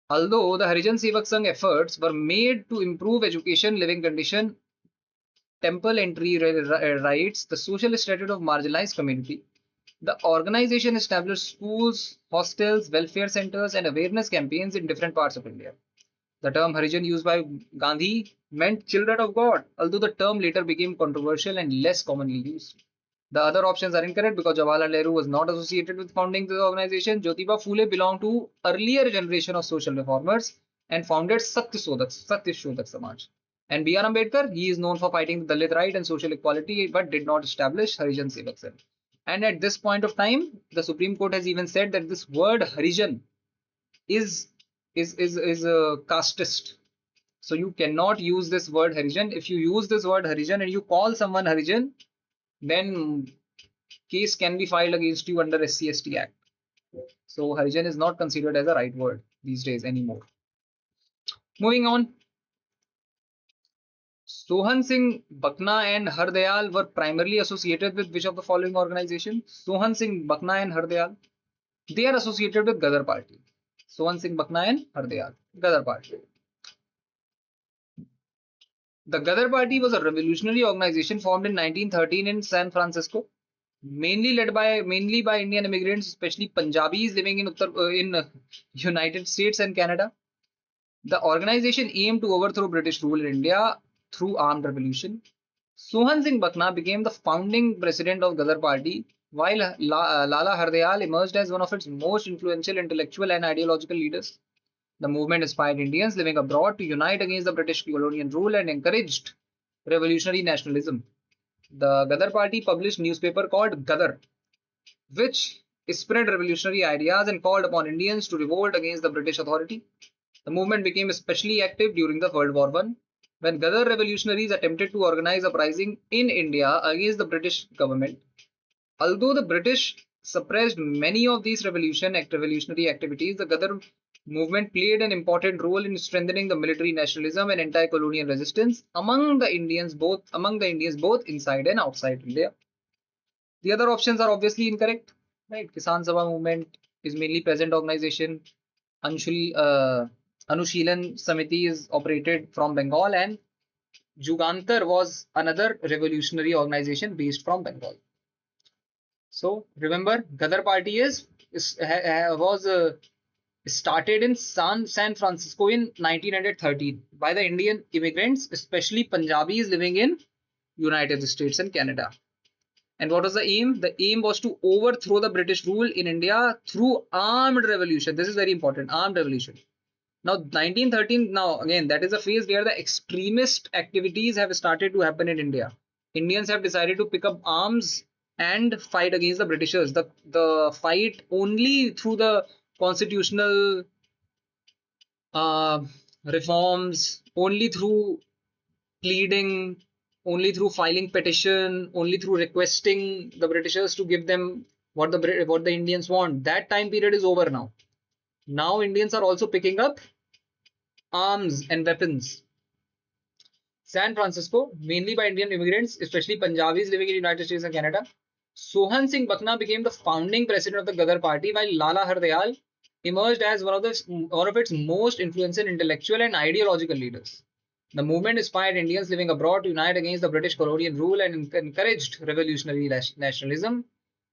Although the Harijan Sevak Sangh efforts were made to improve education, living condition, temple entry rights, the social status of marginalized community, the organization established schools, hostels, welfare centers, and awareness campaigns in different parts of India. The term Harijan used by Gandhi meant children of God, although the term later became controversial and less commonly used. The other options are incorrect because Jawaharlal Nehru was not associated with founding the organization. Jyotiba Phule belonged to earlier generation of social reformers and founded Satyashodhak Samaj. And B.R. Ambedkar, he is known for fighting the Dalit right and social equality, but did not establish Harijan Sevak Sangh. And at this point of time, the Supreme Court has even said that this word Harijan is a casteist. So you cannot use this word Harijan. If you use this word Harijan and you call someone Harijan, then case can be filed against you under SC/ST Act. So Harijan is not considered as a right word these days anymore. Moving on. Sohan Singh Bakna and Hardayal were primarily associated with which of the following organizations? Sohan Singh Bakna and Hardayal. They are associated with Gadar Party. Sohan Singh Bakna and Hardayal, Gadar Party. The Gadar Party was a revolutionary organization formed in 1913 in San Francisco, mainly by Indian immigrants, especially Punjabis living in United States and Canada. The organization aimed to overthrow British rule in India through armed revolution. Sohan Singh Bakna became the founding president of Ghadar Party, while Lala Hardayal emerged as one of its most influential intellectual and ideological leaders. The movement inspired Indians living abroad to unite against the British colonial rule and encouraged revolutionary nationalism. The Ghadar Party published a newspaper called Ghadar, which spread revolutionary ideas and called upon Indians to revolt against the British authority. The movement became especially active during the World War I, when Ghadar revolutionaries attempted to organize uprising in India against the British government. Although the British suppressed many of these revolutionary activities, the Ghadar movement played an important role in strengthening the military nationalism and anti-colonial resistance among the Indians both inside and outside India. The other options are obviously incorrect. Right? Kisan Sabha movement is mainly peasant organization. Anushilan Samiti is operated from Bengal, and Jugantar was another revolutionary organization based from Bengal. So remember, Ghadar Party was started in San Francisco in 1913 by the Indian immigrants, especially Punjabis living in United States and Canada. And what was the aim? The aim was to overthrow the British rule in India through armed revolution. This is very important, armed revolution. Now, 1913, now again, that is a phase where the extremist activities have started to happen in India. Indians have decided to pick up arms and fight against the Britishers. The fight only through the constitutional reforms, only through pleading, only through filing petition, only through requesting the Britishers to give them what the Indians want. That time period is over now. Now Indians are also picking up arms and weapons. San Francisco, mainly by Indian immigrants, especially Punjabis living in United States and Canada. Sohan Singh Bakna became the founding president of the Ghadar Party, while Lala Hardayal emerged as one of its most influential intellectual and ideological leaders. The movement inspired Indians living abroad to unite against the British colonial rule and encouraged revolutionary nationalism.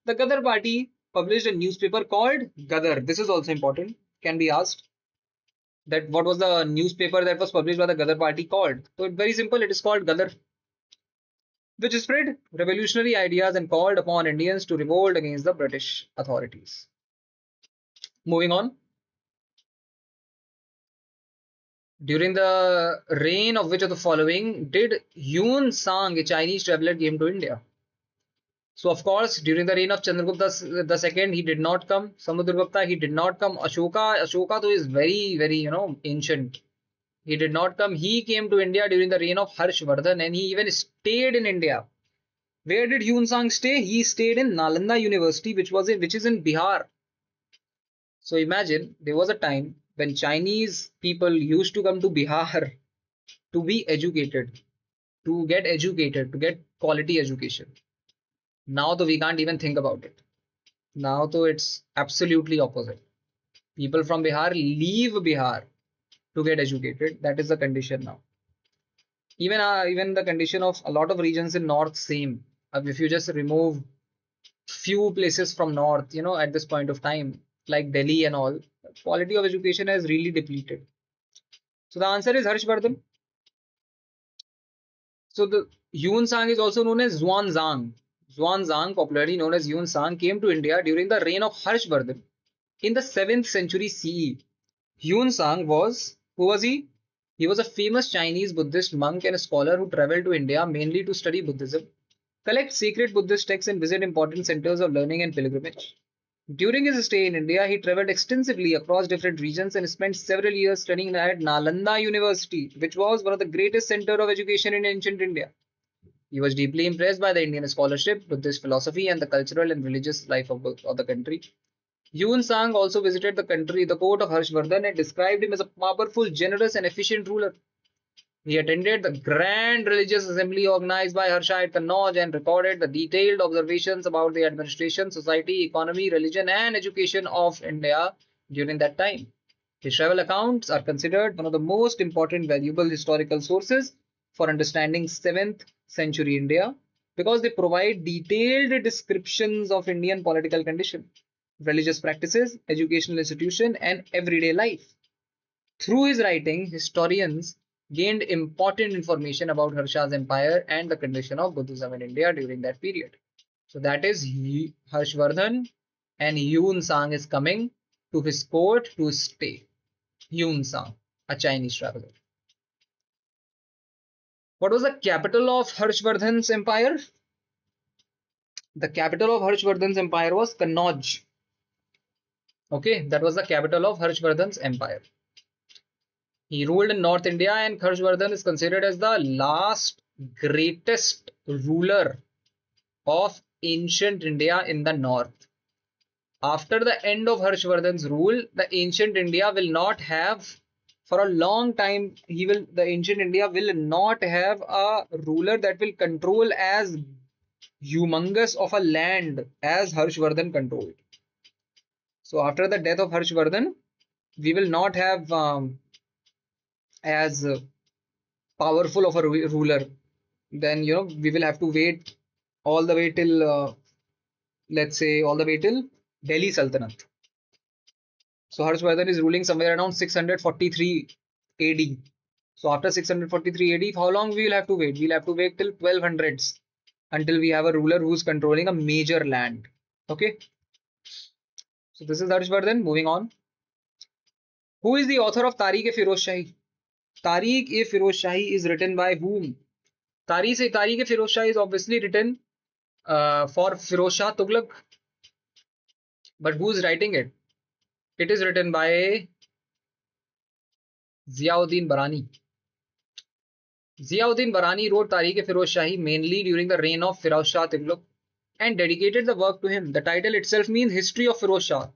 The Ghadar Party published a newspaper called Ghadar. This is also important, can be asked that what was the newspaper that was published by the Ghadar Party called? So it's very simple, it is called Ghadar, which spread revolutionary ideas and called upon Indians to revolt against the British authorities. Moving on. During the reign of which of the following did Yun Sang, a Chinese traveler, came to India? So of course, during the reign of Chandragupta II, he did not come. Samudragupta, he did not come. Ashoka though is very, very, ancient. He did not come. He came to India during the reign of Harshvardhan, and he even stayed in India. Where did Yun Sang stay? He stayed in Nalanda University, which is in Bihar. So imagine there was a time when Chinese people used to come to Bihar to be educated, to get quality education. Now though we can't even think about it. Now though it's absolutely opposite. People from Bihar leave Bihar to get educated. That is the condition now. Even the condition of a lot of regions in north, same. If you just remove few places from north, at this point of time, like Delhi and all, quality of education has really depleted. So the answer is Harshvardhan. So the Yun Sang is also known as Xuanzang. Xuanzang, popularly known as Yun Sang, came to India during the reign of Harshvardhan in the 7th century CE. Yun Sang who was he? He was a famous Chinese Buddhist monk and a scholar who traveled to India mainly to study Buddhism, collect sacred Buddhist texts, and visit important centers of learning and pilgrimage. During his stay in India, he traveled extensively across different regions and spent several years studying at Nalanda University, which was one of the greatest centers of education in ancient India. He was deeply impressed by the Indian scholarship, Buddhist philosophy, and the cultural and religious life of the country. Yun Sang also visited the court of Harshvardhan, and described him as a powerful, generous, and efficient ruler. He attended the grand religious assembly organized by Harsha at Kannauj and recorded the detailed observations about the administration, society, economy, religion, and education of India during that time. His travel accounts are considered one of the most important valuable historical sources for understanding 7th century India because they provide detailed descriptions of Indian political condition, religious practices, educational institution, and everyday life. Through his writing, historians gained important information about Harsha's empire and the condition of Buddhism in India during that period. So that is Harshvardhan, and Yun Sang is coming to his court to stay. Yun Sang, a Chinese traveler. What was the capital of Harshvardhan's empire? The capital of Harshvardhan's empire was Kannauj. Okay, that was the capital of Harshvardhan's empire. He ruled in North India, and Harshvardhan is considered as the last greatest ruler of ancient India in the north. After the end of Harshvardhan's rule, the ancient India will not have, for a long time, the ancient India will not have a ruler that will control as humongous of a land as Harshvardhan controlled. So after the death of Harshvardhan, we will not have as powerful of a ruler. Then we will have to wait all the way till let's say all the way till Delhi Sultanate. So Harshvardhan is ruling somewhere around 643 AD. So after 643 AD, how long we will have to wait? We'll have to wait till 1200s until we have a ruler who's controlling a major land. Okay. So this is Harshvardhan. Moving on. Who is the author of Tariq-e-Firoz-Shahi? Tariq-e-Firoz-Shahi is written by whom? Tariq-e-Firoz-Shahi is obviously written for Firoz Shah Tughlaq. But who's writing it? It is written by Ziauddin Barani. Ziauddin Barani wrote Tariq-e-Firoz-Shahi mainly during the reign of Firoz Shah Tughlaq and dedicated the work to him. The title itself means History of Firoz Shah.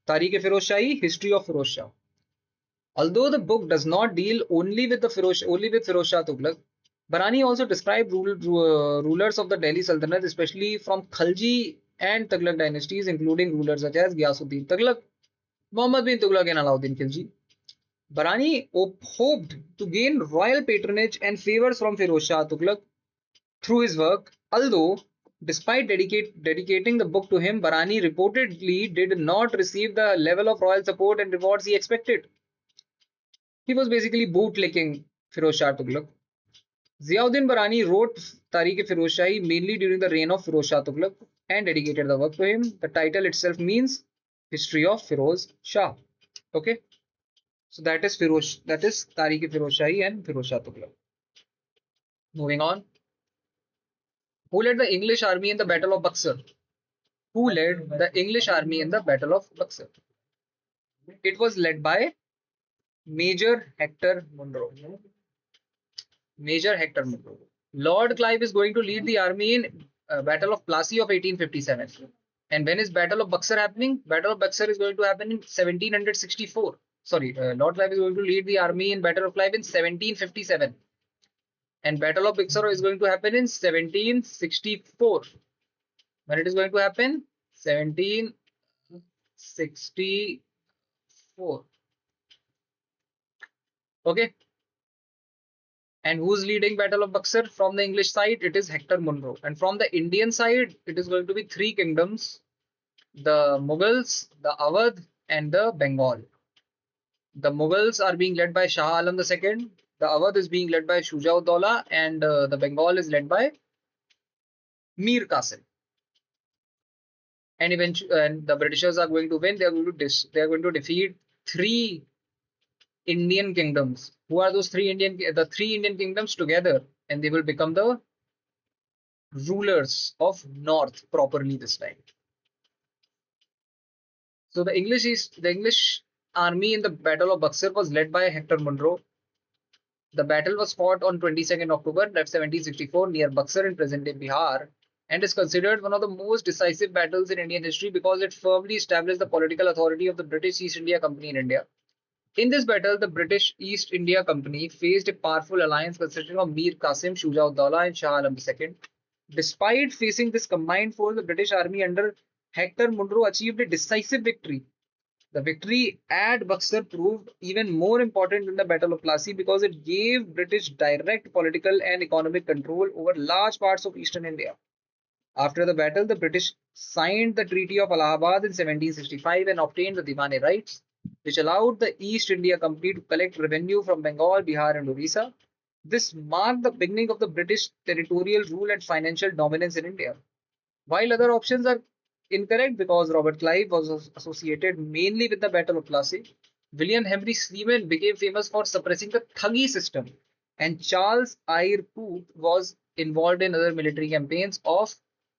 Tariq-e-Firoz-Shahi, History of Firoz Shah. Although the book does not deal only with Firoz Shah Tughlaq, Barani also described rulers of the Delhi Sultanate, especially from Khalji and Tughlaq dynasties, including rulers such as Ghiyasuddin Tughlaq, Muhammad bin Tughlaq, and Alauddin Khilji. Barani hoped to gain royal patronage and favors from Firoz Shah Tughlaq through his work, although despite dedicating the book to him, Barani reportedly did not receive the level of royal support and rewards he expected. He was basically bootlicking Firoz Shah Tughlaq. Ziauddin Barani wrote Tariq-e-Firoz-Shahi mainly during the reign of Firoz Shah Tughlaq and dedicated the work to him. The title itself means History of Firoz Shah. Okay, so that is Tariq-e-Firoz-Shahi and Firoz Shah Tughlaq. Moving on. Who led the English army in the Battle of Buxar? Who led the English army in the Battle of Buxar? It was led by Major Hector Munro. Major Hector Munro. Lord Clive is going to lead the army in Battle of Plassey of 1857. And when is Battle of Buxar happening? Battle of Buxar is going to happen in 1764. Sorry, Lord Clive is going to lead the army in Battle of Clive in 1757. And Battle of Buxar is going to happen in 1764. When it is going to happen? 1764. Okay. And who's leading Battle of Buxar? From the English side, it is Hector Munro. And from the Indian side, it is going to be three kingdoms: the Mughals, the Awadh, and the Bengal. The Mughals are being led by Shah Alam II. The Awadh is being led by Shuja-ud-Dawla, and the Bengal is led by Mir Qasim. And the Britishers are going to win. They are going to defeat three Indian kingdoms. Who are those three Indian kingdoms together, and they will become the rulers of North properly this time. So the English army in the Battle of Buxar was led by Hector Munro. The battle was fought on 22nd October 1764 near Buxar in present-day Bihar, and is considered one of the most decisive battles in Indian history because it firmly established the political authority of the British East India Company in India. In this battle, the British East India Company faced a powerful alliance consisting of Mir Qasim, Shuja-ud-Dawla, and Shah Alam II. Despite facing this combined force, the British army under Hector Munro achieved a decisive victory. The victory at Buxar proved even more important than the Battle of Plassey because it gave British direct political and economic control over large parts of eastern India. After the battle, the British signed the Treaty of Allahabad in 1765 and obtained the Diwane rights. which allowed the East India Company to collect revenue from Bengal, Bihar, and Orissa. This marked the beginning of the British territorial rule and financial dominance in India. While other options are incorrect because Robert Clive was associated mainly with the Battle of Plassey, William Henry Sleeman became famous for suppressing the Thuggy system, and Charles Eyre Coote was involved in other military campaigns of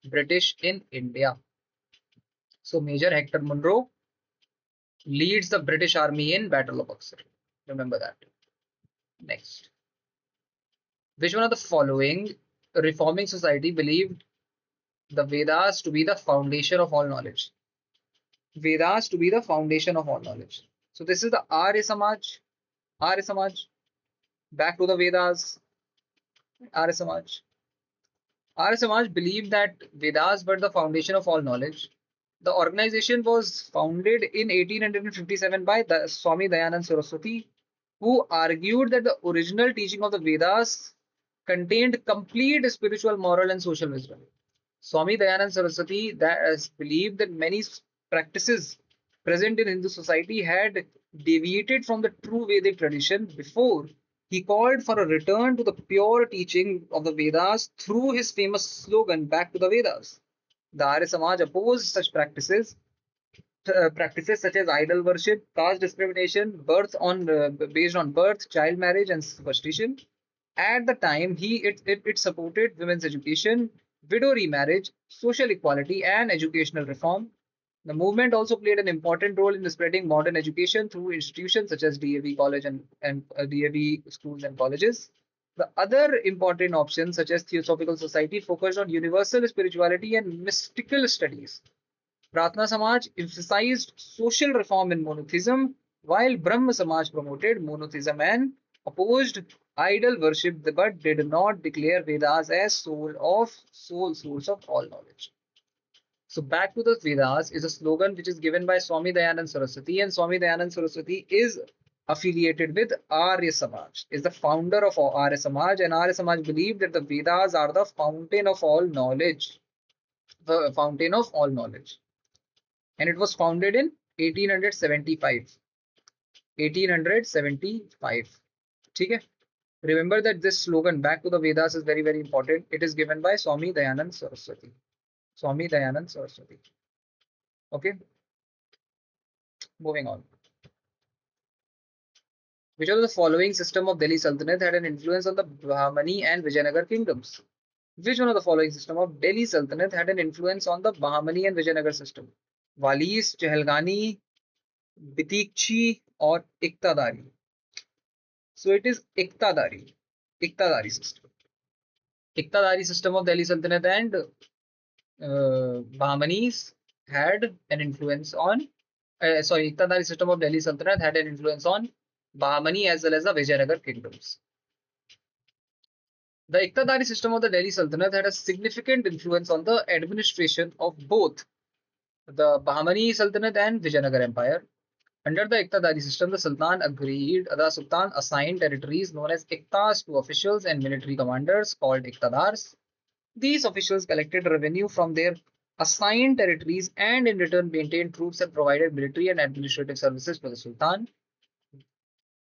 British in India. So Major Hector Munro leads the British Army in Battle of Buxar. Remember that. Next. Which one of the following reforming society believed the Vedas to be the foundation of all knowledge? Vedas to be the foundation of all knowledge. So this is the Arya Samaj. Arya Samaj. Back to the Vedas. Arya Samaj. Arya Samaj believed that Vedas were the foundation of all knowledge. The organization was founded in 1857 by Swami Dayanand Saraswati, who argued that the original teaching of the Vedas contained complete spiritual, moral, and social wisdom. Swami Dayanand Saraswati believed that many practices present in Hindu society had deviated from the true Vedic tradition before he called for a return to the pure teaching of the Vedas through his famous slogan, Back to the Vedas. The Arya Samaj opposed such practices such as idol worship, caste discrimination, based on birth, child marriage, and superstition. At the time, it supported women's education, widow remarriage, social equality, and educational reform. The movement also played an important role in spreading modern education through institutions such as DAV College and DAV schools and colleges. The other important options, such as Theosophical Society, focused on universal spirituality and mystical studies. Pratna Samaj emphasized social reform and monotheism, while Brahma Samaj promoted monotheism and opposed idol worship but did not declare Vedas as sole source of all knowledge. So back to the Vedas is a slogan which is given by Swami Dayanand Saraswati, and Swami Dayanand Saraswati is affiliated with Arya Samaj, is the founder of Arya Samaj, and Arya Samaj believed that the Vedas are the fountain of all knowledge, the fountain of all knowledge, and it was founded in 1875. 1875. Okay? Remember that this slogan, Back to the Vedas, is very, very important. It is given by Swami Dayanand Saraswati. Swami Dayanand Saraswati. Okay, moving on. Which of the following system of Delhi Sultanate had an influence on the Bahmani and Vijayanagar kingdoms? Which one of the following system of Delhi Sultanate had an influence on the Bahmani and Vijayanagar system? Walis, Chehalgani, Bitikchi, or Iqtadari? So it is Iqtadari. Iqtadari system. Iqtadari system of Delhi Sultanate and Bahmanis had an influence on Iqtadari system of Delhi Sultanate had an influence on Bahmani as well as the Vijayanagar kingdoms. The Iqtadari system of the Delhi Sultanate had a significant influence on the administration of both the Bahmani Sultanate and Vijayanagar Empire. Under the Iqtadari system, the Sultan assigned territories known as Iqtas to officials and military commanders called Iqtadars. These officials collected revenue from their assigned territories and in return maintained troops and provided military and administrative services to the Sultan.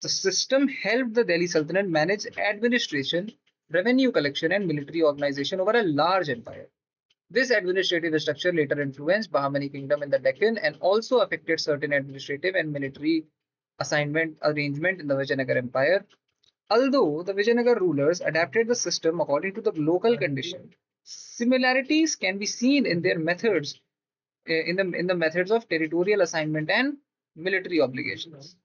The system helped the Delhi Sultanate manage administration, revenue collection, and military organization over a large empire. This administrative structure later influenced Bahmani kingdom in the Deccan and also affected certain administrative and military assignment arrangement in the Vijayanagar Empire. Although the Vijayanagar rulers adapted the system according to the local condition, similarities can be seen in their methods, in the methods of territorial assignment and military obligations.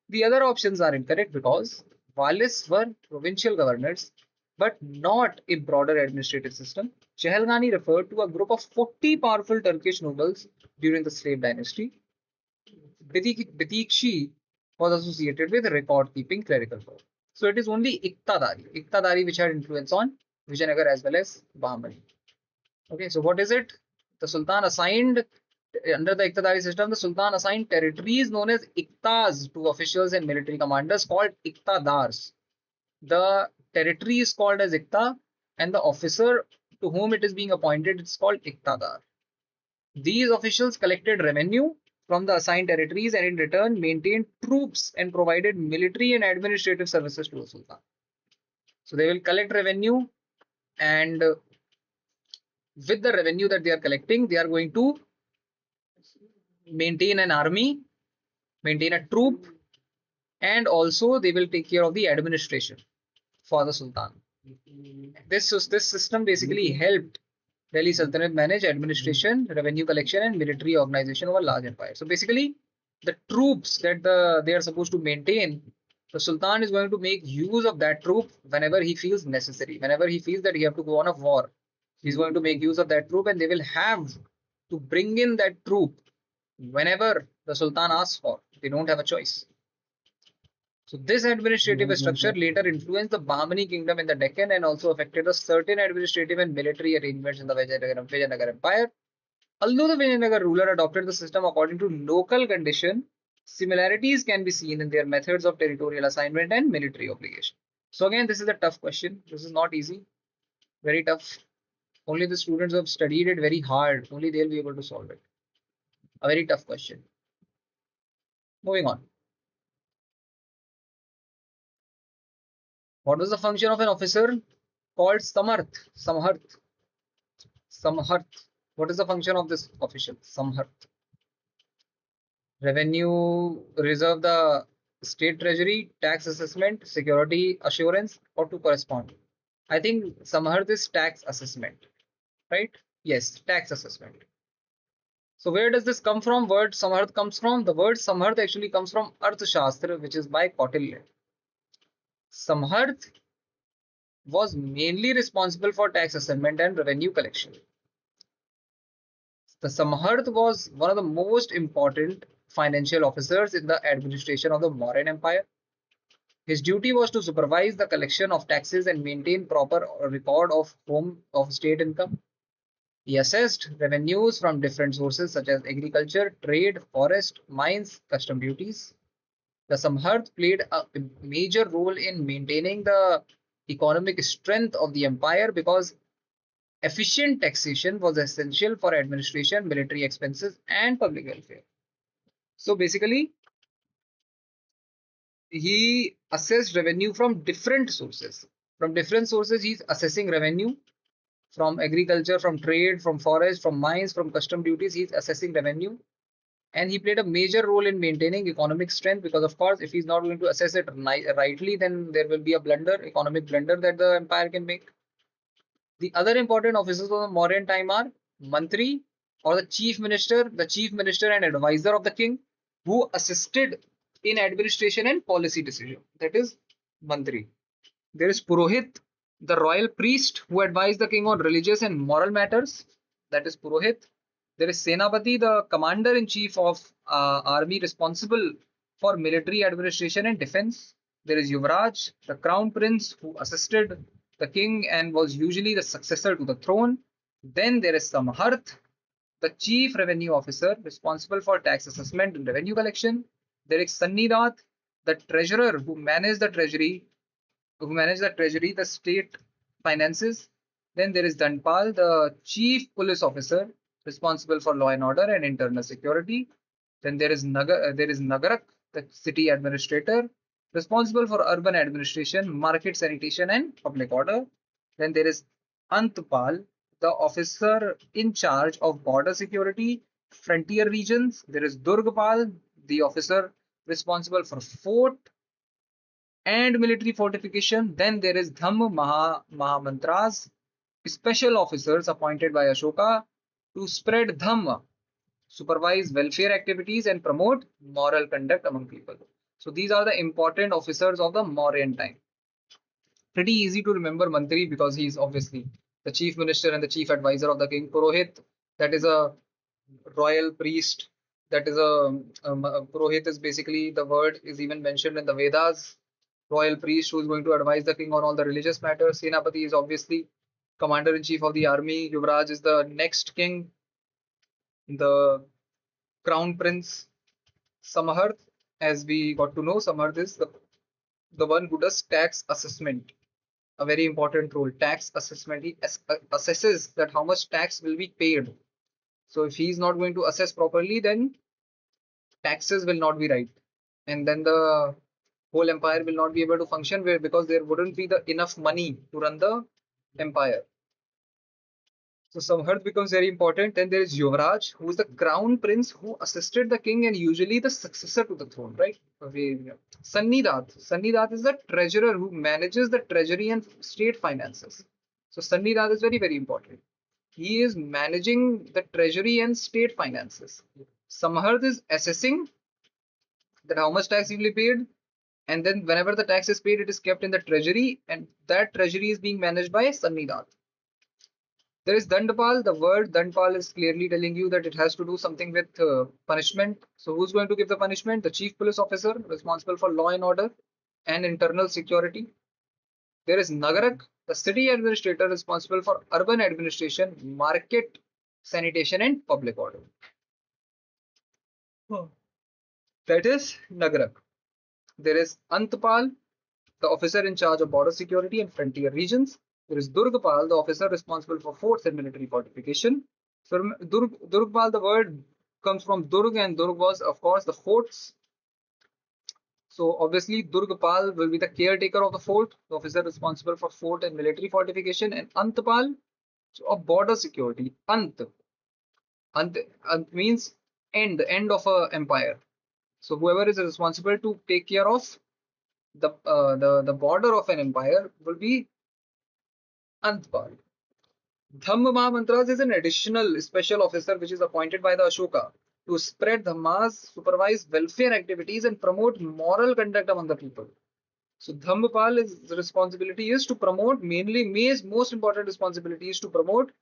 The other options are incorrect because Walis were provincial governors, but not a broader administrative system. Chehalgani referred to a group of 40 powerful Turkish nobles during the slave dynasty. Bitikshi was associated with record-keeping clerical power. So it is only Iqtadari which had influence on Vijayanagar as well as Bahmani. Okay, so what is it? The Sultan assigned, under the Iqtadari system, the Sultan assigned territories known as Iqtas to officials and military commanders called Iqtadars. The territory is called as Iqta and the officer to whom it is being appointed is called Iqtadar. These officials collected revenue from the assigned territories and in return maintained troops and provided military and administrative services to the Sultan. So they will collect revenue, and with the revenue that they are collecting, they are going to maintain an army, maintain a troop, and also they will take care of the administration for the Sultan. This system basically helped Delhi Sultanate manage administration, revenue collection, and military organization of a large empire. So basically, the troops that they are supposed to maintain, the Sultan is going to make use of that troop whenever he feels necessary. Whenever he feels that he have to go on a war, he's going to make use of that troop, and they will have to bring in that troop whenever the Sultan asks for. They don't have a choice. So this administrative structure later influenced the Bahmani kingdom in the Deccan and also affected a certain administrative and military arrangements in the Vijayanagar Empire. Although the Vijayanagar ruler adopted the system according to local condition, similarities can be seen in their methods of territorial assignment and military obligation. So again, this is a tough question. This is not easy, very tough. Only the students who have studied it very hard, only they'll be able to solve it. A very tough question. Moving on. What was the function of an officer called Samarth? Samharth. What is the function of this official? Samharth. Revenue, reserve the state treasury, tax assessment, security assurance, or to correspond. I think Samharth is tax assessment, right? Yes, tax assessment. So where does this come from? Word Samharth comes from. The word Samharth actually comes from Arthashastra, which is by Kautilya. Samharth was mainly responsible for tax assessment and revenue collection. The Samharth was one of the most important financial officers in the administration of the Mauryan Empire. His duty was to supervise the collection of taxes and maintain proper record of state income. He assessed revenues from different sources such as agriculture, trade, forest, mines, custom duties. The Samharth played a major role in maintaining the economic strength of the empire because efficient taxation was essential for administration, military expenses, and public welfare. So basically, he assessed revenue from different sources. From different sources, he's assessing revenue from agriculture, from trade, from forest, from mines, from custom duties. He's assessing revenue. And he played a major role in maintaining economic strength because, of course, if he's not going to assess it rightly, then there will be a blunder, economic blunder that the empire can make. The other important officers of the Mauryan time are Mantri or the chief minister and advisor of the king who assisted in administration and policy decision. That is Mantri. There is Purohit, the royal priest who advised the king on religious and moral matters. That is Purohit. There is Senapati, the commander in chief of army responsible for military administration and defense. There is Yuvraj, the crown prince who assisted the king and was usually the successor to the throne. Then there is Samharth, the chief revenue officer responsible for tax assessment and revenue collection. There is Sannidath, the treasurer who managed the treasury, the state finances. Then there is Danpal, the chief police officer responsible for law and order and internal security. Then there is Nagarak, the city administrator responsible for urban administration, market sanitation, and public order. Then there is Antpal, the officer in charge of border security, frontier regions. There is Durgpal, the officer responsible for fort and military fortification. Then there is Mahamantras, special officers appointed by Ashoka to spread Dhamma, supervise welfare activities, and promote moral conduct among people. So these are the important officers of the Mauryan time. Pretty easy to remember Mantri because he's obviously the chief minister and the chief advisor of the king. Purohit, that is a royal priest. That is Purohit is basically the word is even mentioned in the Vedas. Royal priest who is going to advise the king on all the religious matters. Senapati is obviously commander in chief of the army. Yuvraj is the next king. The crown prince. Samharth, as we got to know, Samharth is the one who does tax assessment. A very important role. Tax assessment. He assesses that how much tax will be paid. So if he is not going to assess properly, then taxes will not be right, and then the whole empire will not be able to function because there wouldn't be the enough money to run the empire. So Samharth becomes very important. Then there is Yuvraj, who is the crown prince who assisted the king and usually the successor to the throne, right? Sannidat is the treasurer who manages the treasury and state finances. So Sannidat is very, very important. He is managing the treasury and state finances. Samharth is assessing that how much tax will be paid, and then whenever the tax is paid, it is kept in the treasury, and that treasury is being managed by Sannidat. There is Dandapal. The word Dandapal is clearly telling you that it has to do something with punishment. So who's going to give the punishment? The chief police officer responsible for law and order and internal security. There is Nagarak, the city administrator responsible for urban administration, market, sanitation, and public order. That is Nagarak. There is Antapal, the officer in charge of border security and frontier regions. There is Durgapal, the officer responsible for forts and military fortification. So Durgapal, the word comes from Durg, and Durg was, of course, the forts. So obviously Durgapal will be the caretaker of the fort, the officer responsible for fort and military fortification, and Antapal, so of border security. Ant means end, the end of a empire. So whoever is responsible to take care of the border of an empire will be Antpal. Dhamma Mahamantras is an additional special officer which is appointed by the Ashoka to spread dhammas, supervise welfare activities, and promote moral conduct among the people. So Dhammapal's responsibility is to promote, mainly May's most important responsibility is to promote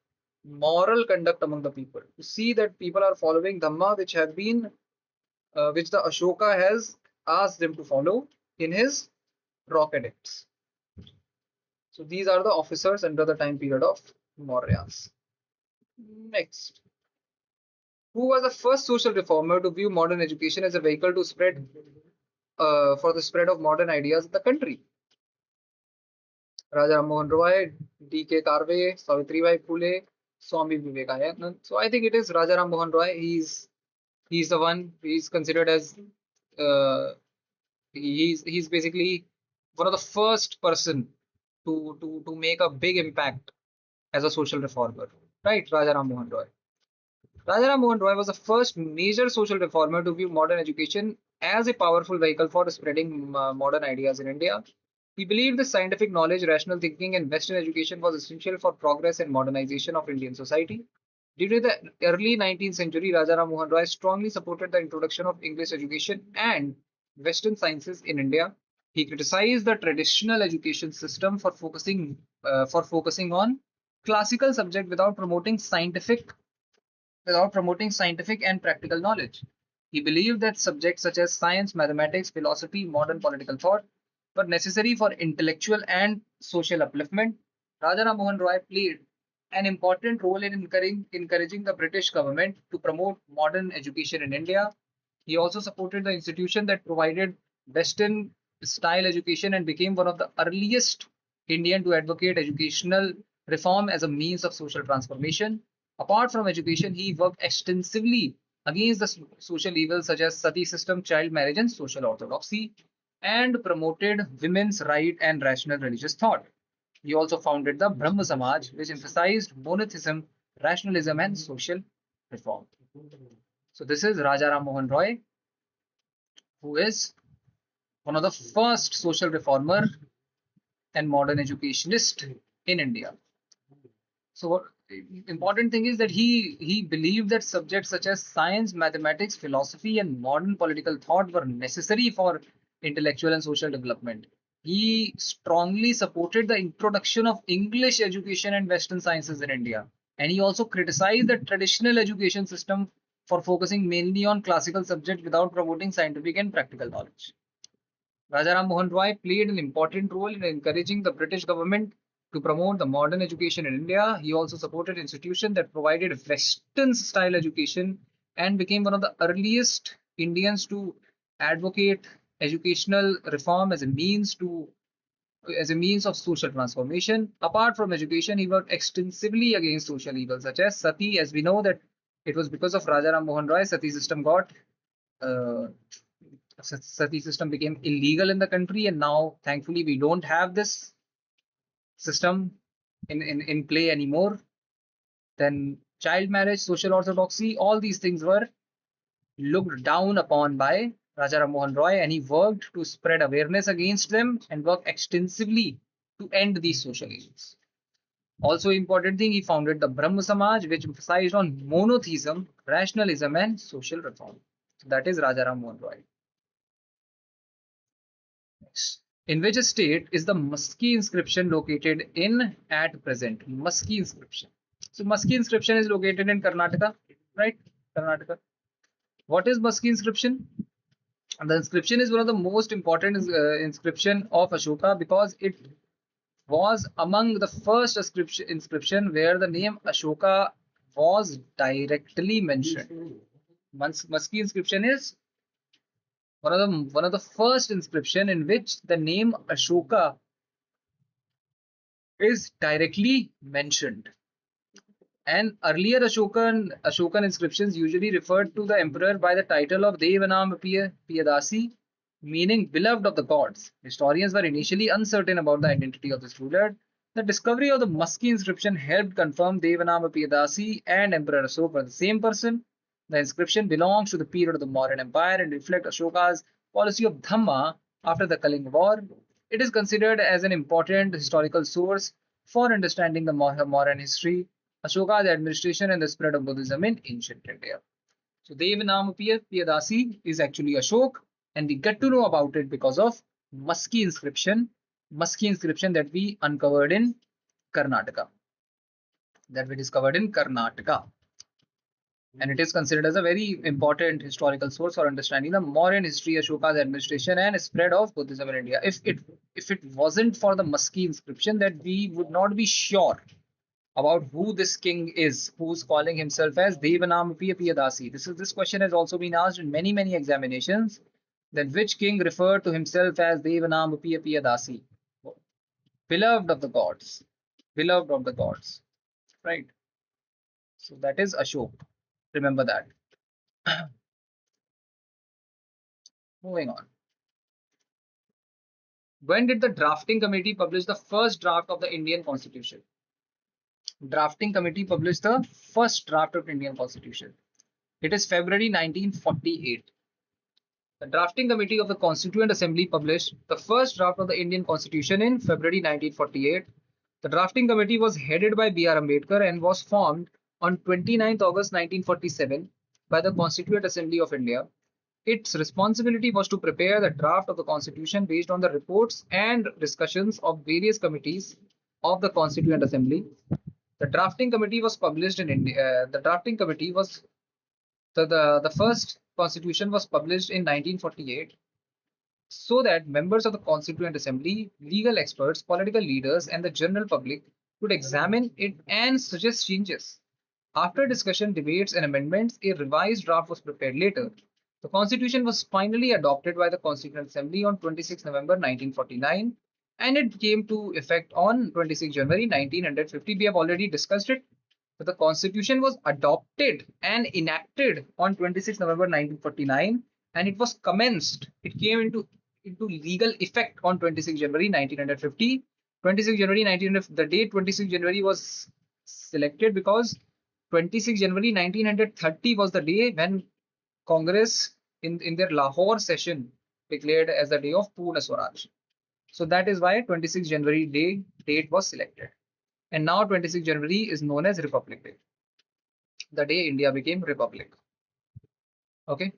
moral conduct among the people. To see that people are following Dhamma which have been, which the Ashoka has asked them to follow in his rock edicts. So these are the officers under the time period of Mauryas. Next, who was the first social reformer to view modern education as a vehicle to spread for the spread of modern ideas in the country? Raja Ram Mohan Roy, D.K. Karve, Savitribai Phule, Swami Vivekanand. So I think it is Raja Ram Mohan Roy. He's the one. He's considered as uh, he's basically one of the first person to make a big impact as a social reformer, right? Raja Ram Mohan Roy. Raja Ram Mohan Roy was the first major social reformer to view modern education as a powerful vehicle for spreading modern ideas in India. He believed that scientific knowledge, rational thinking, and Western education was essential for progress and modernization of Indian society. During the early 19th century, Raja Ram Mohan Roy strongly supported the introduction of English education and Western sciences in India. He criticized the traditional education system for focusing on classical subject without promoting scientific and practical knowledge. He believed that subjects such as science, mathematics, philosophy, modern political thought were necessary for intellectual and social upliftment. Raja Ram Mohan Roy played an important role in encouraging the British government to promote modern education in India. He also supported the institution that provided Western style education and became one of the earliest Indian to advocate educational reform as a means of social transformation. Apart from education, he worked extensively against the social evils such as sati system, child marriage, and social orthodoxy, and promoted women's right and rational religious thought. He also founded the Brahma Samaj, which emphasized monotheism, rationalism, and social reform. So this is Raja Ram Mohan Roy, who is one of the first social reformer and modern educationist in India. So important thing is that he believed that subjects such as science, mathematics, philosophy, and modern political thought were necessary for intellectual and social development. He strongly supported the introduction of English education and Western sciences in India. And he also criticized the traditional education system for focusing mainly on classical subjects without promoting scientific and practical knowledge. Rajaram Mohan Roy played an important role in encouraging the British government to promote the modern education in India. He also supported institutions that provided Western style education and became one of the earliest Indians to advocate educational reform as a means of social transformation. Apart from education, he worked extensively against social evils such as sati. As we know that it was because of Rajaram Mohan Roy, sati system got uh, sati system became illegal in the country, and now thankfully we don't have this system in play anymore. Then child marriage, social orthodoxy, all these things were looked down upon by Raja Ram Mohan Roy, and he worked to spread awareness against them and work extensively to end these social evils. Also, important thing, he founded the Brahma Samaj, which emphasized on monotheism, rationalism, and social reform. So that is Raja Ram Mohan Roy. Next. In which state is the Musky inscription located in at present? Musky inscription. So Musky inscription is located in Karnataka, right? Karnataka. What is Musky inscription? The inscription is one of the most important inscription of Ashoka because it was among the first inscription where the name Ashoka was directly mentioned. Musky inscription is one of the first inscription in which the name Ashoka is directly mentioned. And earlier Ashokan inscriptions usually referred to the emperor by the title of Devanam Piyadasi, meaning beloved of the gods. Historians were initially uncertain about the identity of this ruler. The discovery of the Musky inscription helped confirm Devanam Piyadasi and Emperor Ashoka were the same person. The inscription belongs to the period of the Mauryan Empire and reflects Ashoka's policy of Dhamma after the Kalinga War. It is considered as an important historical source for understanding the Mauryan history, Ashoka's administration, and the spread of Buddhism in ancient India. So Devanamapaya Piyadasi is actually Ashok, and we get to know about it because of Musky inscription that we uncovered in Karnataka, that we discovered in Karnataka. And it is considered as a very important historical source for understanding the Mauryan history, Ashoka's administration, and spread of Buddhism in India. If it wasn't for the Musky inscription, that we would not be sure about who this king is, who's calling himself as Devanamapaya Piyadasi. This question has also been asked in many examinations. Then which king referred to himself as Devanamapaya Piyadasi? Beloved of the gods. Beloved of the gods. Right. So that is Ashok. Remember that. Moving on. When did the drafting committee publish the first draft of the Indian Constitution? Drafting committee published the first draft of Indian Constitution. It is February 1948. The drafting committee of the Constituent Assembly published the first draft of the Indian Constitution in February 1948. The drafting committee was headed by B.R. Ambedkar and was formed on 29th August 1947 by the Constituent Assembly of India. Its responsibility was to prepare the draft of the Constitution based on the reports and discussions of various committees of the Constituent Assembly. The drafting committee was published in India. The drafting committee was the first constitution was published in 1948 so that members of the Constituent Assembly, legal experts, political leaders, and the general public could examine it and suggest changes. After discussion, debates, and amendments, a revised draft was prepared later. The constitution was finally adopted by the Constituent Assembly on 26 November 1949 and it came to effect on 26 January 1950. We have already discussed it. So the constitution was adopted and enacted on 26 November 1949 and it was commenced. It came into legal effect on 26 January 1950. 26 January 1950, the date 26 January was selected because 26 January 1930 was the day when Congress in their Lahore session declared as the day of Purna Swaraj. So that is why 26 January date was selected. And now 26 January is known as Republic Day, the day India became Republic. Okay.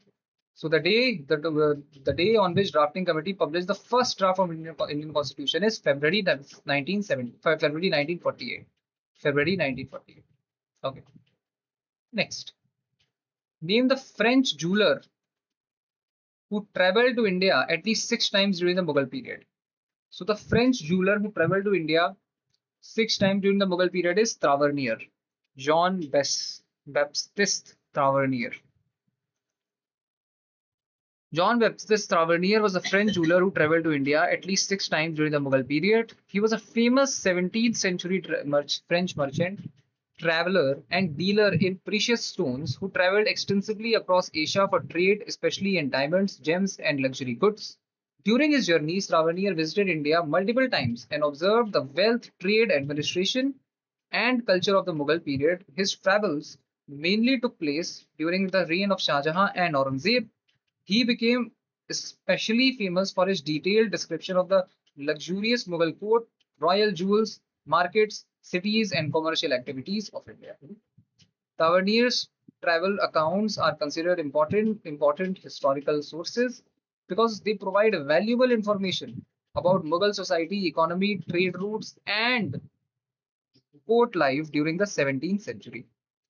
So the day on which drafting committee published the first draft of Indian Constitution is February 1948. February 1948. Okay. Next. Name the French jeweler who traveled to India at least 6 times during the Mughal period. So the French jeweler who traveled to India 6 times during the Mughal period is Tavernier, Jean-Baptiste Tavernier. Jean-Baptiste Tavernier was a French jeweler who traveled to India at least 6 times during the Mughal period. He was a famous 17th century French merchant, traveler and dealer in precious stones who traveled extensively across Asia for trade, especially in diamonds, gems, and luxury goods. During his journeys, Travanir visited India multiple times and observed the wealth, trade, administration, and culture of the Mughal period. His travels mainly took place during the reign of Shah Jahan and Aurangzeb. He became especially famous for his detailed description of the luxurious Mughal court, royal jewels, markets, cities, and commercial activities of India. Tavernier's travel accounts are considered important historical sources because they provide valuable information about Mughal society, economy, trade routes, and court life during the 17th century.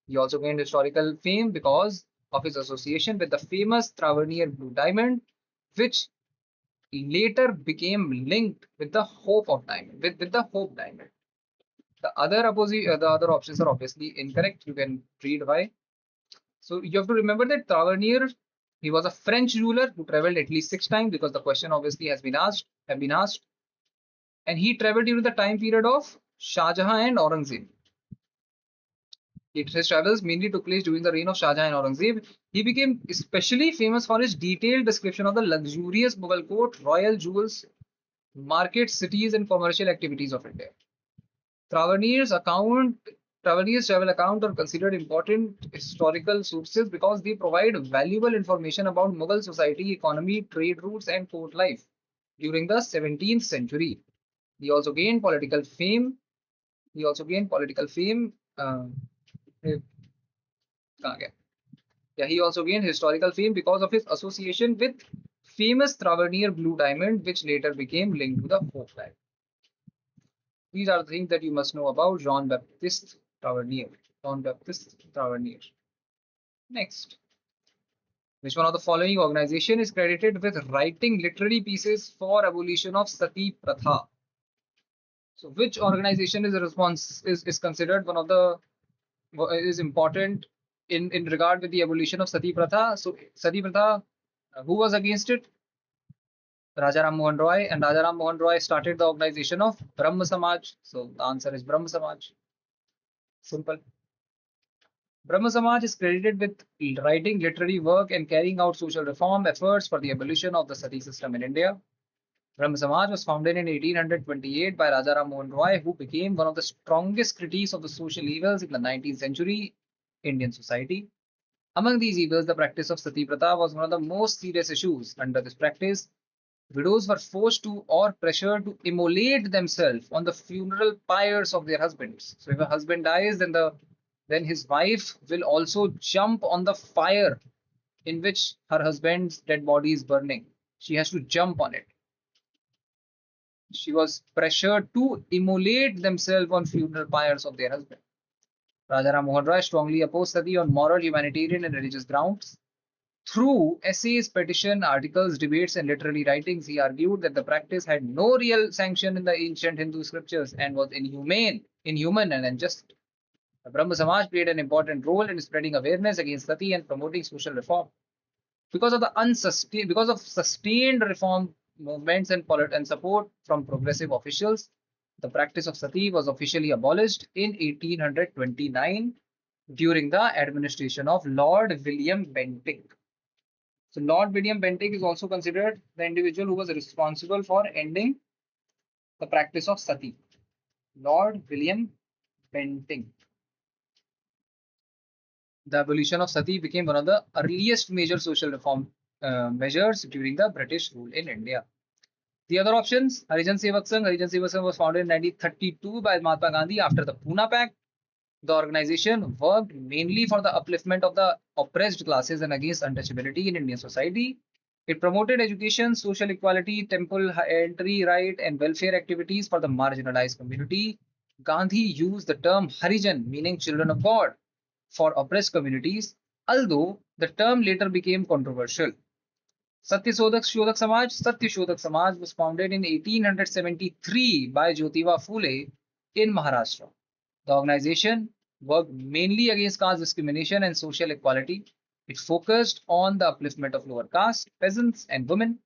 He also gained historical fame because of his association with the famous Tavernier Blue Diamond, which later became linked with the Hope of Diamond, with the Hope Diamond. The other options are obviously incorrect. You can read why. So you have to remember that Tavernier, he was a French ruler who traveled at least 6 times because the question obviously have been asked, and he traveled during the time period of Shah Jahan and Aurangzeb. His travels mainly took place during the reign of Shah Jahan and Aurangzeb. He became especially famous for his detailed description of the luxurious Mughal court, royal jewels, markets, cities, and commercial activities of India. Travernier's account, Travernier's travel account are considered important historical sources because they provide valuable information about Mughal society, economy, trade routes, and court life during the 17th century. He also gained political fame. He also gained political fame. Eh, कहाँ गया? Yeah, he also gained historical fame because of his association with famous Tavernier Blue Diamond, which later became linked to the Hope Diamond. These are the things that you must know about Jean-Baptiste Tavernier. Jean-Baptiste Tavernier. Next. Which one of the following organization is credited with writing literary pieces for abolition of Sati Pratha? So which organization is considered one of the is important in regard with the abolition of Sati Pratha? So Sati Pratha, who was against it? Raja Ram Mohan Roy, and Raja Ram Mohan Roy started the organization of Brahma Samaj. So the answer is Brahma Samaj. Simple. Brahma Samaj is credited with writing literary work and carrying out social reform efforts for the abolition of the sati system in India. Brahma Samaj was founded in 1828 by Raja Ram Mohan Roy, who became one of the strongest critics of the social evils in the 19th century Indian society. Among these evils, the practice of sati pratha was one of the most serious issues. Under this practice, widows were forced to or pressured to immolate themselves on the funeral pyres of their husbands. So if a husband dies, then his wife will also jump on the fire in which her husband's dead body is burning. She has to jump on it. She was pressured to immolate themselves on funeral pyres of their husband. Raja Ram Mohan Roy strongly opposed sati on moral, humanitarian, and religious grounds. Through essays, petition, articles, debates, and literary writings, he argued that the practice had no real sanction in the ancient Hindu scriptures and was inhuman, and unjust. The Brahma Samaj played an important role in spreading awareness against sati and promoting social reform. Because of sustained reform movements and support from progressive officials, the practice of sati was officially abolished in 1829 during the administration of Lord William Bentinck. So Lord William Bentinck is also considered the individual who was responsible for ending the practice of sati. Lord William Bentinck. The abolition of sati became one of the earliest major social reform measures during the British rule in India. The other options, Harijan Sevak Sangh. Harijan Sevak Sangh was founded in 1932 by Mahatma Gandhi after the Pune Pact. The organization worked mainly for the upliftment of the oppressed classes and against untouchability in Indian society. It promoted education, social equality, temple entry right, and welfare activities for the marginalized community. Gandhi used the term Harijan, meaning children of God, for oppressed communities, although the term later became controversial. Satya Samaj was founded in 1873 by Jyotiba Phule in Maharashtra. The organization worked mainly against caste discrimination and social equality. It focused on the upliftment of lower caste, peasants, and women.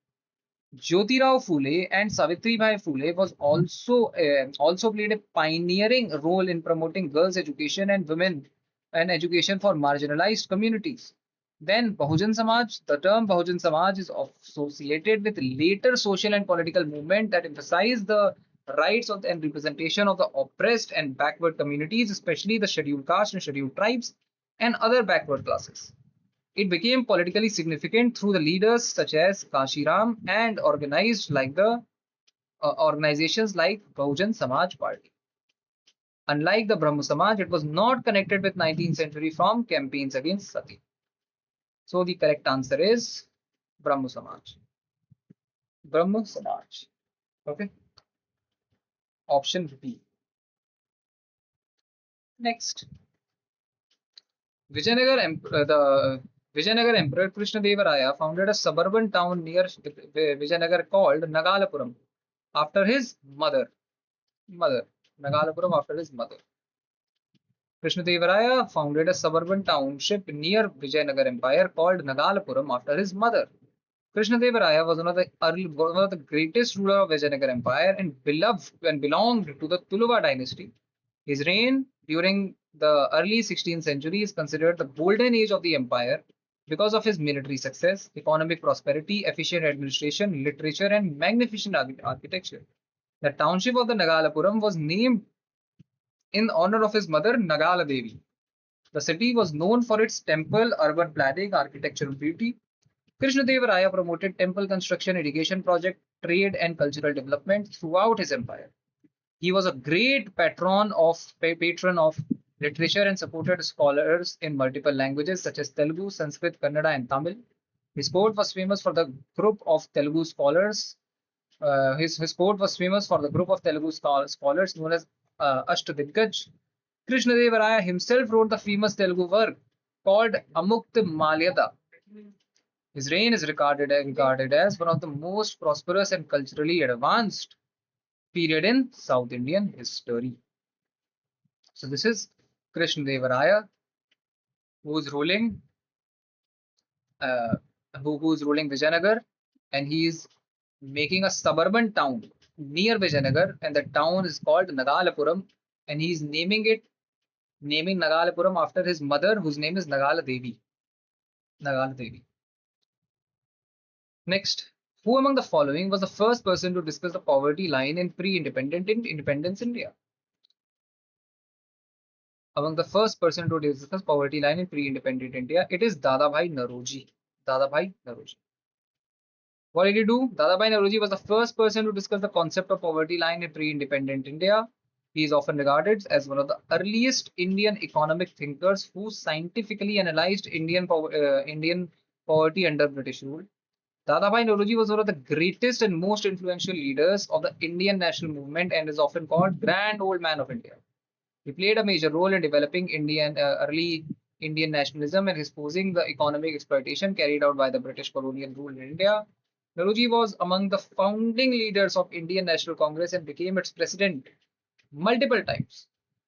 Jyotirao Phule and Savitribai Phule was also played a pioneering role in promoting girls' education and women and education for marginalized communities. Then Bahujan Samaj, the term Bahujan Samaj is associated with later social and political movement that emphasize the rights of and representation of the oppressed and backward communities, especially the scheduled caste and scheduled tribes and other backward classes. It became politically significant through the leaders such as Kashiram and organizations like Bahujan Samaj Party. Unlike the Brahmo Samaj, it was not connected with 19th century from campaigns against sati. So the correct answer is Brahmo Samaj. Brahmo Samaj. Okay. Option B. Next, the Vijayanagar Emperor Krishnadevaraya founded a suburban town near Vijayanagar called Nagalapuram after his mother. Nagalapuram after his mother. Krishnadevaraya founded a suburban township near Vijayanagar Empire called Nagalapuram after his mother. Krishnadevaraya was one of the greatest ruler of Vijayanagar Empire and beloved and belonged to the Tuluva dynasty. His reign during the early 16th century is considered the golden age of the empire because of his military success, economic prosperity, efficient administration, literature, and magnificent architecture. The township of the Nagalapuram was named in honor of his mother Nagala Devi. The city was known for its temple, urban planning, architectural beauty. Krishnadevaraya promoted temple construction, irrigation project, trade, and cultural development throughout his empire. He was a great patron of literature and supported scholars in multiple languages such as Telugu, Sanskrit, Kannada, and Tamil. His court was famous for the group of Telugu scholars. His court was famous for the group of Telugu scholars known as Ashtadiggaj. Krishnadevaraya himself wrote the famous Telugu work called Amukta Malyada. His reign is regarded as one of the most prosperous and culturally advanced period in South Indian history. So this is Krishnadevaraya, who is ruling, uh, who is ruling Vijayanagar, and he is making a suburban town near Vijayanagar, and the town is called Nagalapuram, and he is naming Nagalapuram after his mother, whose name is Nagala Devi. Nagala Devi. Next, who among the following was the first person to discuss the poverty line in independence India? Among the first person to discuss poverty line in pre-independent India, it is Dadabhai Naoroji. Dadabhai Naoroji. What did he do? Dadabhai Naoroji was the first person to discuss the concept of poverty line in pre-independent India. He is often regarded as one of the earliest Indian economic thinkers who scientifically analyzed Indian poverty under British rule. Dadabhai Naoroji was one of the greatest and most influential leaders of the Indian national movement and is often called Grand Old Man of India. He played a major role in developing early Indian nationalism and exposing the economic exploitation carried out by the British colonial rule in India. Naoroji was among the founding leaders of Indian National Congress and became its president multiple times.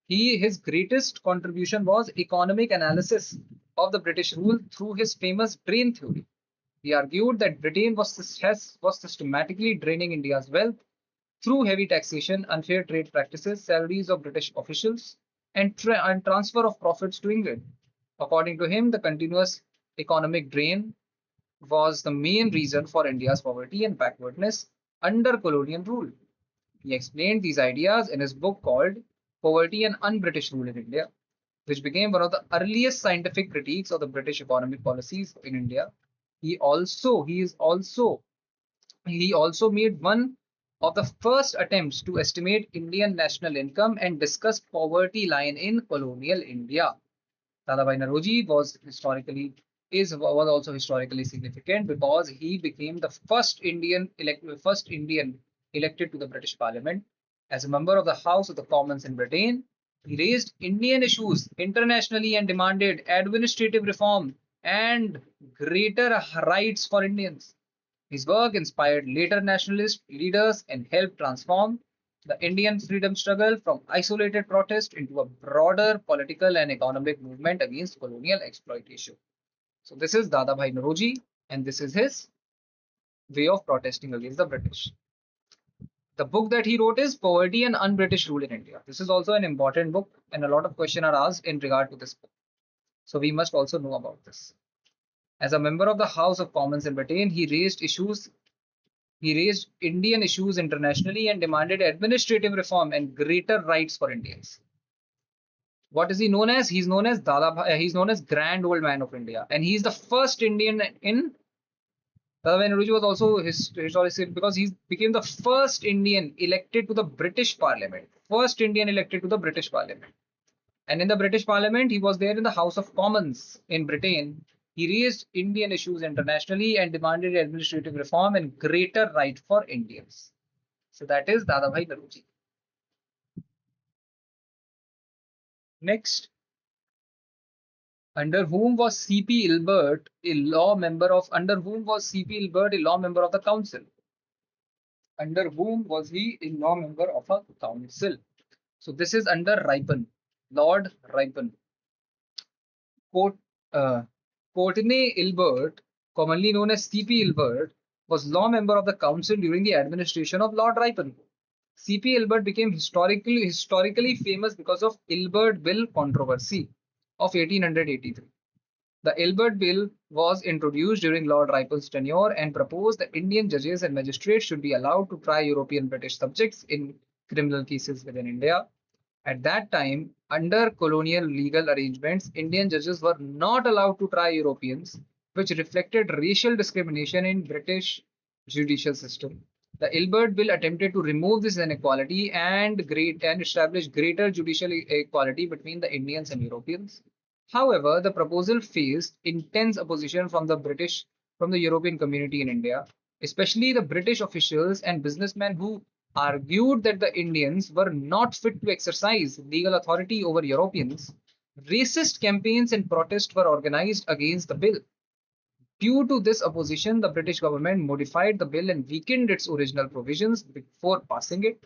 His greatest contribution was economic analysis of the British rule through his famous drain theory. He argued that Britain was systematically draining India's wealth through heavy taxation, unfair trade practices, salaries of British officials, and transfer of profits to England. According to him, the continuous economic drain was the main reason for India's poverty and backwardness under colonial rule. He explained these ideas in his book called Poverty and Un-British Rule in India, which became one of the earliest scientific critiques of the British economic policies in India. He also made one of the first attempts to estimate Indian national income and discuss poverty line in colonial India. Dadabhai Naoroji was also historically significant because he became the first Indian elected to the British Parliament as a member of the House of the Commons in Britain. He raised Indian issues internationally and demanded administrative reform and greater rights for Indians. His work inspired later nationalist leaders and helped transform the Indian freedom struggle from isolated protest into a broader political and economic movement against colonial exploitation. So this is Dadabhai Naoroji and this is his way of protesting against the British. The book that he wrote is Poverty and Un-British Rule in India. This is also an important book, and a lot of questions are asked in regard to this book. So we must also know about this. As a member of the House of Commons in Britain, he raised Indian issues internationally and demanded administrative reform and greater rights for Indians. What is he known as? He's known as he's known as Grand Old Man of India, and he's the first Indian in Dada Nehruji was also historically because he became the first Indian elected to the British Parliament. First Indian elected to the British Parliament. And in the British Parliament, he was there in the House of Commons in Britain. He raised Indian issues internationally and demanded administrative reform and greater right for Indians. So that is Dadabhai Naoroji. Next, under whom was C.P. Ilbert a law member of the council? Under whom was he a law member of a council? So this is under Ripon, Lord Ripon. Courtenay Ilbert, commonly known as C.P. Ilbert, was law member of the council during the administration of Lord Ripon. C.P. Ilbert became historically famous because of Ilbert Bill controversy of 1883. The Ilbert Bill was introduced during Lord Ripon's tenure and proposed that Indian judges and magistrates should be allowed to try European British subjects in criminal cases within India. At that time, under colonial legal arrangements, Indian judges were not allowed to try Europeans, which reflected racial discrimination in British judicial system. The Ilbert Bill attempted to remove this inequality and establish greater judicial equality between the Indians and Europeans. However, the proposal faced intense opposition from the European community in India, especially the British officials and businessmen who argued that the Indians were not fit to exercise legal authority over Europeans. Racist campaigns and protests were organized against the bill. Due to this opposition, the British government modified the bill and weakened its original provisions before passing it.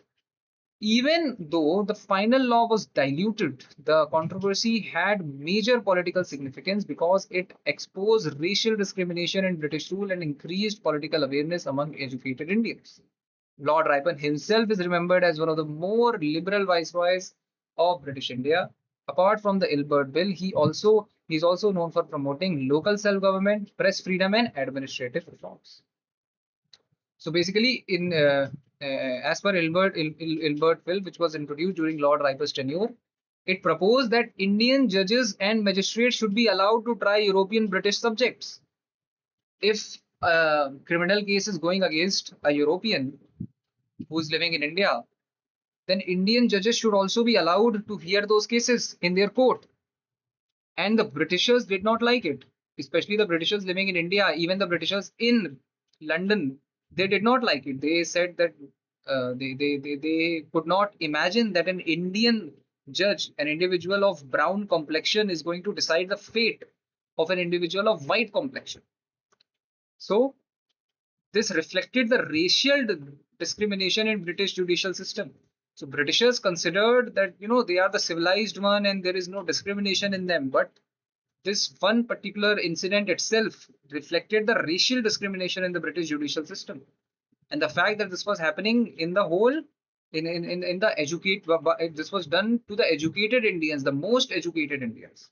Even though the final law was diluted, the controversy had major political significance because it exposed racial discrimination in British rule and increased political awareness among educated Indians. Lord Ripon himself is remembered as one of the more liberal viceroys of British India. Apart from the Ilbert Bill, he's also known for promoting local self-government, press freedom, and administrative reforms. So basically, as per Ilbert Bill, which was introduced during Lord Ripon's tenure, it proposed that Indian judges and magistrates should be allowed to try European British subjects. If a criminal case is going against a European who is living in India, then Indian judges should also be allowed to hear those cases in their court. And the Britishers did not like it, especially the Britishers living in India, even the Britishers in London, they did not like it. They said that they could not imagine that an Indian judge, an individual of brown complexion, is going to decide the fate of an individual of white complexion. So this reflected the racial discrimination in British judicial system. So Britishers considered that they are the civilized one and there is no discrimination in them. But this one particular incident itself reflected the racial discrimination in the British judicial system. And the fact that this was happening in the whole, this was done to the educated Indians, the most educated Indians.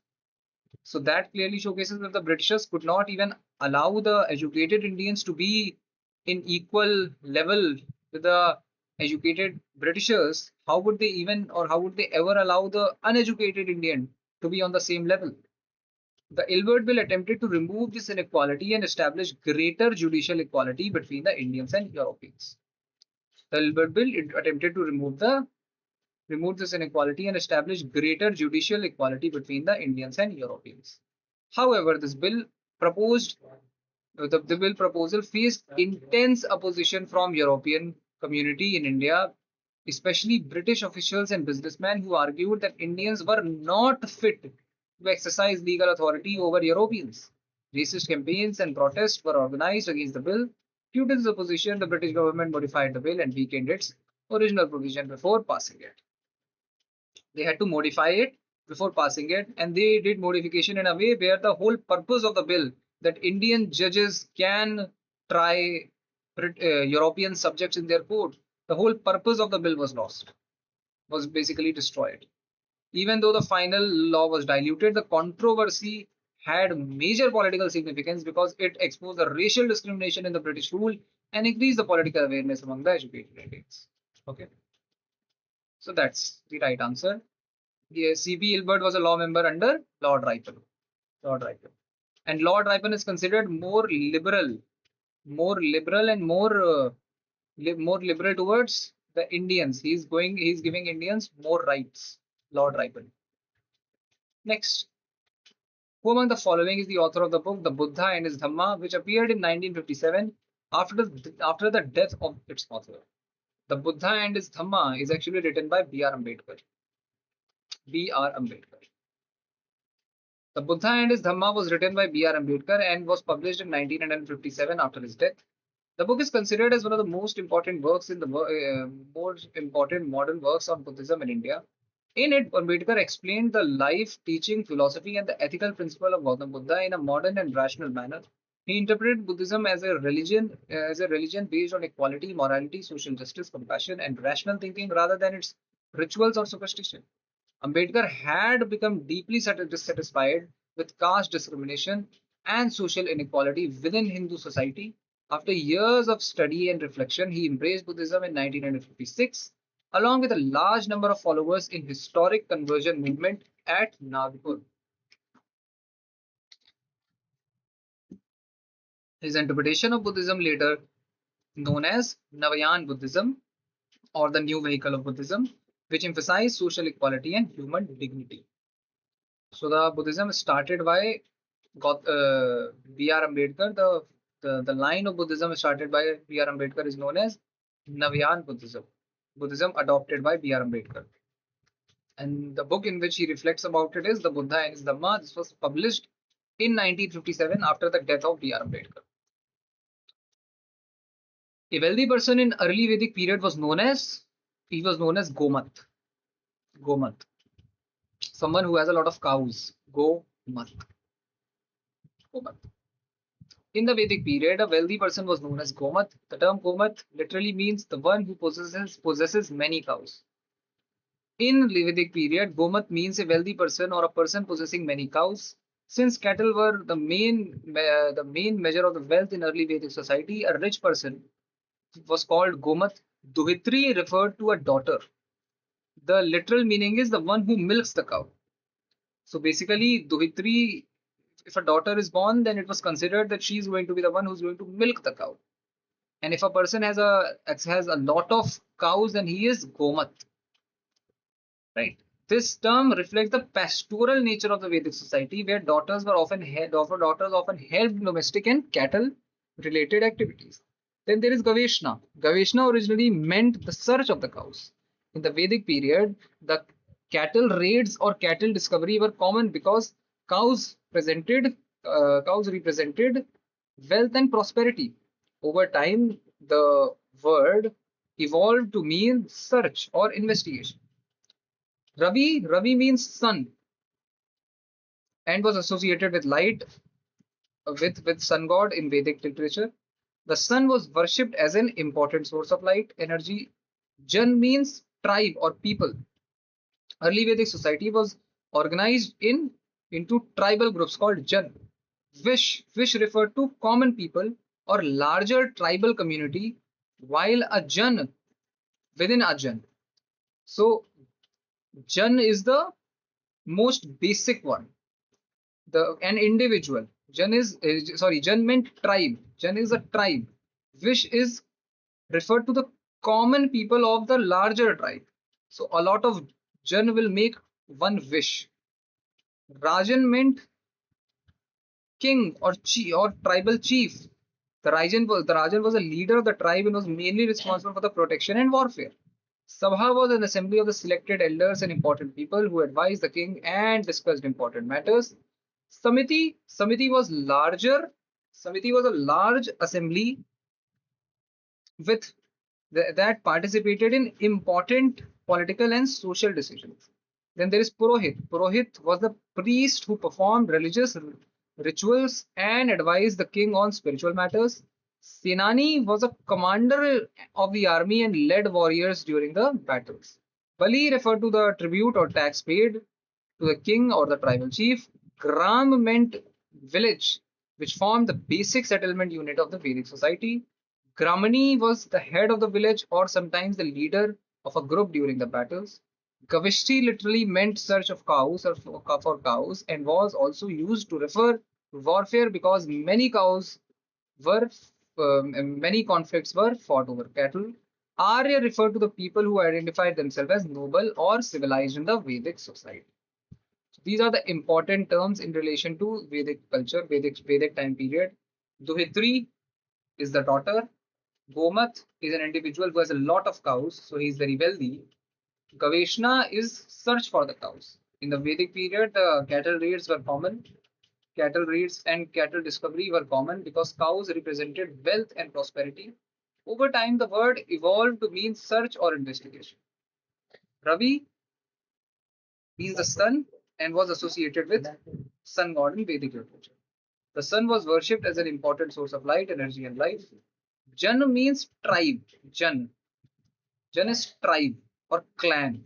So that clearly showcases that the Britishers could not even allow the educated Indians to be in equal level with the educated Britishers. How would they ever allow the uneducated Indian to be on the same level? The Ilbert Bill attempted to remove this inequality and establish greater judicial equality between the Indians and Europeans. The Ilbert Bill attempted to remove this inequality and establish greater judicial equality between the Indians and Europeans. However, the bill proposal faced intense opposition from European community in India, especially British officials and businessmen who argued that Indians were not fit to exercise legal authority over Europeans. Racist campaigns and protests were organized against the bill. Due to this opposition, the British government modified the bill and weakened its original provision before passing it. They had to modify it before passing it, and they did modification in a way where the whole purpose of the bill, that Indian judges can try European subjects in their court, the whole purpose of the bill was lost, was basically destroyed. Even though the final law was diluted, the controversy had major political significance because it exposed the racial discrimination in the British rule and increased the political awareness among the educated Indians. Okay, so that's the right answer. Yeah, C.B. Ilbert was a law member under Lord Ripon. Lord Ripon. And Lord Ripon is considered more liberal and more liberal towards the Indians. He's giving Indians more rights. Lord Ripon. Next, who among the following is the author of the book The Buddha and His Dhamma, which appeared in 1957 after the death of its author? The Buddha and His Dhamma is actually written by B.R. Ambedkar. B.R. Ambedkar. The Buddha and His Dhamma was written by B.R. Ambedkar and was published in 1957 after his death. The book is considered as one of the most important works in the most important modern works on Buddhism in India. In it, Ambedkar explained the life, teaching, philosophy, and the ethical principle of Gautam Buddha in a modern and rational manner. He interpreted Buddhism as a religion based on equality, morality, social justice, compassion, and rational thinking rather than its rituals or superstition. Ambedkar had become deeply dissatisfied with caste discrimination and social inequality within Hindu society. After years of study and reflection, he embraced Buddhism in 1956, along with a large number of followers in historic conversion movement at Nagpur. His interpretation of Buddhism, later known as Navayan Buddhism or the new vehicle of Buddhism, which emphasized social equality and human dignity. So the Buddhism started by B.R. Ambedkar. The line of Buddhism started by B.R. Ambedkar is known as Navayan Buddhism. Buddhism adopted by B.R. Ambedkar. And the book in which he reflects about it is The Buddha and His Dhamma. This was published in 1957 after the death of B.R. Ambedkar. A wealthy person in early Vedic period was known as Gomat. Gomat. Someone who has a lot of cows. Gomat. Gomat. In the Vedic period, a wealthy person was known as Gomat. The term Gomat literally means the one who possesses many cows. In Vedic period, Gomat means a wealthy person or a person possessing many cows. Since cattle were the main measure of the wealth in early Vedic society, a rich person was called Gomat. Duhitri referred to a daughter. The literal meaning is the one who milks the cow. So basically, Duhitri, if a daughter is born, then it was considered that she is going to be the one who's going to milk the cow. And if a person has a lot of cows, then he is Gomat. Right. This term reflects the pastoral nature of the Vedic society, where daughters often helped domestic and cattle related activities. Then there is Gaveshna. Gaveshna originally meant the search of the cows. In the Vedic period, the cattle raids or cattle discovery were common because cows represented wealth and prosperity. Over time, the word evolved to mean search or investigation. Ravi means sun and was associated with light, with sun god in Vedic literature. The sun was worshipped as an important source of light, energy. Jan means tribe or people. Early Vedic society was organized into tribal groups called Jan. Vish referred to common people or larger tribal community, while a Jan within a Jan. So Jan is the most basic one. An individual. Jan meant tribe. Jan is a tribe. Vish is referred to the common people of the larger tribe. So a lot of Jan will make one Vish. Rajan meant king or tribal chief. The Rajan was a leader of the tribe and was mainly responsible for the protection and warfare. Sabha was an assembly of the selected elders and important people who advised the king and discussed important matters. Samiti was larger. Samiti was a large assembly with that participated in important political and social decisions. Then there is Purohit. Purohit was the priest who performed religious rituals and advised the king on spiritual matters. Senani was a commander of the army and led warriors during the battles. Bali referred to the tribute or tax paid to the king or the tribal chief. Gram meant village, which formed the basic settlement unit of the Vedic society. Gramani was the head of the village or sometimes the leader of a group during the battles. Gavishti literally meant search of cows or for cows and was also used to refer to warfare because were many conflicts were fought over cattle. Arya referred to the people who identified themselves as noble or civilized in the Vedic society. So these are the important terms in relation to Vedic culture, Vedic time period. Duhitri is the daughter. Gomat is an individual who has a lot of cows, so he is very wealthy. Gaveshna is search for the cows. In the Vedic period, cattle raids were common. Cattle raids and cattle discovery were common because cows represented wealth and prosperity. Over time, the word evolved to mean search or investigation. Ravi means the sun and was associated with sun god in Vedic literature. The sun was worshipped as an important source of light, energy, and life. Jan means tribe. Jan. Jan is tribe or clan.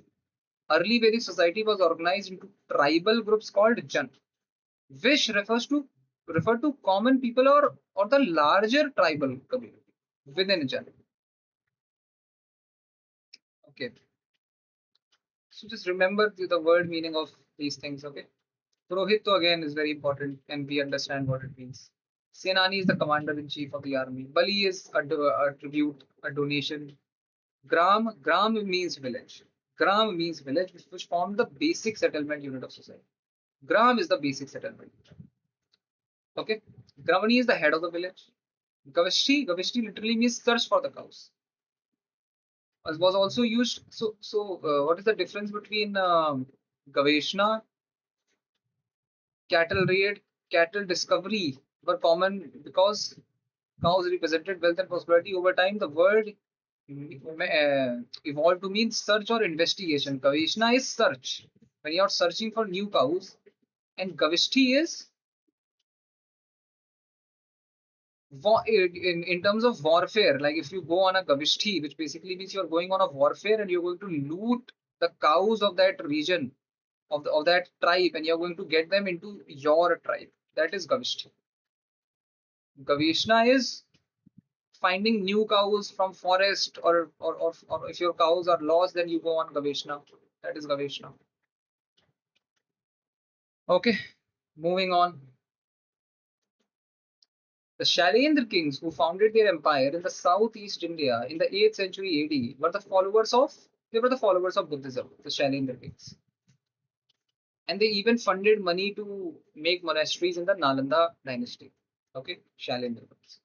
Early Vedic society was organized into tribal groups called Jan. Vish refer to common people or the larger tribal community within a Jan. Okay. So just remember the word meaning of these things, okay? Purohit again is very important and we understand what it means. Senani is the commander in chief of the army. Bali is a tribute, a donation. Gram means village. Gram means village, which formed the basic settlement unit of society. Gram is the basic settlement. Okay. Gramani is the head of the village. Gavishti literally means search for the cows. Was also used. What is the difference between Gaveshna, cattle raid, cattle discovery were common because cows represented wealth and prosperity. Over time, the word evolved to mean search or investigation. Gaveshna is search when you are searching for new cows, and Gavishti is in terms of warfare. Like if you go on a Gavishti, which basically means you're going on a warfare and you're going to loot the cows of that region of that tribe and you're going to get them into your tribe. That is Gavishti. Gavishna is finding new cows from forest or if your cows are lost, then you go on Gaveshna. That is Gaveshna. Okay, moving on. The Shailendra kings who founded their empire in the southeast India in the 8th century AD were the followers of Buddhism, the Shailendra kings. And they even funded money to make monasteries in the Nalanda dynasty. Okay, Shailendra kings.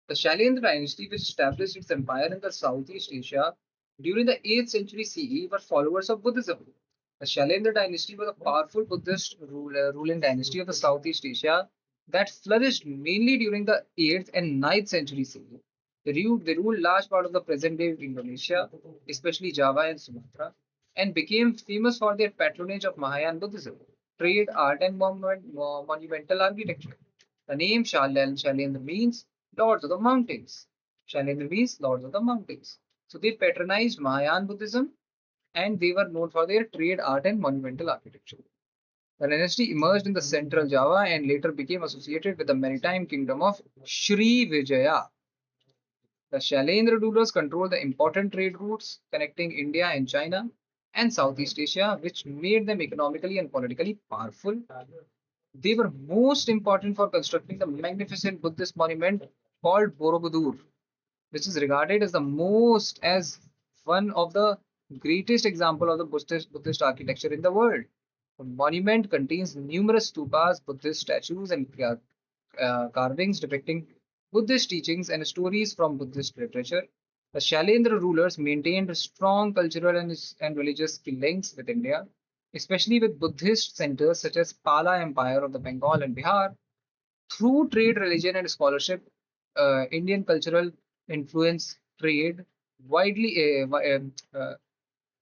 The Shailendra dynasty, which established its empire in the Southeast Asia during the 8th century CE, were followers of Buddhism. The Shailendra dynasty was a powerful Buddhist ruling dynasty of the Southeast Asia that flourished mainly during the 8th and 9th century CE. They ruled large part of the present-day Indonesia, especially Java and Sumatra, and became famous for their patronage of Mahayana Buddhism, trade, art, and monumental architecture. The name Shailendra means Lords of the Mountains. Shailendra means Lords of the Mountains. So they patronized Mahayana Buddhism and they were known for their trade, art, and monumental architecture. The dynasty emerged in the central Java and later became associated with the maritime kingdom of Sri Vijaya. The Shailendra rulers controlled the important trade routes connecting India and China and Southeast Asia, which made them economically and politically powerful. They were most important for constructing the magnificent Buddhist monument called Borobudur, which is regarded as one of the greatest example of the Buddhist architecture in the world. The monument contains numerous stupas, Buddhist statues, and carvings depicting Buddhist teachings and stories from Buddhist literature. The Shailendra rulers maintained strong cultural and religious links with India, especially with Buddhist centers such as Pala Empire of the Bengal and Bihar. Through trade, religion, and scholarship, Indian cultural influence trade widely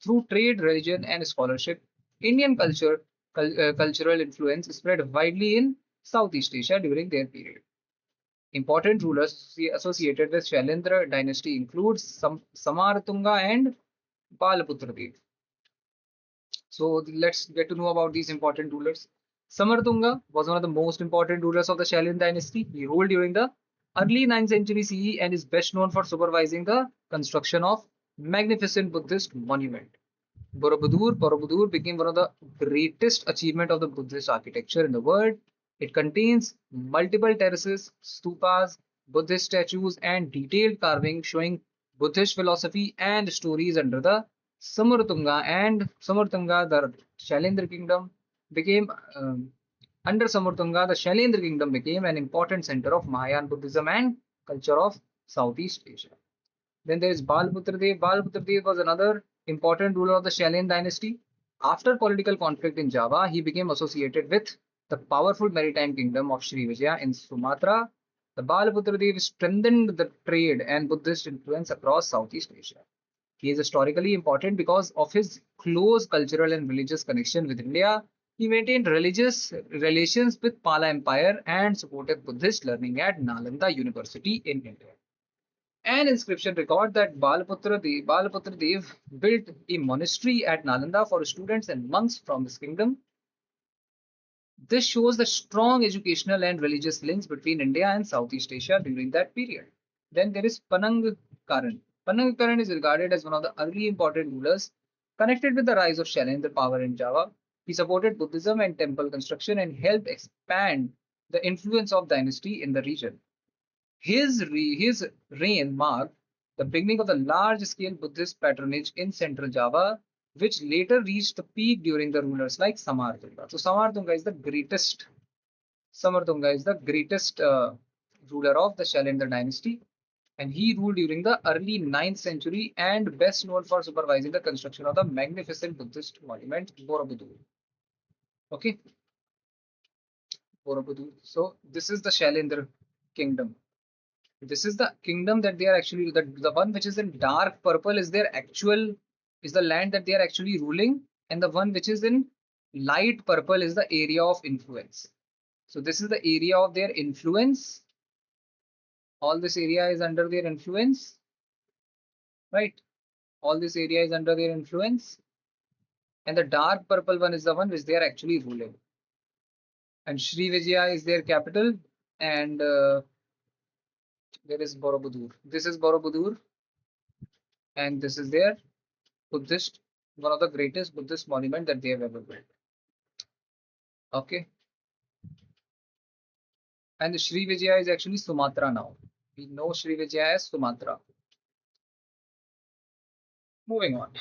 through trade, religion, and scholarship. Indian cultural influence spread widely in Southeast Asia during their period. Important rulers associated with Shailendra dynasty include Samartunga and Balaputradev. So let's get to know about these important rulers. Samartunga was one of the most important rulers of the Shailendra dynasty. He ruled during the early 9th century CE and is best known for supervising the construction of magnificent Buddhist monument. Borobudur became one of the greatest achievement of the Buddhist architecture in the world. It contains multiple terraces, stupas, Buddhist statues, and detailed carving showing Buddhist philosophy and stories under the Samartunga, the Shailendra kingdom became under Samartunga, the Shailendra kingdom became an important center of Mahayana Buddhism and culture of Southeast Asia. Then there is Balaputradev. Balaputradev was another important ruler of the Shailendra dynasty. After political conflict in Java, he became associated with the powerful maritime kingdom of Srivijaya in Sumatra. The Balaputradev strengthened the trade and Buddhist influence across Southeast Asia. He is historically important because of his close cultural and religious connection with India. He maintained religious relations with Pala Empire and supported Buddhist learning at Nalanda University in India. An inscription record that Balaputra Dev built a monastery at Nalanda for students and monks from his kingdom. This shows the strong educational and religious links between India and Southeast Asia during that period. Then there is Panang Karan. Panang Karan is regarded as one of the early important rulers connected with the rise of Shailendra power in Java. He supported Buddhism and temple construction and helped expand the influence of dynasty in the region. His reign marked the beginning of the large-scale Buddhist patronage in central Java, which later reached the peak during the rulers like Samartunga. So Samartunga is the greatest ruler of the Shailendra dynasty, and he ruled during the early 9th century and best known for supervising the construction of the magnificent Buddhist monument Borobudur. Okay, Borobudur. So this is the Shailendra kingdom. This is the kingdom that they are actually the one which is in dark purple is their actual is the land that they are actually ruling, and the one which is in light purple is the area of influence. So this is the area of their influence. All this area is under their influence, right? All this area is under their influence, and the dark purple one is the one which they are actually ruling. And Sri Vijaya is their capital, and there is Borobudur. This is Borobudur, and this is their Buddhist, one of the greatest Buddhist monument that they have ever built. Okay, and the Sri Vijaya is actually Sumatra now. We know Sri Vijaya as Sumatra. Moving on.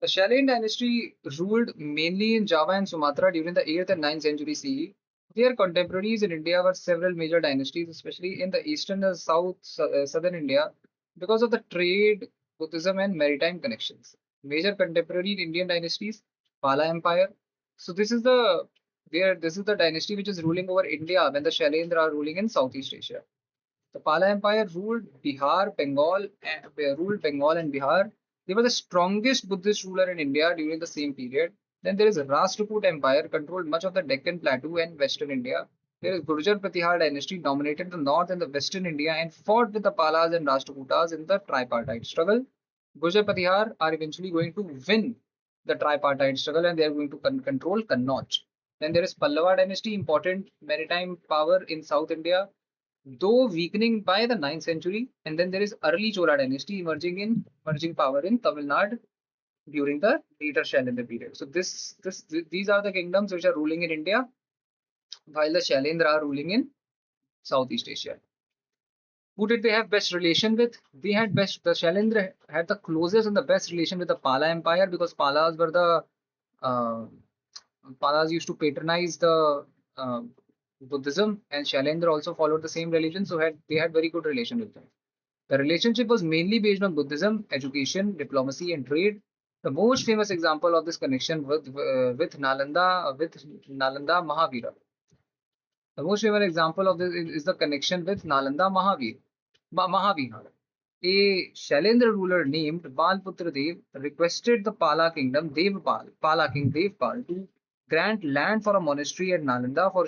The Shailendra dynasty ruled mainly in Java and Sumatra during the 8th and 9th century CE. Their contemporaries in India were several major dynasties, especially in the eastern and southern India, because of the trade, Buddhism, and maritime connections. Major contemporary Indian dynasties, Pala Empire. So this is the dynasty which is ruling over India when the Shailendra are ruling in Southeast Asia. The Pala Empire ruled Bengal and Bihar. They were the strongest Buddhist ruler in India during the same period. Then there is Rashtrakoot Empire, controlled much of the Deccan Plateau and Western India. There is Gurjar Pratihar dynasty, dominated the north and the western India and fought with the Palas and Rashtrakutas in the tripartite struggle. Gurjar Pratihar are eventually going to win the tripartite struggle and they are going to control Kannauj. Then there is Pallava dynasty, important maritime power in South India, though weakening by the 9th century. And then there is early Chola dynasty emerging power in Tamil Nadu during the later Shailendra period. So these are the kingdoms which are ruling in India, while the Shailendra are ruling in Southeast Asia. Who did they have best relation with? The Shailendra had the closest and the best relation with the Pala Empire, because uh, Palas used to patronize the Buddhism, and Shailendra also followed the same religion, so they had very good relation with them. The relationship was mainly based on Buddhism, education, diplomacy, and trade. The most famous example of this connection with Nalanda Mahavira. The most famous example of this is the connection with Nalanda Mahavira. A Shailendra ruler named Balputra Dev requested the Pala kingdom, Pala King Devpal, to grant land for a monastery at Nalanda for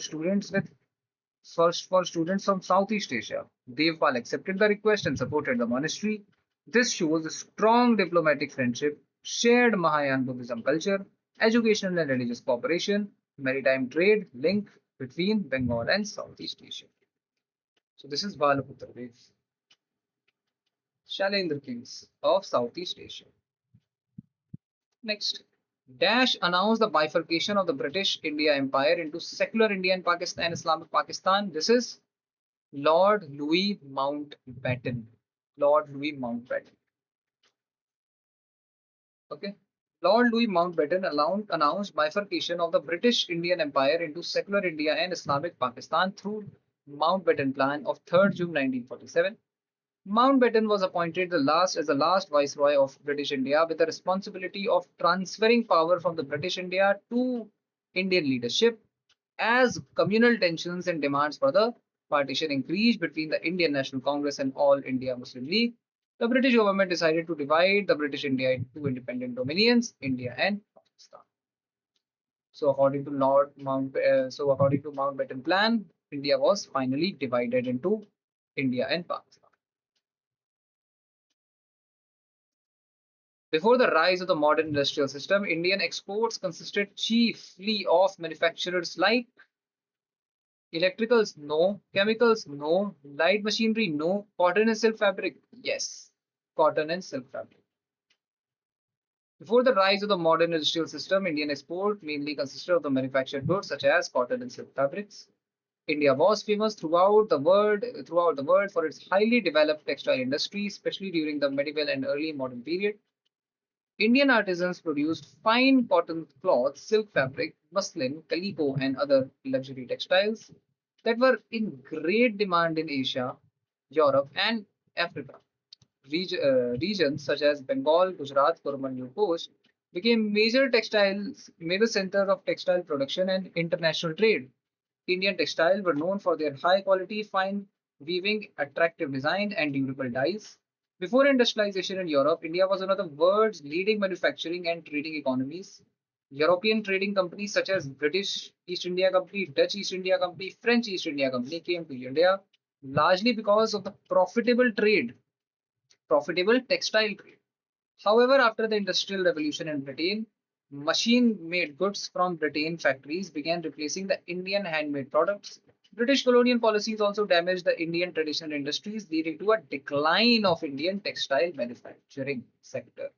students from Southeast Asia. Devpal accepted the request and supported the monastery. This shows a strong diplomatic friendship, shared Mahayana Buddhism culture, educational and religious cooperation, maritime trade link between Bengal and Southeast Asia. So this is Balaputra Dev, Shailendra Kings of Southeast Asia. Next, Dash announced the bifurcation of the British India Empire into secular India and Pakistan, Islamic Pakistan. This is Lord Louis Mountbatten. Lord Louis Mountbatten. Okay. Lord Louis Mountbatten announced bifurcation of the British Indian Empire into secular India and Islamic Pakistan through Mountbatten Plan of 3rd June 1947. Mountbatten was appointed as the last Viceroy of British India with the responsibility of transferring power from the British India to Indian leadership as communal tensions and demands for the partition increased between the Indian National Congress and All India Muslim League. The British government decided to divide the British India into two independent dominions, India and Pakistan. So according to Mountbatten Plan, India was finally divided into India and Pakistan. Before the rise of the modern industrial system, Indian exports consisted chiefly of manufacturers like electricals, no. Chemicals, no. Light machinery, no. Cotton and silk fabric, yes. Cotton and silk fabric. Before the rise of the modern industrial system, Indian export mainly consisted of the manufactured goods such as cotton and silk fabrics. India was famous throughout the world for its highly developed textile industry, especially during the medieval and early modern period. Indian artisans produced fine cotton cloth, silk fabric, muslin, calico, and other luxury textiles that were in great demand in Asia, Europe, and Africa. Regions such as Bengal, Gujarat, Coromandel Coast became major centers of textile production and international trade. Indian textiles were known for their high quality, fine weaving, attractive design, and durable dyes. Before industrialization in Europe, India was one of the world's leading manufacturing and trading economies. European trading companies such as British East India Company, Dutch East India Company, French East India Company came to India largely because of the profitable textile trade. However, after the Industrial Revolution in Britain, machine-made goods from Britain factories began replacing the Indian handmade products. British colonial policies also damaged the Indian traditional industries, leading to a decline of Indian textile manufacturing sector.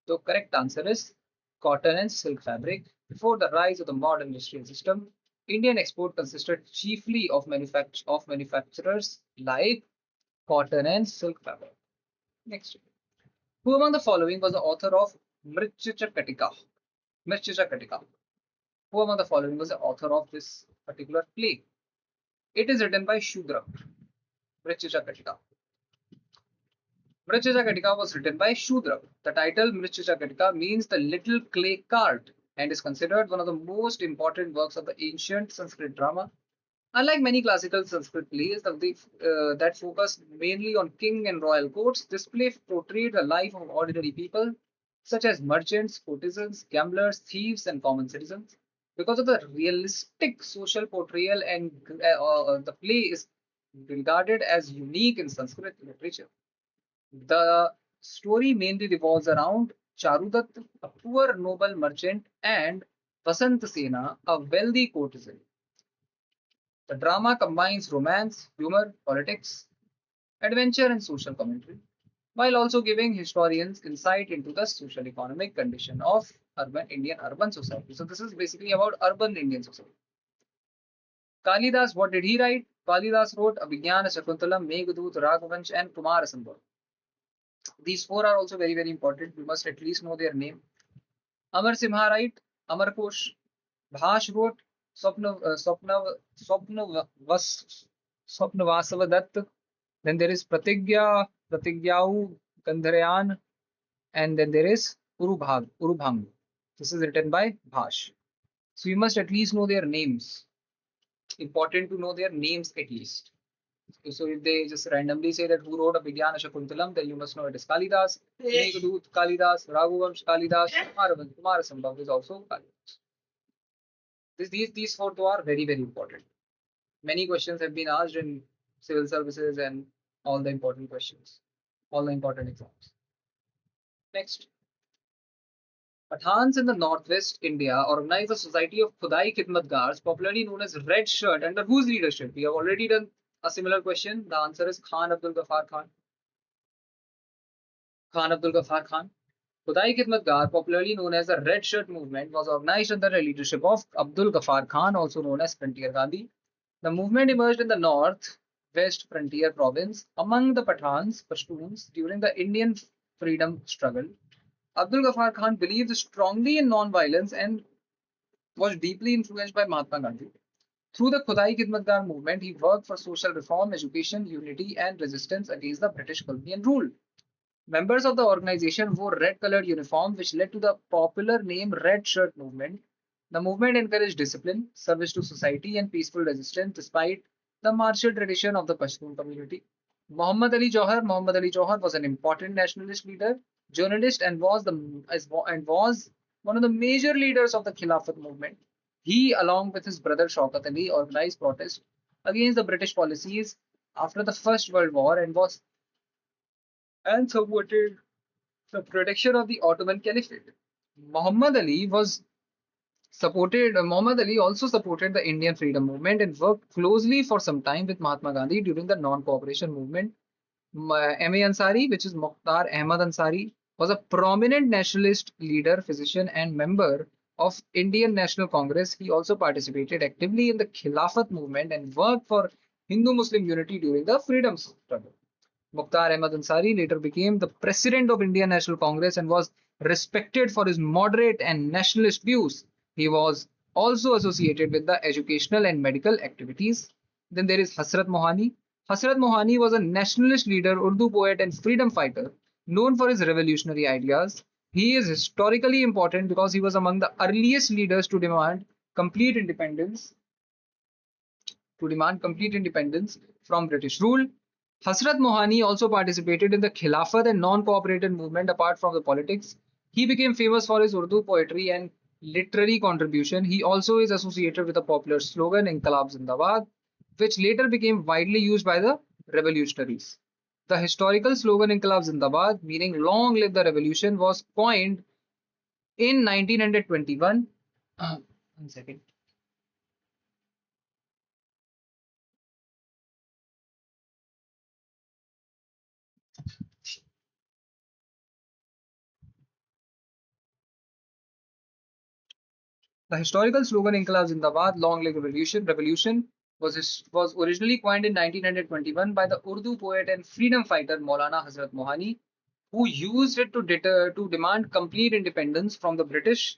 So, correct answer is cotton and silk fabric. Before the rise of the modern industrial system, Indian export consisted chiefly of manufacturers like cotton and silk fabric. Next. Who among the following was the author of Mrityacha Katika? Who among the following was the author of this particular play? It is written by Shudra. Mrityacha Katika. Mrityacha Katika was written by Shudra. The title Mrityacha Katika means the little clay cart and is considered one of the most important works of the ancient Sanskrit drama. Unlike many classical Sanskrit plays that focus mainly on king and royal courts, this play portrayed the life of ordinary people, such as merchants, courtesans, gamblers, thieves, and common citizens. Because of the realistic social portrayal, and the play is regarded as unique in Sanskrit literature. The story mainly revolves around Charudat, a poor noble merchant, and Vasant Sena, a wealthy courtesan. The drama combines romance, humor, politics, adventure, and social commentary, while also giving historians insight into the social economic condition of urban society. So this is basically about urban Indian society. Kalidas, what did he write? Kalidas wrote Abhigyana Shakuntalam, Meghdut, Raghavansh, and Kumar Sambhav. These four are also very, very important. You must at least know their name. Amar Simha wrote Amarkosh. Bhash wrote Swapnavasavadatt. Then there is Pratigyau Gandharayan, and then there is Urubhang. This is written by Bhash. So you must at least know their names. Important to know their names at least. So if they just randomly say that who wrote Abhigyana Shakuntalam, then you must know it is Kalidas, Meghdut Kalidas, Raghuvamsh Kalidas, Kumarasambhav is also Kalidas. These four two are very, very important. Many questions have been asked in civil services and all the important questions, all the important exams. Next, Pathans in the northwest India organized a society of Khudai Khidmatgars, popularly known as Red Shirt, under whose leadership? We have already done a similar question. The answer is Khan Abdul Ghaffar Khan. Khan Abdul Ghaffar Khan. Khudai Khidmatgar, popularly known as the Red Shirt movement, was organized under the leadership of Abdul Ghaffar Khan, also known as Frontier Gandhi. The movement emerged in the north west frontier province among the Pathans, Pashtuns, during the Indian freedom struggle. Abdul Ghaffar Khan believed strongly in non-violence and was deeply influenced by Mahatma Gandhi. Through the Khudai Khidmatgar movement, he worked for social reform, education, unity, and resistance against the British colonial rule. Members of the organization wore red-colored uniform, which led to the popular name Red Shirt Movement. The movement encouraged discipline, service to society, and peaceful resistance despite the martial tradition of the Pashtun community. Muhammad Ali Johar was an important nationalist leader, journalist, and was one of the major leaders of the Khilafat movement. He, along with his brother Shaukat Ali, organized protests against the British policies after the First World War and supported the protection of the Ottoman Caliphate. Muhammad Ali was Muhammad Ali also supported the Indian freedom movement and worked closely for some time with Mahatma Gandhi during the non-cooperation movement. M.A. Ansari, which is Mukhtar Ahmad Ansari, was a prominent nationalist leader, physician, and member of Indian National Congress. He also participated actively in the Khilafat movement and worked for Hindu-Muslim unity during the freedom struggle. Mukhtar Ahmad Ansari later became the president of Indian National Congress and was respected for his moderate and nationalist views. He was also associated with the educational and medical activities. Then there is Hasrat Mohani. Hasrat Mohani was a nationalist leader, Urdu poet, and freedom fighter known for his revolutionary ideas. He is historically important because he was among the earliest leaders complete independence to demand complete independence from British rule. Hasrat Mohani also participated in the Khilafat and non-cooperative movement apart from the politics. He became famous for his Urdu poetry and literary contribution. He also is associated with a popular slogan, Inqilab Zindabad, which later became widely used by the revolutionaries. The historical slogan Inqilab Zindabad, meaning long live the revolution, was coined in 1921. One second. The historical slogan Inqilab Zindabad, Long Live Revolution was originally coined in 1921 by the Urdu poet and freedom fighter Maulana Hazrat Mohani, who used it to demand complete independence from the British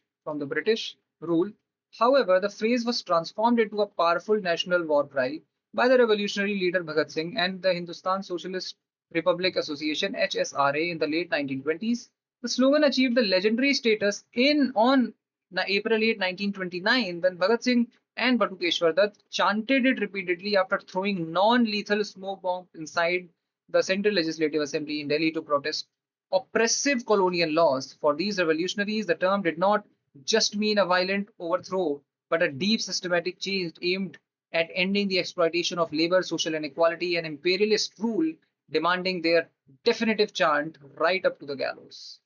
rule. However, the phrase was transformed into a powerful national war cry by the revolutionary leader Bhagat Singh and the Hindustan Socialist Republic Association (HSRA) in the late 1920s. The slogan achieved the legendary status in on April 8, 1929, when Bhagat Singh and Batukeshwar Dutt chanted it repeatedly after throwing non-lethal smoke bombs inside the Central Legislative Assembly in Delhi to protest oppressive colonial laws. For these revolutionaries, the term did not just mean a violent overthrow, but a deep systematic change aimed at ending the exploitation of labor, social inequality, and imperialist rule, demanding their definitive chant right up to the gallows.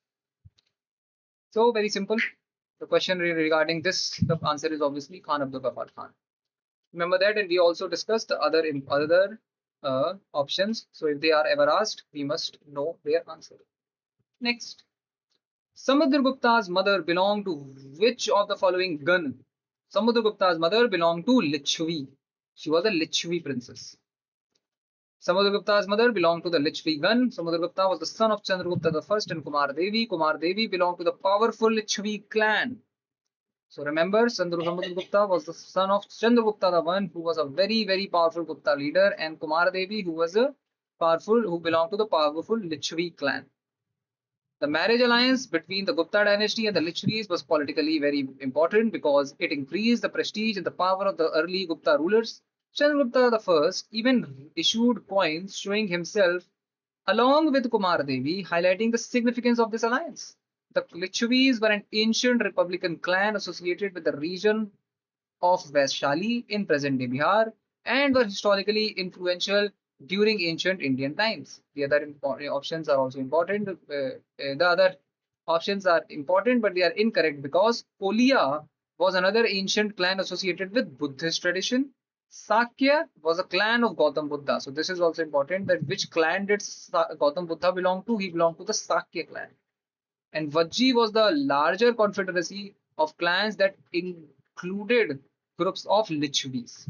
So, very simple. The question regarding this, the answer is obviously Khan Abdul Ghaffar Khan. Remember that, and we also discussed the other options. So if they are ever asked, we must know their answer. Next, Samudragupta's mother belonged to which of the following gun? Samudragupta's mother belonged to Lichvi. She was a Lichvi princess. Samudragupta's mother belonged to the Lichvi gun. Samudragupta was the son of Chandragupta I and Kumar Devi. Kumar Devi belonged to the powerful Lichvi clan. So remember, Samudragupta was the son of Chandragupta the one, who was a very, very powerful Gupta leader, and Kumar Devi, who belonged to the powerful Lichvi clan. The marriage alliance between the Gupta dynasty and the Lichvis was politically very important because it increased the prestige and the power of the early Gupta rulers. Chandragupta I even issued coins showing himself along with Kumar Devi, highlighting the significance of this alliance. The Lichvis were an ancient republican clan associated with the region of Vaishali in present day Bihar and were historically influential during ancient Indian times. The other options are also important. The other options are important, but they are incorrect because Kolia was another ancient clan associated with Buddhist tradition. Sakya was a clan of Gautam Buddha. So this is also important that which clan did Gautam Buddha belong to? He belonged to the Sakya clan. And Vajji was the larger confederacy of clans that included groups of Lichvis.